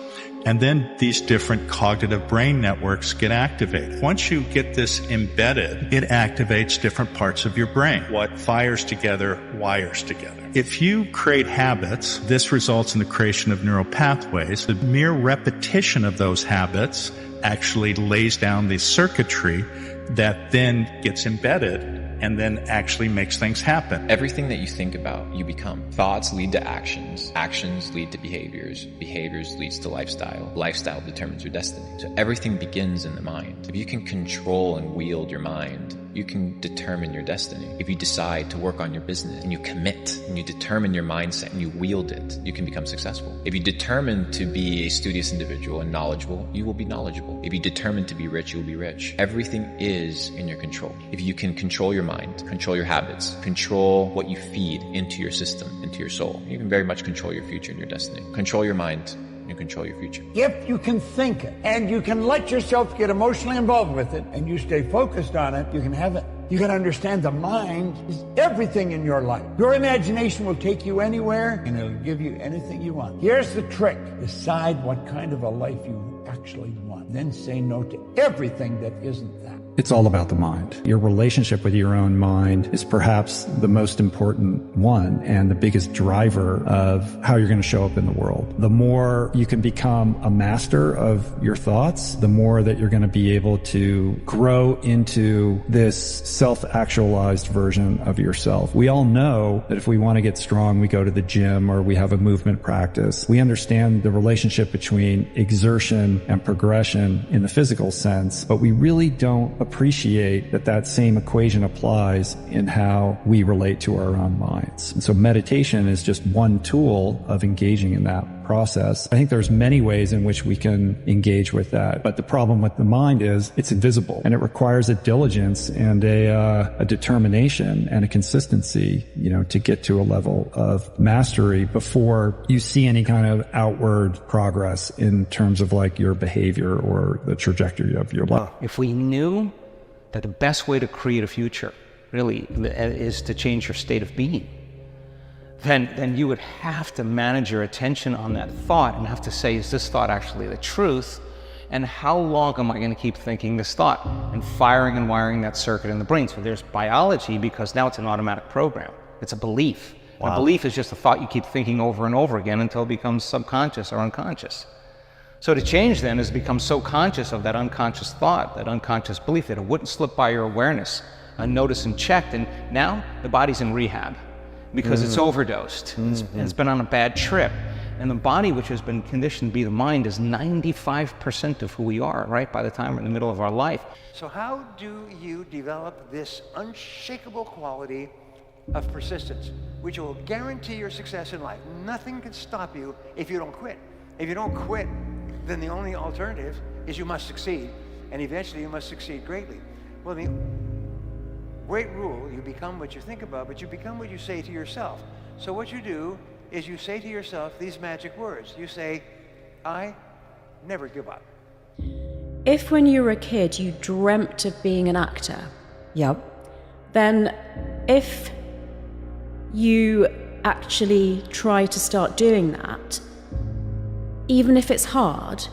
And then these different cognitive brain networks get activated. Once you get this embedded, it activates different parts of your brain. What fires together, wires together. If you create habits, this results in the creation of neural pathways. The mere repetition of those habits actually lays down the circuitry that then gets embedded and then actually makes things happen. Everything that you think about, you become. Thoughts lead to actions. Actions lead to behaviors. Behaviors leads to lifestyle. Lifestyle determines your destiny. So everything begins in the mind. If you can control and wield your mind, you can determine your destiny. If you decide to work on your business and you commit and you determine your mindset and you wield it, you can become successful. If you determine to be a studious individual and knowledgeable, you will be knowledgeable. If you determine to be rich, you will be rich. Everything is in your control. If you can control your mind, control your habits, control what you feed into your system, into your soul, you can very much control your future and your destiny. Control your mind, you control your future. If you can think it and you can let yourself get emotionally involved with it and you stay focused on it, you can have it. You can understand the mind is everything in your life. Your imagination will take you anywhere and it'll give you anything you want. Here's the trick. Decide what kind of a life you actually want. Then say no to everything that isn't that. It's all about the mind. Your relationship with your own mind is perhaps the most important one and the biggest driver of how you're going to show up in the world. The more you can become a master of your thoughts, the more that you're going to be able to grow into this self-actualized version of yourself. We all know that if we want to get strong, we go to the gym or we have a movement practice. We understand the relationship between exertion and progression in the physical sense, but we really don't appreciate that that same equation applies in how we relate to our own minds. And so meditation is just one tool of engaging in that process. I think there's many ways in which we can engage with that. But the problem with the mind is it's invisible and it requires a diligence and a determination and a consistency, to get to a level of mastery before you see any kind of outward progress in terms of like your behavior or the trajectory of your life. If we knew that the best way to create a future really is to change your state of being, then you would have to manage your attention on that thought and have to say, is this thought actually the truth? And how long am I going to keep thinking this thought and firing and wiring that circuit in the brain? So there's biology, because now it's an automatic program. It's a belief. Wow. A belief is just a thought you keep thinking over and over again until it becomes subconscious or unconscious. So to change then is become so conscious of that unconscious thought, that unconscious belief, that it wouldn't slip by your awareness, unnoticed and checked. And now the body's in rehab because it's overdosed. It's been on a bad trip. And the body, which has been conditioned to be the mind, is 95% of who we are, right, by the time we're in the middle of our life. So how do you develop this unshakable quality of persistence, which will guarantee your success in life? Nothing can stop you if you don't quit. If you don't quit, then the only alternative is you must succeed, and eventually you must succeed greatly. Well, the great rule, you become what you think about, but you become what you say to yourself. So what you do is you say to yourself these magic words. You say, I never give up. If when you were a kid you dreamt of being an actor, then if you actually try to start doing that, even if it's hard,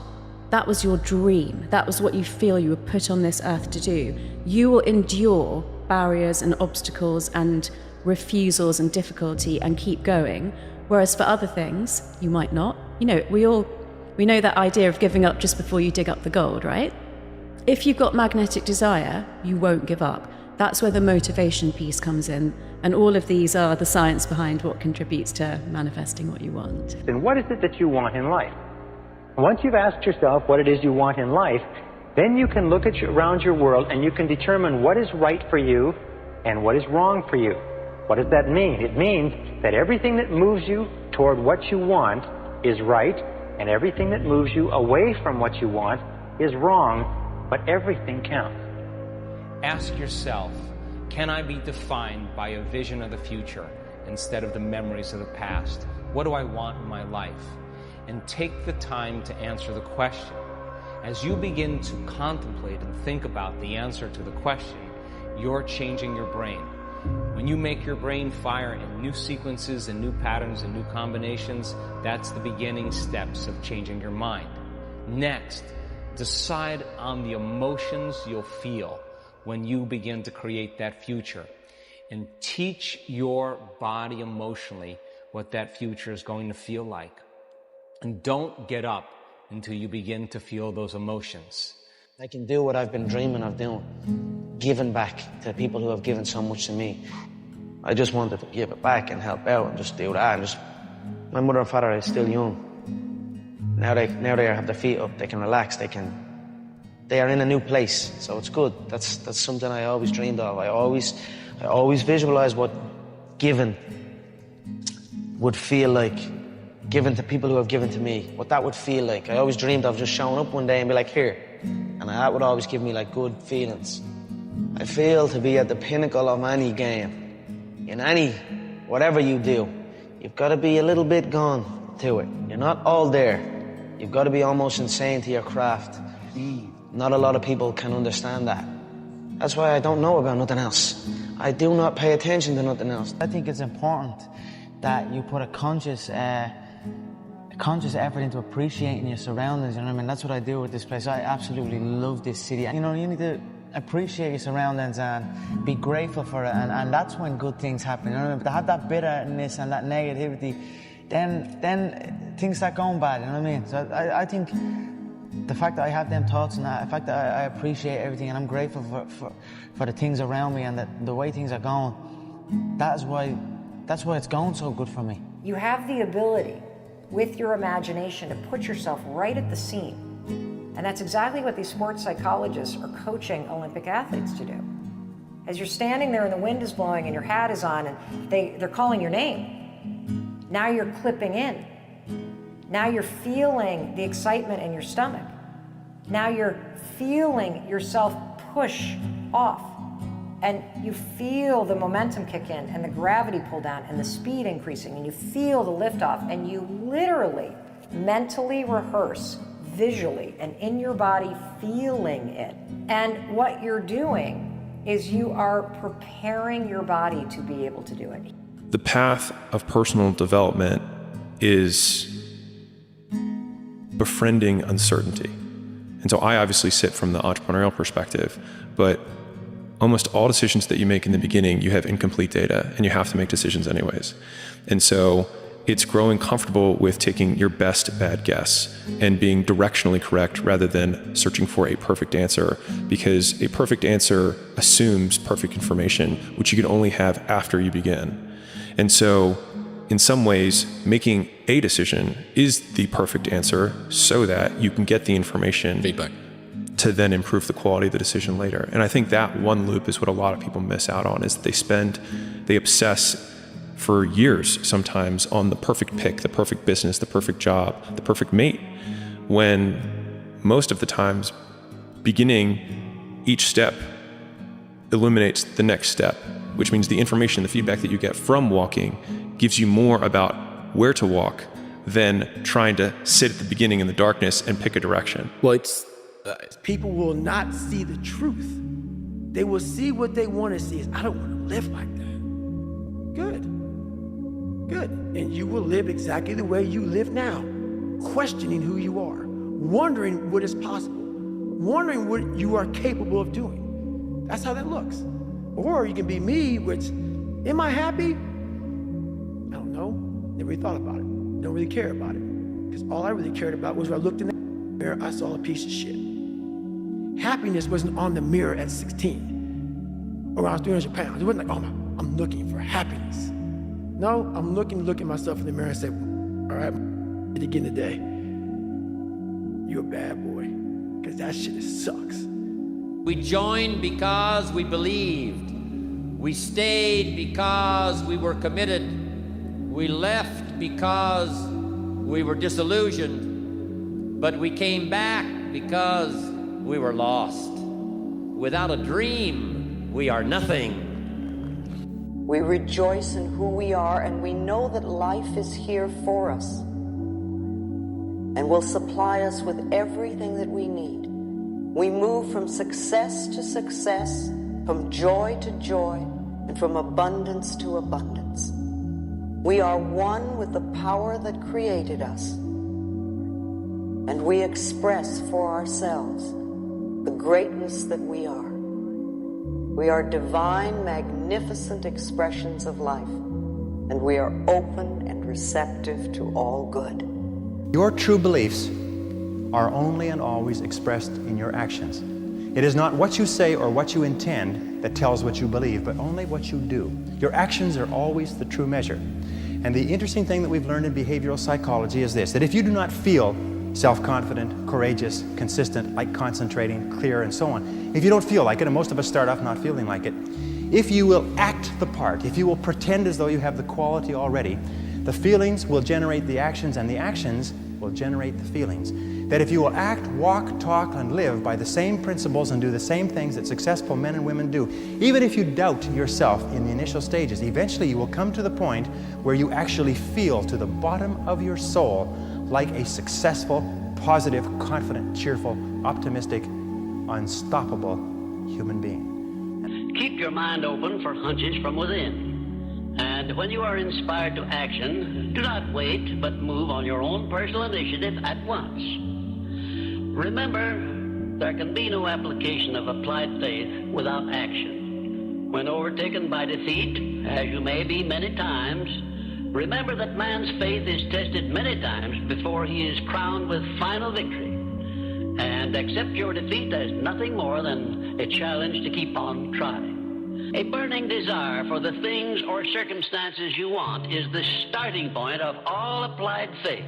that was your dream. That was what you feel you were put on this earth to do. You will endure barriers and obstacles and refusals and difficulty and keep going. Whereas for other things, you might not. We know that idea of giving up just before you dig up the gold, right? If you've got magnetic desire, you won't give up. That's where the motivation piece comes in. And all of these are the science behind what contributes to manifesting what you want. Then what is it that you want in life? Once you've asked yourself what it is you want in life, then you can look around your world and you can determine what is right for you and what is wrong for you. What does that mean? It means that everything that moves you toward what you want is right, and everything that moves you away from what you want is wrong, but everything counts. Ask yourself, can I be defined by a vision of the future instead of the memories of the past? What do I want in my life? And take the time to answer the question. As you begin to contemplate and think about the answer to the question, you're changing your brain. When you make your brain fire in new sequences and new patterns and new combinations, that's the beginning steps of changing your mind. Next, decide on the emotions you'll feel when you begin to create that future. And teach your body emotionally what that future is going to feel like. And don't get up until you begin to feel those emotions. I can do what I've been dreaming of doing, giving back to people who have given so much to me. I just wanted to give it back and help out and just do that. And my mother and father are still young. Now they have their feet up, they can relax, they are in a new place, so it's good. That's something I always dreamed of. I always visualized what giving would feel like, giving to people who have given to me, what that would feel like. I always dreamed of just showing up one day and be like, here. And that would always give me like good feelings. I feel to be at the pinnacle of any game. In whatever you do, you've got to be a little bit gone to it. You're not all there. You've got to be almost insane to your craft. Not a lot of people can understand that. That's why I don't know about nothing else. I do not pay attention to nothing else. I think it's important that you put a conscious conscious effort into appreciating your surroundings, you know what I mean? That's what I do with this place. I absolutely love this city. You know, you need to appreciate your surroundings and be grateful for it, and that's when good things happen. You know what I mean? If they have that bitterness and that negativity, then things start going bad, you know what I mean? So I think the fact that I have them thoughts and the fact that I appreciate everything and I'm grateful for the things around me and the way things are going, that's why it's going so good for me. You have the ability, with your imagination, to put yourself right at the scene. And that's exactly what these sports psychologists are coaching Olympic athletes to do. As you're standing there and the wind is blowing and your hat is on and they're calling your name, now you're clipping in. Now you're feeling the excitement in your stomach. Now you're feeling yourself push off. And you feel the momentum kick in and the gravity pull down and the speed increasing and you feel the liftoff and you literally mentally rehearse visually and in your body feeling it. And what you're doing is you are preparing your body to be able to do it. The path of personal development is befriending uncertainty. And so I obviously sit from the entrepreneurial perspective, but almost all decisions that you make in the beginning, you have incomplete data and you have to make decisions anyways. And so it's growing comfortable with taking your best bad guess and being directionally correct rather than searching for a perfect answer, because a perfect answer assumes perfect information, which you can only have after you begin. And so in some ways, making a decision is the perfect answer so that you can get the information feedback to then improve the quality of the decision later. And I think that one loop is what a lot of people miss out on, is they obsess for years sometimes on the perfect pick, the perfect business, the perfect job, the perfect mate, when most of the times beginning each step illuminates the next step, which means the information, the feedback that you get from walking gives you more about where to walk than trying to sit at the beginning in the darkness and pick a direction. Well, people will not see the truth. They will see what they want to see. I don't want to live like that. Good. And you will live exactly the way you live now, questioning who you are, wondering what is possible, wondering what you are capable of doing. That's how that looks. Or you can be me, which, am I happy? I don't know. Never really thought about it. Don't really care about it. Because all I really cared about was when I looked in the mirror, I saw a piece of shit. Happiness wasn't on the mirror at 16 or when I was 300 pounds. It wasn't like, oh, I'm looking for happiness. No, I'm looking to look at myself in the mirror and say, all right, again today, you're a bad boy, because that shit sucks. We joined because we believed. We stayed because we were committed. We left because we were disillusioned. But we came back because we were lost. Without a dream, we are nothing. We rejoice in who we are, and we know that life is here for us and will supply us with everything that we need. We move from success to success, from joy to joy, and from abundance to abundance. We are one with the power that created us, and we express for ourselves the greatness that we are. We are divine, magnificent expressions of life, and we are open and receptive to all good. Your true beliefs are only and always expressed in your actions. It is not what you say or what you intend that tells what you believe, but only what you do. Your actions are always the true measure. And the interesting thing that we've learned in behavioral psychology is this, that if you do not feel self-confident, courageous, consistent, like concentrating, clear, and so on, if you don't feel like it, and most of us start off not feeling like it, if you will act the part, if you will pretend as though you have the quality already, the feelings will generate the actions, and the actions will generate the feelings. That if you will act, walk, talk, and live by the same principles and do the same things that successful men and women do, even if you doubt yourself in the initial stages, eventually you will come to the point where you actually feel to the bottom of your soul like a successful, positive, confident, cheerful, optimistic, unstoppable human being. Keep your mind open for hunches from within. And And when you are inspired to action, do not wait, but move on your own personal initiative at once. Remember, there can be no application of applied faith without action. When overtaken by defeat, as you may be many times, remember that man's faith is tested many times before he is crowned with final victory. And accept your defeat as nothing more than a challenge to keep on trying. A burning desire for the things or circumstances you want is the starting point of all applied faith.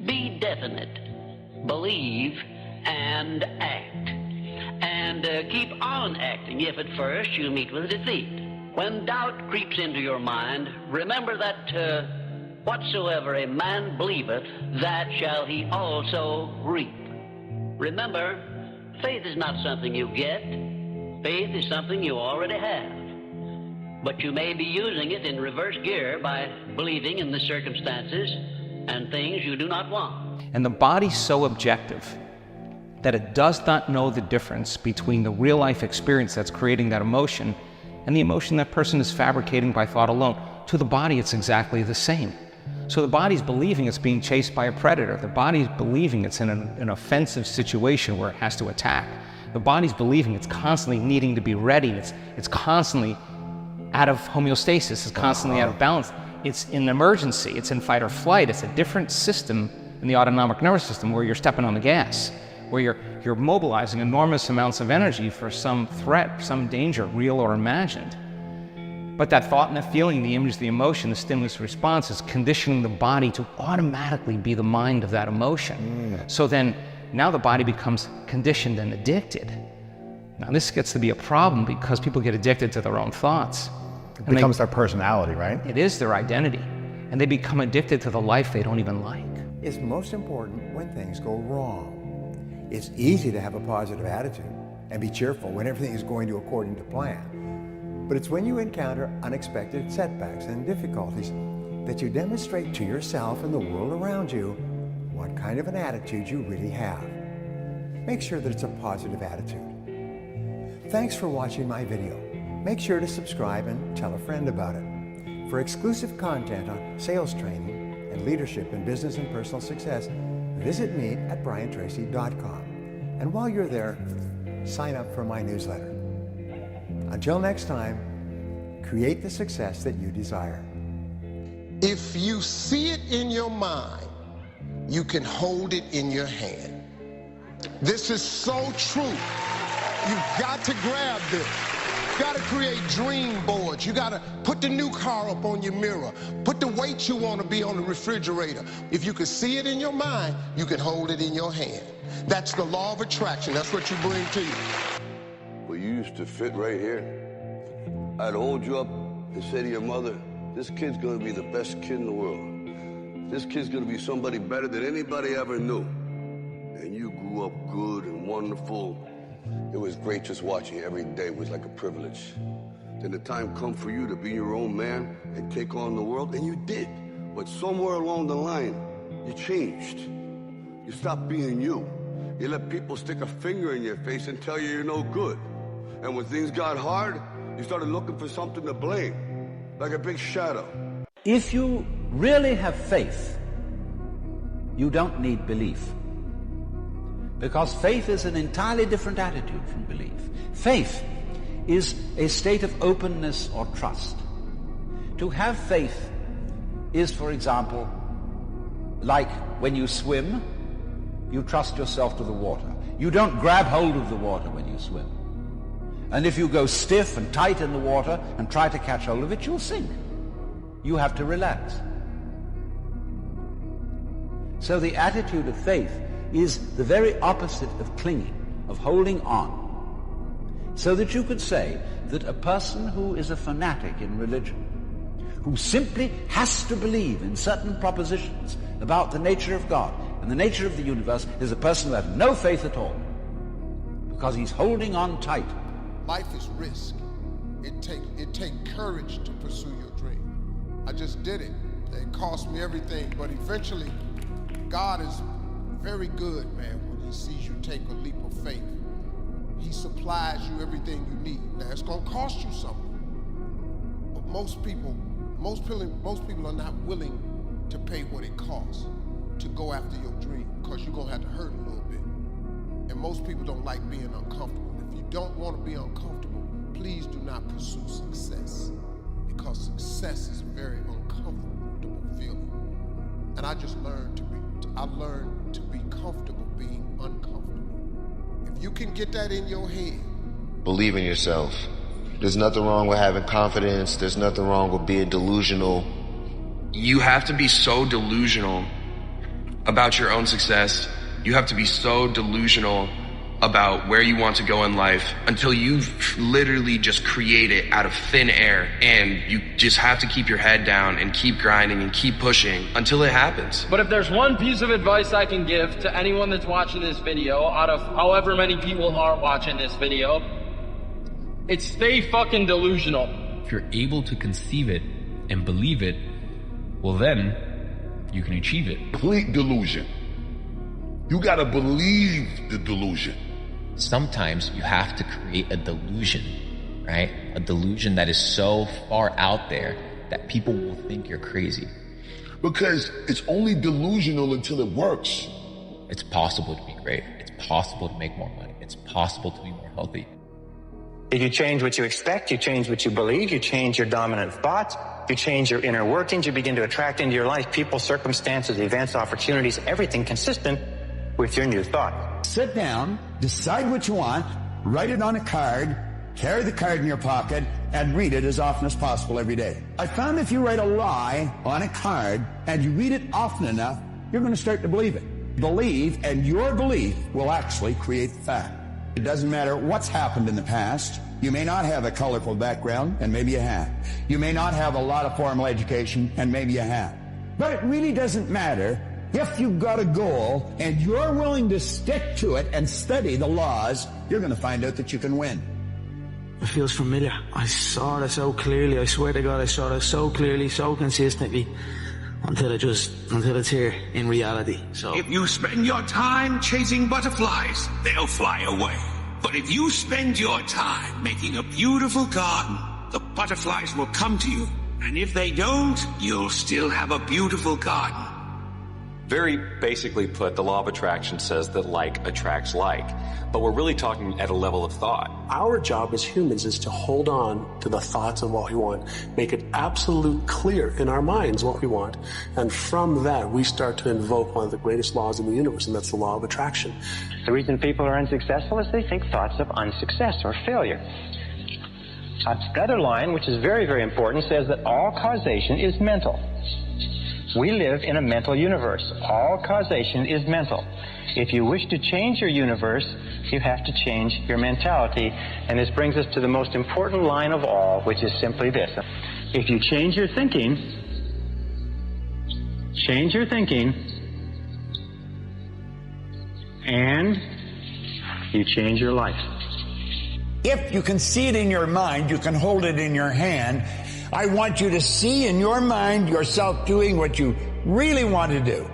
Be definite, believe, and act. And keep on acting if at first you meet with defeat. When doubt creeps into your mind, remember that whatsoever a man believeth, that shall he also reap. Remember, faith is not something you get. Faith is something you already have. But you may be using it in reverse gear by believing in the circumstances and things you do not want. And the body's so objective that it does not know the difference between the real life experience that's creating that emotion and the emotion that person is fabricating by thought alone. To the body, it's exactly the same. So the body's believing it's being chased by a predator. The body's believing it's in an offensive situation where it has to attack. The body's believing it's constantly needing to be ready. It's constantly out of homeostasis. It's constantly out of balance. It's in emergency. It's in fight or flight. It's a different system in the autonomic nervous system where you're stepping on the gas, where you're mobilizing enormous amounts of energy for some threat, some danger, real or imagined. But that thought and that feeling, the image, the emotion, the stimulus response is conditioning the body to automatically be the mind of that emotion. So then, now the body becomes conditioned and addicted. Now this gets to be a problem because people get addicted to their own thoughts. It becomes their personality, right? It is their identity. And they become addicted to the life they don't even like. It's most important when things go wrong. It's easy to have a positive attitude and be cheerful when everything is going according to plan. But it's when you encounter unexpected setbacks and difficulties that you demonstrate to yourself and the world around you what kind of an attitude you really have. Make sure that it's a positive attitude. Thanks for watching my video. Make sure to subscribe and tell a friend about it. For exclusive content on sales training and leadership in business and personal success, visit me at briantracy.com. And while you're there, sign up for my newsletter. Until next time, create the success that you desire. If you see it in your mind, you can hold it in your hand. This is so true. You've got to grab this. You've got to create dream boards. You got to put the new car up on your mirror. Put the weight you want to be on the refrigerator. If you can see it in your mind, you can hold it in your hand. That's the law of attraction. That's what you bring to you. Well, you used to fit right here. I'd hold you up and say to your mother, this kid's gonna be the best kid in the world. This kid's gonna be somebody better than anybody ever knew. And you grew up good and wonderful. It was great just watching you every day. It was like a privilege. Then the time come for you to be your own man and take on the world, and you did. But somewhere along the line, you changed. You stopped being you. You let people stick a finger in your face and tell you you're no good. And when things got hard, you started looking for something to blame, like a big shadow. If you really have faith, you don't need belief. Because faith is an entirely different attitude from belief. Faith is a state of openness or trust. To have faith is, for example, like when you swim, you trust yourself to the water. You don't grab hold of the water when you swim. And if you go stiff and tight in the water and try to catch hold of it, you'll sink. You have to relax. So the attitude of faith is the very opposite of clinging, of holding on. So that you could say that a person who is a fanatic in religion, who simply has to believe in certain propositions about the nature of God and the nature of the universe, is a person who has no faith at all, because he's holding on tight. Life is risk. It take courage to pursue your dream. I just did it. It cost me everything, but eventually, God is very good, man, when he sees you take a leap of faith. He supplies you everything you need. Now, it's gonna cost you something, but most people Most people are not willing to pay what it costs to go after your dream, because you're gonna have to hurt a little bit. And most people don't like being uncomfortable. If you don't want to be uncomfortable, please do not pursue success, because success is a very uncomfortable feeling. And I just learned to be comfortable being uncomfortable. If you can get that in your head. Believe in yourself. There's nothing wrong with having confidence. There's nothing wrong with being delusional. You have to be so delusional about your own success. You have to be so delusional about where you want to go in life until you've literally just create it out of thin air, and you just have to keep your head down and keep grinding and keep pushing until it happens. But if there's one piece of advice I can give to anyone that's watching this video, out of however many people are watching this video, it's stay fucking delusional. If you're able to conceive it and believe it, well then, you can achieve it. Complete delusion. You gotta believe the delusion. Sometimes you have to create a delusion, right? A delusion that is so far out there that people will think you're crazy. Because it's only delusional until it works. It's possible to be great. It's possible to make more money. It's possible to be more healthy. If you change what you expect, you change what you believe, you change your dominant thoughts, you change your inner workings, you begin to attract into your life people, circumstances, events, opportunities, everything consistent with your new thought. Sit down, decide what you want, write it on a card, carry the card in your pocket, and read it as often as possible every day. I found if you write a lie on a card and you read it often enough, you're going to start to believe it. Believe, and your belief will actually create the fact. It doesn't matter what's happened in the past. You may not have a colorful background, and maybe you have. You may not have a lot of formal education, and maybe you have. But it really doesn't matter. If you've got a goal and you're willing to stick to it and study the laws, you're going to find out that you can win. It feels familiar. I saw it so clearly. I swear to God, I saw it so clearly, so consistently, until it's here in reality. So if you spend your time chasing butterflies, they'll fly away. But if you spend your time making a beautiful garden, the butterflies will come to you. And if they don't, you'll still have a beautiful garden. Very basically put, the law of attraction says that like attracts like, but we're really talking at a level of thought. Our job as humans is to hold on to the thoughts of what we want, make it absolute clear in our minds what we want, and from that we start to invoke one of the greatest laws in the universe, and that's the law of attraction. The reason people are unsuccessful is they think thoughts of unsuccess or failure. The other line, which is very, very important, says that all causation is mental. We live in a mental universe. All causation is mental. If you wish to change your universe, you have to change your mentality. And this brings us to the most important line of all, which is simply this. If you change your thinking, and you change your life. If you can see it in your mind, you can hold it in your hand. I want you to see in your mind yourself doing what you really want to do.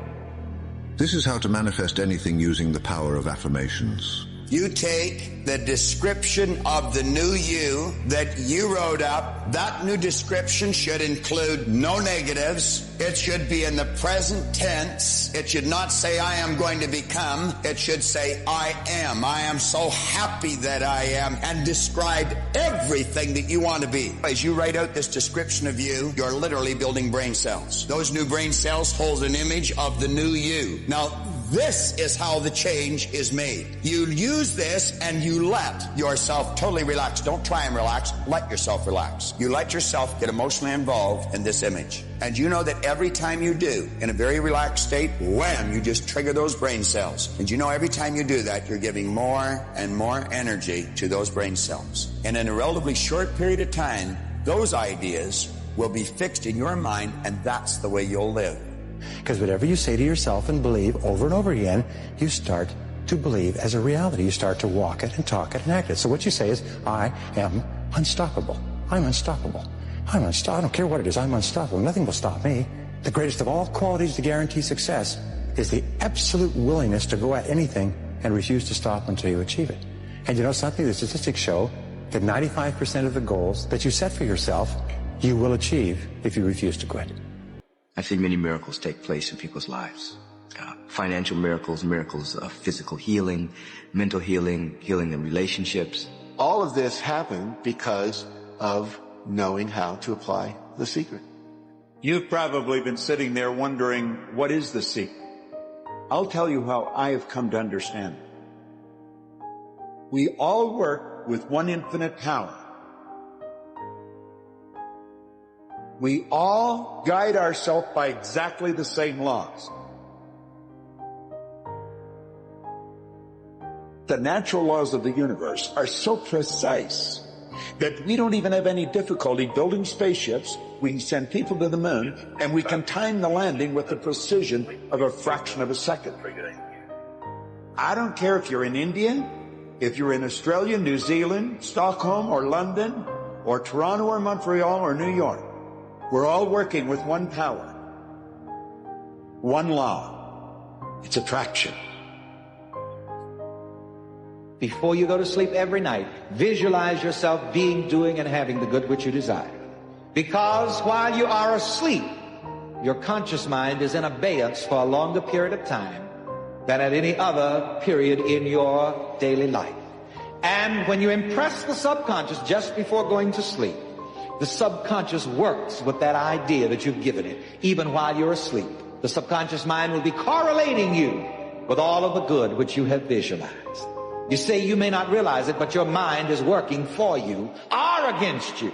This is how to manifest anything using the power of affirmations. You take the description of the new you that you wrote up. That new description should include no negatives. It should be in the present tense. It should not say, I am going to become. It should say, I am. I am so happy that I am, and describe everything that you want to be. As you write out this description of you, you're literally building brain cells. Those new brain cells hold an image of the new you. Now, this is how the change is made. You use this and you let yourself totally relax. Don't try and relax. Let yourself relax. You let yourself get emotionally involved in this image. And you know that every time you do, in a very relaxed state, wham, you just trigger those brain cells. And you know every time you do that, you're giving more and more energy to those brain cells. And in a relatively short period of time, those ideas will be fixed in your mind, and that's the way you'll live. Because whatever you say to yourself and believe over and over again, you start to believe as a reality. You start to walk it and talk it and act it. So what you say is, I am unstoppable. I'm unstoppable. I'm unstoppable. I don't care what it is. I'm unstoppable. Nothing will stop me. The greatest of all qualities to guarantee success is the absolute willingness to go at anything and refuse to stop until you achieve it. And you know something? The statistics show that 95% of the goals that you set for yourself you will achieve if you refuse to quit. I've seen many miracles take place in people's lives. Financial miracles, miracles of physical healing, mental healing, healing in relationships. All of this happened because of knowing how to apply the secret. You've probably been sitting there wondering, what is the secret? I'll tell you how I have come to understand it. We all work with one infinite power. We all guide ourselves by exactly the same laws. The natural laws of the universe are so precise that we don't even have any difficulty building spaceships. We can send people to the moon, and we can time the landing with the precision of a fraction of a second. I don't care if you're in India, if you're in Australia, New Zealand, Stockholm, or London, or Toronto, or Montreal, or New York. We're all working with one power, one law. It's attraction. Before you go to sleep every night, visualize yourself being, doing, and having the good which you desire. Because while you are asleep, your conscious mind is in abeyance for a longer period of time than at any other period in your daily life. And when you impress the subconscious just before going to sleep, the subconscious works with that idea that you've given it, even while you're asleep. The subconscious mind will be correlating you with all of the good which you have visualized. You say you may not realize it, but your mind is working for you or against you,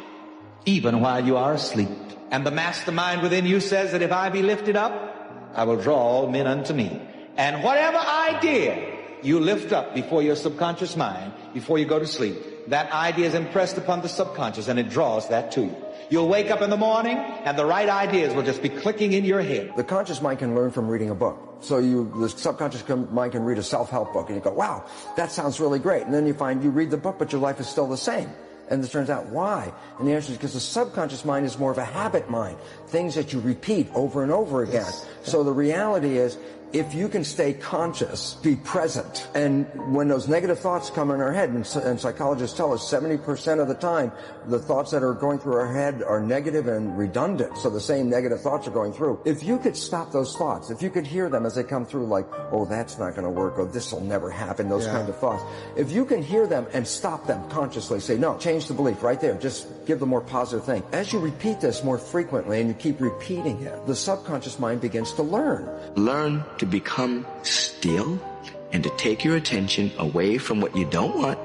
even while you are asleep. And the mastermind within you says that if I be lifted up, I will draw all men unto me. And whatever idea you lift up before your subconscious mind, before you go to sleep, that idea is impressed upon the subconscious and it draws that to you. You'll wake up in the morning and the right ideas will just be clicking in your head. The conscious mind can learn from reading a book. So the subconscious mind can read a self-help book and you go, wow, that sounds really great. And then you find you read the book, but your life is still the same. And it turns out, why? And the answer is because the subconscious mind is more of a habit mind. Things that you repeat over and over again. Yes. So the reality is, if you can stay conscious, be present, and when those negative thoughts come in our head, and psychologists tell us 70% of the time, the thoughts that are going through our head are negative and redundant, so the same negative thoughts are going through. If you could stop those thoughts, if you could hear them as they come through, like, oh, that's not going to work, or this will never happen, those kind of thoughts. If you can hear them and stop them consciously, say, no, change the belief right there, just give the more positive thing. As you repeat this more frequently and you keep repeating it, the subconscious mind begins to learn. Learn to become still and to take your attention away from what you don't want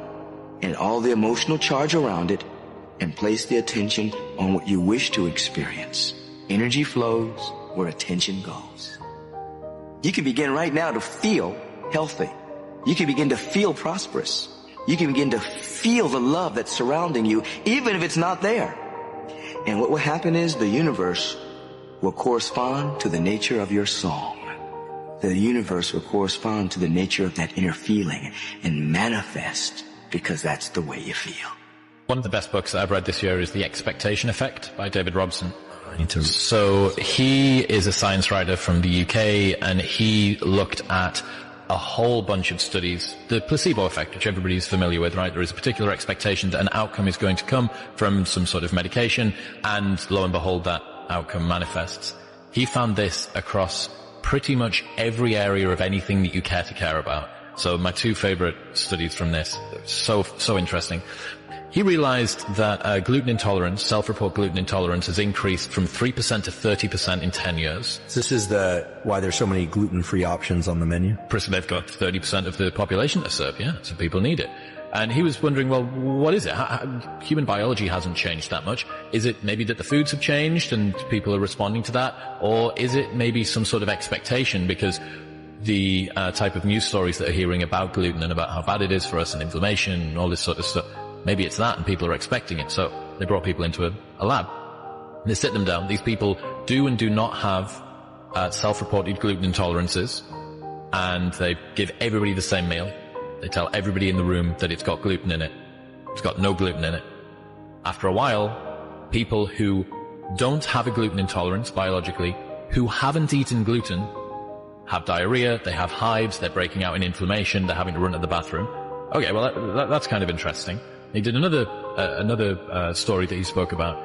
and all the emotional charge around it and place the attention on what you wish to experience. Energy flows where attention goes. You can begin right now to feel healthy. You can begin to feel prosperous. You can begin to feel the love that's surrounding you, even if it's not there. And what will happen is the universe will correspond to the nature of your song. The universe will correspond to the nature of that inner feeling and manifest because that's the way you feel. One of the best books that I've read this year is The Expectation Effect by David Robson. So he is a science writer from the UK, and he looked at a whole bunch of studies, the placebo effect, which everybody's familiar with, right? There is a particular expectation that an outcome is going to come from some sort of medication, and lo and behold, that outcome manifests. He found this across pretty much every area of anything that you care to care about. So my two favorite studies from this, so interesting. He realized that gluten intolerance, self-report gluten intolerance, has increased from 3% to 30% in 10 years. So this is why there's so many gluten-free options on the menu? They've got 30% of the population to serve, yeah, so people need it. And he was wondering, well, what is it? Human biology hasn't changed that much. Is it maybe that the foods have changed and people are responding to that? Or is it maybe some sort of expectation because the type of news stories that are hearing about gluten and about how bad it is for us and inflammation and all this sort of stuff, maybe it's that and people are expecting it. So they brought people into a lab. And they sit them down. These people do and do not have self-reported gluten intolerances, and they give everybody the same meal. They tell everybody in the room that it's got gluten in it. It's got no gluten in it. After a while, people who don't have a gluten intolerance biologically, who haven't eaten gluten, have diarrhea, they have hives, they're breaking out in inflammation, they're having to run to the bathroom. Okay, well, that's kind of interesting. He did another story that he spoke about,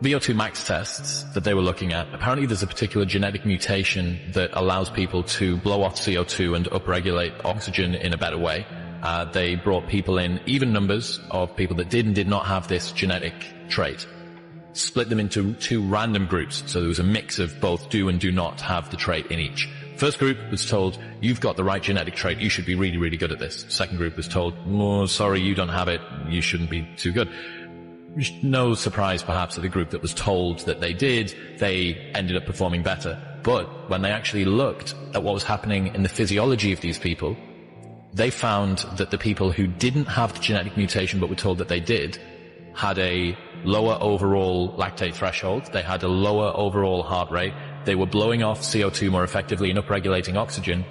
VO2 max tests that they were looking at, apparently there's a particular genetic mutation that allows people to blow off CO2 and upregulate oxygen in a better way. They brought people in even numbers of people that did and did not have this genetic trait, split them into 2 random groups. So there was a mix of both do and do not have the trait in each. First group was told, you've got the right genetic trait, you should be really, really good at this. Second group was told, oh, sorry, you don't have it, you shouldn't be too good. No surprise perhaps that the group that was told that they did, they ended up performing better. But when they actually looked at what was happening in the physiology of these people, they found that the people who didn't have the genetic mutation but were told that they did had a lower overall lactate threshold, they had a lower overall heart rate, they were blowing off CO2 more effectively and upregulating oxygen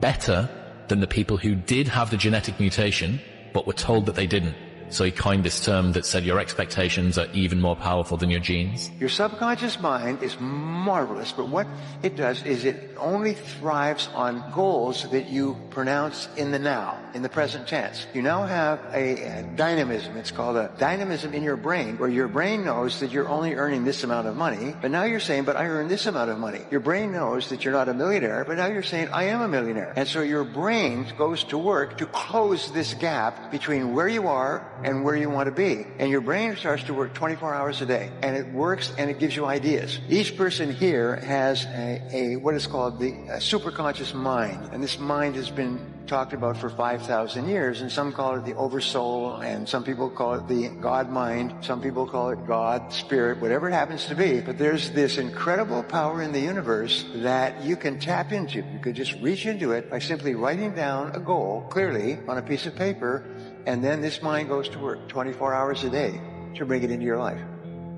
better than the people who did have the genetic mutation but were told that they didn't. So he coined this term that said your expectations are even more powerful than your genes. Your subconscious mind is marvelous, but what it does is it only thrives on goals that you pronounce in the now, in the present tense. You now have a dynamism. It's called a dynamism in your brain, where your brain knows that you're only earning this amount of money, but now you're saying, but I earn this amount of money. Your brain knows that you're not a millionaire, but now you're saying, I am a millionaire. And so your brain goes to work to close this gap between where you are and where you want to be. And your brain starts to work 24 hours a day. And it works and it gives you ideas. Each person here has a what is called the superconscious mind. And this mind has been talked about for 5,000 years, and some call it the oversoul, and some people call it the God mind, some people call it God, spirit, whatever it happens to be. But there's this incredible power in the universe that you can tap into. You could just reach into it by simply writing down a goal clearly on a piece of paper, and then this mind goes to work 24 hours a day to bring it into your life.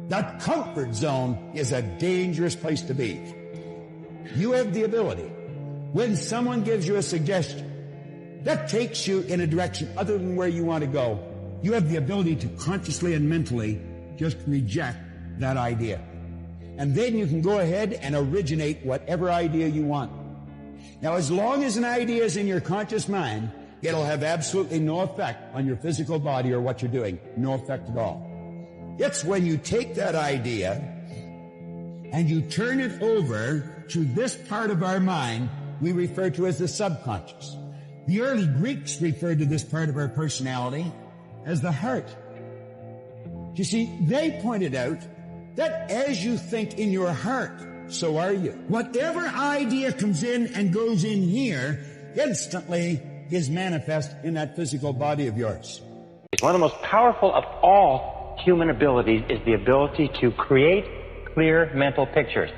That comfort zone is a dangerous place to be. You have the ability, when someone gives you a suggestion that takes you in a direction other than where you want to go, you have the ability to consciously and mentally just reject that idea. And then you can go ahead and originate whatever idea you want. Now, as long as an idea is in your conscious mind, it'll have absolutely no effect on your physical body or what you're doing. No effect at all. It's when you take that idea and you turn it over to this part of our mind we refer to as the subconscious. The early Greeks referred to this part of our personality as the heart. You see, they pointed out that as you think in your heart, so are you. Whatever idea comes in and goes in here instantly is manifest in that physical body of yours. One of the most powerful of all human abilities is the ability to create clear mental pictures.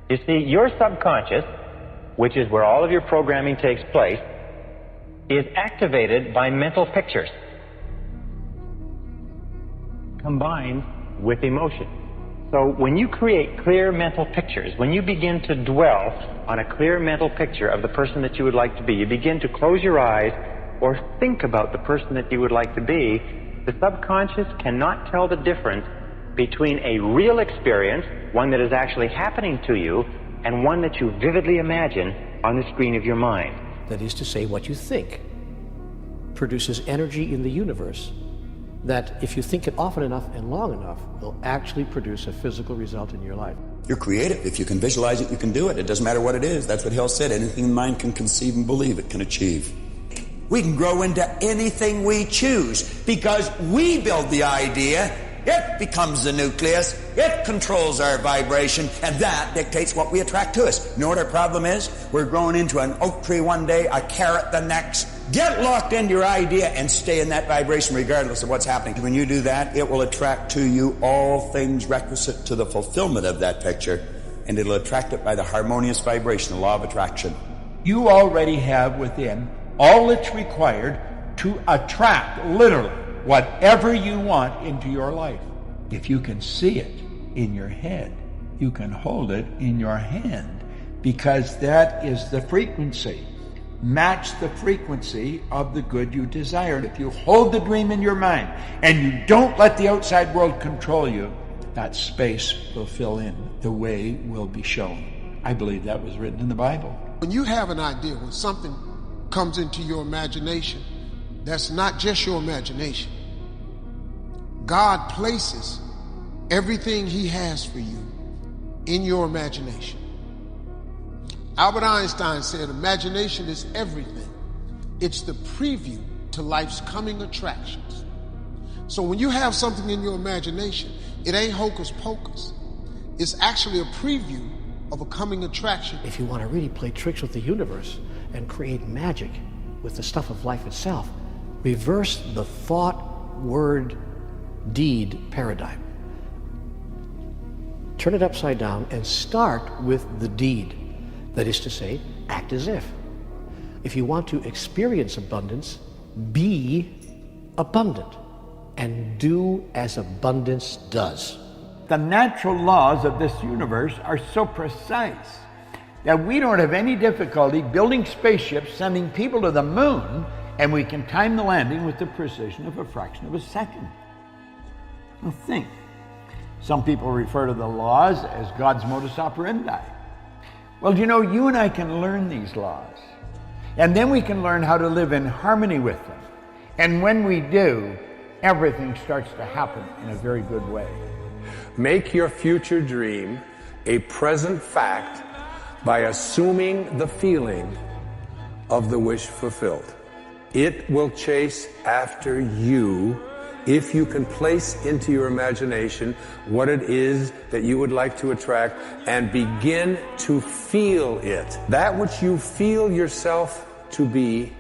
You see, your subconscious, which is where all of your programming takes place, is activated by mental pictures combined with emotion. So when you create clear mental pictures, when you begin to dwell on a clear mental picture of the person that you would like to be, you begin to close your eyes or think about the person that you would like to be, the subconscious cannot tell the difference between a real experience, one that is actually happening to you, and one that you vividly imagine on the screen of your mind. That is to say, what you think produces energy in the universe that, if you think it often enough and long enough, will actually produce a physical result in your life. You're creative. If you can visualize it, you can do it. It doesn't matter what it is. That's what Hill said. Anything the mind can conceive and believe, it can achieve. We can grow into anything we choose because we build the idea. It becomes the nucleus. It controls our vibration, and that dictates what we attract to us. You know what our problem is? We're growing into an oak tree one day, a carrot the next. Get locked into your idea and stay in that vibration regardless of what's happening. When you do that, it will attract to you all things requisite to the fulfillment of that picture, and it'll attract it by the harmonious vibration, the law of attraction. You already have within all that's required to attract, literally, whatever you want into your life. If you can see it in your head, you can hold it in your hand, because that is the frequency. Match the frequency of the good you desire. If you hold the dream in your mind and you don't let the outside world control you, that space will fill in. The way will be shown. I believe that was written in the Bible. When you have an idea, when something comes into your imagination, that's not just your imagination. God places everything he has for you in your imagination. Albert Einstein said, imagination is everything. It's the preview to life's coming attractions. So when you have something in your imagination, it ain't hocus pocus. It's actually a preview of a coming attraction. If you want to really play tricks with the universe and create magic with the stuff of life itself, reverse the thought, word, deed paradigm. Turn it upside down and start with the deed. That is to say, act as if. If you want to experience abundance, be abundant and do as abundance does. The natural laws of this universe are so precise that we don't have any difficulty building spaceships, sending people to the moon, and we can time the landing with the precision of a fraction of a second. Now think. Some people refer to the laws as God's modus operandi. Well, you know, you and I can learn these laws, and then we can learn how to live in harmony with them. And when we do, everything starts to happen in a very good way. Make your future dream a present fact by assuming the feeling of the wish fulfilled. It will chase after you if you can place into your imagination what it is that you would like to attract and begin to feel it. That which you feel yourself to be,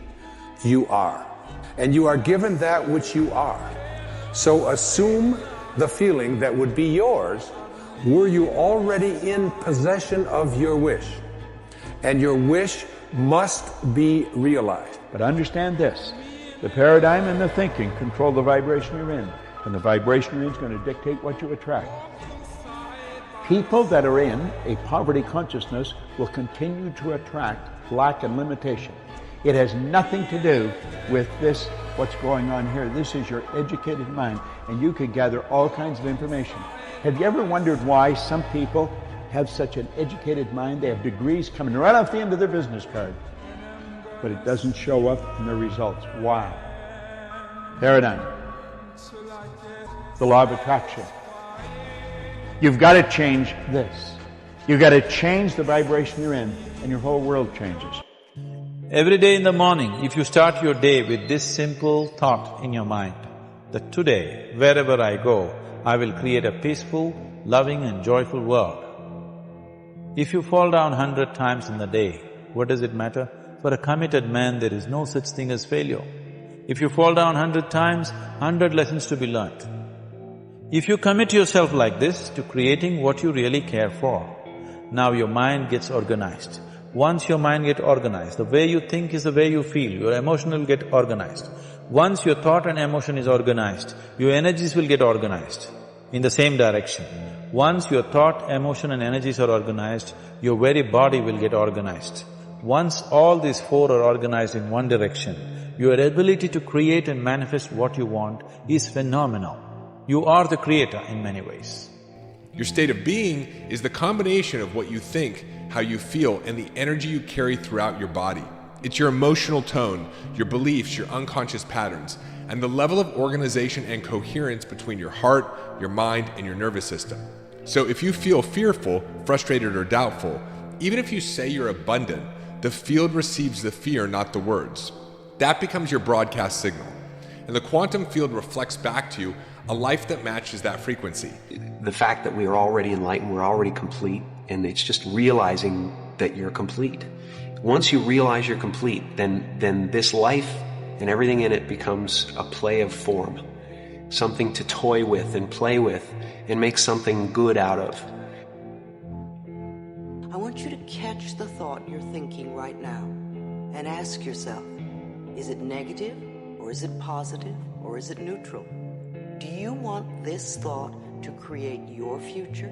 you are. And you are given that which you are. So assume the feeling that would be yours were you already in possession of your wish. And your wish must be realized. But understand this, the paradigm and the thinking control the vibration you're in. And the vibration you're in is going to dictate what you attract. People that are in a poverty consciousness will continue to attract lack and limitation. It has nothing to do with this, what's going on here. This is your educated mind, and you could gather all kinds of information. Have you ever wondered why some people have such an educated mind? They have degrees coming right off the end of their business card, but it doesn't show up in their results. Wow. Paradigm. The law of attraction. You've got to change this. You've got to change the vibration you're in, and your whole world changes. Every day in the morning, if you start your day with this simple thought in your mind, that today, wherever I go, I will create a peaceful, loving and joyful world. If you fall down 100 times in the day, what does it matter? For a committed man, there is no such thing as failure. If you fall down 100 times, 100 lessons to be learnt. If you commit yourself like this to creating what you really care for, now your mind gets organized. Once your mind gets organized, the way you think is the way you feel, your emotion will get organized. Once your thought and emotion is organized, your energies will get organized in the same direction. Once your thought, emotion and energies are organized, your very body will get organized. Once all these four are organized in one direction, your ability to create and manifest what you want is phenomenal. You are the creator in many ways. Your state of being is the combination of what you think, how you feel, and the energy you carry throughout your body. It's your emotional tone, your beliefs, your unconscious patterns, and the level of organization and coherence between your heart, your mind, and your nervous system. So if you feel fearful, frustrated, or doubtful, even if you say you're abundant, the field receives the fear, not the words. That becomes your broadcast signal. And the quantum field reflects back to you a life that matches that frequency. The fact that we are already enlightened, we're already complete, and it's just realizing that you're complete. Once you realize you're complete, then this life and everything in it becomes a play of form, something to toy with and play with and make something good out of. I want you to catch the thought you're thinking right now and ask yourself, is it negative or is it positive or is it neutral? Do you want this thought to create your future?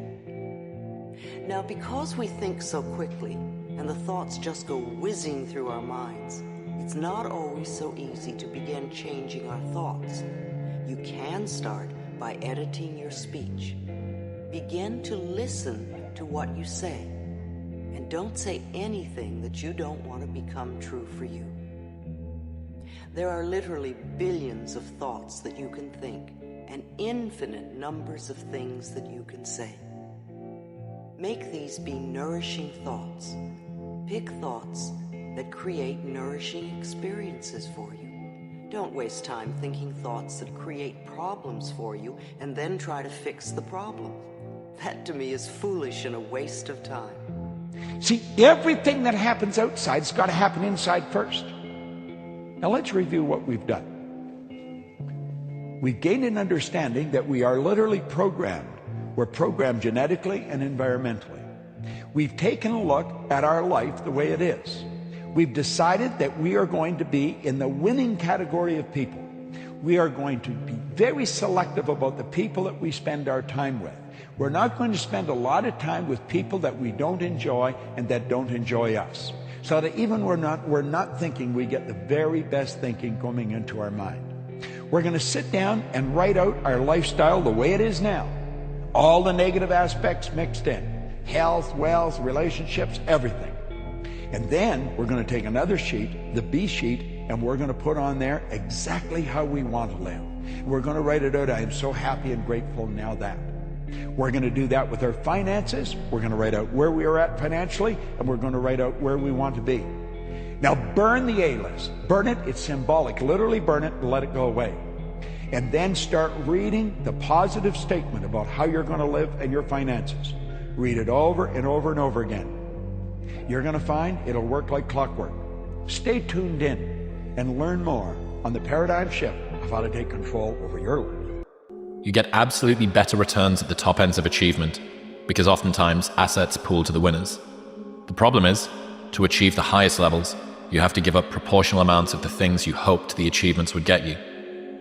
Now, because we think so quickly and the thoughts just go whizzing through our minds, it's not always so easy to begin changing our thoughts. You can start by editing your speech. Begin to listen to what you say, and don't say anything that you don't want to become true for you. There are literally billions of thoughts that you can think, and infinite numbers of things that you can say. Make these be nourishing thoughts. Pick thoughts that create nourishing experiences for you. Don't waste time thinking thoughts that create problems for you and then try to fix the problem. That to me is foolish and a waste of time. See, everything that happens outside's got to happen inside first. Now let's review what we've done. We've gained an understanding that we are literally programmed. We're programmed genetically and environmentally. We've taken a look at our life the way it is. We've decided that we are going to be in the winning category of people. We are going to be very selective about the people that we spend our time with. We're not going to spend a lot of time with people that we don't enjoy and that don't enjoy us. So that even we're not thinking, we get the very best thinking coming into our mind. We're going to sit down and write out our lifestyle the way it is now. All the negative aspects mixed in. Health, wealth, relationships, everything. And then we're going to take another sheet, the B sheet, and we're going to put on there exactly how we want to live. We're going to write it out, I am so happy and grateful now that. We're going to do that with our finances. We're going to write out where we are at financially, and we're going to write out where we want to be. Now burn the A list. Burn it, it's symbolic. Literally burn it and let it go away. And then start reading the positive statement about how you're going to live and your finances. Read it over and over and over again. You're going to find it'll work like clockwork. Stay tuned in and learn more on the paradigm shift of how to take control over your life. You get absolutely better returns at the top ends of achievement because oftentimes assets pool to the winners. The problem is, to achieve the highest levels, you have to give up proportional amounts of the things you hoped the achievements would get you.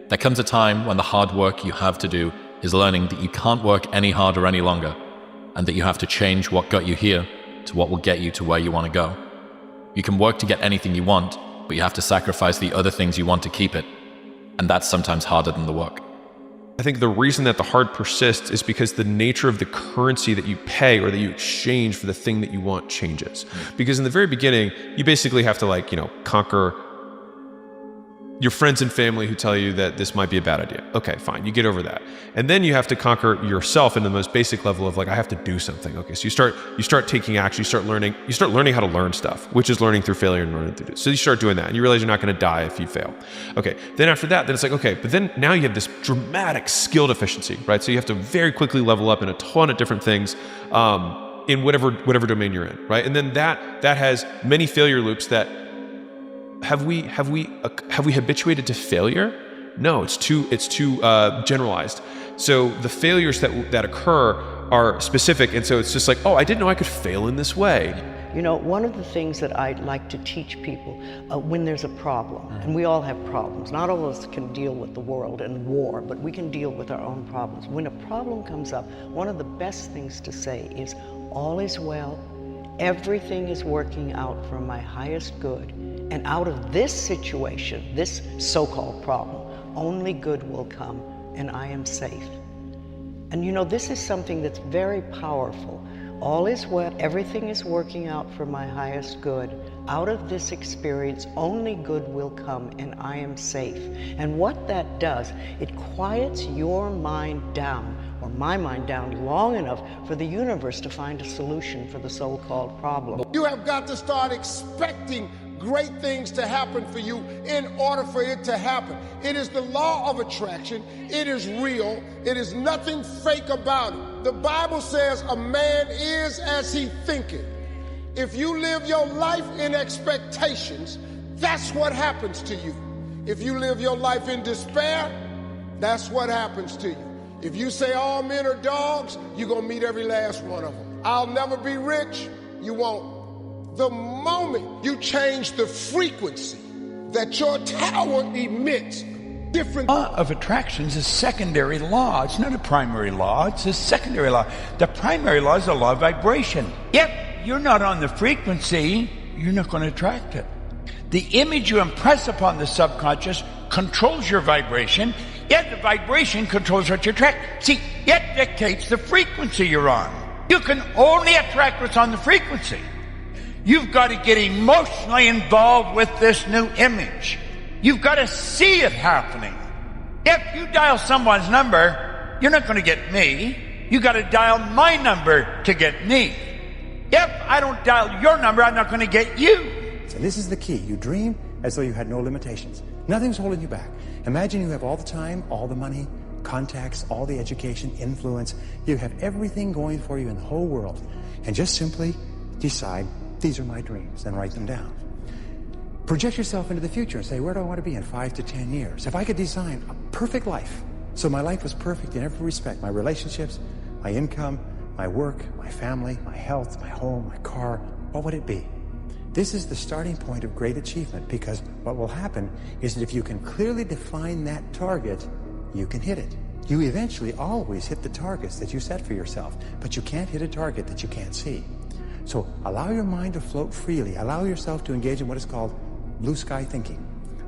There comes a time when the hard work you have to do is learning that you can't work any harder any longer, and that you have to change what got you here to what will get you to where you want to go. You can work to get anything you want, but you have to sacrifice the other things you want to keep it, and that's sometimes harder than the work. I think the reason that the hard persists is because the nature of the currency that you pay or that you exchange for the thing that you want changes. Because in the very beginning, you basically have to conquer your friends and family who tell you that this might be a bad idea. Okay, fine, you get over that. And then you have to conquer yourself in the most basic level of I have to do something. Okay, so you start taking action, you start learning how to learn stuff, which is learning through failure and learning through it. So you start doing that and you realize you're not going to die if you fail. Okay, then after that, then it's okay, but then now you have this dramatic skill deficiency, right? So you have to very quickly level up in a ton of different things in whatever domain you're in, right? And then that has many failure loops that have we habituated to failure? No, it's too generalized. So the failures that occur are specific, and so it's just I didn't know I could fail in this way. You know, one of the things that I like to teach people when there's a problem, and we all have problems. Not all of us can deal with the world and war, but we can deal with our own problems. When a problem comes up, one of the best things to say is, all is well, everything is working out for my highest good. And out of this situation, this so-called problem, only good will come, and I am safe. And you know, this is something that's very powerful. All is well, everything is working out for my highest good. Out of this experience, only good will come, and I am safe. And what that does, it quiets your mind down, or my mind down, long enough for the universe to find a solution for the so-called problem. You have got to start expecting great things to happen for you in order for it to happen. It is the law of attraction. It is real. It is nothing fake about it. The Bible says a man is as he thinketh. If you live your life in expectations, that's what happens to you. If you live your life in despair, that's what happens to you. If you say all men are dogs, you're going to meet every last one of them. I'll never be rich, you won't. The moment you change the frequency that your tower emits, different. Law of attraction is a secondary law. It's not a primary law. It's a secondary law. The primary law is the law of vibration. If you're not on the frequency, you're not going to attract it. The image you impress upon the subconscious controls your vibration, yet the vibration controls what you attract. See, it dictates the frequency you're on. You can only attract what's on the frequency. You've got to get emotionally involved with this new image. You've got to see it happening. If you dial someone's number, you're not going to get me. You got to dial my number to get me. If I don't dial your number, I'm not going to get you. And this is the key. You dream as though you had no limitations. Nothing's holding you back. Imagine you have all the time, all the money, contacts, all the education, influence. You have everything going for you in the whole world. And just simply decide, these are my dreams, and write them down. Project yourself into the future and say, where do I want to be in 5 to 10 years? If I could design a perfect life, so my life was perfect in every respect, my relationships, my income, my work, my family, my health, my home, my car, what would it be? This is the starting point of great achievement, because what will happen is that if you can clearly define that target, you can hit it. You eventually always hit the targets that you set for yourself, but you can't hit a target that you can't see. So allow your mind to float freely. Allow yourself to engage in what is called blue sky thinking.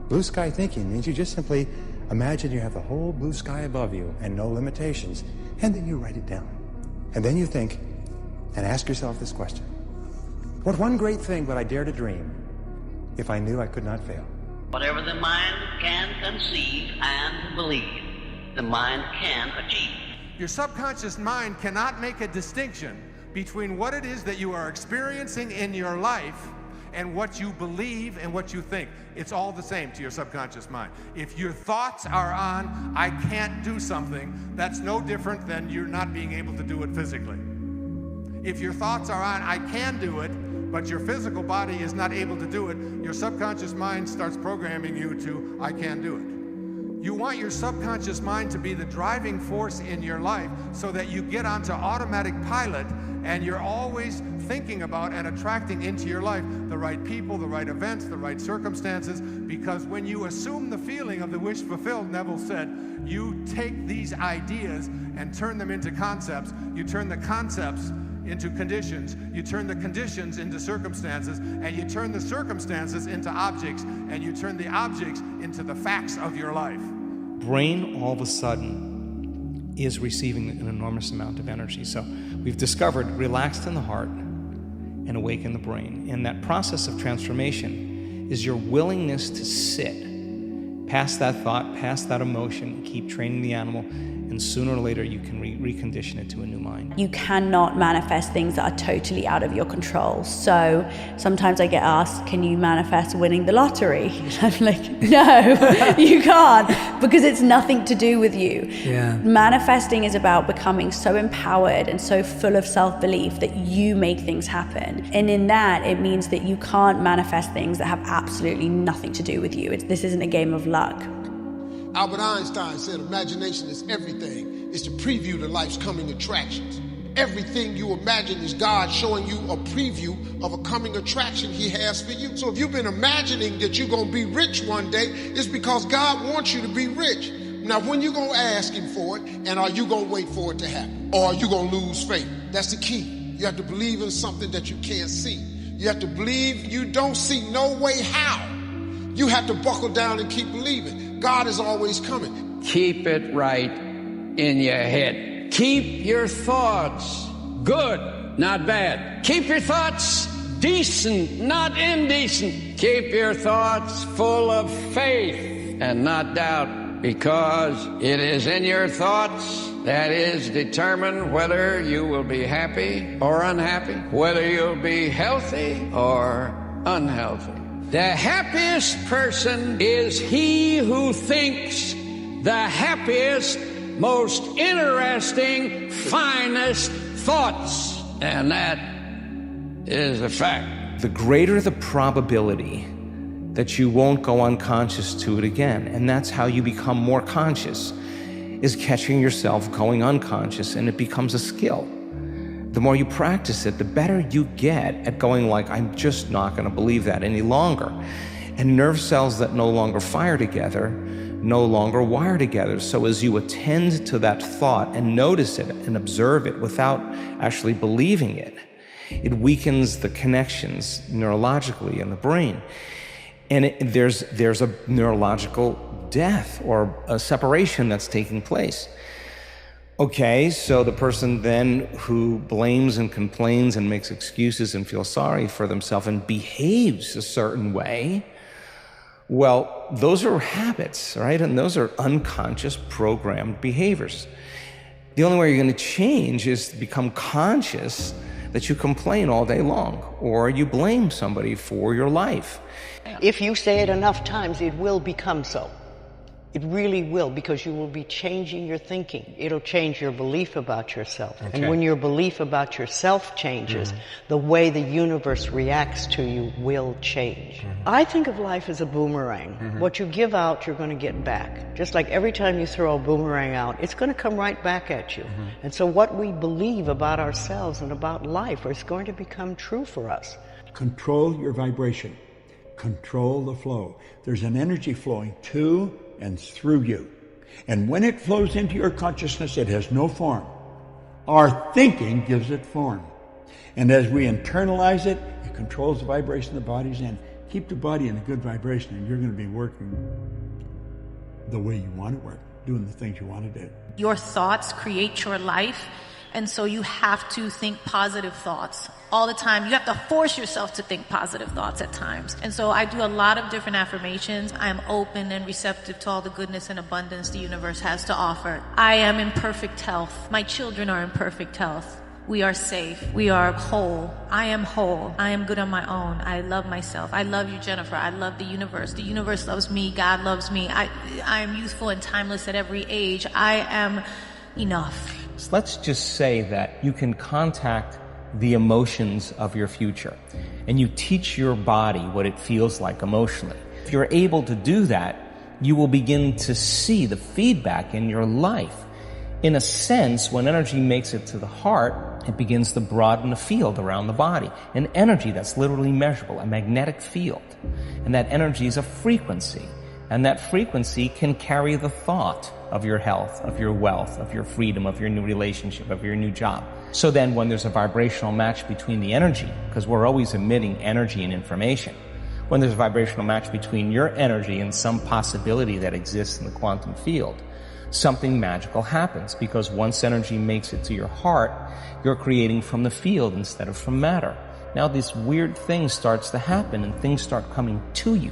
Blue sky thinking means you just simply imagine you have the whole blue sky above you and no limitations, and then you write it down. And then you think and ask yourself this question. What one great thing would I dare to dream if I knew I could not fail? Whatever the mind can conceive and believe, the mind can achieve. Your subconscious mind cannot make a distinction between what it is that you are experiencing in your life and what you believe and what you think. It's all the same to your subconscious mind. If your thoughts are on, I can't do something, that's no different than you're not being able to do it physically. If your thoughts are on, I can do it, but your physical body is not able to do it, your subconscious mind starts programming you to, I can't do it. You want your subconscious mind to be the driving force in your life so that you get onto automatic pilot and you're always thinking about and attracting into your life the right people, the right events, the right circumstances, because when you assume the feeling of the wish fulfilled, Neville said, you take these ideas and turn them into concepts. You turn the concepts into conditions, you turn the conditions into circumstances, and you turn the circumstances into objects, and you turn the objects into the facts of your life. Brain all of a sudden is receiving an enormous amount of energy. So we've discovered relaxed in the heart and awake in the brain. And that process of transformation is your willingness to sit past that thought, past that emotion, keep training the animal, and sooner or later you can recondition it to a new mind. You cannot manifest things that are totally out of your control. So sometimes I get asked, can you manifest winning the lottery? I'm like, no, you can't, because it's nothing to do with you. Yeah. Manifesting is about becoming so empowered and so full of self-belief that you make things happen. And in that, it means that you can't manifest things that have absolutely nothing to do with you. This isn't a game of luck. Albert Einstein said imagination is everything. It's the preview to life's coming attractions. Everything you imagine is God showing you a preview of a coming attraction he has for you. So if you've been imagining that you're going to be rich one day, it's because God wants you to be rich. Now, when you going to ask him for it, and are you going to wait for it to happen? Or are you going to lose faith? That's the key. You have to believe in something that you can't see. You have to believe you don't see no way how. You have to buckle down and keep believing. God is always coming. Keep it right in your head. Keep your thoughts good, not bad. Keep your thoughts decent, not indecent. Keep your thoughts full of faith and not doubt, because it is in your thoughts that is determined whether you will be happy or unhappy, whether you'll be healthy or unhealthy. The happiest person is he who thinks the happiest, most interesting, finest thoughts. And that is a fact. The greater the probability that you won't go unconscious to it again, and that's how you become more conscious, is catching yourself going unconscious, and it becomes a skill. The more you practice it, the better you get at going like, I'm just not going to believe that any longer. And nerve cells that no longer fire together no longer wire together. So as you attend to that thought and notice it and observe it without actually believing it, it weakens the connections neurologically in the brain. And there's a neurological death or a separation that's taking place. Okay, so the person then who blames and complains and makes excuses and feels sorry for themselves and behaves a certain way, Well, those are habits, right? And those are unconscious programmed behaviors. The only way you're going to change is to become conscious that you complain all day long, or you blame somebody for your life. If you say it enough times, it will become so. It really will, because you will be changing your thinking. It'll change your belief about yourself. Okay. And when your belief about yourself changes, the way the universe reacts to you will change. I think of life as a boomerang. What you give out, you're going to get back. Just like every time you throw a boomerang out, it's going to come right back at you. And so what we believe about ourselves and about life is going to become true for us. Control your vibration. Control the flow. There's an energy flowing to and through you. And when it flows into your consciousness, it has no form. Our thinking gives it form. And as we internalize it, it controls the vibration the body's in. Keep the body in a good vibration, and you're going to be working the way you want to work, doing the things you want to do. Your thoughts create your life, and so you have to think positive thoughts all the time. You have to force yourself to think positive thoughts at times. And so I do a lot of different affirmations. I am open and receptive to all the goodness and abundance the universe has to offer. I am in perfect health. My children are in perfect health. We are safe. We are whole. I am whole. I am good on my own. I love myself. I love you, Jennifer. I love the universe. The universe loves me. God loves me. I am youthful and timeless at every age. I am enough. So let's just say that you can contact the emotions of your future, and you teach your body what it feels like emotionally. If you're able to do that, you will begin to see the feedback in your life. In a sense, when energy makes it to the heart, it begins to broaden the field around the body. An energy that's literally measurable, a magnetic field. And that energy is a frequency. And that frequency can carry the thought of your health, of your wealth, of your freedom, of your new relationship, of your new job. So then when there's a vibrational match between the energy, because we're always emitting energy and information, when there's a vibrational match between your energy and some possibility that exists in the quantum field, something magical happens, because once energy makes it to your heart, you're creating from the field instead of from matter. Now this weird thing starts to happen and things start coming to you.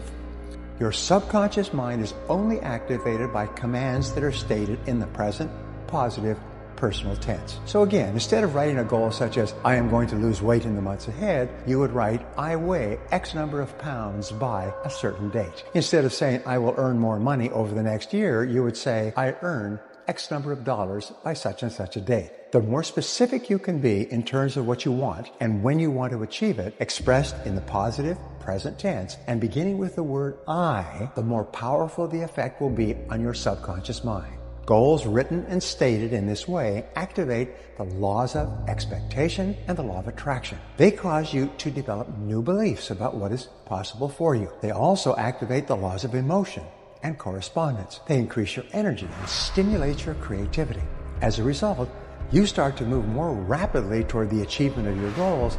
Your subconscious mind is only activated by commands that are stated in the present, positive, personal tense. So again, instead of writing a goal such as, I am going to lose weight in the months ahead, you would write, I weigh X number of pounds by a certain date. Instead of saying, I will earn more money over the next year, you would say, I earn X number of dollars by such and such a date. The more specific you can be in terms of what you want and when you want to achieve it, expressed in the positive, present tense, and beginning with the word I, the more powerful the effect will be on your subconscious mind. Goals written and stated in this way activate the laws of expectation and the law of attraction. They cause you to develop new beliefs about what is possible for you. They also activate the laws of emotion and correspondence. They increase your energy and stimulate your creativity. As a result, you start to move more rapidly toward the achievement of your goals,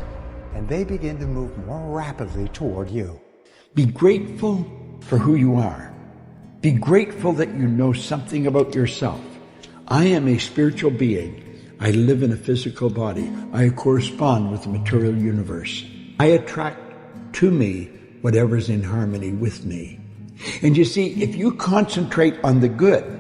and they begin to move more rapidly toward you. Be grateful for who you are. Be grateful that you know something about yourself. I am a spiritual being. I live in a physical body. I correspond with the material universe. I attract to me whatever's in harmony with me. And you see, if you concentrate on the good,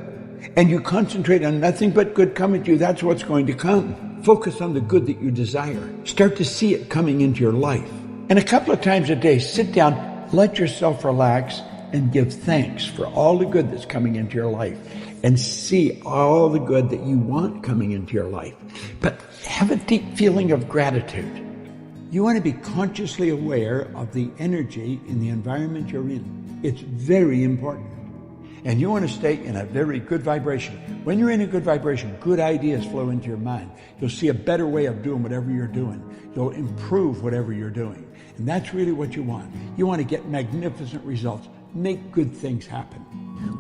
and you concentrate on nothing but good coming to you, that's what's going to come. Focus on the good that you desire. Start to see it coming into your life. And a couple of times a day, sit down, let yourself relax, and give thanks for all the good that's coming into your life. And see all the good that you want coming into your life. But have a deep feeling of gratitude. You want to be consciously aware of the energy in the environment you're in. It's very important. And you want to stay in a very good vibration. When you're in a good vibration, good ideas flow into your mind. You'll see a better way of doing whatever you're doing. You'll improve whatever you're doing. And that's really what you want. You want to get magnificent results. Make good things happen.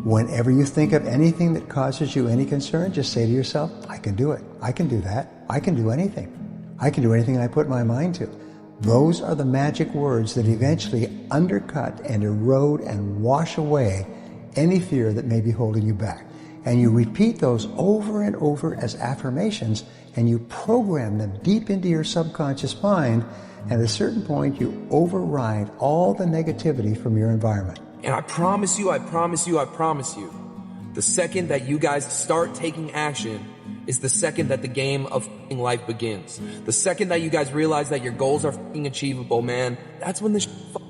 Whenever you think of anything that causes you any concern, just say to yourself, I can do it. I can do that. I can do anything. I can do anything I put my mind to. Those are the magic words that eventually undercut and erode and wash away any fear that may be holding you back. And you repeat those over and over as affirmations, and you program them deep into your subconscious mind, and at a certain point you override all the negativity from your environment. And I promise you, the second that you guys start taking action is the second that the game of life begins. The second that you guys realize that your goals are achievable, man, that's when this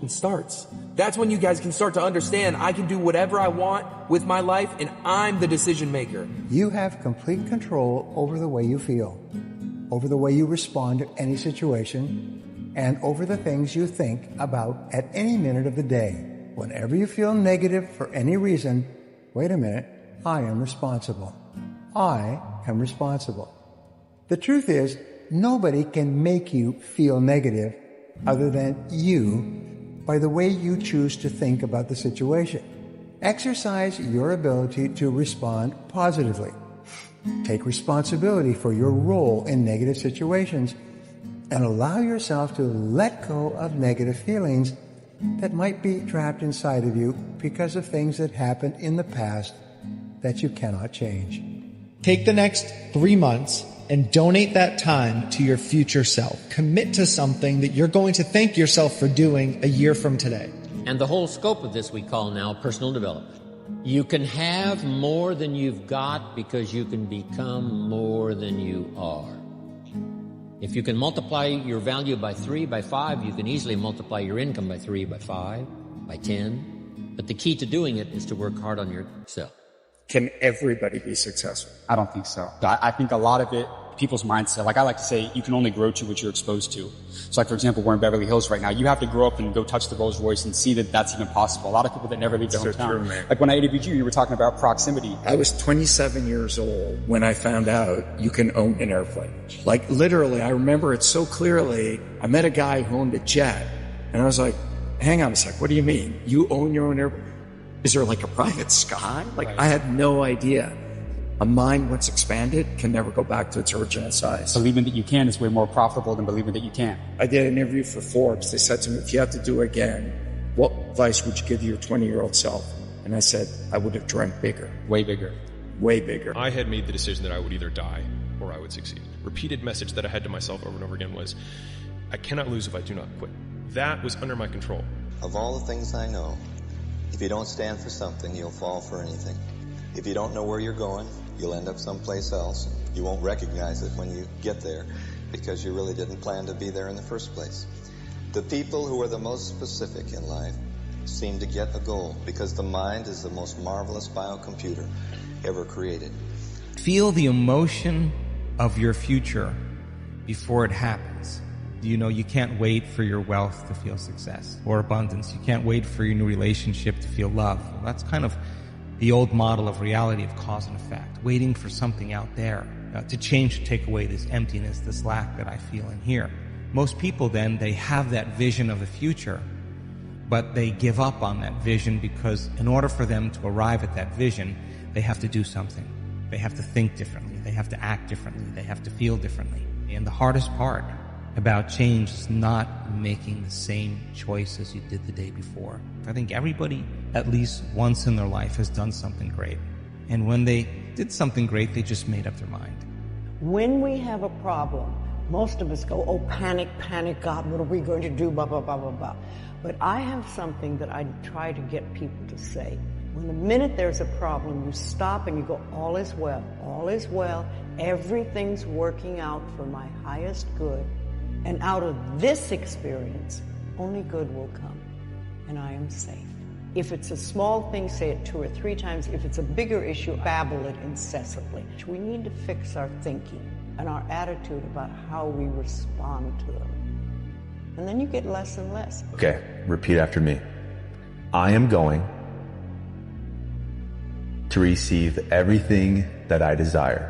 starts. That's when you guys can start to understand I can do whatever I want with my life and I'm the decision maker. You have complete control over the way you feel, over the way you respond to any situation, and over the things you think about at any minute of the day. Whenever you feel negative for any reason, wait a minute, I am responsible. I am responsible. The truth is, nobody can make you feel negative other than you by the way you choose to think about the situation. Exercise your ability to respond positively. Take responsibility for your role in negative situations and allow yourself to let go of negative feelings that might be trapped inside of you because of things that happened in the past that you cannot change. Take the next 3 months and donate that time to your future self. Commit to something that you're going to thank yourself for doing a year from today. And the whole scope of this we call now personal development. You can have more than you've got because you can become more than you are. If you can multiply your value by 3, by 5, you can easily multiply your income by 3, by 5, by 10. But the key to doing it is to work hard on yourself. Can everybody be successful? I don't think so. I think a lot of it, people's mindset, like I like to say, you can only grow to what you're exposed to. So like, for example, we're in Beverly Hills right now. You have to grow up and go touch the Rolls Royce and see that that's even possible. A lot of people that never leave their hometown. True, like when I interviewed you, you were talking about proximity. I was 27 years old when I found out you can own an airplane. Like literally, I remember it so clearly. I met a guy who owned a jet and I was like, hang on a sec, what do you mean? You own your own airplane? Is there like a private sky? Like I had no idea. A mind once expanded can never go back to its original size. Believing that you can is way more profitable than believing that you can't. I did an interview for Forbes. They said to me, if you had to do it again, what advice would you give your 20-year-old self? And I said, I would have dreamt bigger. Way bigger. Way bigger. I had made the decision that I would either die or I would succeed. Repeated message that I had to myself over and over again was, I cannot lose if I do not quit. That was under my control. Of all the things I know, if you don't stand for something, you'll fall for anything. If you don't know where you're going, you'll end up someplace else. You won't recognize it when you get there because you really didn't plan to be there in the first place. The people who are the most specific in life seem to get a goal because the mind is the most marvelous biocomputer ever created. Feel the emotion of your future before it happens. You know, you can't wait for your wealth to feel success or abundance. You can't wait for your new relationship to feel love. Well, that's kind of the old model of reality of cause and effect, waiting for something out there to change, to take away this emptiness, this lack that I feel in here. Most people then, they have that vision of the future, but they give up on that vision because in order for them to arrive at that vision, they have to do something. They have to think differently. They have to act differently. They have to feel differently. And the hardest part about change is not making the same choice as you did the day before. I think everybody, at least once in their life, has done something great. And when they did something great, they just made up their mind. When we have a problem, most of us go, oh, panic, panic, God, what are we going to do, blah, blah, blah, blah, blah. But I have something that I try to get people to say. When the minute there's a problem, you stop and you go, all is well, everything's working out for my highest good. And out of this experience, only good will come, and I am safe. If it's a small thing, say it 2 or 3 times. If it's a bigger issue, babble it incessantly. We need to fix our thinking and our attitude about how we respond to them. And then you get less and less. Okay, repeat after me. I am going to receive everything that I desire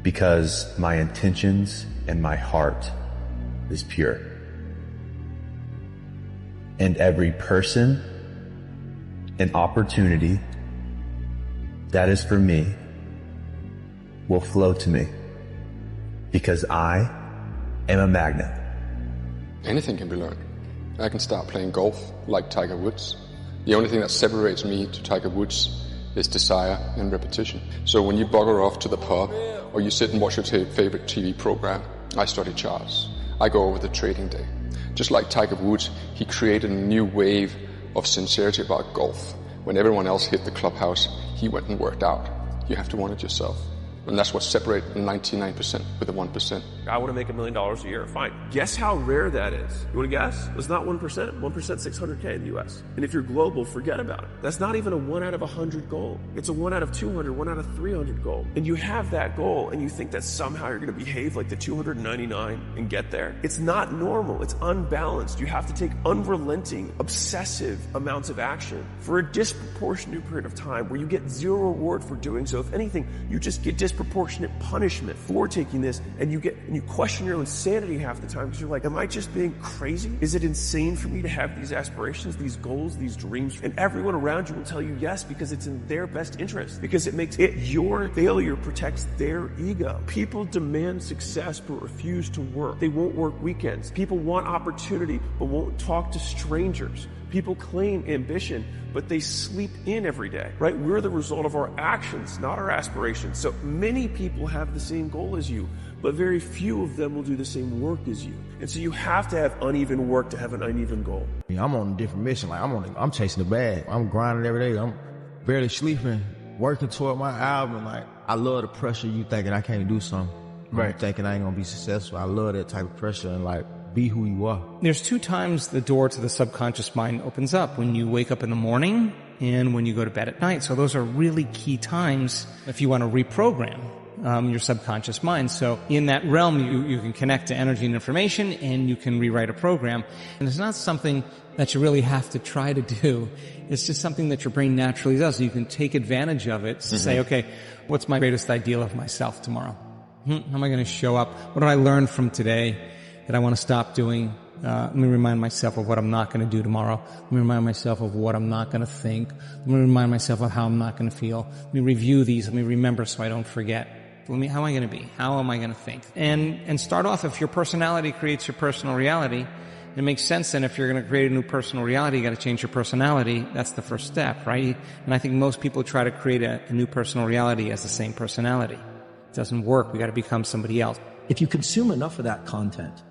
because my intentions and my heart is pure. And every person and opportunity that is for me will flow to me because I am a magnet. Anything can be learned. I can start playing golf like Tiger Woods. The only thing that separates me to Tiger Woods is desire and repetition. So when you bugger off to the pub or you sit and watch your favorite TV program, I study charts. I go over the trading day. Just like Tiger Woods, he created a new wave of sincerity about golf. When everyone else hit the clubhouse, he went and worked out. You have to want it yourself. And that's what separates 99% with the 1%. I want to make $1 million a year. Fine. Guess how rare that is? You want to guess? It's not 1%. 1% $600K in the US. And if you're global, forget about it. That's not even a 1 out of 100 goal. It's a 1 out of 200, 1 out of 300 goal. And you have that goal and you think that somehow you're going to behave like the 299 and get there. It's not normal. It's unbalanced. You have to take unrelenting, obsessive amounts of action for a disproportionate period of time where you get zero reward for doing so. If anything, you just get disproportionate punishment for taking this, and you question your insanity half the time because you're like, am I just being crazy? Is it insane for me to have these aspirations, these goals, these dreams? And everyone around you will tell you yes, because it's in their best interest, because it makes it your failure protects their ego. People demand success but refuse to work. They won't work weekends. People want opportunity but won't talk to strangers. People claim ambition, but they sleep in every day, right? We're the result of our actions, not our aspirations. So many people have the same goal as you, but very few of them will do the same work as you. And so you have to have uneven work to have an uneven goal. I'm on a different mission. Like I'm chasing the bag. I'm grinding every day. I'm barely sleeping, working toward my album. Like I love the pressure. You thinking I can't do something, right? You thinking I ain't gonna be successful. I love that type of pressure and like be who you are. There's 2 times the door to the subconscious mind opens up: when you wake up in the morning and when you go to bed at night. So those are really key times if you want to reprogram your subconscious mind. So in that realm, you can connect to energy and information, and you can rewrite a program. And it's not something that you really have to try to do. It's just something that your brain naturally does. So you can take advantage of it to say, okay, what's my greatest ideal of myself tomorrow? How am I going to show up? What did I learn from today that I want to stop doing? Let me remind myself of what I'm not going to do tomorrow. Let me remind myself of what I'm not going to think. Let me remind myself of how I'm not going to feel. Let me review these. Let me remember so I don't forget. How am I going to be? How am I going to think? And start off, if your personality creates your personal reality, it makes sense then if you're going to create a new personal reality, you got to change your personality. That's the first step, right? And I think most people try to create a new personal reality as the same personality. It doesn't work. We got to become somebody else. If you consume enough of that content,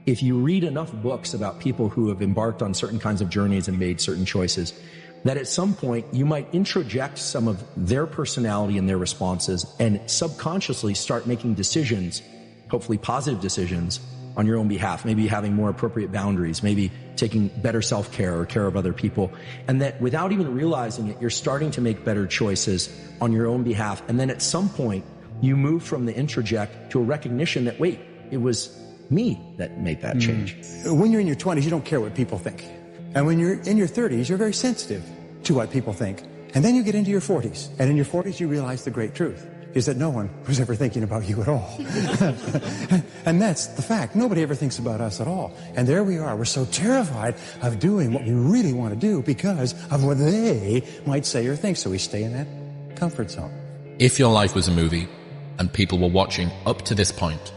if you read enough books about people who have embarked on certain kinds of journeys and made certain choices, that at some point you might introject some of their personality and their responses and subconsciously start making decisions, hopefully positive decisions, on your own behalf, maybe having more appropriate boundaries, maybe taking better self-care or care of other people. And that without even realizing it, you're starting to make better choices on your own behalf. And then at some point, you move from the introject to a recognition that, wait, it was me that made that change. When you're in your 20s, you don't care what people think. And when you're in your 30s, you're very sensitive to what people think. And then you get into your 40s. And in your 40s, you realize the great truth is that no one was ever thinking about you at all. And that's the fact. Nobody ever thinks about us at all. And there we are. We're so terrified of doing what we really want to do because of what they might say or think. So we stay in that comfort zone. If your life was a movie and people were watching up to this point,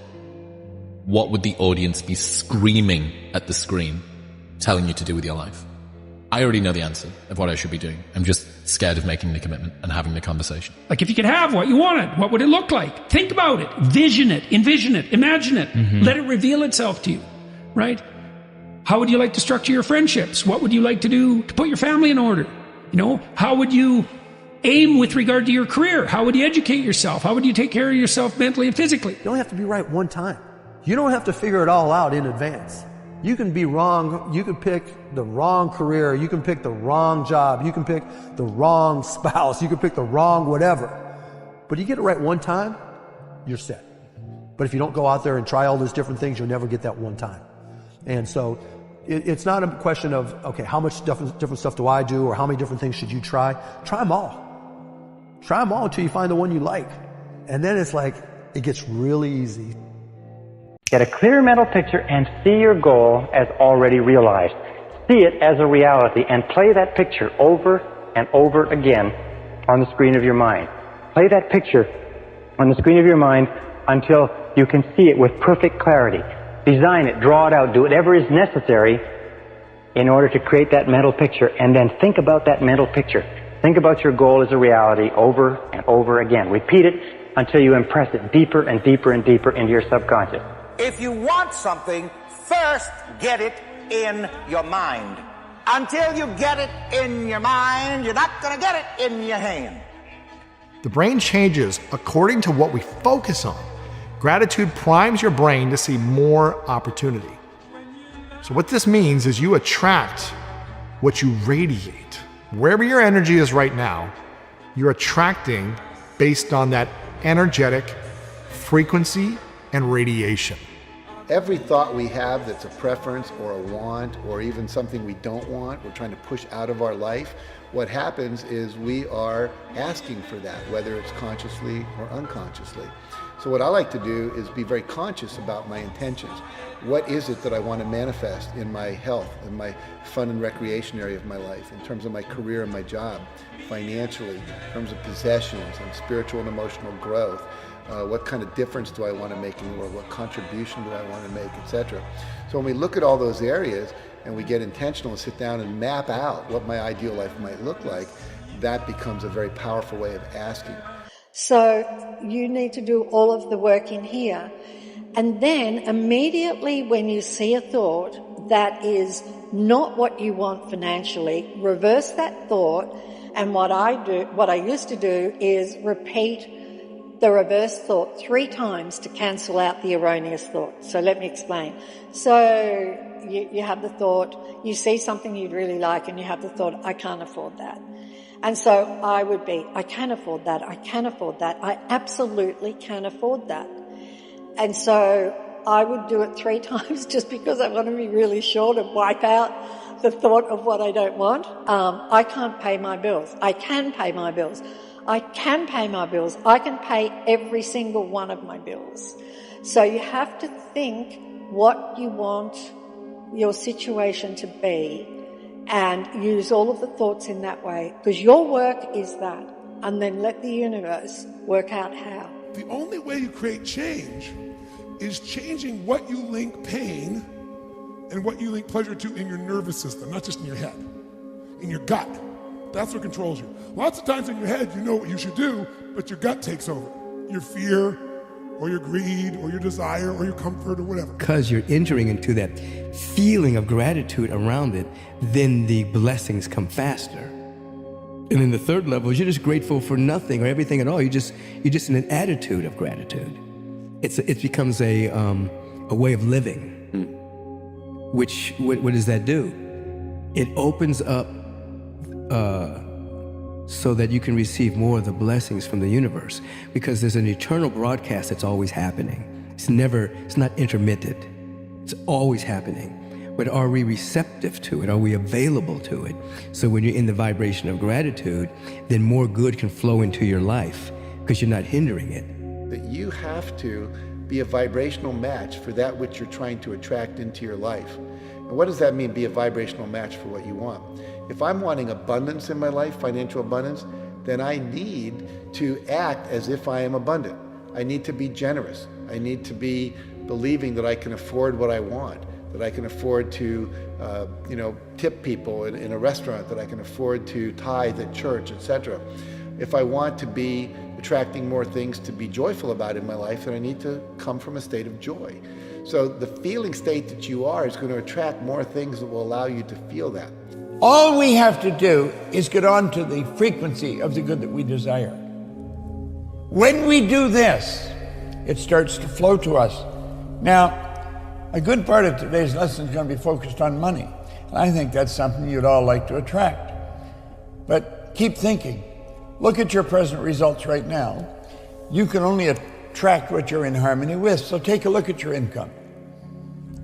what would the audience be screaming at the screen, telling you to do with your life? I already know the answer of what I should be doing. I'm just scared of making the commitment and having the conversation. Like if you could have what you wanted, what would it look like? Think about it. Vision it. Envision it. Imagine it. Mm-hmm. Let it reveal itself to you, right? How would you like to structure your friendships? What would you like to do to put your family in order? You know, how would you aim with regard to your career? How would you educate yourself? How would you take care of yourself mentally and physically? You don't have to be right one time. You don't have to figure it all out in advance. You can be wrong. You can pick the wrong career. You can pick the wrong job. You can pick the wrong spouse. You can pick the wrong whatever. But you get it right one time, you're set. But if you don't go out there and try all those different things, you'll never get that one time. And so it's not a question of, okay, how much different stuff do I do, or how many different things should you try? Try them all. Try them all until you find the one you like. And then it's like, it gets really easy. Get a clear mental picture and see your goal as already realized. See it as a reality and play that picture over and over again on the screen of your mind. Play that picture on the screen of your mind until you can see it with perfect clarity. Design it, draw it out, do whatever is necessary in order to create that mental picture, and then think about that mental picture. Think about your goal as a reality over and over again. Repeat it until you impress it deeper and deeper and deeper into your subconscious. If you want something, first get it in your mind. Until you get it in your mind, you're not going to get it in your hand. The brain changes according to what we focus on. Gratitude primes your brain to see more opportunity. So what this means is you attract what you radiate. Wherever your energy is right now, you're attracting based on that energetic frequency and radiation. Every thought we have that's a preference or a want or even something we don't want, we're trying to push out of our life, what happens is we are asking for that, whether it's consciously or unconsciously. So what I like to do is be very conscious about my intentions. What is it that I want to manifest in my health, in my fun and recreation area of my life, in terms of my career and my job, financially, in terms of possessions and spiritual and emotional growth? What kind of difference do I want to make in the world? What contribution do I want to make, etc. So when we look at all those areas and we get intentional and sit down and map out what my ideal life might look like, that becomes a very powerful way of asking. So you need to do all of the work in here. And then immediately when you see a thought that is not what you want financially, reverse that thought. And what I used to do is repeat the reverse thought 3 times to cancel out the erroneous thought. So let me explain. So you have the thought, you see something you'd really like and you have the thought, I can't afford that. And so I would be, I can afford that, I can afford that, I absolutely can afford that. And so I would do it 3 times just because I want to be really sure to wipe out the thought of what I don't want. I can't pay my bills. I can pay my bills. I can pay my bills. I can pay every single one of my bills. So you have to think what you want your situation to be and use all of the thoughts in that way, because your work is that, and then let the universe work out how. The only way you create change is changing what you link pain and what you link pleasure to in your nervous system, not just in your head, in your gut. That's what controls you. Lots of times in your head, you know what you should do, but your gut takes over. Your fear, or your greed, or your desire, or your comfort, or whatever. Because you're entering into that feeling of gratitude around it, then the blessings come faster. And then the third level is you're just grateful for nothing or everything at all. You're just in an attitude of gratitude. It becomes a way of living. Which what does that do? It opens up so that you can receive more of the blessings from the universe, because there's an eternal broadcast that's always happening. It's not intermittent. It's always happening. But are we receptive to it? Are we available to it? So when you're in the vibration of gratitude, then more good can flow into your life because you're not hindering it. That you have to be a vibrational match for that which you're trying to attract into your life. And what does that mean, be a vibrational match for what you want? If I'm wanting abundance in my life, financial abundance, then I need to act as if I am abundant. I need to be generous. I need to be believing that I can afford what I want, that I can afford to tip people in a restaurant, that I can afford to tithe at church, etc. If I want to be attracting more things to be joyful about in my life, then I need to come from a state of joy. So the feeling state that you are is going to attract more things that will allow you to feel that. All we have to do is get on to the frequency of the good that we desire. When we do this, it starts to flow to us. Now, a good part of today's lesson is going to be focused on money. And I think that's something you'd all like to attract. But keep thinking. Look at your present results right now. You can only attract what you're in harmony with. So take a look at your income.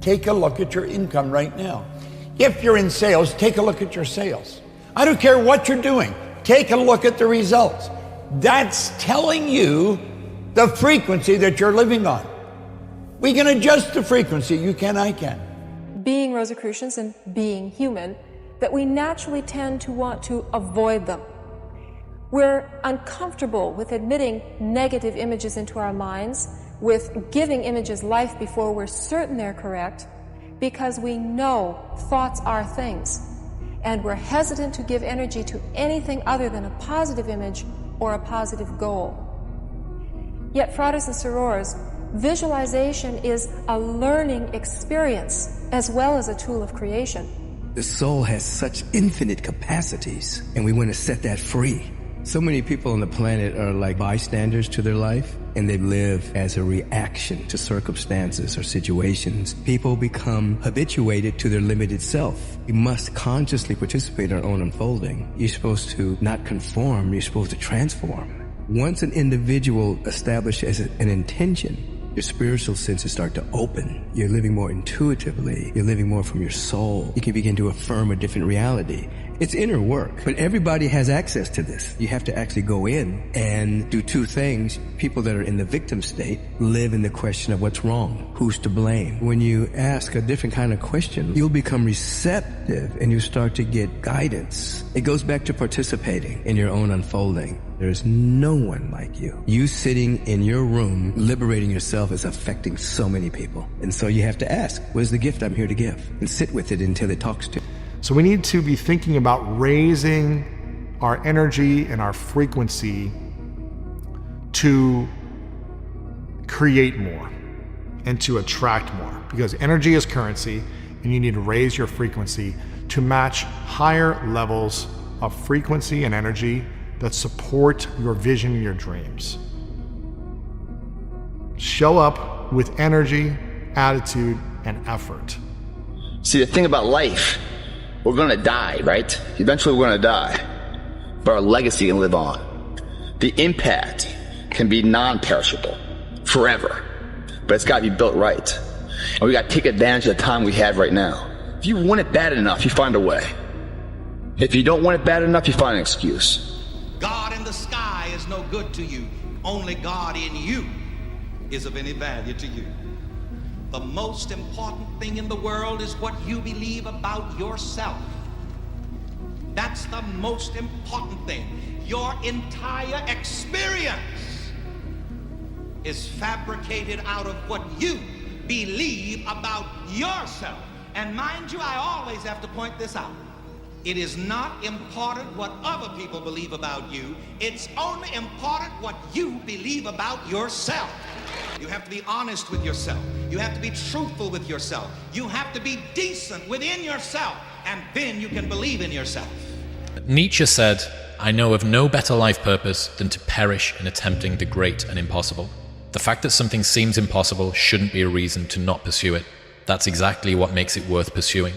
Take a look at your income right now. If you're in sales, take a look at your sales. I don't care what you're doing. Take a look at the results. That's telling you the frequency that you're living on. We can adjust the frequency. You can, I can. Being Rosicrucians and being human, that we naturally tend to want to avoid them. We're uncomfortable with admitting negative images into our minds, with giving images life before we're certain they're correct, because we know thoughts are things, and we're hesitant to give energy to anything other than a positive image or a positive goal. Yet, fratres and sorors, visualization is a learning experience as well as a tool of creation. The soul has such infinite capacities, and we want to set that free. So many people on the planet are like bystanders to their life, and they live as a reaction to circumstances or situations. People become habituated to their limited self. You must consciously participate in our own unfolding. You're supposed to not conform, you're supposed to transform. Once an individual establishes an intention, your spiritual senses start to open. You're living more intuitively. You're living more from your soul. You can begin to affirm a different reality. It's inner work, but everybody has access to this. You have to actually go in and do two things. People that are in the victim state live in the question of what's wrong, who's to blame. When you ask a different kind of question, you'll become receptive and you start to get guidance. It goes back to participating in your own unfolding. There's no one like you. You sitting in your room, liberating yourself is affecting so many people. And so you have to ask, what is the gift I'm here to give? And sit with it until it talks to you. So we need to be thinking about raising our energy and our frequency to create more and to attract more, because energy is currency and you need to raise your frequency to match higher levels of frequency and energy that support your vision and your dreams. Show up with energy, attitude, and effort. See, the thing about life, we're gonna die, right? Eventually we're gonna die, but our legacy can live on. The impact can be non-perishable, forever, but it's gotta be built right. And we gotta take advantage of the time we have right now. If you want it bad enough, you find a way. If you don't want it bad enough, you find an excuse. God in the sky is no good to you. Only God in you is of any value to you. The most important thing in the world is what you believe about yourself. That's the most important thing. Your entire experience is fabricated out of what you believe about yourself. And mind you, I always have to point this out. It is not important what other people believe about you. It's only important what you believe about yourself. You have to be honest with yourself. You have to be truthful with yourself. You have to be decent within yourself, and then you can believe in yourself. Nietzsche said, "I know of no better life purpose than to perish in attempting the great and impossible." The fact that something seems impossible shouldn't be a reason to not pursue it. That's exactly what makes it worth pursuing.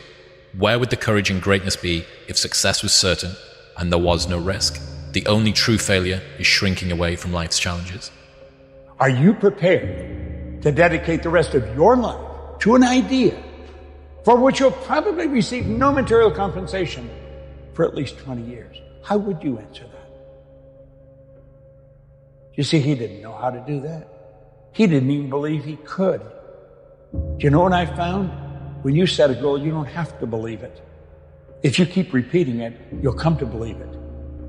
Where would the courage and greatness be if success was certain and there was no risk? The only true failure is shrinking away from life's challenges. Are you prepared to dedicate the rest of your life to an idea for which you'll probably receive no material compensation for at least 20 years? How would you answer that? You see, he didn't know how to do that. He didn't even believe he could. Do you know what I found? When you set a goal, you don't have to believe it. If you keep repeating it, you'll come to believe it.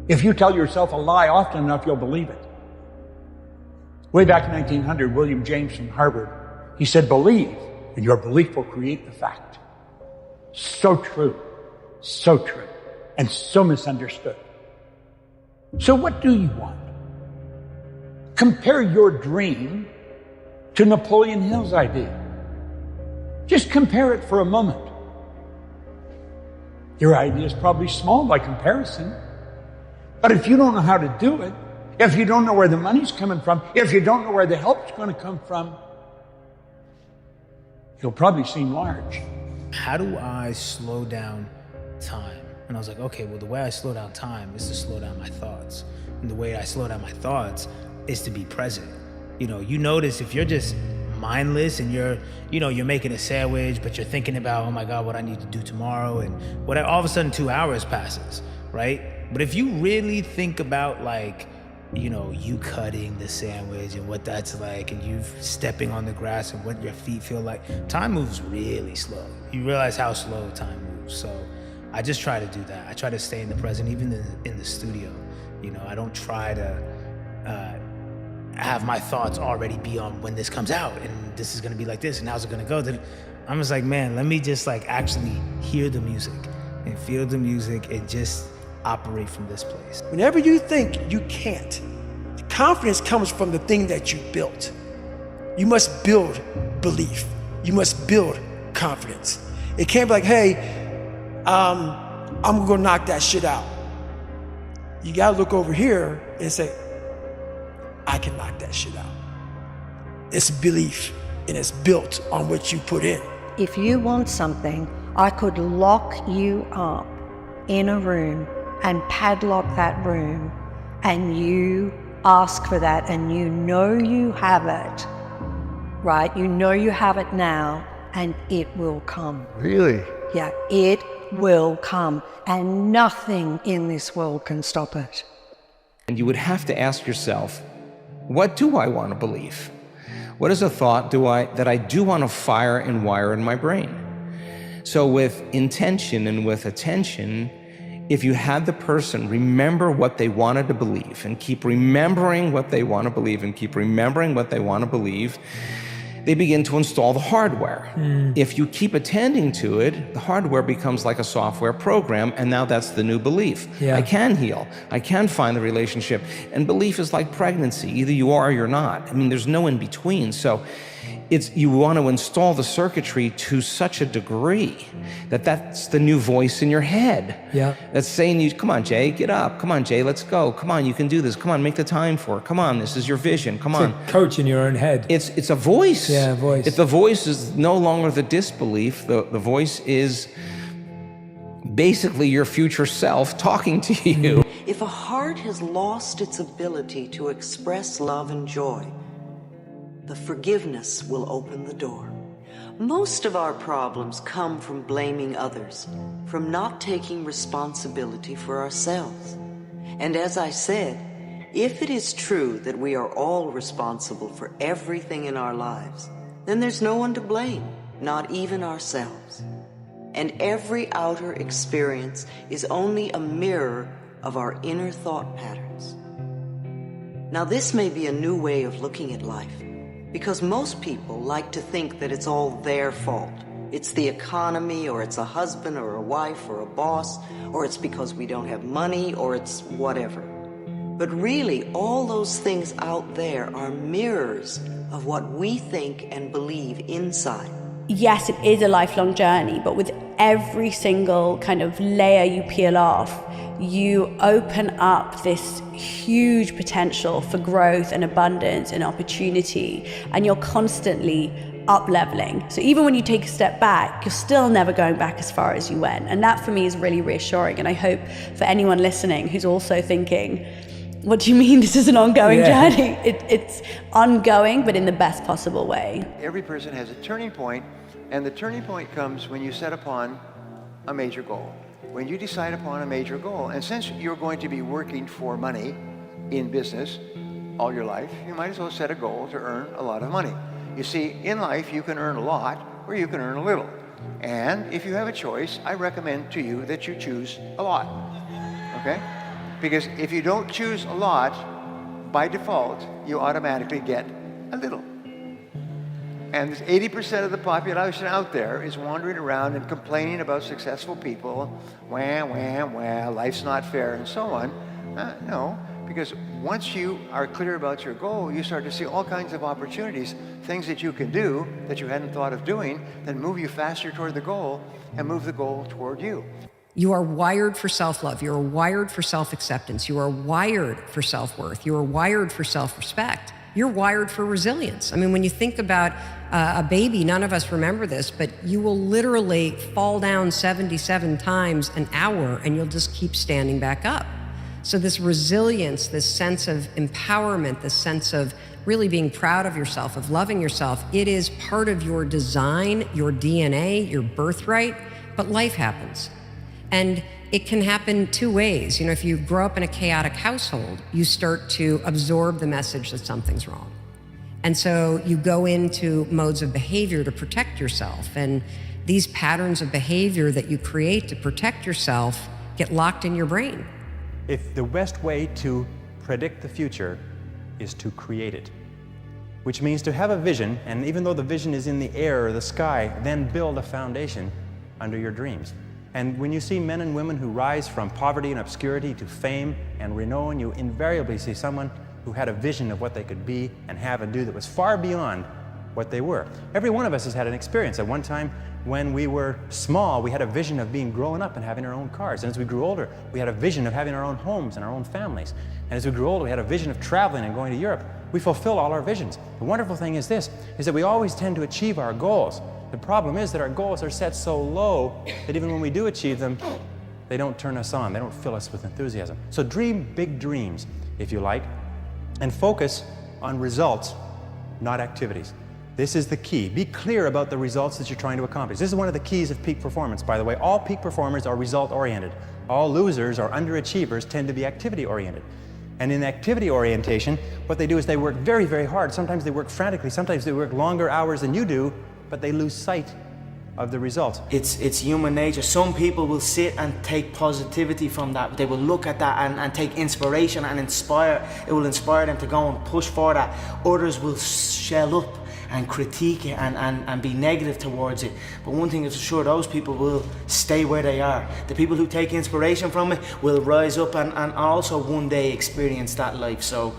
If you tell yourself a lie often enough, you'll believe it. Way back in 1900, William James from Harvard, he said, believe, and your belief will create the fact. So true, and so misunderstood. So what do you want? Compare your dream to Napoleon Hill's idea. Just compare it for a moment. Your idea is probably small by comparison. But if you don't know how to do it, if you don't know where the money's coming from, if you don't know where the help's going to come from, it'll probably seem large. How do I slow down time? And I was like, okay, well, the way I slow down time is to slow down my thoughts. And the way I slow down my thoughts is to be present. You notice if you're just mindless and you're making a sandwich, but you're thinking about, oh my God, what I need to do tomorrow, and all of a sudden 2 hours passes, right? But if you really think about you cutting the sandwich and what that's like, and you stepping on the grass and what your feet feel like, time moves really slow. You realize how slow time moves. So I just try to do that. I try to stay in the present, even in the studio. I don't try to have my thoughts already be on when this comes out and this is gonna be like this and how's it gonna go. Then I'm just like, man, let me just actually hear the music and feel the music and just operate from this place. Whenever you think you can't, the confidence comes from the thing that you built. You must build belief. You must build confidence. It can't be like, hey, I'm gonna knock that shit out. You gotta look over here and say, I can knock that shit out. It's belief, and it's built on what you put in. If you want something, I could lock you up in a room and padlock that room, and you ask for that, and you know you have it, right? You know you have it now, and it will come. Really? Yeah, it will come, and nothing in this world can stop it. And you would have to ask yourself, what do I want to believe? What is a thought that I do want to fire and wire in my brain? So with intention and with attention, if you had the person remember what they wanted to believe and keep remembering what they want to believe and keep remembering what they want to believe, they begin to install the hardware. If you keep attending to it, the hardware becomes like a software program, and now that's the new belief. Yeah. I can heal. I can find the relationship. And belief is like pregnancy. Either you are or you're not. I mean, there's no in between. So you want to install the circuitry to such a degree that that's the new voice in your head. Yeah. That's saying to you, come on, Jay, get up. Come on, Jay, let's go. Come on, you can do this. Come on, make the time for it. Come on, this is your vision. Come on. It's a coach in your own head. It's a voice. Yeah, a voice. If the voice is no longer the disbelief, the voice is basically your future self talking to you. If a heart has lost its ability to express love and joy, the forgiveness will open the door. Most of our problems come from blaming others, from not taking responsibility for ourselves. And as I said, if it is true that we are all responsible for everything in our lives, then there's no one to blame, not even ourselves. And every outer experience is only a mirror of our inner thought patterns. Now, this may be a new way of looking at life, because most people like to think that it's all their fault. It's the economy, or it's a husband or a wife or a boss, or it's because we don't have money, or it's whatever. But really, all those things out there are mirrors of what we think and believe inside. Yes, it is a lifelong journey, but with every single kind of layer you peel off, you open up this huge potential for growth and abundance and opportunity, and you're constantly up-leveling. So even when you take a step back, you're still never going back as far as you went. And that for me is really reassuring. And I hope for anyone listening who's also thinking, what do you mean this is an ongoing journey? It's ongoing, but in the best possible way. Every person has a turning point, and the turning point comes when you set upon a major goal. When you decide upon a major goal, and since you're going to be working for money in business all your life, you might as well set a goal to earn a lot of money. You see, in life you can earn a lot or you can earn a little. And if you have a choice, I recommend to you that you choose a lot, okay? Because if you don't choose a lot, by default, you automatically get a little. And 80% of the population out there is wandering around and complaining about successful people, wah, life's not fair, and so on. No, because once you are clear about your goal, you start to see all kinds of opportunities, things that you can do that you hadn't thought of doing, that move you faster toward the goal and move the goal toward you. You are wired for self-love. You are wired for self-acceptance. You are wired for self-worth. You are wired for self-respect. You're wired for resilience. I mean, when you think about a baby, none of us remember this, but you will literally fall down 77 times an hour and you'll just keep standing back up. So this resilience, this sense of empowerment, this sense of really being proud of yourself, of loving yourself, it is part of your design, your DNA, your birthright, but life happens. And it can happen two ways. You know, if you grow up in a chaotic household, you start to absorb the message that something's wrong. And so you go into modes of behavior to protect yourself. And these patterns of behavior that you create to protect yourself get locked in your brain. If the best way to predict the future is to create it, which means to have a vision, and even though the vision is in the air or the sky, then build a foundation under your dreams. And when you see men and women who rise from poverty and obscurity to fame and renown, you invariably see someone who had a vision of what they could be and have and do that was far beyond what they were. Every one of us has had an experience. At one time, when we were small, we had a vision of being grown up and having our own cars. And as we grew older, we had a vision of having our own homes and our own families. And as we grew older, we had a vision of traveling and going to Europe. We fulfill all our visions. The wonderful thing is this, is that we always tend to achieve our goals. The problem is that our goals are set so low that even when we do achieve them, they don't turn us on. They don't fill us with enthusiasm. So dream big dreams, if you like, and focus on results, not activities. This is the key. Be clear about the results that you're trying to accomplish. This is one of the keys of peak performance, by the way. All peak performers are result-oriented. All losers or underachievers tend to be activity-oriented. And in activity orientation, what they do is they work very, very hard. Sometimes they work frantically. Sometimes they work longer hours than you do, but they lose sight of the results. It's human nature. Some people will sit and take positivity from that. They will look at that and take inspiration and inspire. It will inspire them to go and push for that. Others will shell up and critique it and be negative towards it. But one thing is for sure, those people will stay where they are. The people who take inspiration from it will rise up and also one day experience that life. So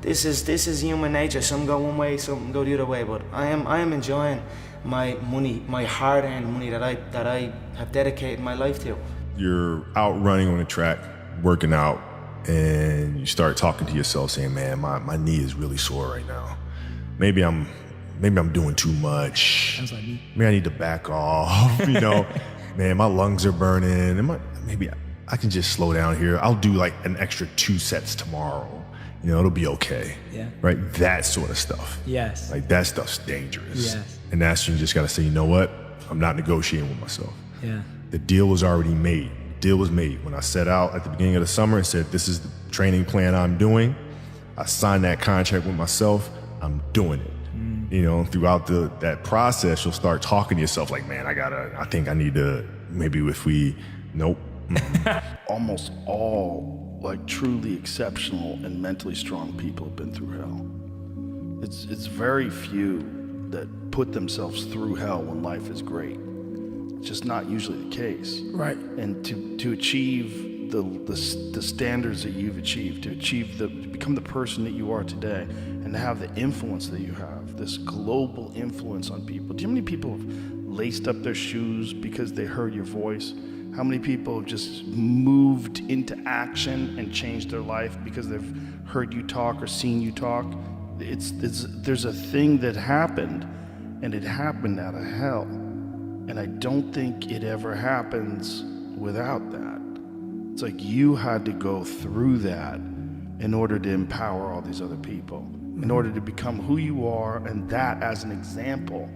this is human nature. Some go one way, some go the other way. But I am enjoying my money, my hard-earned money that I have dedicated my life to. You're out running on the track, working out, and you start talking to yourself saying, man, my knee is really sore right now. Maybe I'm doing too much. Sounds like me. Maybe I need to back off, you know. Man, my lungs are burning. Maybe I can just slow down here. I'll do like an extra 2 sets tomorrow. You know, it'll be okay. Yeah. Right? That sort of stuff. Yes. Like that stuff's dangerous. Yes. And that's when you just gotta say, you know what? I'm not negotiating with myself. Yeah. The deal was already made. The deal was made. When I set out at the beginning of the summer and said, this is the training plan I'm doing, I signed that contract with myself, I'm doing it. You know, throughout that process, you'll start talking to yourself like, man, I think I need to, maybe if we, nope. Almost all like truly exceptional and mentally strong people have been through hell. It's very few that put themselves through hell when life is great. It's just not usually the case. Right. And to achieve the standards that you've achieved, to become the person that you are today, and to have the influence that you have, this global influence on people. Do you know how many people have laced up their shoes because they heard your voice? How many people have just moved into action and changed their life because they've heard you talk or seen you talk? There's a thing that happened, and it happened out of hell. And I don't think it ever happens without that. It's like you had to go through that in order to empower all these other people, in order to become who you are, and that as an example,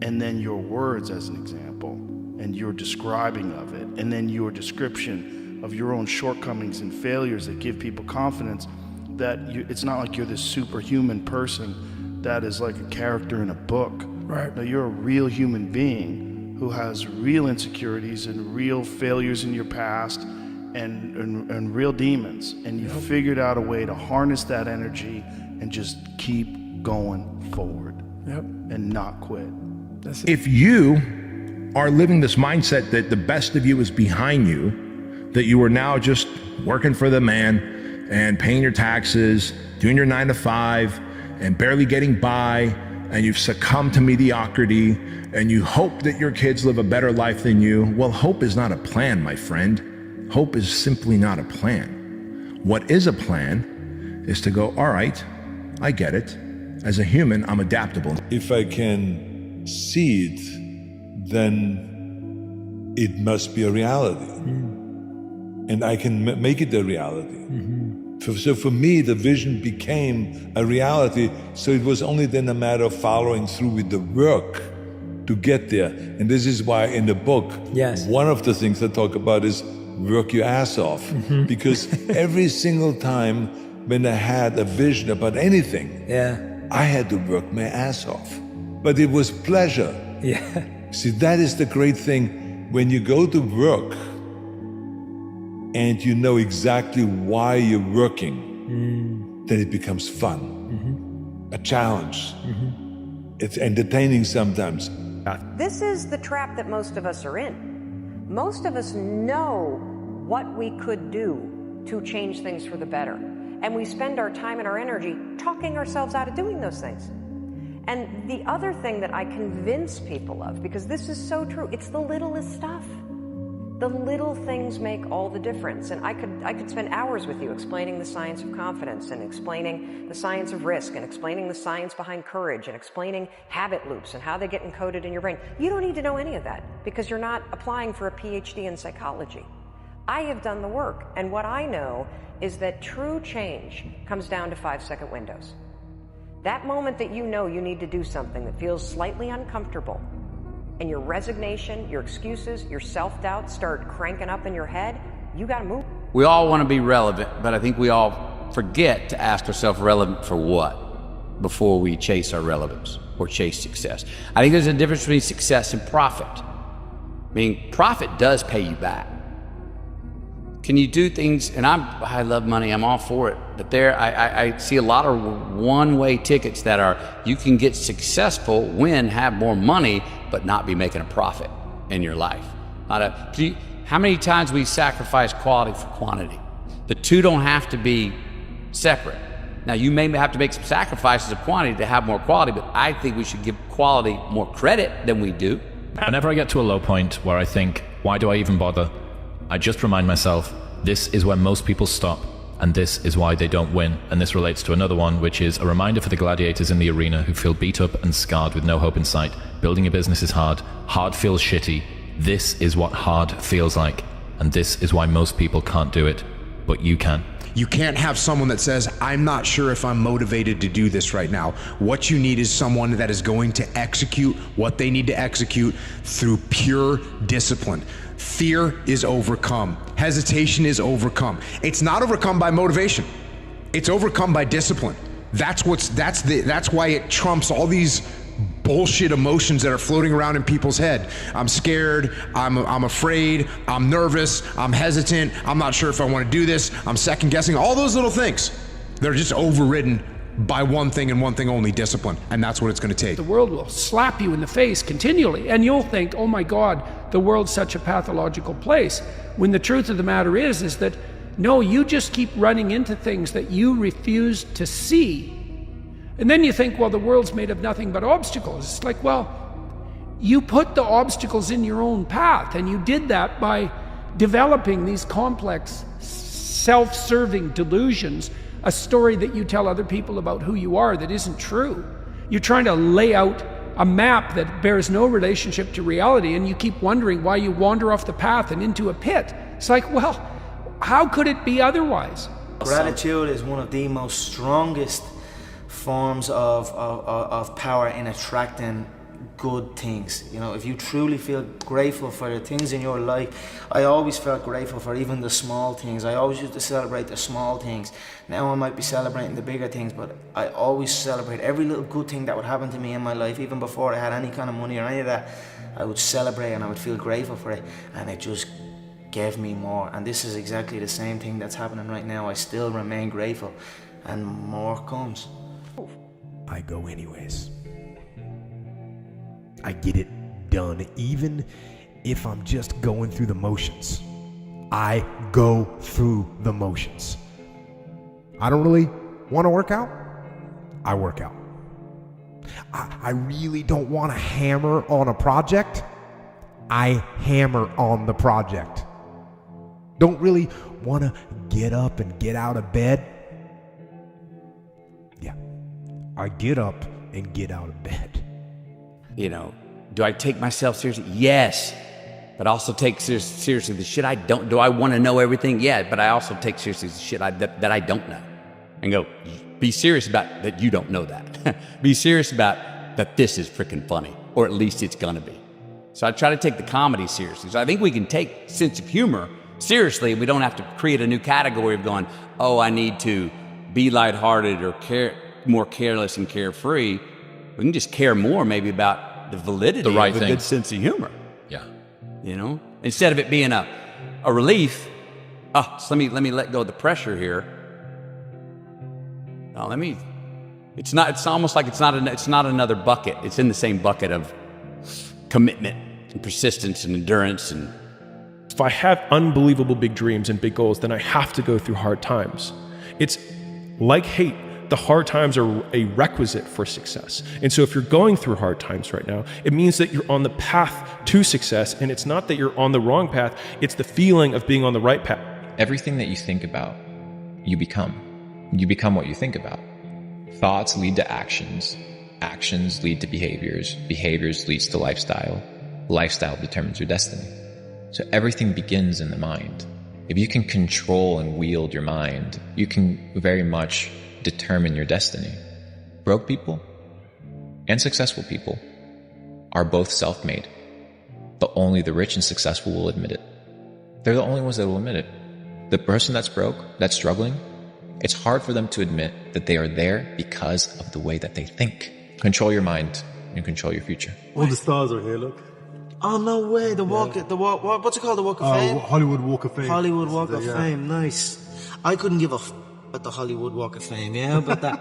and then your words as an example, and your describing of it, and then your description of your own shortcomings and failures that give people confidence that it's not like you're this superhuman person that is like a character in a book. Right. No, you're a real human being who has real insecurities and real failures in your past and real demons. And you figured out a way to harness that energy and just keep going forward. Yep. And not quit. That's it. If you are living this mindset that the best of you is behind you, that you are now just working for the man and paying your taxes, doing your 9 to 5 and barely getting by, and you've succumbed to mediocrity, and you hope that your kids live a better life than you, well, hope is not a plan, my friend. Hope is simply not a plan. What is a plan is to go, all right, I get it. As a human, I'm adaptable. If I can see it, then it must be a reality. And I can make it a reality. So for me, the vision became a reality. So it was only then a matter of following through with the work to get there. And this is why in the book, one of the things I talk about is work your ass off. Because every single time when I had a vision about anything, I had to work my ass off. But it was pleasure. See, that is the great thing. When you go to work and you know exactly why you're working, then it becomes fun, a challenge. It's entertaining sometimes. This is the trap that most of us are in. Most of us know what we could do to change things for the better. And we spend our time and our energy talking ourselves out of doing those things. And the other thing that I convince people of, because this is so true, it's the littlest stuff. The little things make all the difference. And I could spend hours with you explaining the science of confidence and explaining the science of risk and explaining the science behind courage and explaining habit loops and how they get encoded in your brain. You don't need to know any of that because you're not applying for a PhD in psychology. I have done the work, and what I know is that true change comes down to 5-second windows. That moment that you know you need to do something that feels slightly uncomfortable, and your resignation, your excuses, your self-doubt start cranking up in your head, you gotta move. We all want to be relevant, but I think we all forget to ask ourselves relevant for what before we chase our relevance or chase success. I think there's a difference between success and profit. I mean, profit does pay you back. Can you do things, and I love money, I'm all for it, but I see a lot of one-way tickets that are, you can get successful, win, have more money, but not be making a profit in your life. How many times we sacrifice quality for quantity? The two don't have to be separate. Now, you may have to make some sacrifices of quantity to have more quality, but I think we should give quality more credit than we do. Whenever I get to a low point where I think, why do I even bother? I just remind myself, this is where most people stop, and this is why they don't win. And this relates to another one, which is a reminder for the gladiators in the arena who feel beat up and scarred with no hope in sight. Building a business is hard. Hard feels shitty. This is what hard feels like. And this is why most people can't do it, but you can. You can't have someone that says, I'm not sure if I'm motivated to do this right now. What you need is someone that is going to execute what they need to execute through pure discipline. Fear is overcome. Hesitation is overcome. It's not overcome by motivation. It's overcome by discipline. That's why it trumps all these bullshit emotions that are floating around in people's head. I'm scared, I'm afraid, I'm nervous, I'm hesitant, I'm not sure if I want to do this, I'm second guessing, all those little things. They're just overridden by one thing and one thing only, discipline. And that's what it's going to take. The world will slap you in the face continually, and you'll think, oh my God, the world's such a pathological place. When the truth of the matter is that no, you just keep running into things that you refuse to see. And then you think, well, the world's made of nothing but obstacles. It's like, well, you put the obstacles in your own path, and you did that by developing these complex, self-serving delusions, a story that you tell other people about who you are that isn't true. You're trying to lay out a map that bears no relationship to reality, and you keep wondering why you wander off the path and into a pit. It's like, well, how could it be otherwise? Gratitude is one of the most strongest forms of power in attracting good things. You know, if you truly feel grateful for the things in your life, I always felt grateful for even the small things. I always used to celebrate the small things. Now I might be celebrating the bigger things, but I always celebrate every little good thing that would happen to me in my life. Even before I had any kind of money or any of that, I would celebrate and I would feel grateful for it, and it just gave me more. And this is exactly the same thing that's happening right now. I still remain grateful, and more comes. I go anyways. I get it done, even if I'm just going through the motions. I go through the motions. I don't really want to work out. I work out. I really don't want to hammer on a project. I hammer on the project. Don't really want to get up and get out of bed. Yeah, I get up and get out of bed. You know, do I take myself seriously? Yes. But I also take seriously the shit I don't. Do I want to know everything? Yeah, but I also take seriously the shit that I don't know. And go, be serious about that you don't know that. Be serious about that this is freaking funny, or at least it's gonna be. So I try to take the comedy seriously. So I think we can take sense of humor seriously. We don't have to create a new category of going, oh, I need to be lighthearted or more careless and carefree. We can just care more maybe about the validity of a good sense of humor. Yeah. You know, instead of it being a relief, so let me let go of the pressure here. No, it's almost like it's not another bucket. It's in the same bucket of commitment and persistence and endurance. And if I have unbelievable big dreams and big goals, then I have to go through hard times. It's like hate. the hard times are a requisite for success. And so if you're going through hard times right now, it means that you're on the path to success, and it's not that you're on the wrong path, it's the feeling of being on the right path. Everything that you think about, you become. You become what you think about. Thoughts lead to actions. Actions lead to behaviors. Behaviors leads to lifestyle. Lifestyle determines your destiny. So everything begins in the mind. If you can control and wield your mind, you can very much determine your destiny. Broke people and successful people are both self-made, but only the rich and successful will admit it. They're the only ones that will admit it. The person that's broke, that's struggling, it's hard for them to admit that they are there because of the way that they think. Control your mind and control your future. All the stars are here, look. Oh, no way. The what's it called? The Walk of Fame? Hollywood Walk of Fame. Hollywood Walk of Fame, nice. I couldn't give a at the Hollywood Walk of Fame, yeah, but that...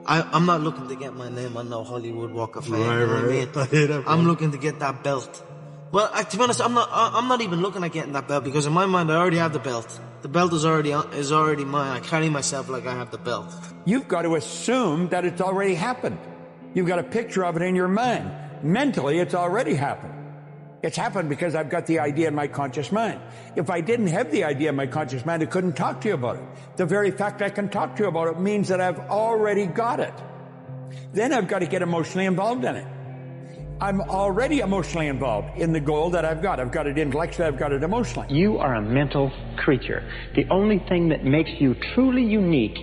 I'm not looking to get my name on no Hollywood Walk of Fame, you know what I mean? I hear that, I'm looking to get that belt. Well, to be honest, I'm not even looking at getting that belt, because in my mind, I already have the belt. The belt is already mine. I carry myself like I have the belt. You've got to assume that it's already happened. You've got a picture of it in your mind. Mentally, it's already happened. It's happened because I've got the idea in my conscious mind. If I didn't have the idea in my conscious mind, I couldn't talk to you about it. The very fact I can talk to you about it means that I've already got it. Then I've got to get emotionally involved in it. I'm already emotionally involved in the goal that I've got. I've got it intellectually, I've got it emotionally. You are a mental creature. The only thing that makes you truly unique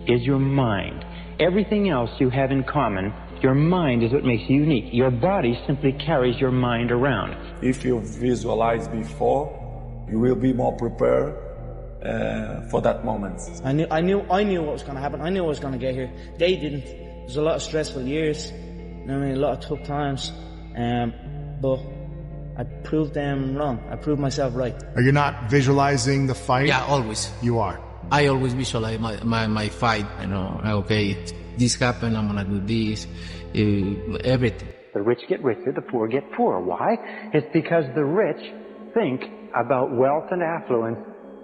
is your mind. Everything else you have in common. Your mind is what makes you unique. Your body simply carries your mind around. If you visualize before, you will be more prepared for that moment. I knew what was going to happen. I knew I was going to get here. They didn't. There's a lot of stressful years. You know what I mean? A lot of tough times. But I proved them wrong. I proved myself right. Are you not visualizing the fight? Yeah, always. You are. I always visualize my fight. You know, okay, this happened, I'm gonna do this, everything. The rich get richer, the poor get poorer. Why? It's because the rich think about wealth and affluence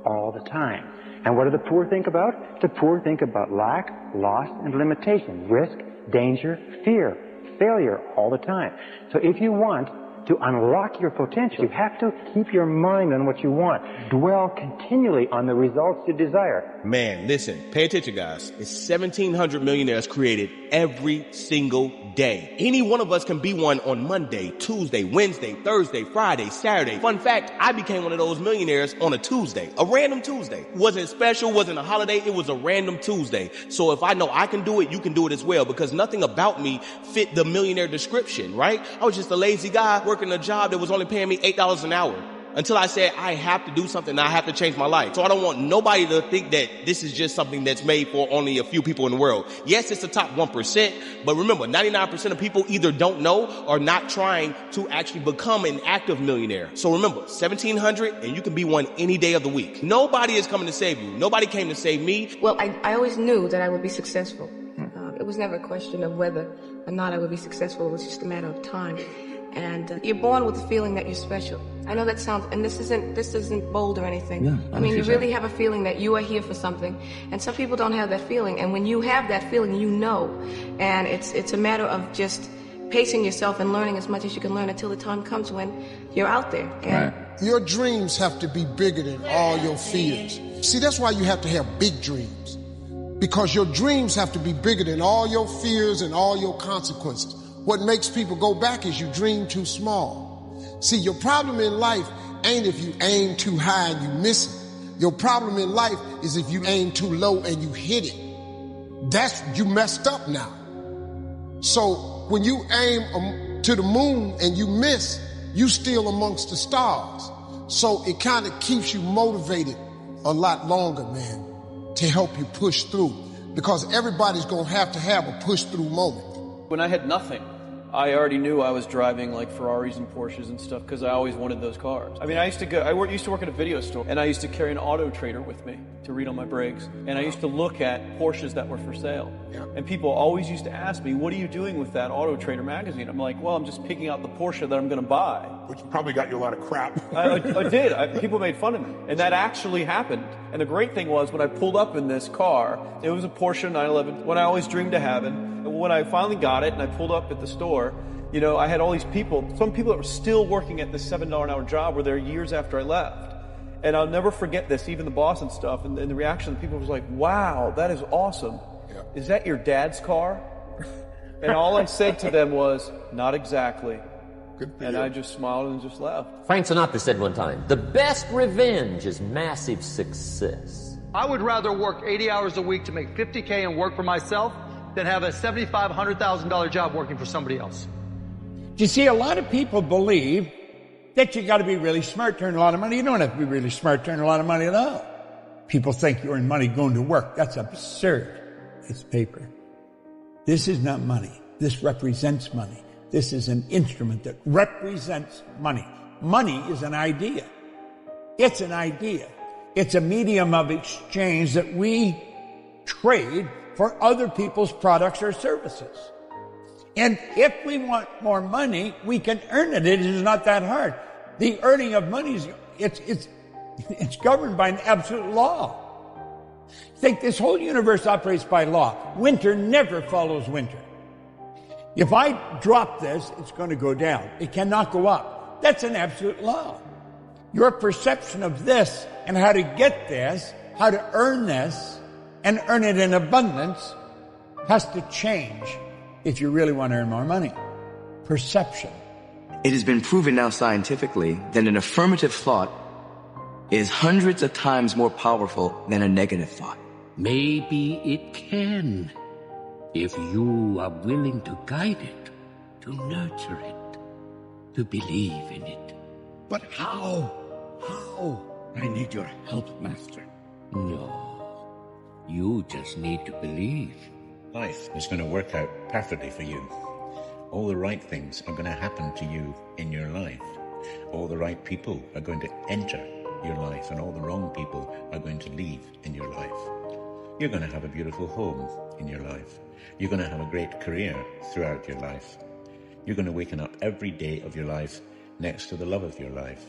all the time. And what do the poor think about? The poor think about lack, loss, and limitation, risk, danger, fear, failure all the time. So if you want to unlock your potential, you have to keep your mind on what you want. Dwell continually on the results you desire. Man, listen, pay attention, guys. It's 1,700 millionaires created every single day. Any one of us can be one on Monday, Tuesday, Wednesday, Thursday, Friday, Saturday. Fun fact, I became one of those millionaires on a Tuesday, a random Tuesday. Wasn't special, wasn't a holiday, it was a random Tuesday. So if I know I can do it, you can do it as well, because nothing about me fit the millionaire description, right? I was just a lazy guy working a job that was only paying me $8 an hour. Until I said, I have to do something and I have to change my life. So I don't want nobody to think that this is just something that's made for only a few people in the world. Yes, it's the top 1%, but remember, 99% of people either don't know or not trying to actually become an active millionaire. So remember, 1,700 and you can be one any day of the week. Nobody is coming to save you. Nobody came to save me. Well, I always knew that I would be successful. It was never a question of whether or not I would be successful. It was just a matter of time. And you're born with the feeling that you're special. I know that sounds, and this isn't bold or anything. Yeah, I mean, you really have a feeling that you are here for something, and some people don't have that feeling. And when you have that feeling, you know. And it's a matter of just pacing yourself and learning as much as you can learn until the time comes when you're out there. And your dreams have to be bigger than all your fears. See, that's why you have to have big dreams, because your dreams have to be bigger than all your fears and all your consequences. What makes people go back is you dream too small. See, your problem in life ain't if you aim too high and you miss it. Your problem in life is if you aim too low and you hit it. You messed up now. So when you aim to the moon and you miss, you still amongst the stars. So it kind of keeps you motivated a lot longer, man, to help you push through, because everybody's going to have a push through moment. When I had nothing, I already knew I was driving like Ferraris and Porsches and stuff because I always wanted those cars. I mean, I used to work at a video store, and I used to carry an Auto Trader with me. to read on my breaks. And I used to look at Porsches that were for sale. And people always used to ask me, what are you doing with that Auto Trader magazine? I'm like, well, I'm just picking out the Porsche that I'm going to buy. Which probably got you a lot of crap. I did. People made fun of me. And that actually happened. And the great thing was when I pulled up in this car, it was a Porsche 911, what I always dreamed of having. And when I finally got it and I pulled up at the store, you know, I had all these people, some people that were still working at this $7 an hour job were there years after I left. And I'll never forget this, even the boss and stuff, and the reaction of the people was like, wow, that is awesome. Yeah. Is that your dad's car? And all I said to them was, not exactly. And I just smiled and just left. Frank Sinatra said one time, the best revenge is massive success. I would rather work 80 hours a week to make $50K and work for myself than have a $75,000, $100,000 job working for somebody else. You see, a lot of people believe that you got to be really smart to earn a lot of money. You don't have to be really smart to earn a lot of money at all. People think you earn money going to work. That's absurd. It's paper. This is not money. This represents money. This is an instrument that represents money. Money is an idea. It's an idea. It's a medium of exchange that we trade for other people's products or services. And if we want more money, we can earn it. It is not that hard. The earning of money is, it's governed by an absolute law. Think this whole universe operates by law. Winter never follows winter. If I drop this, it's going to go down. It cannot go up. That's an absolute law. Your perception of this and how to get this, how to earn this, and earn it in abundance has to change if you really want to earn more money. Perception. It has been proven now scientifically that an affirmative thought is hundreds of times more powerful than a negative thought. Maybe it can, if you are willing to guide it, to nurture it, to believe in it. But how? How? I need your help, Master. No, you just need to believe. Life is going to work out perfectly for you. All the right things are going to happen to you in your life. All the right people are going to enter your life, and all the wrong people are going to leave in your life. You're going to have a beautiful home in your life. You're going to have a great career throughout your life. You're going to waken up every day of your life next to the love of your life.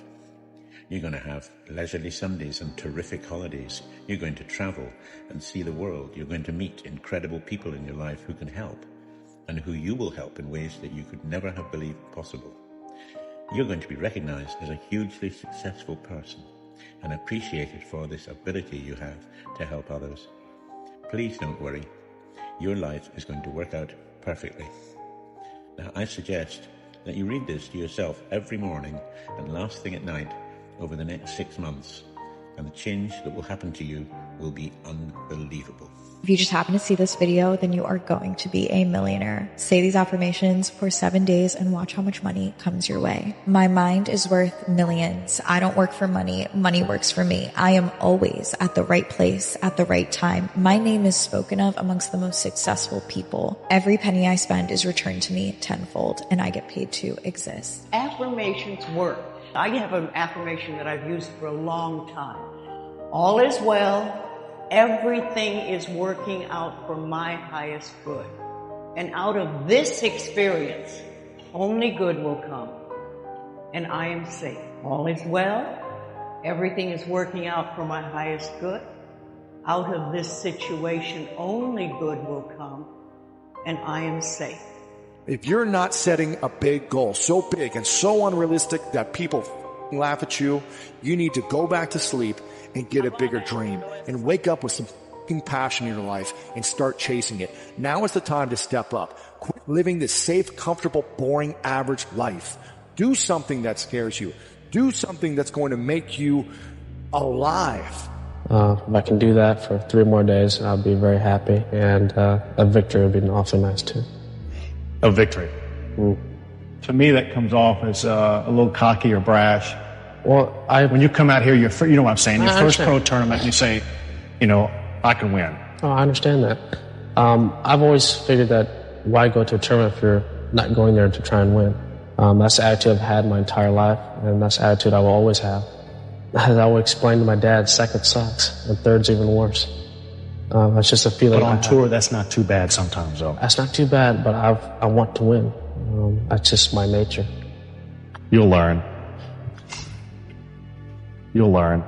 You're going to have leisurely Sundays and terrific holidays. You're going to travel and see the world. You're going to meet incredible people in your life who can help, and who you will help in ways that you could never have believed possible. You're going to be recognized as a hugely successful person and appreciated for this ability you have to help others. Please don't worry. Your life is going to work out perfectly. Now, I suggest that you read this to yourself every morning and last thing at night over the next 6 months, and the change that will happen to you will be unbelievable. If you just happen to see this video, then you are going to be a millionaire. Say these affirmations for 7 days and watch how much money comes your way. My mind is worth millions. I don't work for money. Money works for me. I am always at the right place at the right time. My name is spoken of amongst the most successful people. Every penny I spend is returned to me tenfold, and I get paid to exist. Affirmations work. I have an affirmation that I've used for a long time. All is well. Everything is working out for my highest good. And out of this experience, only good will come. And I am safe. All is well. Everything is working out for my highest good. Out of this situation, only good will come. And I am safe. If you're not setting a big goal, so big and so unrealistic that people laugh at you, you need to go back to sleep and get a bigger dream and wake up with some passion in your life and start chasing it. Now is the time to step up. Quit living this safe, comfortable, boring, average life. Do something that scares you. Do something that's going to make you alive. If I can do that for 3 more days, I'll be very happy. And a victory would be awfully nice too. A victory. To me, that comes off as a little cocky or brash. Well, when you come out here, you know what I'm saying, your first pro tournament, and you say, I can win. Oh, I understand that. I've always figured that why go to a tournament if you're not going there to try and win? That's the attitude I've had my entire life, and that's the attitude I will always have. As I would explain to my dad, second sucks and third's even worse. It's just a feeling. But on tour, that's not too bad sometimes, though. That's not too bad, but I want to win. That's just my nature. You'll learn. You'll learn.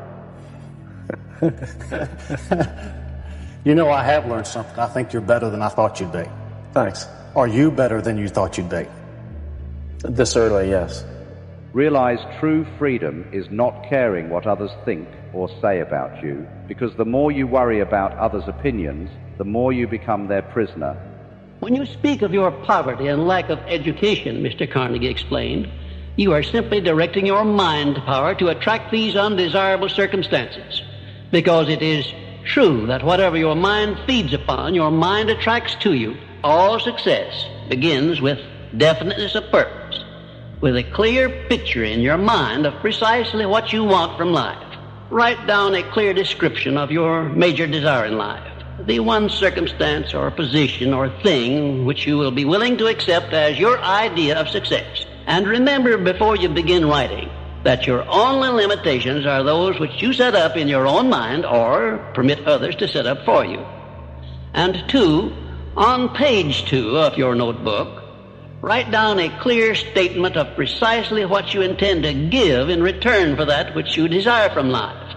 You know, I have learned something. I think you're better than I thought you'd be. Thanks. Are you better than you thought you'd be? This early, yes. Realize true freedom is not caring what others think or say about you, because the more you worry about others' opinions, the more you become their prisoner. When you speak of your poverty and lack of education, Mr. Carnegie explained, you are simply directing your mind power to attract these undesirable circumstances, because it is true that whatever your mind feeds upon, your mind attracts to you. All success begins with definiteness of purpose, with a clear picture in your mind of precisely what you want from life. Write down a clear description of your major desire in life, the one circumstance or position or thing which you will be willing to accept as your idea of success. And remember before you begin writing that your only limitations are those which you set up in your own mind or permit others to set up for you. And 2, on page 2 of your notebook, write down a clear statement of precisely what you intend to give in return for that which you desire from life.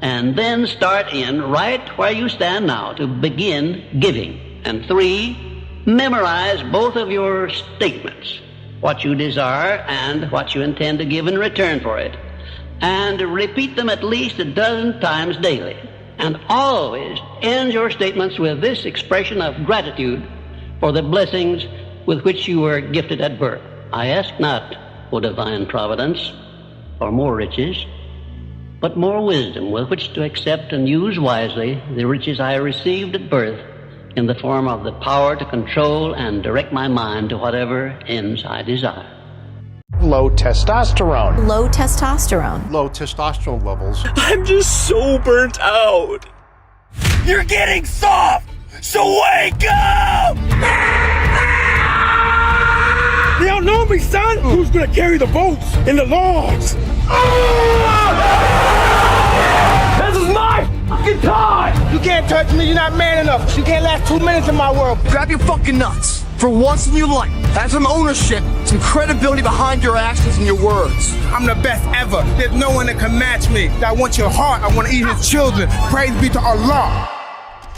And then start in right where you stand now to begin giving. And 3, memorize both of your statements, what you desire and what you intend to give in return for it. And repeat them at least a dozen times daily. And always end your statements with this expression of gratitude for the blessings with which you were gifted at birth. I ask not, O divine providence, for more riches, but more wisdom with which to accept and use wisely the riches I received at birth in the form of the power to control and direct my mind to whatever ends I desire. Low testosterone. Low testosterone. Low testosterone levels. I'm just so burnt out. You're getting soft, so wake up! They don't know me, son. Who's gonna carry the boats and the logs? This is my fucking time! You can't touch me, you're not man enough. You can't last 2 minutes in my world. Grab your fucking nuts. For once in your life, have some ownership, some credibility behind your actions and your words. I'm the best ever. There's no one that can match me. I want your heart. I want to eat his children. Praise be to Allah.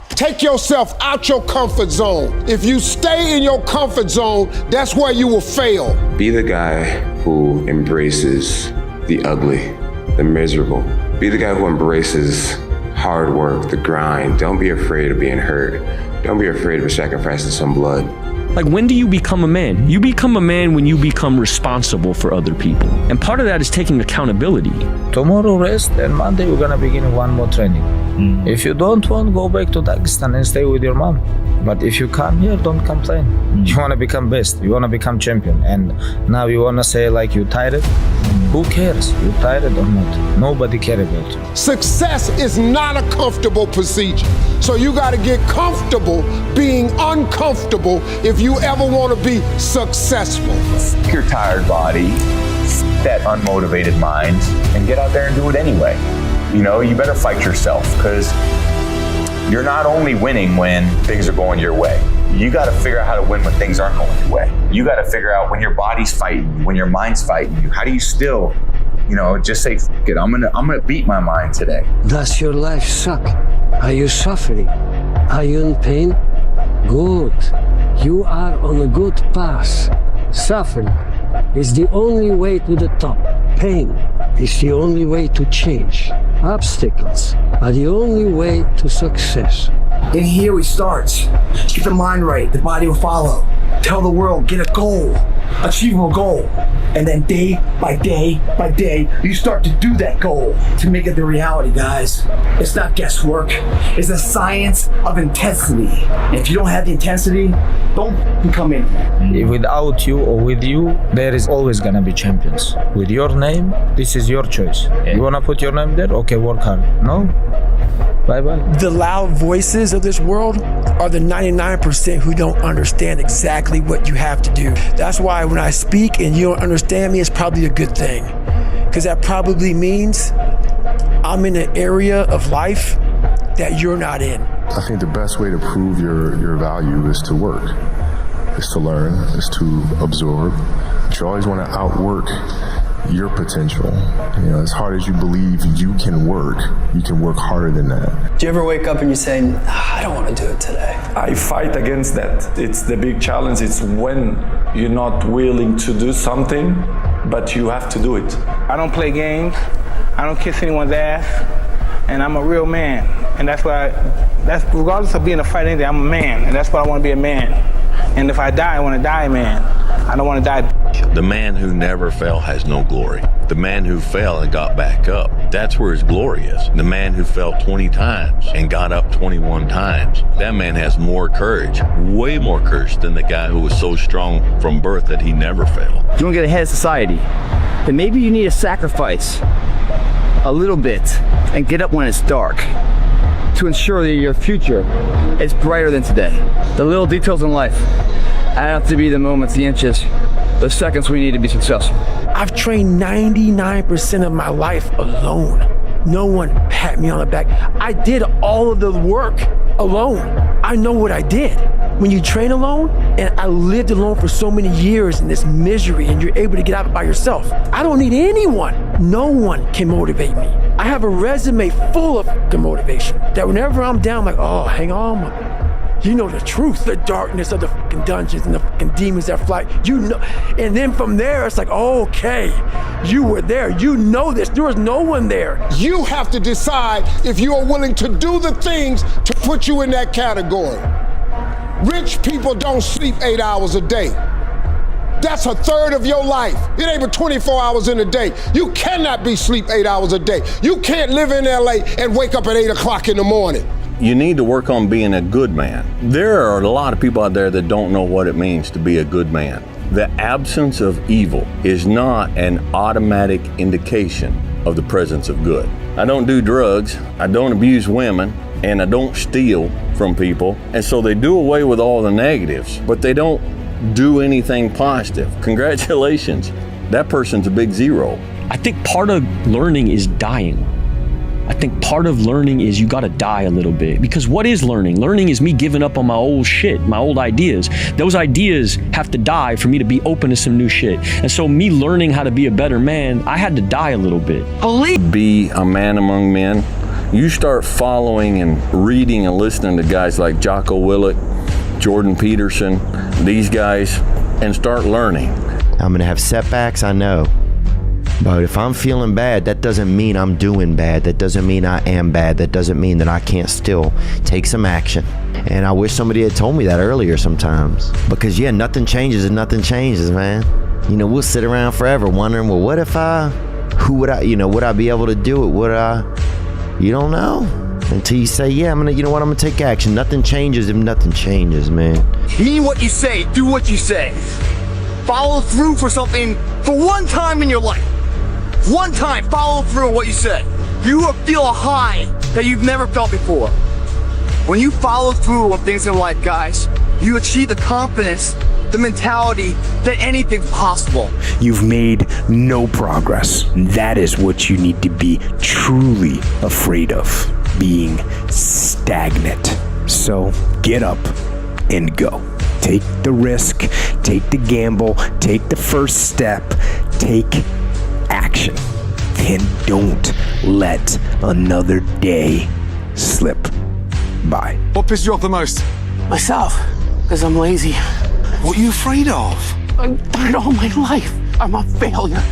Take yourself out your comfort zone. If you stay in your comfort zone, that's where you will fail. Be the guy who embraces the ugly, the miserable. Be the guy who embraces hard work, the grind. Don't be afraid of being hurt. Don't be afraid of sacrificing some blood. Like, when do you become a man? You become a man when you become responsible for other people. And part of that is taking accountability. Tomorrow rest, and Monday we're gonna begin one more training. If you don't want, go back to Dagestan and stay with your mom. But if you come here, don't complain. You wanna become best, you wanna become champion. And now you wanna say like you tired? Who cares? You tired or not? Nobody cares about you. Success is not a comfortable procedure. So you gotta get comfortable being uncomfortable if you ever wanna be successful. Stick your tired body, that unmotivated mind, and get out there and do it anyway. You know, you better fight yourself, because you're not only winning when things are going your way. You got to figure out how to win when things aren't going your way. You got to figure out when your body's fighting, when your mind's fighting you. How do you still, you know, just say, F it, I'm gonna beat my mind today. Does your life suck? Are you suffering? Are you in pain? Good. You are on a good path. Suffering is the only way to the top. Pain is the only way to change. Obstacles are the only way to success. In here we start. Get the mind right, the body will follow. Tell the world, get a goal, achievable goal. And then day by day by day, you start to do that goal to make it the reality, guys. It's not guesswork. It's the science of intensity. And if you don't have the intensity, don't come in. Without you or with you, there is always gonna be champions. With your name, this is your choice. You wanna put your name there? Okay, work hard. No? Bye-bye. The loud voices of this world are the 99% who don't understand exactly what you have to do. That's why when I speak and you don't understand me, it's probably a good thing. Because that probably means I'm in an area of life that you're not in. I think the best way to prove your value is to work, is to learn, is to absorb. But you always want to outwork your potential. You know, as hard as you believe you can work harder than that. Do you ever wake up and you say, I don't want to do it today? I fight against that. It's the big challenge. It's when you're not willing to do something, but you have to do it. I don't play games. I don't kiss anyone's ass. And I'm a real man. And that's regardless of being a fight or anything, I'm a man. And that's what I want to be, a man. And if I die, I want to die, man. I don't want to die. The man who never fell has no glory. The man who fell and got back up, that's where his glory is. The man who fell 20 times and got up 21 times, that man has more courage, way more courage than the guy who was so strong from birth that he never fell. You want to get ahead of society, then maybe you need to sacrifice a little bit and get up when it's dark to ensure that your future is brighter than today. The little details in life add up to be the moments, the inches, the seconds we need to be successful. I've trained 99% of my life alone. No one pat me on the back. I did all of the work alone. I know what I did. When you train alone, and I lived alone for so many years in this misery, and you're able to get out by yourself. I don't need anyone. No one can motivate me. I have a resume full of motivation that whenever I'm down, I'm like, oh, hang on. You know the truth, the darkness of the fucking dungeons and the fucking demons that fly. You know, and then from there, it's like, okay, you were there. You know this. There was no one there. You have to decide if you are willing to do the things to put you in that category. Rich people don't sleep 8 hours a day. That's a third of your life. It ain't but 24 hours in a day. You cannot be sleep 8 hours a day. You can't live in LA and wake up at 8 o'clock in the morning. You need to work on being a good man. There are a lot of people out there that don't know what it means to be a good man. The absence of evil is not an automatic indication of the presence of good. I don't do drugs, I don't abuse women, and I don't steal from people. And so they do away with all the negatives, but they don't do anything positive. Congratulations, that person's a big zero. I think part of learning is dying. I think part of learning is you gotta die a little bit. Because what is learning? Learning is me giving up on my old shit, my old ideas. Those ideas have to die for me to be open to some new shit. And so me learning how to be a better man, I had to die a little bit. Be a man among men. You start following and reading and listening to guys like Jocko Willett, Jordan Peterson, these guys, and start learning. I'm gonna have setbacks, I know. But if I'm feeling bad, that doesn't mean I'm doing bad. That doesn't mean I am bad. That doesn't mean that I can't still take some action. And I wish somebody had told me that earlier sometimes. Because yeah, nothing changes and nothing changes, man. You know, we'll sit around forever wondering, well, what if would I be able to do it? You don't know. Until you say, yeah, I'm gonna take action. Nothing changes if nothing changes, man. Mean what you say, do what you say. Follow through for something for one time in your life. One time, follow through on what you said. You will feel a high that you've never felt before. When you follow through on things in life, guys, you achieve the confidence, the mentality that anything's possible. You've made no progress. That is what you need to be truly afraid of, being stagnant. So get up and go. Take the risk, take the gamble, take the first step, take action. And don't let another day slip by. What pissed you off the most? Myself, because I'm lazy. What are you afraid of? I've done it all my life. I'm a failure.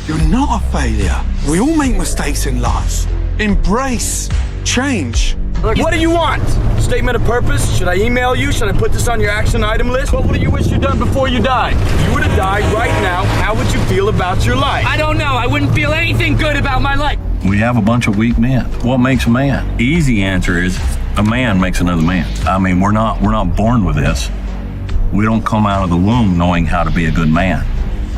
You're not a failure. We all make mistakes in life. Embrace change. What do you want? Statement of purpose? Should I email you? Should I put this on your action item list? What would you wish you'd done before you died? If you were to die right now, how would you feel about your life? I don't know. I wouldn't feel anything good about my life. We have a bunch of weak men. What makes a man? Easy answer is a man makes another man. I mean, we're not born with this. We don't come out of the womb knowing how to be a good man.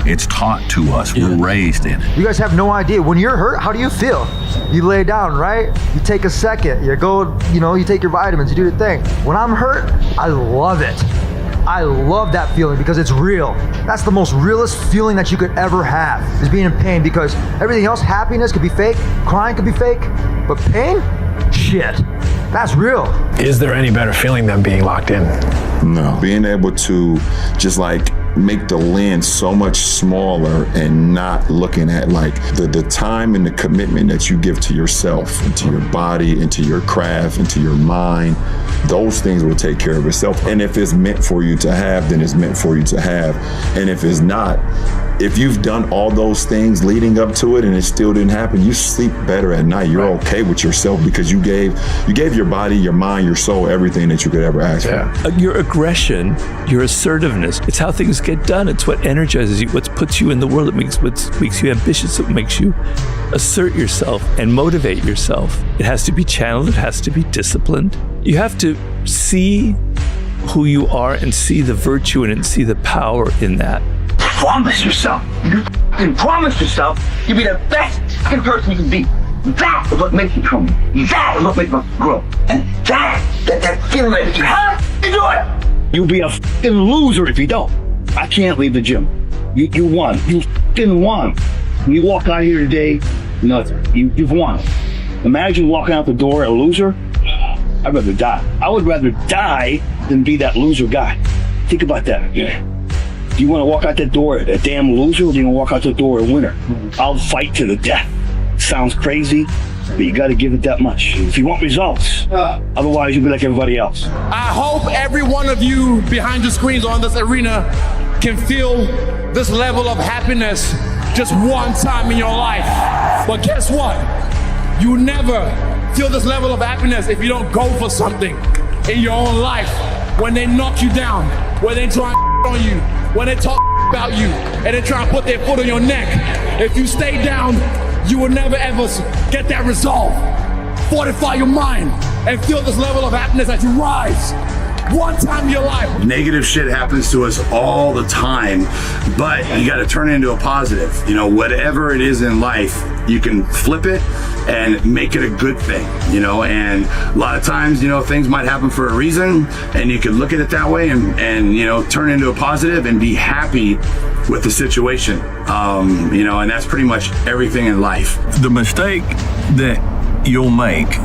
It's taught to us. We're raised in it. You guys have no idea. When you're hurt, how do you feel? You lay down, right? You take a second. You go, you take your vitamins. You do the thing. When I'm hurt, I love it. I love that feeling because it's real. That's the most realest feeling that you could ever have, is being in pain, because everything else, happiness could be fake, crying could be fake, but pain? Shit, that's real. Is there any better feeling than being locked in? No. Being able to just like make the lens so much smaller and not looking at like the time and the commitment that you give to yourself and to your body and to your craft and to your mind, those things will take care of itself. And if it's meant for you to have, then it's meant for you to have. And if it's not, if you've done all those things leading up to it and it still didn't happen, you sleep better at night. You're okay with yourself because you gave your body, your mind, your soul, everything that you could ever ask for. Your aggression, your assertiveness, it's how things get done. It's what energizes you, what puts you in the world, what makes you ambitious, what makes you assert yourself and motivate yourself. It has to be channeled, it has to be disciplined. You have to see who you are and see the virtue in it and see the power in that. Promise yourself. You promise yourself you'll be the best person you can be. That is what makes you come. That is what makes us grow. And that feeling that you have, you do it. You'll be a f***ing loser if you don't. I can't leave the gym. You won. You f***ing won. When you walk out here today, nothing. You've won. Imagine walking out the door a loser. I'd rather die. I would rather die than be that loser guy. Think about that. Yeah. Do you want to walk out that door a damn loser, or do you want to walk out the door a winner? I'll fight to the death. Sounds crazy, but you got to give it that much if you want results. Otherwise, you'll be like everybody else. I hope every one of you behind the screens on this arena can feel this level of happiness just one time in your life. But guess what? You never feel this level of happiness if you don't go for something in your own life. When they knock you down, when they try on you, when they talk about you, and they try to put their foot on your neck. If you stay down, you will never ever get that resolve. Fortify your mind and feel this level of happiness as you rise. One time in your life. Negative shit happens to us all the time, but you got to turn it into a positive. You know, whatever it is in life, you can flip it and make it a good thing, you know, and a lot of times, you know, things might happen for a reason, and you can look at it that way and you know, turn it into a positive and be happy with the situation, you know, and that's pretty much everything in life. The mistake that you'll make,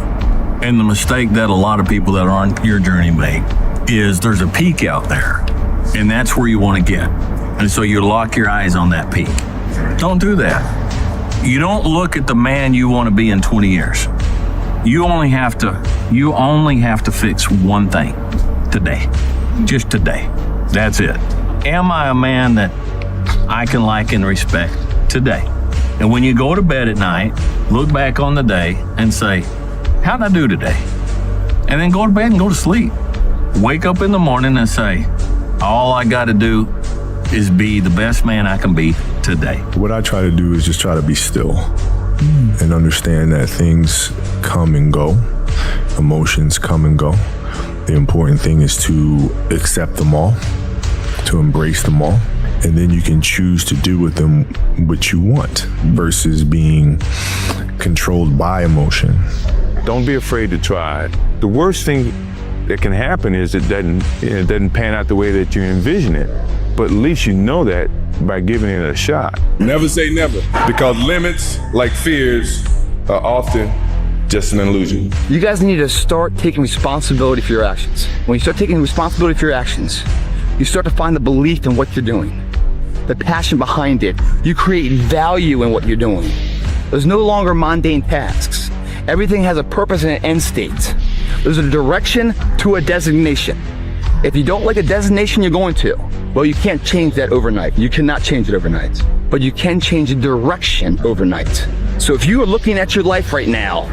and the mistake that a lot of people that are on your journey make, is there's a peak out there, and that's where you want to get. And so you lock your eyes on that peak. Don't do that. You don't look at the man you want to be in 20 years. You only have to fix one thing today. Just today. That's it. Am I a man that I can like and respect today? And when you go to bed at night, look back on the day and say, how did I do today? And then go to bed and go to sleep. Wake up in the morning and say, all I got to do is be the best man I can be today. What I try to do is just try to be still and understand that things come and go, emotions come and go. The important thing is to accept them all, to embrace them all, and then you can choose to do with them what you want versus being controlled by emotion. Don't be afraid to try. The worst thing that can happen is it doesn't pan out the way that you envision it. But at least you know that by giving it a shot. Never say never, because limits, like fears, are often just an illusion. You guys need to start taking responsibility for your actions. When you start taking responsibility for your actions, you start to find the belief in what you're doing, the passion behind it. You create value in what you're doing. There's no longer mundane tasks. Everything has a purpose and an end state. There's a direction to a designation. If you don't like a designation you're going to, well, you can't change that overnight. You cannot change it overnight, but you can change the direction overnight. So if you are looking at your life right now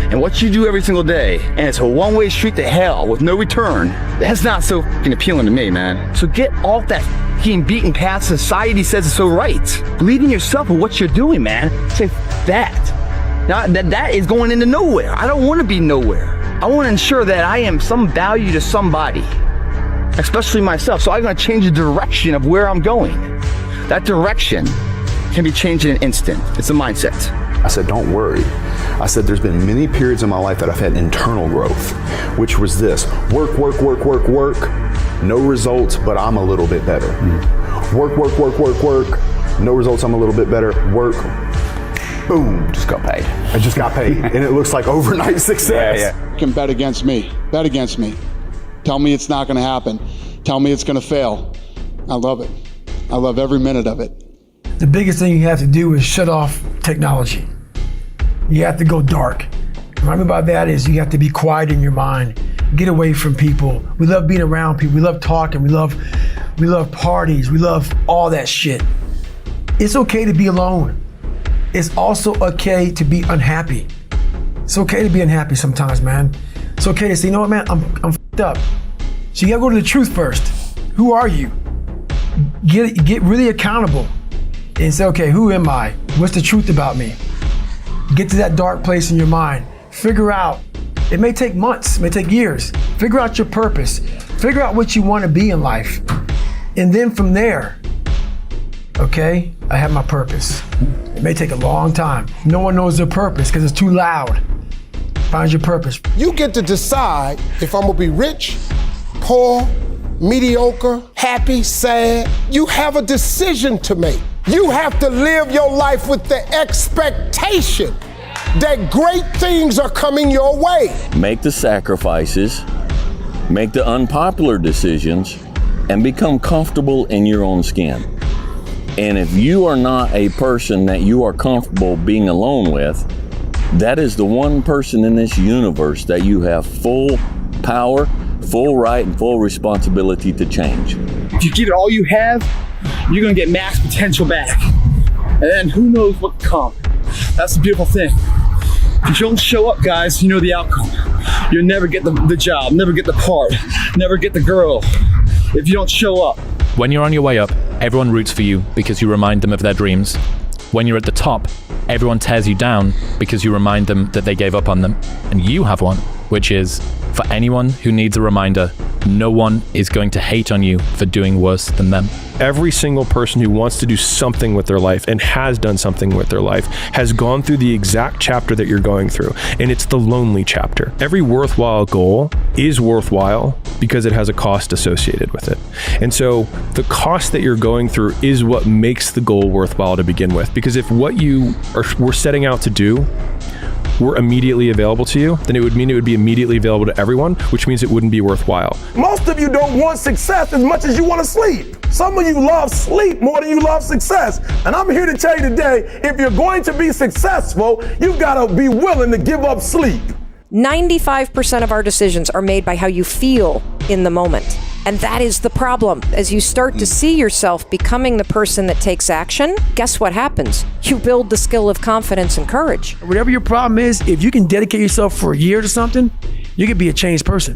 and what you do every single day, and it's a one-way street to hell with no return, that's not so fucking appealing to me, man. So get off that fucking beaten path society says is so right. Believe in yourself and what you're doing, man. Say that. Now, that is going into nowhere. I don't want to be nowhere. I want to ensure that I am some value to somebody, especially myself. So I'm going to change the direction of where I'm going. That direction can be changed in an instant. It's a mindset. I said, don't worry. I said, there's been many periods in my life that I've had internal growth, which was this: work, work, work, work, work, No results, but I'm a little bit better. Work. No results, I'm a little bit better. Work. Boom. Just got paid. I just got paid. And it looks like overnight success. Yeah. You can bet against me. Bet against me. Tell me it's not going to happen. Tell me it's going to fail. I love it. I love every minute of it. The biggest thing you have to do is shut off technology. You have to go dark. What I mean by that is you have to be quiet in your mind. Get away from people. We love being around people. We love talking. We love parties. We love all that shit. It's okay to be alone. It's also okay to be unhappy. It's okay to be unhappy sometimes, man. It's okay to say, you know what, man, I'm f***ed up. So you gotta go to the truth first. Who are you? Get really accountable and say, okay, who am I? What's the truth about me? Get to that dark place in your mind. Figure out, it may take months, it may take years. Figure out your purpose. Figure out what you wanna be in life. And then from there, okay, I have my purpose. It may take a long time. No one knows their purpose because it's too loud. Find your purpose. You get to decide if I'm gonna be rich, poor, mediocre, happy, sad. You have a decision to make. You have to live your life with the expectation that great things are coming your way. Make the sacrifices, make the unpopular decisions, and become comfortable in your own skin. And if you are not a person that you are comfortable being alone with, that is the one person in this universe that you have full power, full right, and full responsibility to change. If you give it all you have, you're gonna get max potential back. And then who knows what can come. That's the beautiful thing. If you don't show up, guys, you know the outcome. You'll never get the job, never get the part, never get the girl if you don't show up. When you're on your way up, everyone roots for you because you remind them of their dreams. When you're at the top, everyone tears you down because you remind them that they gave up on them. And you have one, which is, for anyone who needs a reminder, no one is going to hate on you for doing worse than them. Every single person who wants to do something with their life and has done something with their life has gone through the exact chapter that you're going through, and it's the lonely chapter. Every worthwhile goal is worthwhile because it has a cost associated with it. And so the cost that you're going through is what makes the goal worthwhile to begin with. Because if what we're setting out to do were immediately available to you, then it would mean it would be immediately available to everyone, which means it wouldn't be worthwhile. Most of you don't want success as much as you want to sleep. Some of you love sleep more than you love success. And I'm here to tell you today, if you're going to be successful, you've got to be willing to give up sleep. 95% of our decisions are made by how you feel in the moment. And that is the problem. As you start to see yourself becoming the person that takes action, guess what happens? You build the skill of confidence and courage. Whatever your problem is, if you can dedicate yourself for a year to something, you can be a changed person.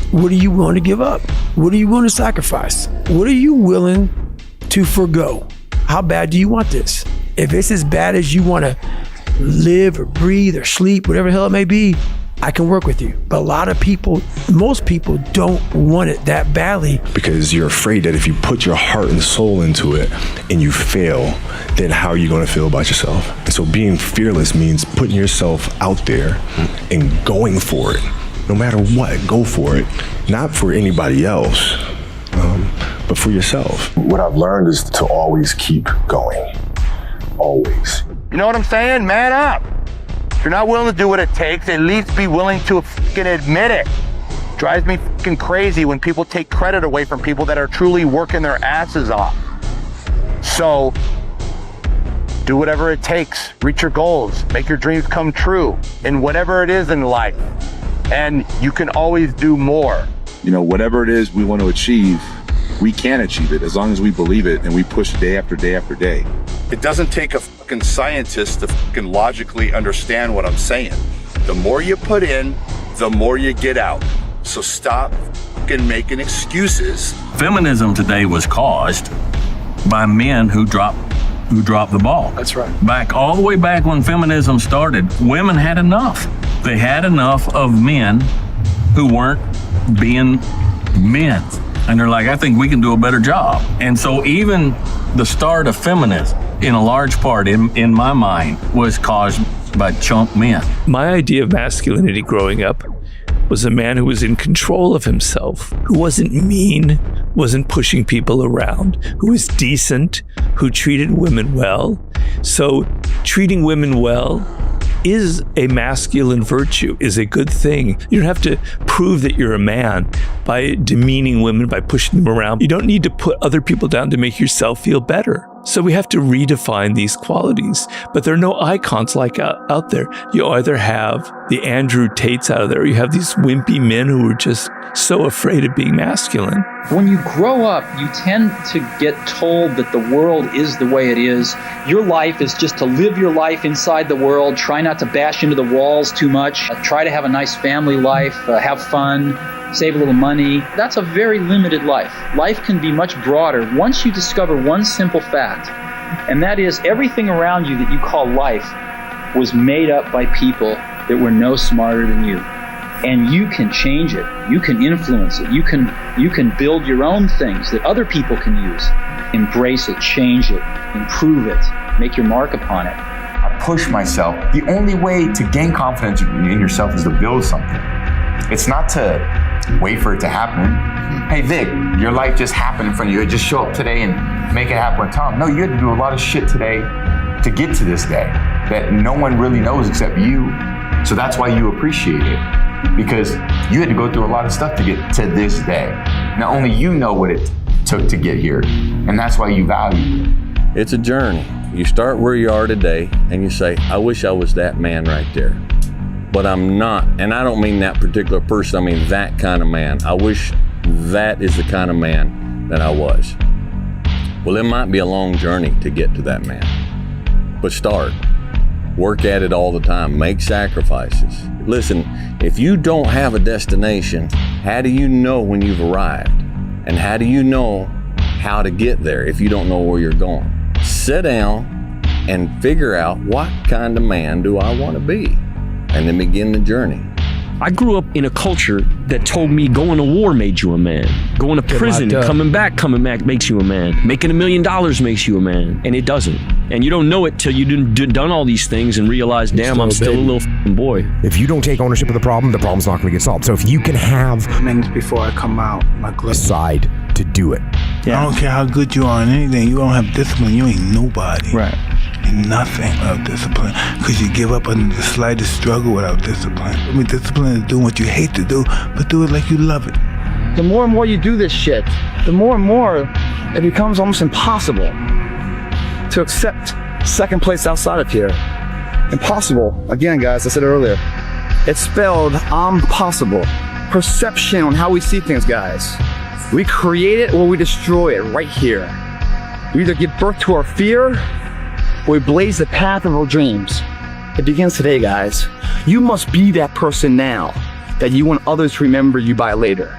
What are you willing to give up? What are you willing to sacrifice? What are you willing to forgo? How bad do you want this? If it's as bad as you want to live or breathe or sleep, whatever the hell it may be, I can work with you. But a lot of people, most people don't want it that badly. Because you're afraid that if you put your heart and soul into it and you fail, then how are you going to feel about yourself? And so being fearless means putting yourself out there and going for it. No matter what, go for it. Not for anybody else, but for yourself. What I've learned is to always keep going. Always. You know what I'm saying? Man up. If you're not willing to do what it takes, at least be willing to fucking admit it. Drives me fucking crazy when people take credit away from people that are truly working their asses off. So, do whatever it takes. Reach your goals. Make your dreams come true in whatever it is in life. And you can always do more. You know, whatever it is we want to achieve, we can achieve it as long as we believe it and we push day after day after day. It doesn't take a fucking scientist to fucking logically understand what I'm saying. The more you put in, the more you get out. So stop fucking making excuses. Feminism today was caused by men who dropped the ball. That's right. All the way back when feminism started, women had enough. They had enough of men who weren't being men. And they're like, I think we can do a better job. And so even the start of feminism, in a large part, in my mind, was caused by chump men. My idea of masculinity growing up was a man who was in control of himself, who wasn't mean, wasn't pushing people around, who was decent, who treated women well. So treating women well is a masculine virtue, is a good thing. You don't have to prove that you're a man by demeaning women, by pushing them around. You don't need to put other people down to make yourself feel better. So we have to redefine these qualities, but there are no icons like out there. You either have the Andrew Tates out there, or you have these wimpy men who are just so afraid of being masculine. When you grow up, you tend to get told that the world is the way it is. Your life is just to live your life inside the world, try not to bash into the walls too much, try to have a nice family life, have fun, save a little money. That's a very limited life. Life can be much broader once you discover one simple fact, and that is everything around you that you call life was made up by people that were no smarter than you. And you can change it. You can influence it. You can build your own things that other people can use. Embrace it, change it, improve it, make your mark upon it. I push myself. The only way to gain confidence in yourself is to build something. It's not to wait for it to happen. Hey Vic, your life just happened in front of you. Just show up today and make it happen with Tom. No, you had to do a lot of shit today to get to this day that no one really knows except you. So that's why you appreciate it, because you had to go through a lot of stuff to get to this day. Now only you know what it took to get here, and that's why you value it. It's a journey. You start where you are today and you say, I wish I was that man right there. But I'm not, and I don't mean that particular person, I mean that kind of man. I wish that is the kind of man that I was. Well, it might be a long journey to get to that man, but start. Work at it all the time, make sacrifices. Listen, if you don't have a destination, how do you know when you've arrived? And how do you know how to get there if you don't know where you're going? Sit down and figure out what kind of man do I want to be? And then begin the journey. I grew up in a culture that told me going to war made you a man. Going to prison, coming back makes you a man. Making $1 million makes you a man. And it doesn't. And you don't know it till you've done all these things and realize, damn, I'm still a little f***ing boy. If you don't take ownership of the problem's not going to get solved. So if you can have minutes before I come out, decide to do it. Yeah. I don't care how good you are in anything. You don't have discipline, you ain't nobody. Right. Nothing without discipline, because you give up under the slightest struggle without discipline. I mean, discipline is doing what you hate to do, but do it like you love it. The more and more you do this shit, the more and more it becomes almost impossible to accept second place outside of here. Impossible. Again, guys, I said it earlier. It's spelled impossible. Perception on how we see things, guys. We create it or we destroy it right here. We either give birth to our fear, we blaze the path of our dreams. It begins today, guys. You must be that person now that you want others to remember you by later.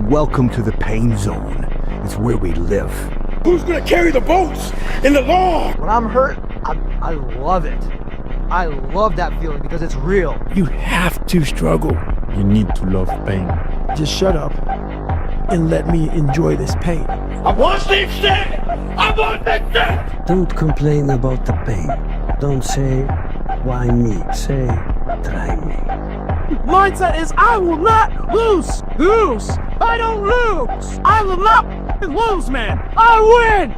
Welcome to the pain zone. It's where we live. Who's gonna carry the boats in the law? When I'm hurt, I love it. I love that feeling because it's real. You have to struggle. You need to love pain. Just shut up and let me enjoy this pain. I want this shit! I want this shit! Don't complain about the pain. Don't say, why me? Say, try me. Mindset is I will not lose. I don't lose. I will not lose, man. I win.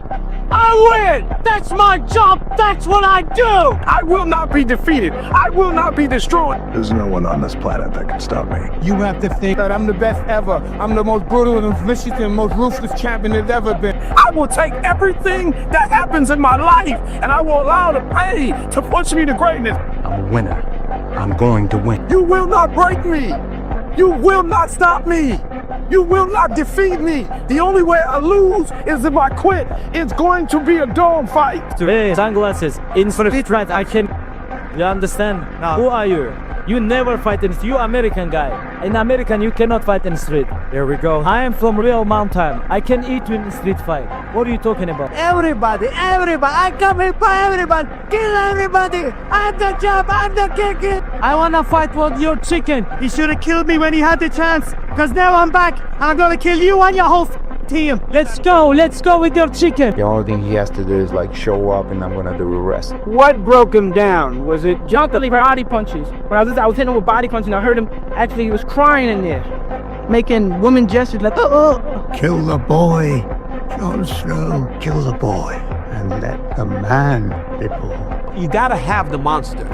That's my job. That's what I do. I will not be defeated. I will not be destroyed. There's no one on this planet that can stop me. You have to think that I'm the best ever. I'm the most brutal and vicious and most ruthless champion there's ever been. I will take everything that happens in my life and I will allow the pain to push me to greatness. I'm a winner. I'm going to win. You will not break me. You will not stop me. You will not defeat me. The only way I lose is if I quit. It's going to be a dog fight. Hey, sunglasses. In street right, I can... You understand? No. Who are you? You never fight in... You American guy. In American, you cannot fight in street. Here we go. I am from real mountain. I can eat you in street fight. What are you talking about? Everybody. I come here for everybody. Kill everybody. I'm the job. I'm the kicking. I wanna fight with your chicken. He should have killed me when he had the chance. Cause now I'm back. And I'm gonna kill you and your whole team. Let's go with your chicken. The only thing he has to do is like show up and I'm gonna do the rest. What broke him down? Was it jumping body punches? When I was hitting him with body punches and I heard him, actually he was crying in there. Making woman gestures like, Kill the boy. Jon Snow, kill the boy. And let the man be born. You gotta have the monster.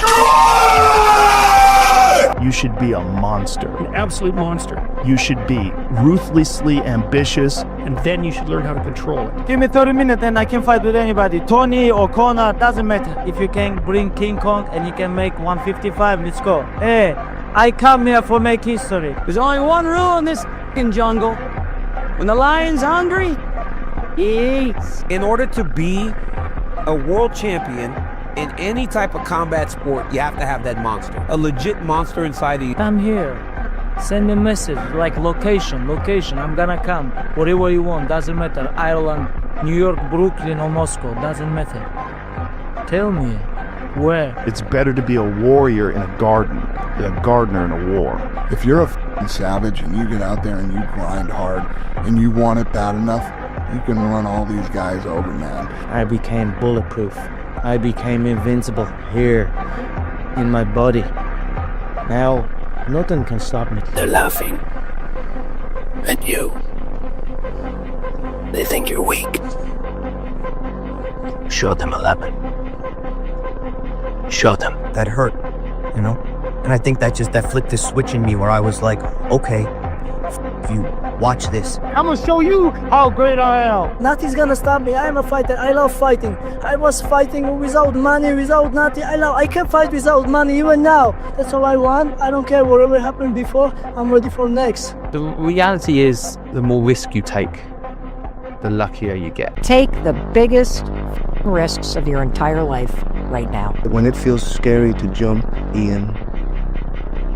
You should be a monster. An absolute monster. You should be ruthlessly ambitious, and then you should learn how to control it. Give me 30 minutes and I can fight with anybody. Tony or Conor, doesn't matter. If you can bring King Kong and you can make 155, let's go. Hey, I come here for make history. There's only one rule in this f***ing jungle. When the lion's hungry, he eats. In order to be a world champion in any type of combat sport, you have to have that monster. A legit monster inside of you. I'm here. Send me a message, like location, I'm gonna come. Whatever you want, doesn't matter. Ireland, New York, Brooklyn, or Moscow, doesn't matter. Tell me, where? It's better to be a warrior in a garden than a gardener in a war. If you're a f***ing savage and you get out there and you grind hard and you want it bad enough, you can run all these guys over, man. I became bulletproof. I became invincible here, in my body. Now, nothing can stop me. They're laughing at you. They think you're weak. Show them 11. Show them. That hurt, you know? And I think that flipped this switch in me where I was like, okay, you, watch this. I'm gonna show you how great I am. Nothing's gonna stop me. I am a fighter. I love fighting. I was fighting without money, without nothing. I can fight without money even now. That's all I want. I don't care whatever happened before. I'm ready for next. The reality is, the more risk you take, the luckier you get. Take the biggest risks of your entire life right now. When it feels scary to jump, Ian,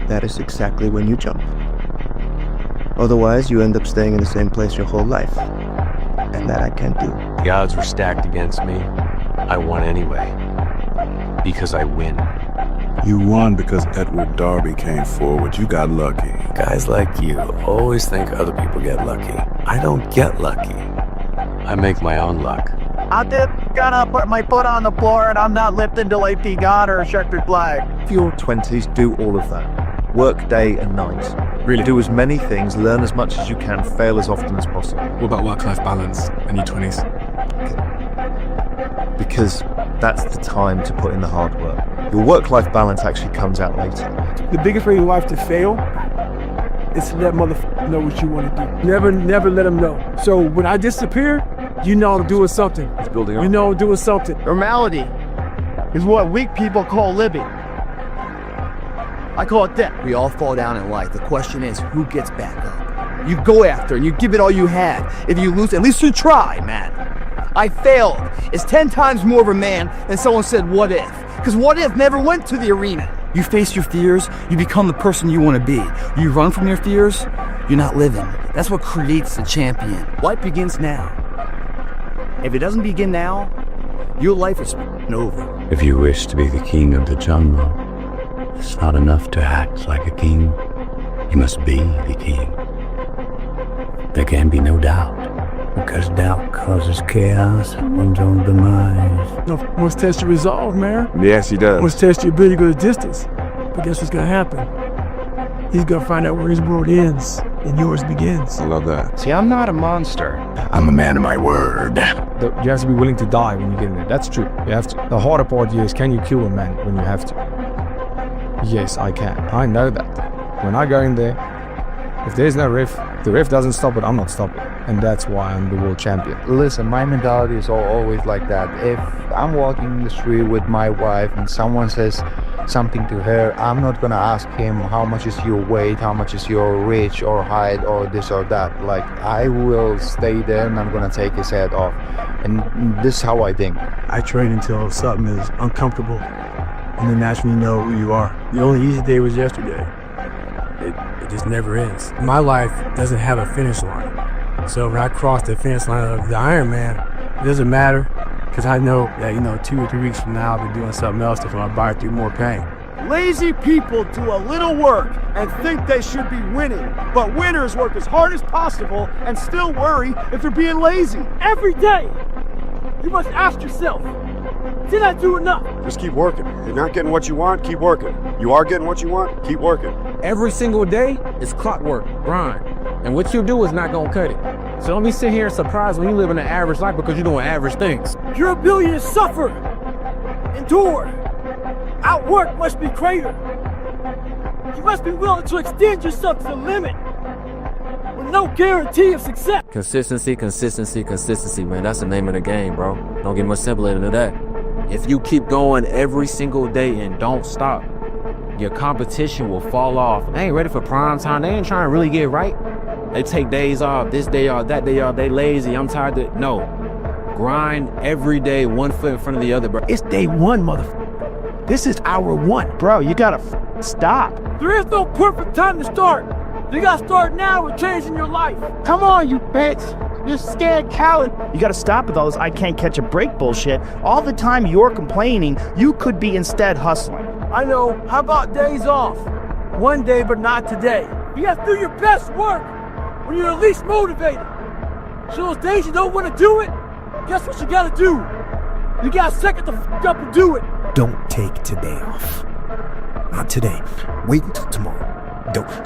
that is exactly when you jump. Otherwise, you end up staying in the same place your whole life. And that I can't do. The odds were stacked against me. I won anyway. Because I win. You won because Edward Darby came forward. You got lucky. Guys like you always think other people get lucky. I don't get lucky. I make my own luck. I did gonna put my foot on the floor and I'm not lifting till AP God or a checkered flag. For your 20s, do all of that. Work day and night. Really do as many things, learn as much as you can, fail as often as possible. What about work-life balance in your 20s? Because that's the time to put in the hard work. Your work-life balance actually comes out later. The biggest way in life to fail is to let motherfuckers know what you want to do. Never let them know. So when I disappear, you know I'm doing something. It's building up. You know I'm doing something. Normality is what weak people call living. I call it death. We all fall down in life. The question is, who gets back up? You go after and you give it all you had. If you lose, at least you try, man. I failed. It's 10 times more of a man than someone said, what if? Because what if never went to the arena. You face your fears, you become the person you want to be. You run from your fears, you're not living. That's what creates a champion. Life begins now. If it doesn't begin now, your life is over. If you wish to be the king of the jungle, it's not enough to act like a king. You must be the king. There can be no doubt, because doubt causes chaos and one's own demise. Must test your resolve, man. Yes, he does. Must test your ability to go the distance. But guess what's gonna happen? He's gonna find out where his world ends and yours begins. I love that. See, I'm not a monster. I'm a man of my word. You have to be willing to die when you get in there. That's true. You have to. The harder part is, can you kill a man when you have to? Yes, I can. I know that. When I go in there, if there's no ref, if the ref doesn't stop it, I'm not stopping. And that's why I'm the world champion. Listen, my mentality is always like that. If I'm walking in the street with my wife and someone says something to her, I'm not gonna ask him how much is your weight, how much is your reach or height or this or that. Like, I will stay there and I'm gonna take his head off. And this is how I think. I train until something is uncomfortable and then naturally know who you are. The only easy day was yesterday. It just never ends. My life doesn't have a finish line. So when I cross the finish line of the Ironman, it doesn't matter because I know that, 2 or 3 weeks from now I'll be doing something else to put my body through more pain. Lazy people do a little work and think they should be winning, but winners work as hard as possible and still worry if they're being lazy. Every day, you must ask yourself, did I do enough? Just keep working. You're not getting what you want, keep working. You are getting what you want, keep working. Every single day is clockwork, grind. And what you do is not gonna cut it. So don't be sitting here surprised when you live in an average life because you're doing average things. Your ability to suffer, endure, outwork must be greater. You must be willing to extend yourself to the limit with no guarantee of success. Consistency, consistency, consistency, man. That's the name of the game, bro. Don't get much simpler than that. If you keep going every single day and don't stop, your competition will fall off. They ain't ready for prime time. They ain't trying to really get right. They take days off, this day off, that day off. They lazy, I'm tired of it. No. Grind every day, one foot in front of the other, bro. It's day one, motherfucker. This is hour one. Bro, you gotta stop. There is no perfect time to start. You gotta start now with changing your life. Come on, you bitch. You're scared coward. You gotta stop with all this I can't catch a break bullshit. All the time you're complaining, you could be instead hustling. I know. How about days off? One day, but not today. You have to do your best work when you're least motivated. So those days you don't want to do it, guess what you gotta do? You gotta suck it the f up and do it. Don't take today off. Not today. Wait until tomorrow.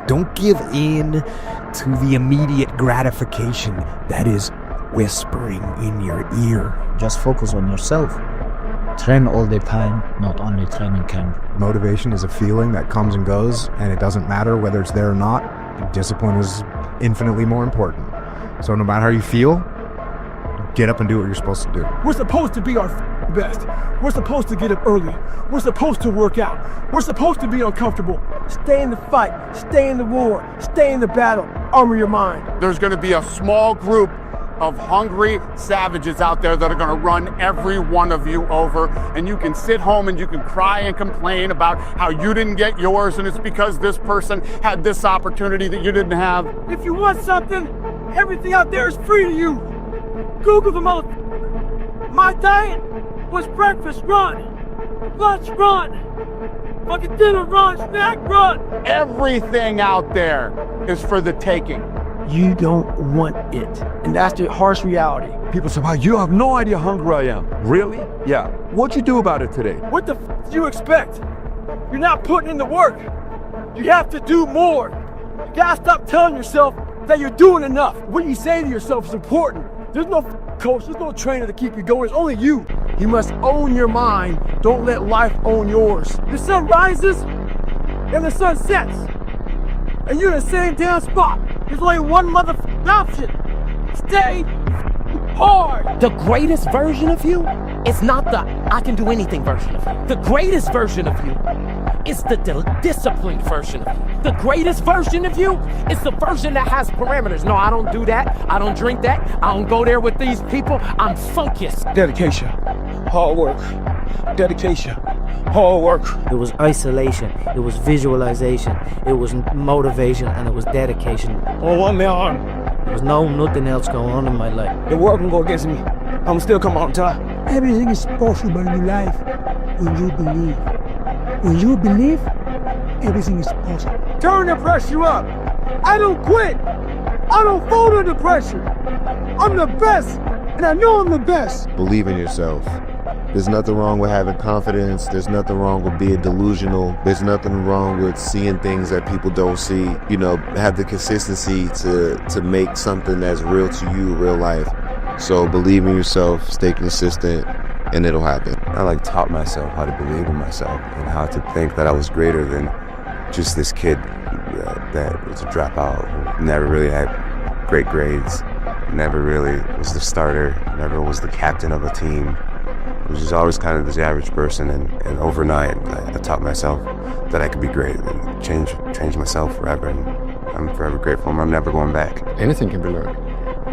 Don't give in to the immediate gratification that is whispering in your ear. Just focus on yourself. Train all the time, not only training camp. Motivation is a feeling that comes and goes, and it doesn't matter whether it's there or not. Discipline is infinitely more important. So no matter how you feel, get up and do what you're supposed to do. We're supposed to be our best. We're supposed to get up early. We're supposed to work out. We're supposed to be uncomfortable. Stay in the fight. Stay in the war. Stay in the battle. Armor your mind. There's going to be a small group of hungry savages out there that are going to run every one of you over, and you can sit home and you can cry and complain about how you didn't get yours and it's because this person had this opportunity that you didn't have. If you want something, everything out there is free to you. Google the motherfucker. My diet was breakfast run, lunch run, fucking dinner run, snack run. Everything out there is for the taking. You don't want it. And that's the harsh reality. People say, wow, you have no idea how hungry I am. Really? Yeah. What'd you do about it today? What the f do you expect? You're not putting in the work. You have to do more. You gotta stop telling yourself that you're doing enough. What you say to yourself is important. There's no coach, there's no trainer to keep you going. It's only you. You must own your mind. Don't let life own yours. The sun rises and the sun sets. And you're in the same damn spot. There's only one motherfucking option. Stay hard. The greatest version of you is not the I can do anything version of you. The greatest version of you is the disciplined version of you. The greatest version of you is the version that has parameters. No, I don't do that. I don't drink that. I don't go there with these people. I'm focused. Dedication, hard work. Dedication, hard work. It was isolation. It was visualization. It was motivation, and it was dedication. All on my arm. There was nothing else going on in my life. The world can go against me. I'm still come on top. Everything is possible in life when you believe. When you believe, everything is possible. Turn the pressure up. I don't quit. I don't fold under pressure. I'm the best, and I know I'm the best. Believe in yourself. There's nothing wrong with having confidence. There's nothing wrong with being delusional. There's nothing wrong with seeing things that people don't see. You know, have the consistency to make something that's real to you, real life. So believe in yourself, stay consistent, and it'll happen. I taught myself how to believe in myself and how to think that I was greater than just this kid that was a dropout, who never really had great grades, never really was the starter, never was the captain of a team. I was just always kind of this average person, and overnight I taught myself that I could be great and change myself forever, and I'm forever grateful. I'm never going back. Anything can be learned.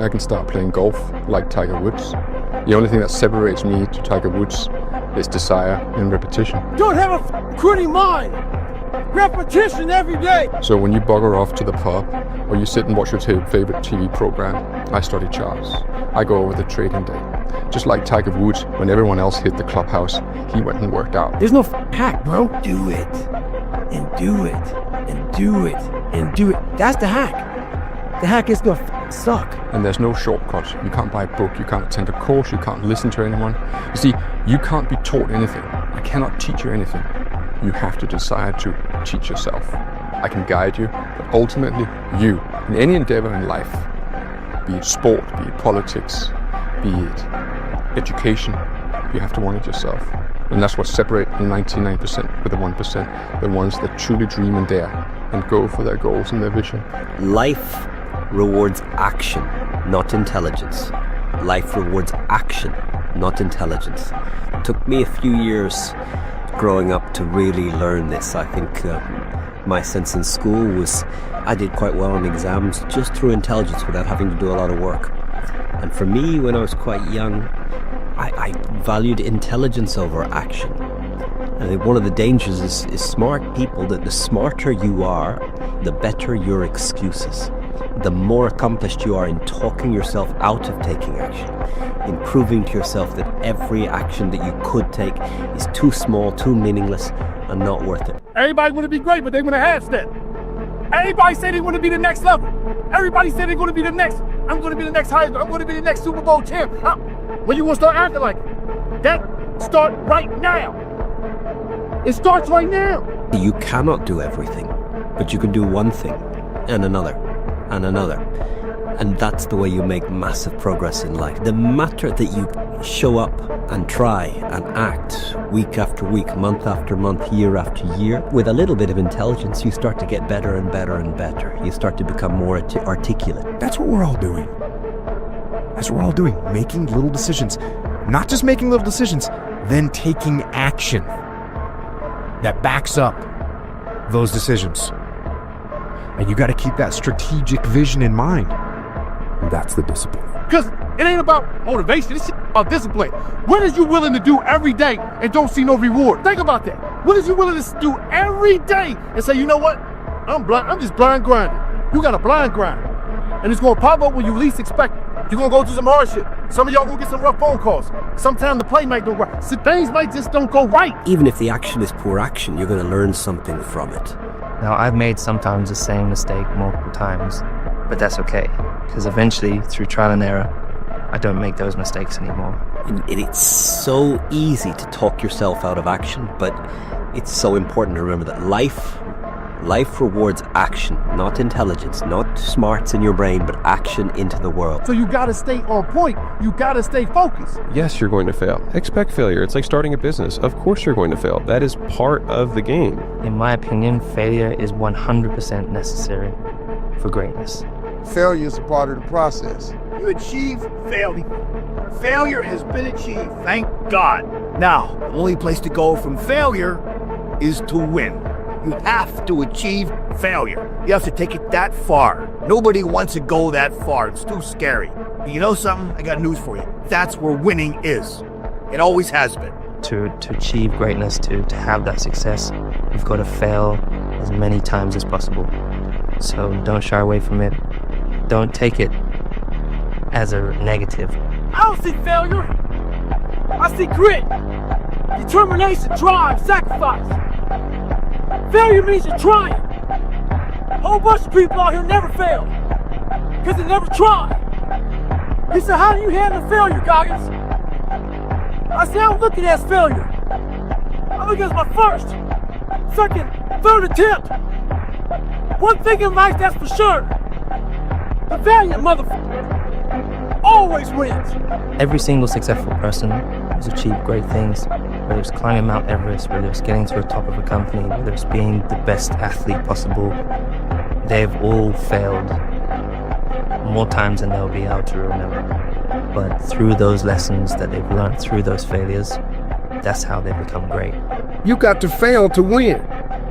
I can start playing golf like Tiger Woods. The only thing that separates me to Tiger Woods is desire and repetition. Don't have a quitty mind. Repetition every day. So when you bugger off to the pub or you sit and watch your favorite TV program, I study charts. I go over the trading day. Just like Tiger Woods, when everyone else hit the clubhouse, he went and worked out. There's no hack, bro. Do it, and do it, and do it, and do it. That's the hack. The hack is gonna suck. And there's no shortcuts. You can't buy a book, you can't attend a course, you can't listen to anyone. You see, you can't be taught anything. I cannot teach you anything. You have to decide to teach yourself. I can guide you, but ultimately, you, in any endeavor in life, be it sport, be it politics, be it education, you have to want it yourself. And that's what separates the 99% with the 1%, the ones that truly dream and dare and go for their goals and their vision. Life rewards action, not intelligence. Life rewards action, not intelligence. It took me a few years growing up to really learn this. I think my sense in school was I did quite well in exams just through intelligence without having to do a lot of work. And for me, when I was quite young, I valued intelligence over action. I think one of the dangers is smart people, that the smarter you are, the better your excuses. The more accomplished you are in talking yourself out of taking action, in proving to yourself that every action that you could take is too small, too meaningless, and not worth it. Everybody want to be great, but they want to half-step. Everybody say they want to be the next level. Everybody say they're going to be the next. I'm going to be the next Heisman. I'm going to be the next Super Bowl champ. When you want to start acting like it? That start right now. It starts right now. You cannot do everything, but you can do one thing, and another, and another. And that's the way you make massive progress in life. The matter that you show up and try and act week after week, month after month, year after year, with a little bit of intelligence, you start to get better and better and better. You start to become more articulate. That's what we're all doing. That's what we're all doing. Making little decisions. Not just making little decisions, then taking action that backs up those decisions. And you got to keep that strategic vision in mind. That's the discipline. Because it ain't about motivation, it's about discipline. What is you willing to do every day and don't see no reward? Think about that. What is you willing to do every day and say, you know what? I'm just blind grinding. You got a blind grind. And it's going to pop up when you least expect it. You're going to go through some hardship. Some of y'all going to get some rough phone calls. Sometimes the play might go right. So things might just don't go right. Even if the action is poor action, you're going to learn something from it. Now, I've made sometimes the same mistake multiple times, but that's okay. Because eventually, through trial and error, I don't make those mistakes anymore. It's so easy to talk yourself out of action, but it's so important to remember that life rewards action, not intelligence, not smarts in your brain, but action into the world. So you gotta stay on point. You gotta stay focused. Yes, you're going to fail. Expect failure. It's like starting a business. Of course you're going to fail. That is part of the game. In my opinion, failure is 100% necessary for greatness. Failure is a part of the process. You achieve failure. Failure has been achieved, thank God. Now, the only place to go from failure is to win. You have to achieve failure. You have to take it that far. Nobody wants to go that far. It's too scary. But you know something? I got news for you. That's where winning is. It always has been. To achieve greatness, to have that success, you've got to fail as many times as possible. So don't shy away from it. Don't take it as a negative. I don't see failure. I see grit, determination, drive, sacrifice. Failure means you're trying. A whole bunch of people out here never fail because they never try. He said, how do you handle failure, Goggins? I said, I don't look at it as failure. I look at it as my first, second, third attempt. One thing in life that's for sure. The valiant motherfucker always wins. Every single successful person who's achieved great things, whether it's climbing Mount Everest, whether it's getting to the top of a company, whether it's being the best athlete possible, they've all failed more times than they'll be able to remember. But through those lessons that they've learned through those failures, that's how they become great. You got to fail to win.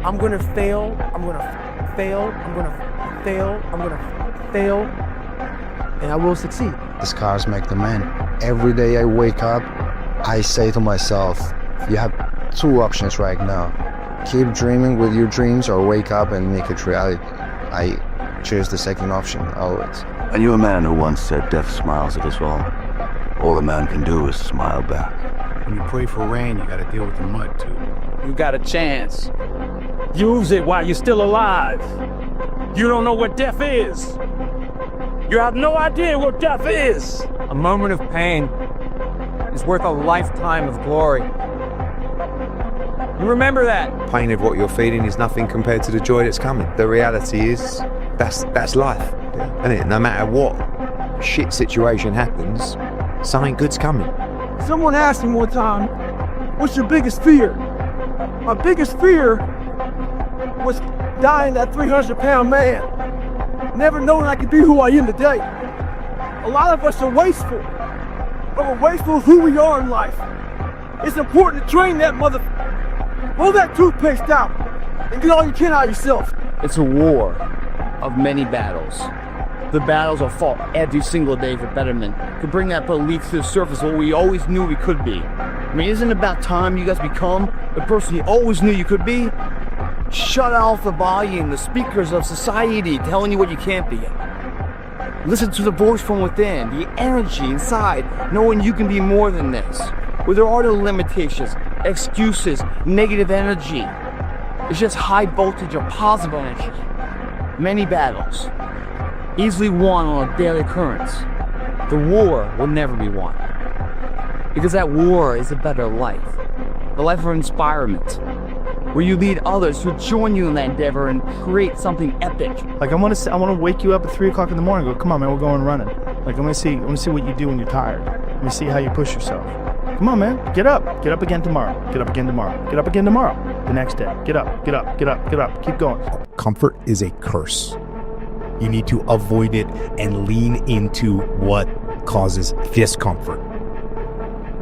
I'm gonna fail, I'm gonna fail, I'm gonna fail, I'm gonna fail, and I will succeed. The scars make the man. Every day I wake up, I say to myself, you have two options right now. Keep dreaming with your dreams or wake up and make it reality. I choose the second option always. I knew a man who once said death smiles at us all. all a man can do is smile back. When you pray for rain, you gotta deal with the mud too. You got a chance. Use it while you're still alive. You don't know what death is. You have no idea what death is. A moment of pain is worth a lifetime of glory. You remember that. Pain of what you're feeling is nothing compared to the joy that's coming. The reality is, that's life, isn't it? No matter what shit situation happens, something good's coming. Someone asked me one time, what's your biggest fear? My biggest fear was dying that 300-pound man. Never knowing I could be who I am today. A lot of us are wasteful. But we're wasteful of who we are in life. It's important to train that Pull that toothpaste out and get all you can out of yourself. It's a war of many battles. The battles are fought every single day for betterment, to bring that belief to the surface of what we always knew we could be. I mean, isn't it about time you guys become the person you always knew you could be? Shut off the volume, the speakers of society telling you what you can't be. Listen to the voice from within, the energy inside, knowing you can be more than this. Where there are no limitations, excuses, negative energy. It's just high voltage or positive energy. Many battles, easily won on a daily occurrence. The war will never be won. Because that war is a better life. The life of inspirement, where you lead others to join you in that endeavor and create something epic. Like I want to wake you up at 3 o'clock in the morning and go, come on man, we're going running. Like I want to see what you do when you're tired. Let me see how you push yourself. Come on man, get up again tomorrow, get up again tomorrow, get up again tomorrow, the next day, get up, keep going. Comfort is a curse. You need to avoid it and lean into what causes discomfort.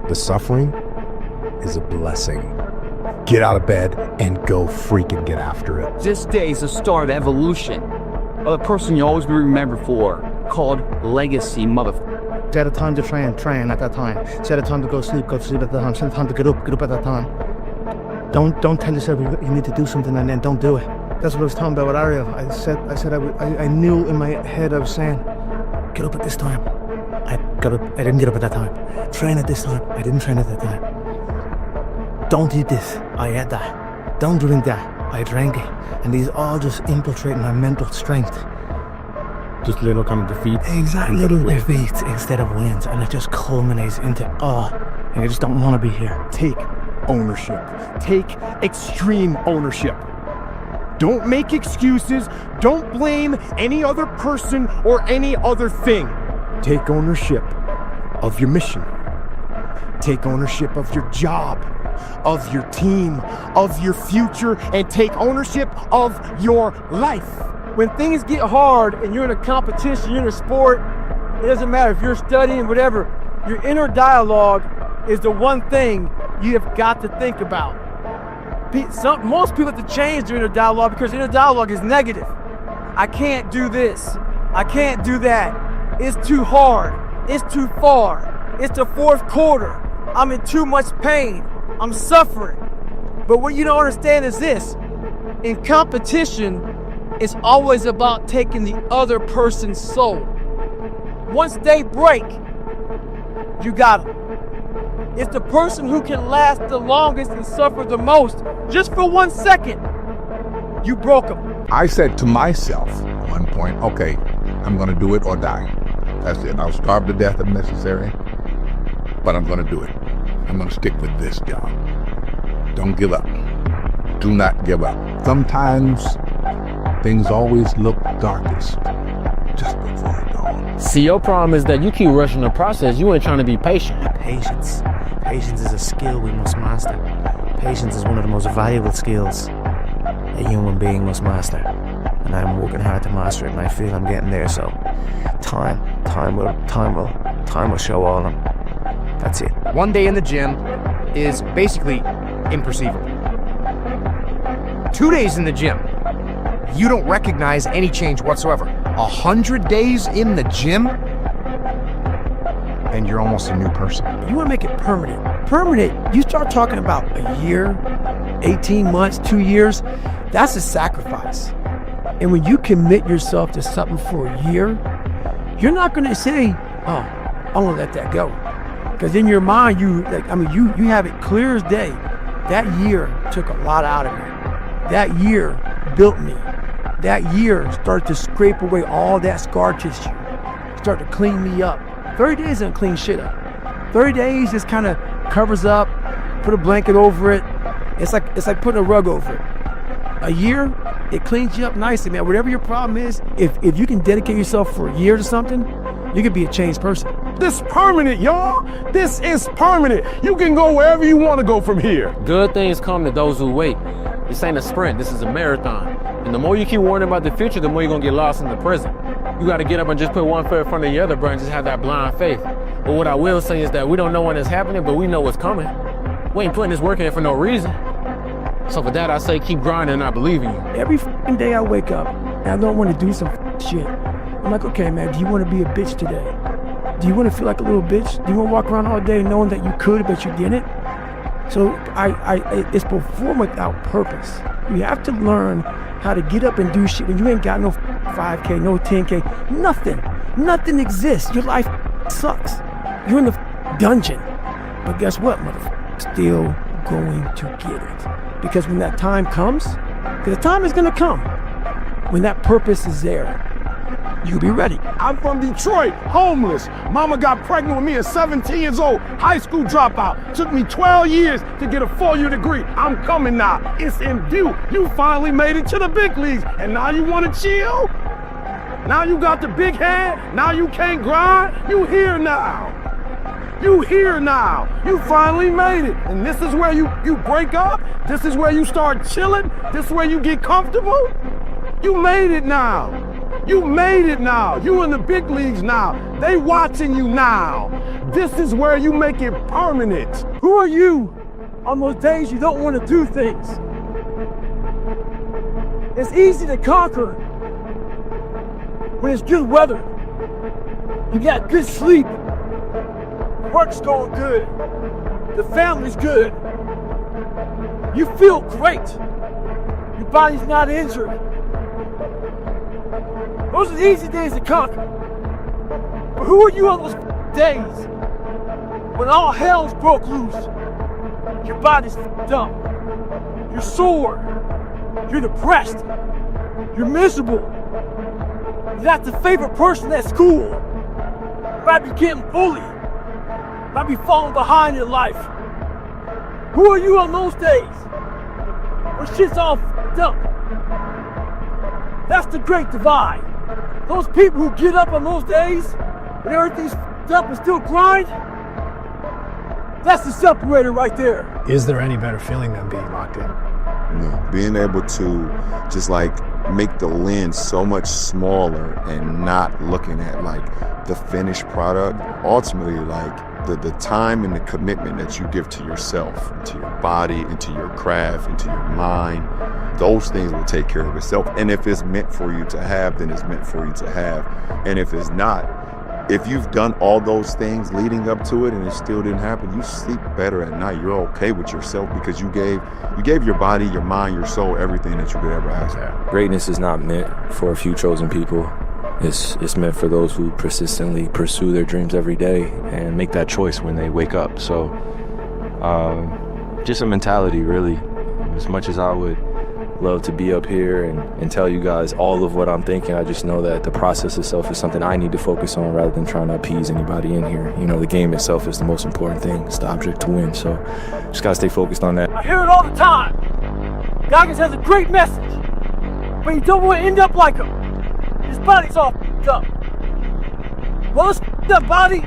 The suffering is a blessing. Get out of bed and go freaking get after it. This day is the start of evolution of the person you always be remembered for, called legacy, motherfucker. Set a time to train at that time. Set a time to go to sleep at that time. Set a time to get up at that time. Don't tell yourself you need to do something and then don't do it. That's what I was talking about with Ariel. I knew in my head I was saying, get up at this time. I didn't get up at that time. Train at this time. I didn't train at that time. Don't eat this. I ate that. Don't drink that. I drank it. And these all just infiltrate my mental strength. Just little kind of defeats. Exactly, little defeats instead of wins. And it just culminates into, and I just don't want to be here. Take ownership. Take extreme ownership. Don't make excuses. Don't blame any other person or any other thing. Take ownership of your mission. Take ownership of your job, of your team, of your future, and take ownership of your life. When things get hard and you're in a competition, you're in a sport, it doesn't matter if you're studying, whatever, your inner dialogue is the one thing you have got to think about. Most people have to change their inner dialogue because inner dialogue is negative. I can't do this. I can't do that. It's too hard. It's too far. It's the fourth quarter. I'm in too much pain. I'm suffering. But what you don't understand is this. In competition, it's always about taking the other person's soul. Once they break, you got them. It's the person who can last the longest and suffer the most, just for 1 second. You broke them. I said to myself at one point, okay, I'm going to do it or die. That's it. I'll starve to death if necessary, but I'm going to do it. I'm going to stick with this job. Don't give up. Do not give up. Sometimes things always look darkest just before it dawn. See, your problem is that you keep rushing the process. You ain't trying to be patient. Patience. Patience is a skill we must master. Patience is one of the most valuable skills a human being must master. And I'm working hard to master it, and I feel I'm getting there. So, time will show all of them. That's it. 1 day in the gym is basically imperceivable. 2 days in the gym, you don't recognize any change whatsoever. 100 days in the gym, and you're almost a new person. You want to make it permanent. Permanent, you start talking about a year, 18 months, 2 years, that's a sacrifice. And when you commit yourself to something for a year, you're not going to say, oh, I'm going to let that go. Because in your mind, you have it clear as day. That year took a lot out of me. That year built me. That year started to scrape away all that scar tissue. Started to clean me up. 30 days doesn't clean shit up. 30 days just kind of covers up, put a blanket over it. It's like putting a rug over it. A year, it cleans you up nicely, man. Whatever your problem is, if you can dedicate yourself for a year to something, you can be a changed person. This permanent, y'all. This is permanent. You can go wherever you want to go from here. Good things come to those who wait. This ain't a sprint, this is a marathon. And the more you keep worrying about the future, the more you're gonna get lost in the present. You gotta get up and just put one foot in front of the other, bro, and just have that blind faith. But what I will say is that we don't know when it's happening, but we know what's coming. We ain't putting this work in for no reason. So for that, I say keep grinding and I believe in you. Every f***ing day I wake up and I don't want to do some shit. I'm like, okay, man, do you want to be a bitch today? Do you want to feel like a little bitch? Do you want to walk around all day knowing that you could, but you didn't? So it's perform without purpose. You have to learn how to get up and do shit when you ain't got no 5K, no 10K, nothing. Nothing exists. Your life sucks. You're in the dungeon. But guess what, motherfucker? Still going to get it. Because when that time comes, because the time is going to come, when that purpose is there, you'll be ready. I'm from Detroit, homeless. Mama got pregnant with me at 17 years old, high school dropout. Took me 12 years to get a 4-year degree. I'm coming now. It's in view. You finally made it to the big leagues, and now you want to chill? Now you got the big head? Now you can't grind? You here now. You here now. You finally made it. And this is where you break up? This is where you start chilling? This is where you get comfortable? You made it now. You made it now. You in the big leagues now. They watching you now. This is where you make it permanent. Who are you on those days you don't want to do things? It's easy to conquer when it's good weather. You got good sleep. Work's going good. The family's good. You feel great. Your body's not injured. Those are the easy days to conquer. But who are you on those days when all hell's broke loose? Your body's f***ed up. You're sore. You're depressed. You're miserable. You're not the favorite person at school. You might be getting bullied. You might be falling behind in life. Who are you on those days when shit's all f***ed up? That's the great divide. Those people who get up on those days when everything's f***ed up and still grind, that's the separator right there. Is there any better feeling than being locked in? No, being able to just like make the lens so much smaller and not looking at like the finished product. Ultimately, like the time and the commitment that you give to yourself, to your body, into your craft, into your mind, those things will take care of itself. And if it's meant for you to have, then it's meant for you to have. And if it's not, if you've done all those things leading up to it and it still didn't happen, you sleep better at night. You're okay with yourself because you gave your body, your mind, your soul, everything that you could ever ask for. Greatness is not meant for a few chosen people. It's meant for those who persistently pursue their dreams every day and make that choice when they wake up. So just a mentality, really. As much as I would love to be up here and tell you guys all of what I'm thinking, I just know that the process itself is something I need to focus on rather than trying to appease anybody in here. You know, the game itself is the most important thing. It's the object to win. So just gotta stay focused on that. I hear it all the time. Goggins has a great message, but you don't want to end up like him. His body's all f***ed up. Well, this f***ed up body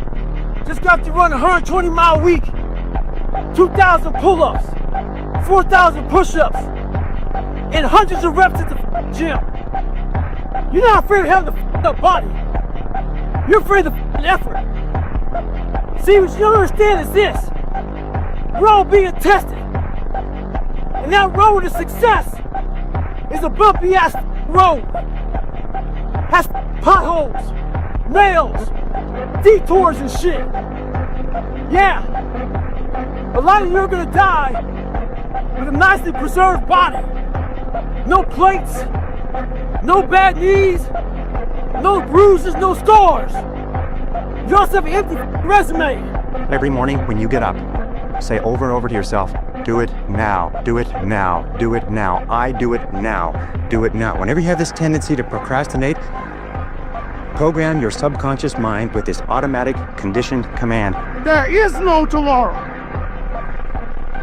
just got to run a 120-mile week, 2,000 pull-ups, 4,000 push-ups, and hundreds of reps at the gym. You're not afraid of having a f***ed up body. You're afraid of the effort. See, what you don't understand is this. We're all being tested. And that road to success is a bumpy-ass road. Has potholes, nails, detours and shit. Yeah. A lot of you are gonna die with a nicely preserved body. No plates, no bad knees, no bruises, no scars. You also have an empty resume. Every morning when you get up, say over and over to yourself, do it now, do it now, do it now, I do it now, do it now. Whenever you have this tendency to procrastinate, program your subconscious mind with this automatic conditioned command. There is no tomorrow.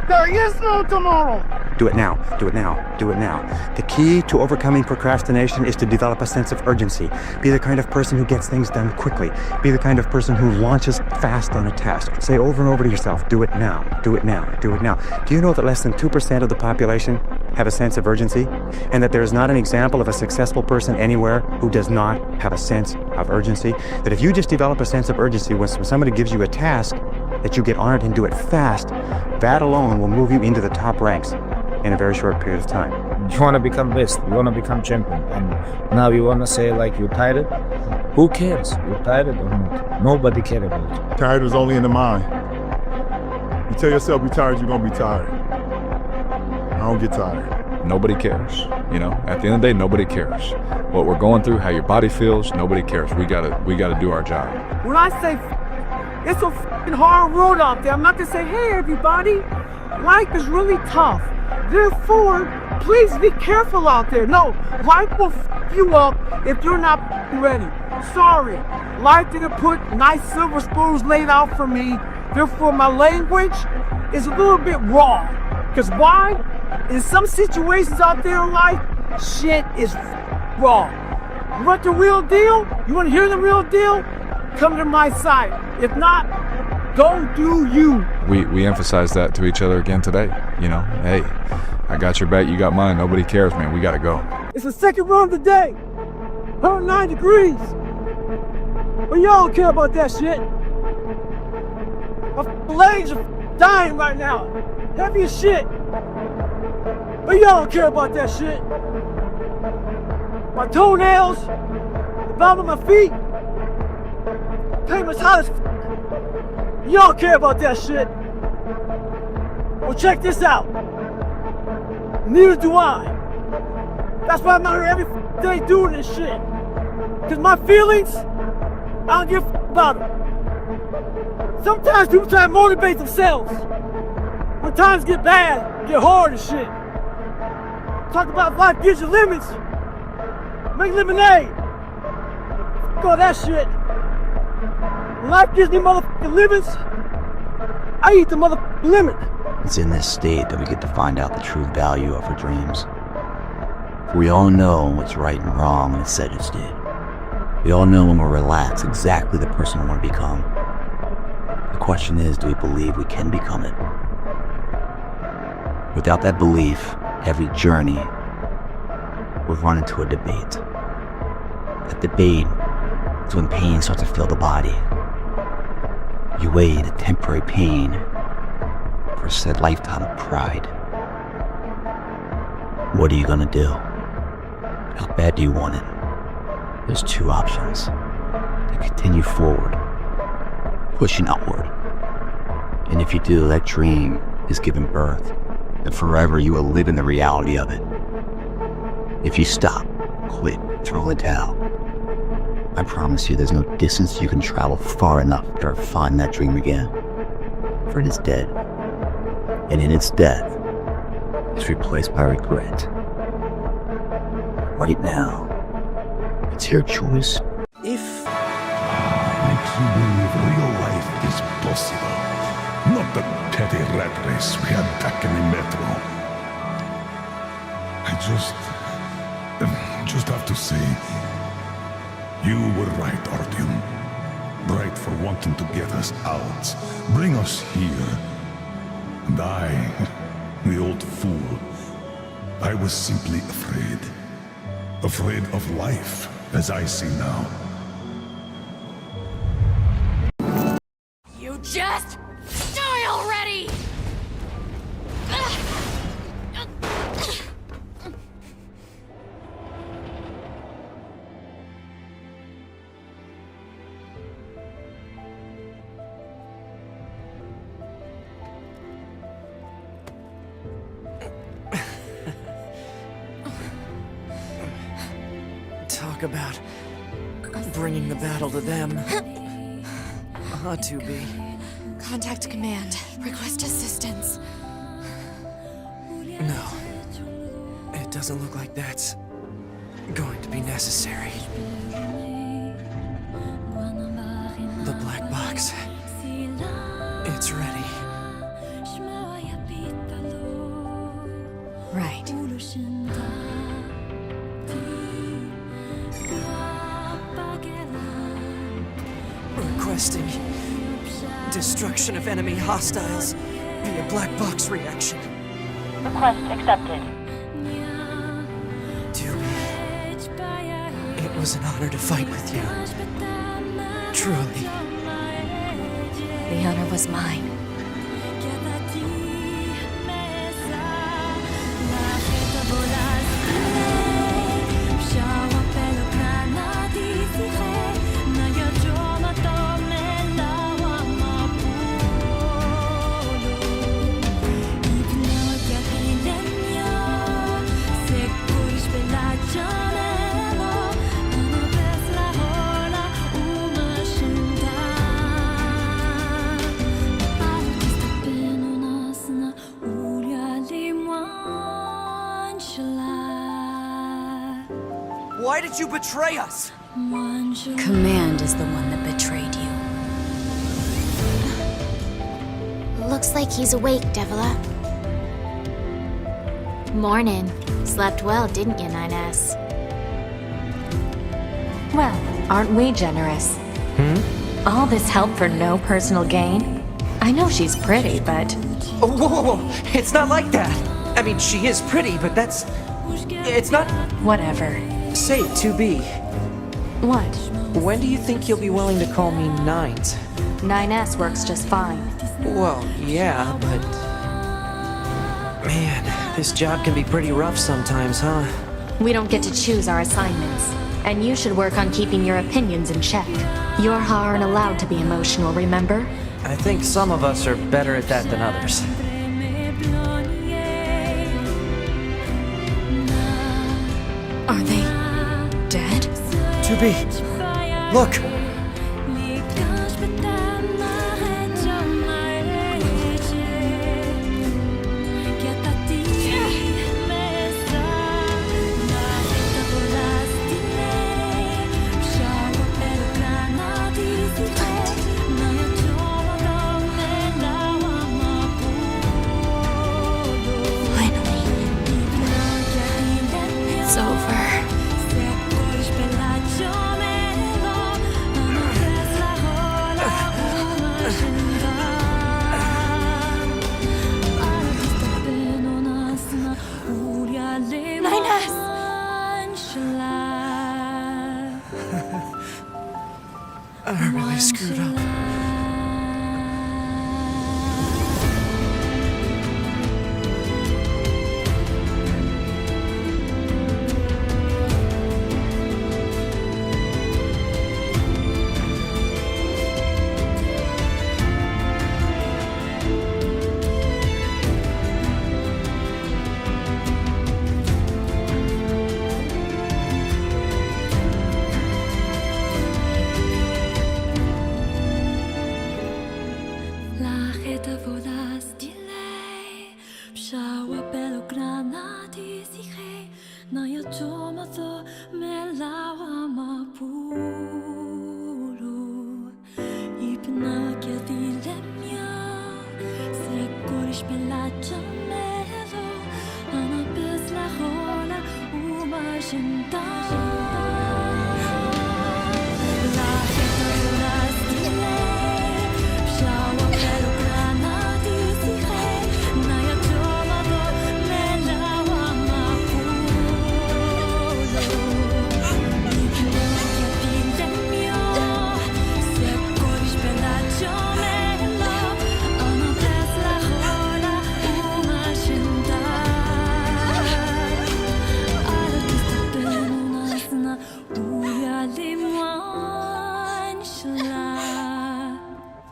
There is no tomorrow. Do it now, do it now, do it now. The key to overcoming procrastination is to develop a sense of urgency. Be the kind of person who gets things done quickly. Be the kind of person who launches fast on a task. Say over and over to yourself, do it now, do it now, do it now. Do you know that less than 2% of the population have a sense of urgency? And that there is not an example of a successful person anywhere who does not have a sense of urgency? That if you just develop a sense of urgency when somebody gives you a task, that you get on it and do it fast, that alone will move you into the top ranks in a very short period of time. You want to become best, you want to become champion, and now you want to say like you're tired? Who cares? You're tired or not? Nobody cares about you. Tired is only in the mind. You tell yourself you're tired, you're gonna be tired. I don't get tired. Nobody cares. You know, at the end of the day, nobody cares. What we're going through, how your body feels, nobody cares. We gotta do our job. When I say it's a f***ing hard road out there, I'm not gonna say, hey everybody, life is really tough. Therefore, please be careful out there. No, life will f*** you up if you're not ready. Sorry, life didn't put nice silver spoons laid out for me. Therefore, my language is a little bit raw. Because why? In some situations out there in life, shit is raw. You want the real deal? You want to hear the real deal? Come to my side. If not, go do you. We emphasize that to each other again today. You know, hey, I got your back, you got mine. Nobody cares, man. We gotta go. It's the second run of the day. 109 degrees. But y'all don't care about that shit. My legs are dying right now. Heavy as shit. But y'all don't care about that shit. My toenails, the bottom of my feet, pain was hot as y'all care about that shit. Well, check this out. Neither do I. That's why I'm out here every day doing this shit. Cause my feelings, I don't give a about them. Sometimes people try to motivate themselves. When times get bad, get hard and shit. Talk about life gives you lemons. Make lemonade. F*** all that shit. When life gives me motherfucking lemons, I eat the motherfucking lemon. It's in this state that we get to find out the true value of our dreams. We all know what's right and wrong when it's said it's did. We all know when we're relaxed exactly the person we want to become. The question is, do we believe we can become it? Without that belief, every journey will run into a debate. That debate is when pain starts to fill the body. You weigh the temporary pain versus a lifetime of pride. What are you gonna do? How bad do you want it? There's two options. To continue forward, pushing upward. And if you do, that dream is given birth, and forever you will live in the reality of it. If you stop, quit, throw it down, I promise you there's no distance you can travel far enough to find that dream again. For it is dead. And in its death, it's replaced by regret. Right now, it's your choice. If makes you believe real life is possible, not the petty rat race we had back in the metro. I just have to say, you were right, Artyom. Right for wanting to get us out, bring us here. And I, the old fool, I was simply afraid. Afraid of life, as I see now. You just die already! Talk about bringing the battle to them. Ought to be. Contact command. Request assistance. No. It doesn't look like that's going to be necessary. The black box. It's ready. Right. Requesting destruction of enemy hostiles via black box reaction. Request accepted. It was an honor to fight with you. Truly. The honor was mine. Why did you betray us? Command is the one that betrayed you. Looks like he's awake, Devila. Morning. Slept well, didn't you, 9S? Well, aren't we generous? All this help for no personal gain? I know she's pretty, but... Oh, whoa, whoa, whoa! It's not like that! I mean, she is pretty, but that's... It's not... Whatever. Say, 2B. What? When do you think you'll be willing to call me Nines? 9S works just fine. Well, yeah, but... Man, this job can be pretty rough sometimes, huh? We don't get to choose our assignments. And you should work on keeping your opinions in check. Your Ha aren't allowed to be emotional, remember? I think some of us are better at that than others. Are they dead? 2B, look! It's over. I really screwed up.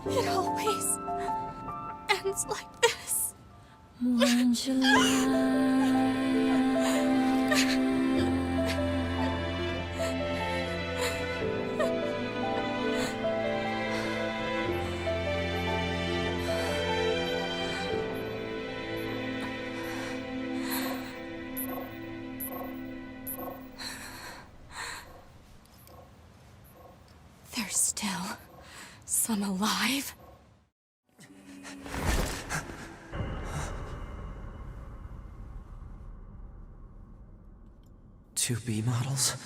It always ends like this. means I'm alive? 2B models?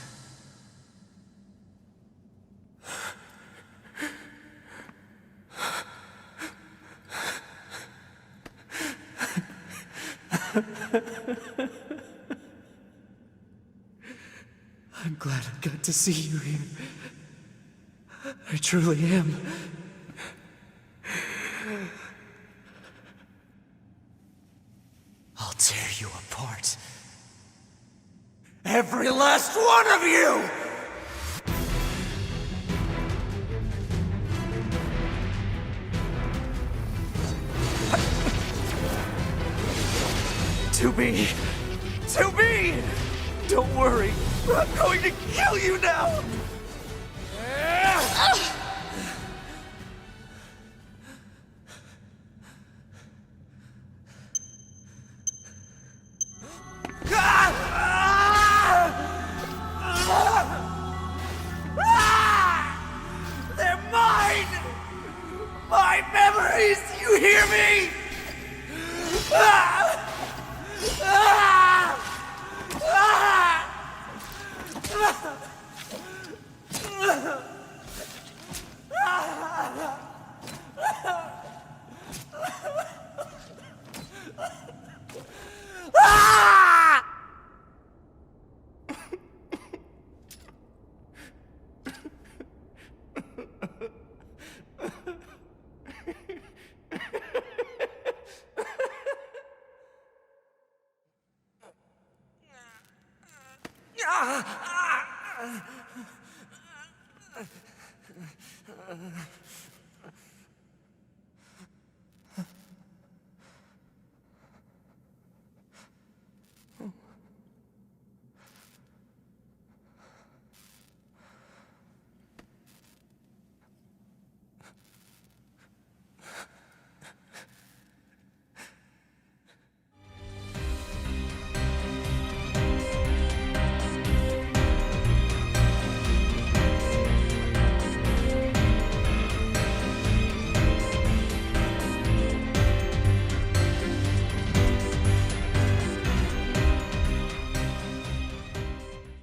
I'm glad I got to see you here. I truly am. I'll tear you apart. Every last one of you! To me! Don't worry, I'm going to kill you now! They're mine! My memories, you hear me?